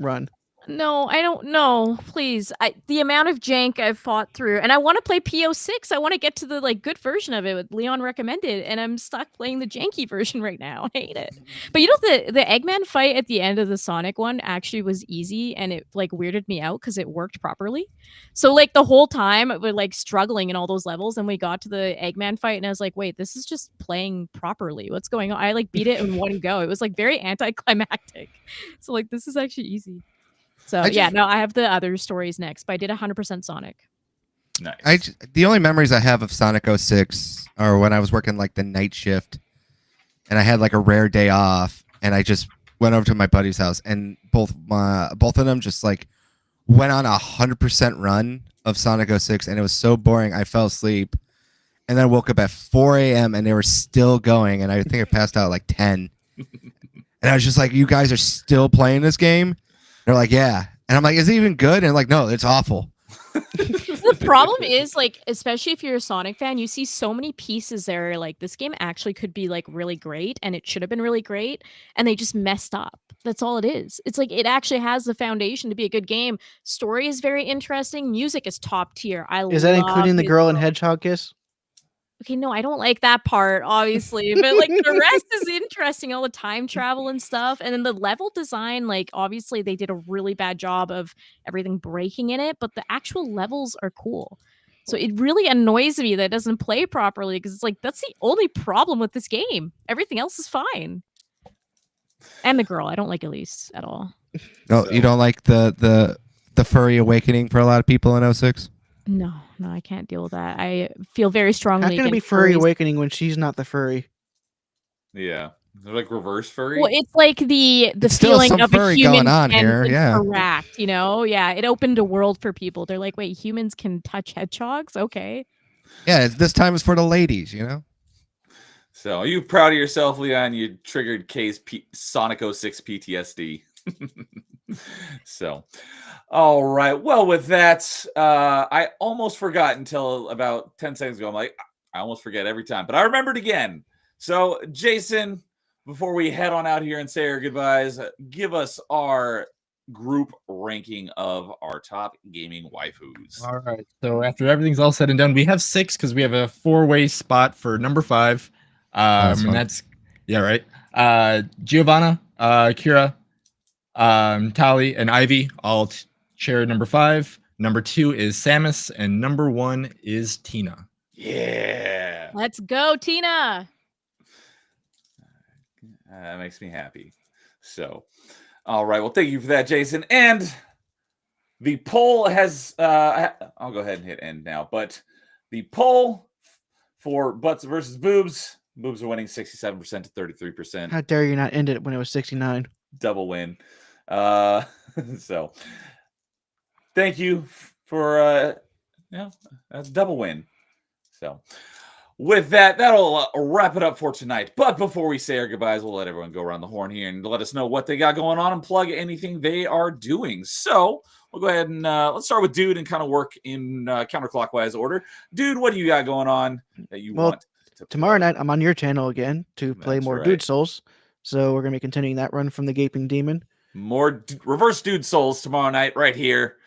run. No, I don't know. Please, the amount of jank I've fought through, and I want to play PO6. I want to get to the good version of it what Leon recommended, and I'm stuck playing the janky version right now. I hate it. But the Eggman fight at the end of the Sonic one actually was easy, and it weirded me out because it worked properly. So the whole time we're struggling in all those levels, and we got to the Eggman fight, and I was like, wait, this is just playing properly. What's going on? I beat it in one go. It was very anticlimactic. So this is actually easy. So I have the other stories next, but I did 100% Sonic. Nice. The only memories I have of Sonic 06 are when I was working the night shift, and I had a rare day off, and I just went over to my buddy's house, and both of them just went on 100% run of Sonic 06, and it was so boring. I fell asleep, and then I woke up at 4 a.m. and they were still going, and I think I passed out at 10. And I was just like, "You guys are still playing this game?" They're like, yeah. And I'm like, is it even good? And no, it's awful. The problem is, especially if you're a Sonic fan, you see so many pieces there. This game actually could be really great, and it should have been really great, and they just messed up. That's all it is. It's it actually has the foundation to be a good game. Story is very interesting. Music is top tier. Is that including the girl and hedgehog kiss? Okay, no, I don't like that part, obviously, but the rest is interesting, all the time travel and stuff. And then the level design, obviously they did a really bad job of everything breaking in it, but the actual levels are cool. So it really annoys me that it doesn't play properly because it's that's the only problem with this game. Everything else is fine. And the girl, I don't like Elise at all. No, you don't like the furry awakening for a lot of people in 06? No, I can't deal with that. I feel very strongly. How can it be furry awakening when she's not the furry? Yeah, they're reverse furry. Well, it's the feeling of a human going on here. Yeah, interact. Yeah, it opened a world for people. They're like, wait, humans can touch hedgehogs? Okay. Yeah, this time is for the ladies. So, are you proud of yourself, Leon? You triggered K's Sonic 06 PTSD. So, all right. Well, with that, I almost forgot until about 10 seconds ago. I'm like, I almost forget every time, but I remembered again. So, Jason, before we head on out here and say our goodbyes, give us our group ranking of our top gaming waifus. All right. So after everything's all said and done, we have 6 because we have a 4-way spot for number 5. That's fun. That's right. Giovanna, Kira, Tali, and Ivy all share number 5. Number 2 is Samus, and number 1 is Tina. Yeah. Let's go, Tina. That makes me happy. So, all right. Well, thank you for that, Jason. And the poll has, I'll go ahead and hit end now. But the poll for butts versus boobs, boobs are winning 67% to 33%. How dare you not end it when it was 69? Double win. So, thank you for, that's a double win. So, with that, that'll wrap it up for tonight. But before we say our goodbyes, we'll let everyone go around the horn here and let us know what they got going on and plug anything they are doing. So we'll go ahead and let's start with Dude and kind of work in counterclockwise order. Dude, what do you got going on that you want to tomorrow night, I'm on your channel again to play more right. Dude Souls. So we're going to be continuing that run from the Gaping Demon. More reverse Dude Souls tomorrow night right here,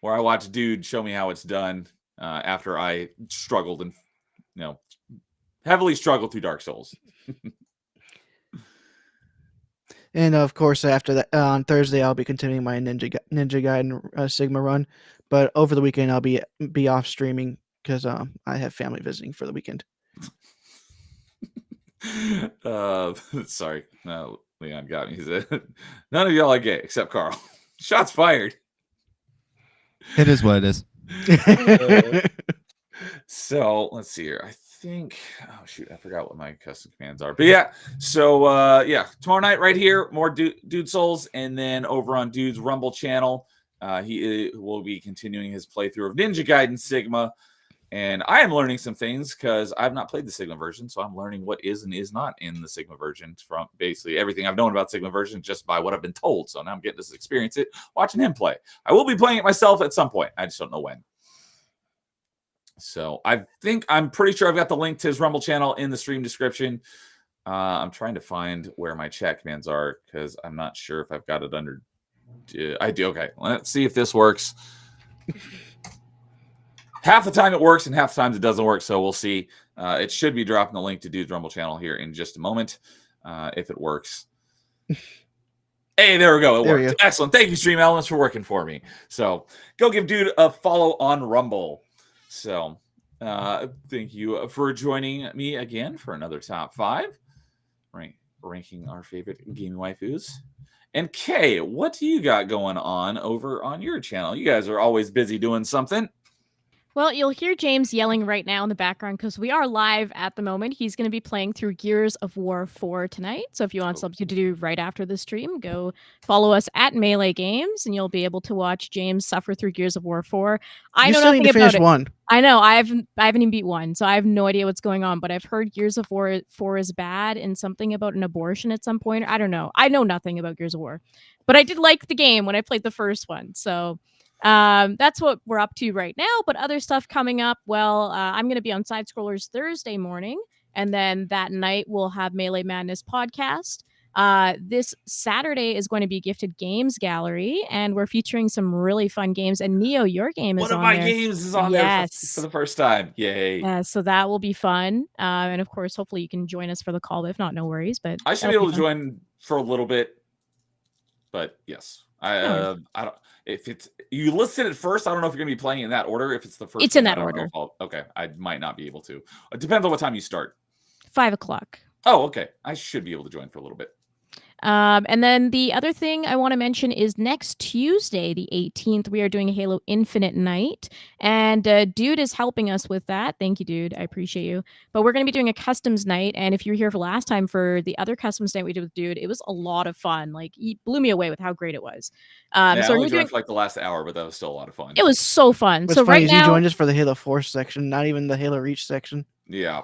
where I watch Dude show me how it's done after I struggled and, heavily struggled through Dark Souls. And of course, after that, on Thursday, I'll be continuing my Ninja Gaiden Sigma run. But over the weekend, I'll be off streaming because I have family visiting for the weekend. Sorry, Leon got me. He said, "None of y'all are gay except Carl." Shots fired. It is what it is. So let's see here. I think, oh shoot, I forgot what my custom commands are. But yeah, so tomorrow night right here, more Dude Souls, and then over on Dude's Rumble channel, he will be continuing his playthrough of Ninja Gaiden Sigma. And I am learning some things because I've not played the Sigma version, so I'm learning what is and is not in the Sigma version from basically everything I've known about Sigma version just by what I've been told. So now I'm getting to experience it, watching him play. I will be playing it myself at some point. I just don't know when. So I'm pretty sure I've got the link to his Rumble channel in the stream description. I'm trying to find where my chat commands are because I'm not sure if I've got it under. I do. Okay, let's see if this works. Half the time it works and half the times it doesn't work. So we'll see. It should be dropping the link to Dude's Rumble channel here in just a moment if it works. Hey, there we go. It worked. Excellent. Thank you, Stream Elements, for working for me. So go give Dude a follow on Rumble. So thank you for joining me again for another top 5, ranking our favorite gaming waifus. And Kay, what do you got going on over on your channel? You guys are always busy doing something. Well, you'll hear James yelling right now in the background because we are live at the moment. He's going to be playing through Gears of War 4 tonight. So if you want something to do right after the stream, go follow us at Melee Games, and you'll be able to watch James suffer through Gears of War 4. I know nothing about it. One. I know I haven't even beat 1, so I have no idea what's going on. But I've heard Gears of War 4 is bad and something about an abortion at some point. I don't know. I know nothing about Gears of War, but I did like the game when I played the first one. So. That's what we're up to right now, but other stuff coming up. Well, I'm going to be on Side Scrollers Thursday morning, and then that night we'll have Melee Madness podcast. This Saturday is going to be Gifted Games Gallery, and we're featuring some really fun games. And Neo, your game is on there. One of my games is on there for the first time. Yay. Yeah, so that will be fun. And of course, hopefully you can join us for the call. If not, no worries. But I should be able to join for a little bit. But yes, I don't. If it's you listed it first, I don't know if you're gonna be playing in that order. If it's the first, it's in that order. Okay, I might not be able to. It depends on what time you start. 5 o'clock. Oh, okay. I should be able to join for a little bit. And then the other thing I want to mention is next Tuesday, the 18th, we are doing a Halo Infinite night. And Dude is helping us with that. Thank you, Dude. I appreciate you. But we're going to be doing a customs night. And if you were here for last time for the other customs night we did with Dude, it was a lot of fun. Like, he blew me away with how great it was. So I only joined for like the last hour, but that was still a lot of fun. It was so fun. What's so funny right is now, you joined us for the Halo Force section, not even the Halo Reach section. Yeah.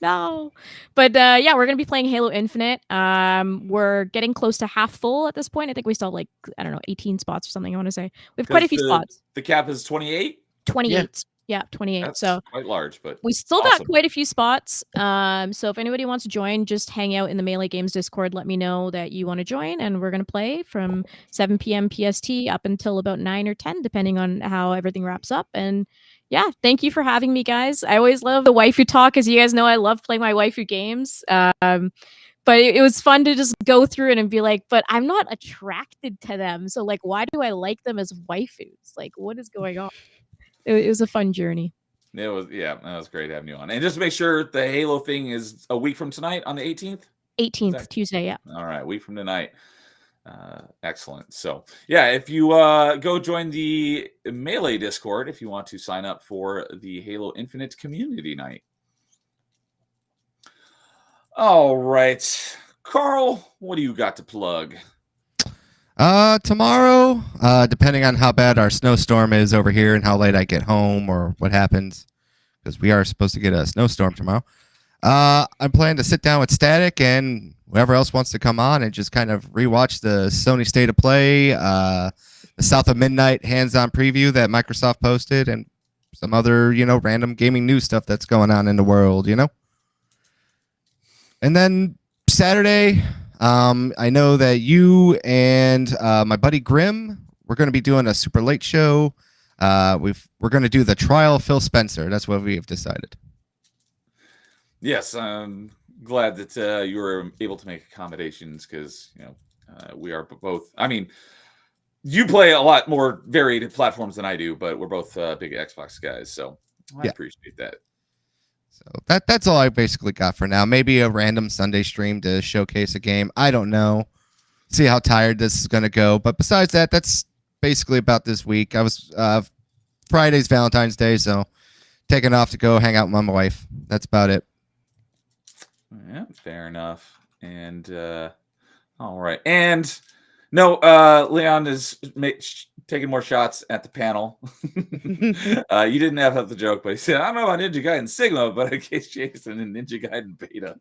No, but yeah, we're gonna be playing Halo Infinite. We're getting close to half full at this point. I think we still have, like, I don't know, 18 spots or something. I want to say we have quite a few spots. The cap is 28. 28. Yeah, 28. That's So quite large, but we still awesome. got quite a few spots. So if anybody wants to join, just hang out in the Melee Games Discord. Let me know that you want to join, and we're gonna play from 7 p.m. PST up until about 9 or 10, depending on how everything wraps up. And yeah, thank you for having me, guys. I always love the waifu talk, as you guys know. I love playing my waifu games. But it was fun to just go through it and be like, but I'm not attracted to them. So like, why do I like them as waifus? Like, what is going on? It was a fun journey. It was, yeah, that was great having you on. And just to make sure the Halo thing is a week from tonight on the 18th. 18th, Tuesday, yeah. All right, week from tonight. Excellent. So yeah, if you go join the Melee Discord if you want to sign up for the Halo Infinite community night. All right, Carl, what do you got to plug? Tomorrow, depending on how bad our snowstorm is over here and how late I get home or what happens, because we are supposed to get a snowstorm tomorrow. I'm planning to sit down with Static and whoever else wants to come on and just kind of rewatch the Sony State of Play, the South of Midnight hands-on preview that Microsoft posted, and some other, random gaming news stuff that's going on in the world, And then Saturday, I know that you and my buddy Grim, we're going to be doing a super late show. We're going to do the trial of Phil Spencer. That's what we have decided. Yes, I'm glad that you were able to make accommodations because we are both. I mean, you play a lot more varied platforms than I do, but we're both big Xbox guys, so I appreciate that. So that's all I basically got for now. Maybe a random Sunday stream to showcase a game. I don't know. See how tired this is going to go. But besides that, that's basically about this week. I was Friday's Valentine's Day, so taking off to go hang out with my wife. That's about it. Yeah, fair enough. And all right. And no, Leon is taking more shots at the panel. You didn't have the joke, but he said, I don't know about Ninja Gaiden Sigma, but I guess Jason and Ninja Gaiden Beta.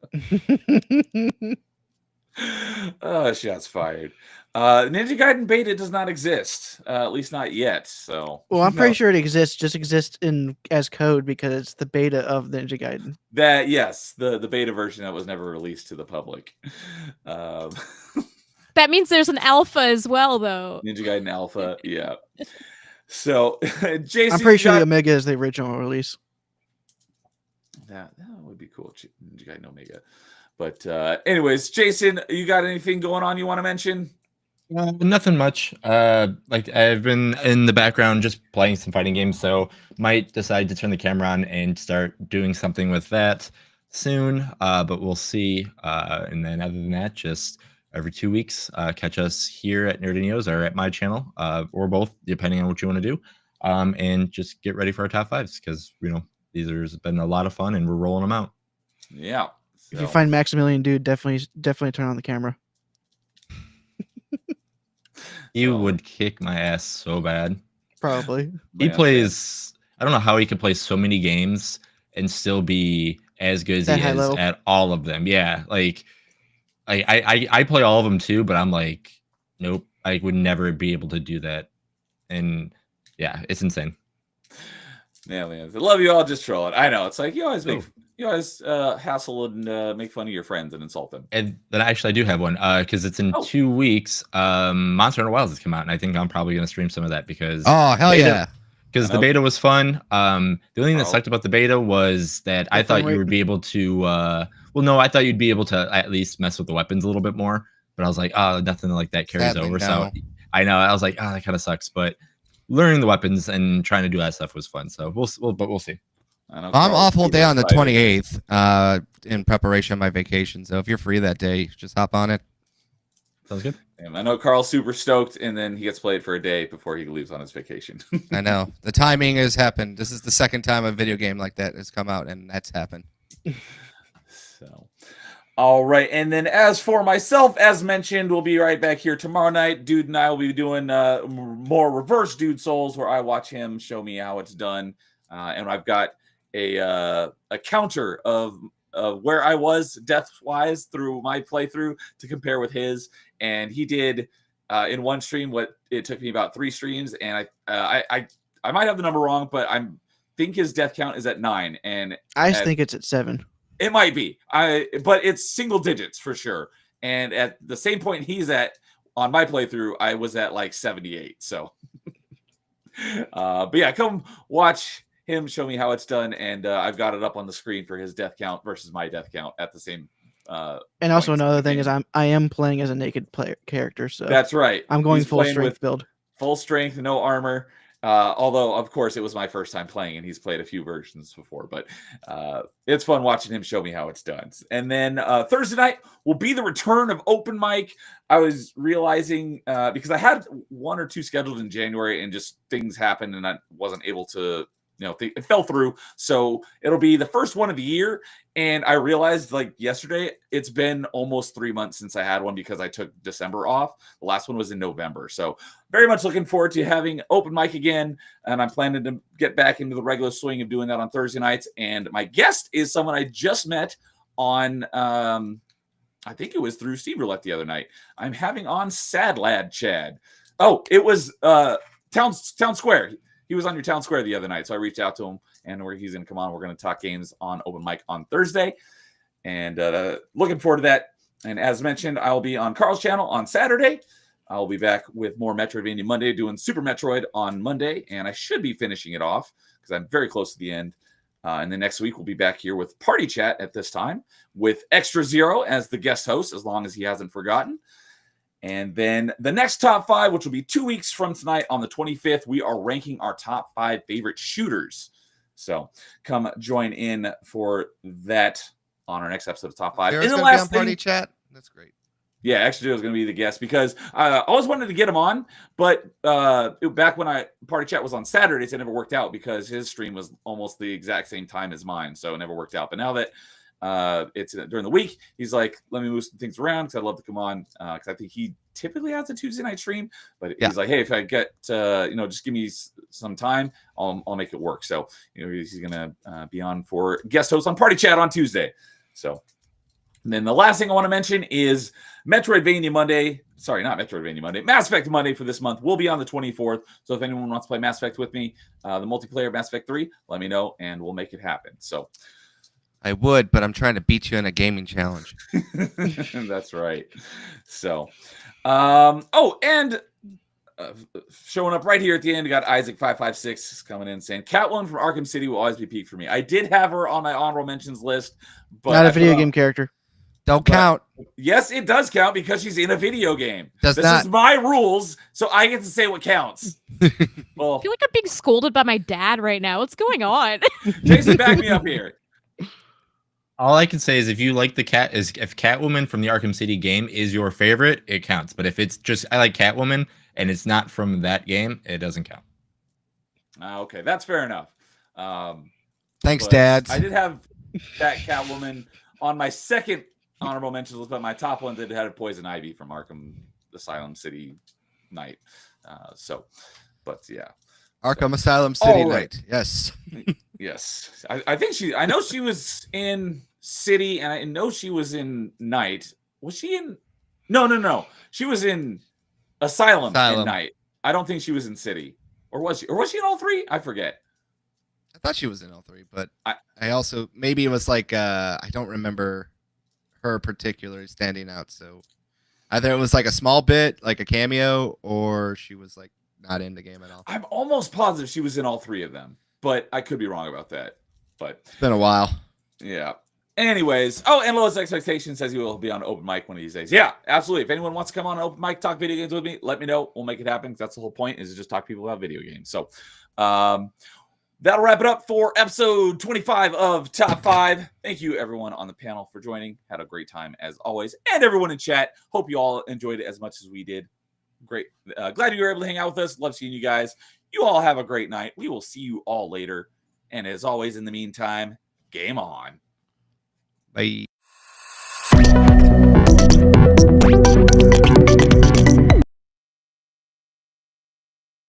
Oh, shots fired. Ninja Gaiden Beta does not exist, at least not yet. So, well, I'm pretty sure it exists. Just exists as code because it's the beta of Ninja Gaiden. Yes, the beta version that was never released to the public. That means there's an alpha as well, though. Ninja Gaiden Alpha, yeah. So, Jason, I'm pretty sure the Omega is the original release. That would be cool, Ninja Gaiden Omega. But anyways, Jason, you got anything going on you want to mention? Nothing much. Like I've been in the background just playing some fighting games, so might decide to turn the camera on and start doing something with that soon. But we'll see. And then other than that, just every 2 weeks, catch us here at Nerd News or at my channel, or both, depending on what you want to do. And just get ready for our top fives because these have been a lot of fun and we're rolling them out. Yeah. So. If you find Maximilian Dude, definitely turn on the camera. He would kick my ass so bad. Probably. He plays. I don't know how he can play so many games and still be as good as he is at all of them. Yeah, like I play all of them too, but I'm like, nope, I would never be able to do that. And yeah, it's insane. Yeah, man. I love you all. Just trolling. I know. It's like you always hassle and make fun of your friends and insult them. And then actually I do have one because it's in 2 weeks. Monster Hunter Wilds has come out, and I think I'm probably going to stream some of that because yeah, because the beta was fun. The only thing that sucked about the beta was that I thought you would be able to. I thought you'd be able to at least mess with the weapons a little bit more. But I was like, oh, nothing like that carries over. No. So I know I was like, oh, that kind of sucks. But learning the weapons and trying to do that stuff was fun. So we'll see. I'm off all day on the 28th in preparation of my vacation. So if you're free that day, just hop on it. Sounds good. I know Carl's super stoked, and then he gets played for a day before he leaves on his vacation. I know. The timing has happened. This is the second time a video game like that has come out, and that's happened. So, all right. And then as for myself, as mentioned, we'll be right back here tomorrow night. Dude and I will be doing more reverse Dude Souls, where I watch him show me how it's done. And I've got a counter of where I was death-wise through my playthrough to compare with his. And he did in one stream what it took me about 3 streams. And I might have the number wrong, but I'm think his death count is at 9, and I think it's at 7. It might be. But it's single digits for sure. And at the same point he's at on my playthrough, I was at like 78. So, but yeah, come watch him show me how it's done, and I've got it up on the screen for his death count versus my death count at the same. And also another thing is I am playing as a naked player character, so that's right. I'm going He's full playing strength with build. full strength, no armor. Although, of course, it was my first time playing, and he's played a few versions before. But it's fun watching him show me how it's done. And then Thursday night will be the return of open mic. I was realizing because I had 1 or 2 scheduled in January, and just things happened, and I wasn't able to. It fell through. So it'll be the first one of the year. And I realized like yesterday, it's been almost 3 months since I had one because I took December off. The last one was in November. So very much looking forward to having open mic again. And I'm planning to get back into the regular swing of doing that on Thursday nights. And my guest is someone I just met on, I think it was through Steve Roulette the other night. I'm having on Sad Lad Chad. Oh, it was Town Square. He was on your Town Square the other night, so I reached out to him, and he's going to come on. We're going to talk games on open mic on Thursday, and looking forward to that. And as mentioned, I'll be on Carl's channel on Saturday. I'll be back with more Metroidvania Monday, doing Super Metroid on Monday, and I should be finishing it off because I'm very close to the end. And then next week, we'll be back here with Party Chat at this time with Extra Zero as the guest host, as long as he hasn't forgotten. And then the next top 5, which will be 2 weeks from tonight on the 25th, we are ranking our top 5 favorite shooters. So come join in for that on our next episode of Top 5. And the last Party Chat. That's great. Yeah, actually, is going to be the guest because I always wanted to get him on, but back when Party Chat was on Saturdays, it never worked out because his stream was almost the exact same time as mine, so it never worked out. But now that it's during the week, he's like, let me move some things around because I'd love to come on because I think he typically has a Tuesday night stream, but he's like, hey, if I get just give me some time, I'll make it work. So he's gonna be on for guest host on Party Chat on Tuesday. So and then the last thing I want to mention is Metroidvania Monday. Sorry, not Metroidvania Monday. Mass Effect Monday for this month will be on the 24th. So if anyone wants to play Mass Effect with me, the multiplayer Mass Effect 3, let me know and we'll make it happen. So I would, but I'm trying to beat you in a gaming challenge. That's right. So, and showing up right here at the end, we got Isaac556 coming in saying, Catwoman from Arkham City will always be peak for me. I did have her on my honorable mentions list, but not a video game character. Don't count. Yes, it does count because she's in a video game. This is my rules, so I get to say what counts. Well, I feel like I'm being scolded by my dad right now. What's going on? Jason, back me up here. All I can say is if you like if Catwoman from the Arkham City game is your favorite, it counts. But if it's just I like Catwoman and it's not from that game, it doesn't count. Okay, that's fair enough. Thanks, dads. I did have that Catwoman on my second honorable mentions list, but my top one did have Poison Ivy from Arkham Asylum City Night. But yeah. Arkham Asylum City Night. Yes. Yes. I know she was in City, and I know she was in Night. Was she in? No. She was in Asylum. In Night. I don't think she was in City. Or was she? Or was she in all 3? I forget. I thought she was in all 3, but I also maybe it was like I don't remember her particularly standing out. So either it was like a small bit, like a cameo, or she was like not in the game at all. I'm almost positive she was in all 3 of them, but I could be wrong about that. But it's been a while. Yeah. Anyways, and Lowest Expectation says he will be on open mic one of these days. Yeah, absolutely. If anyone wants to come on open mic, talk video games with me, let me know. We'll make it happen. That's the whole point, is to just talk to people about video games. So that'll wrap it up for episode 25 of Top 5. Thank you, everyone on the panel, for joining. Had a great time, as always. And everyone in chat. Hope you all enjoyed it as much as we did. Great. Glad you were able to hang out with us. Love seeing you guys. You all have a great night. We will see you all later. And as always, in the meantime, game on. Bye.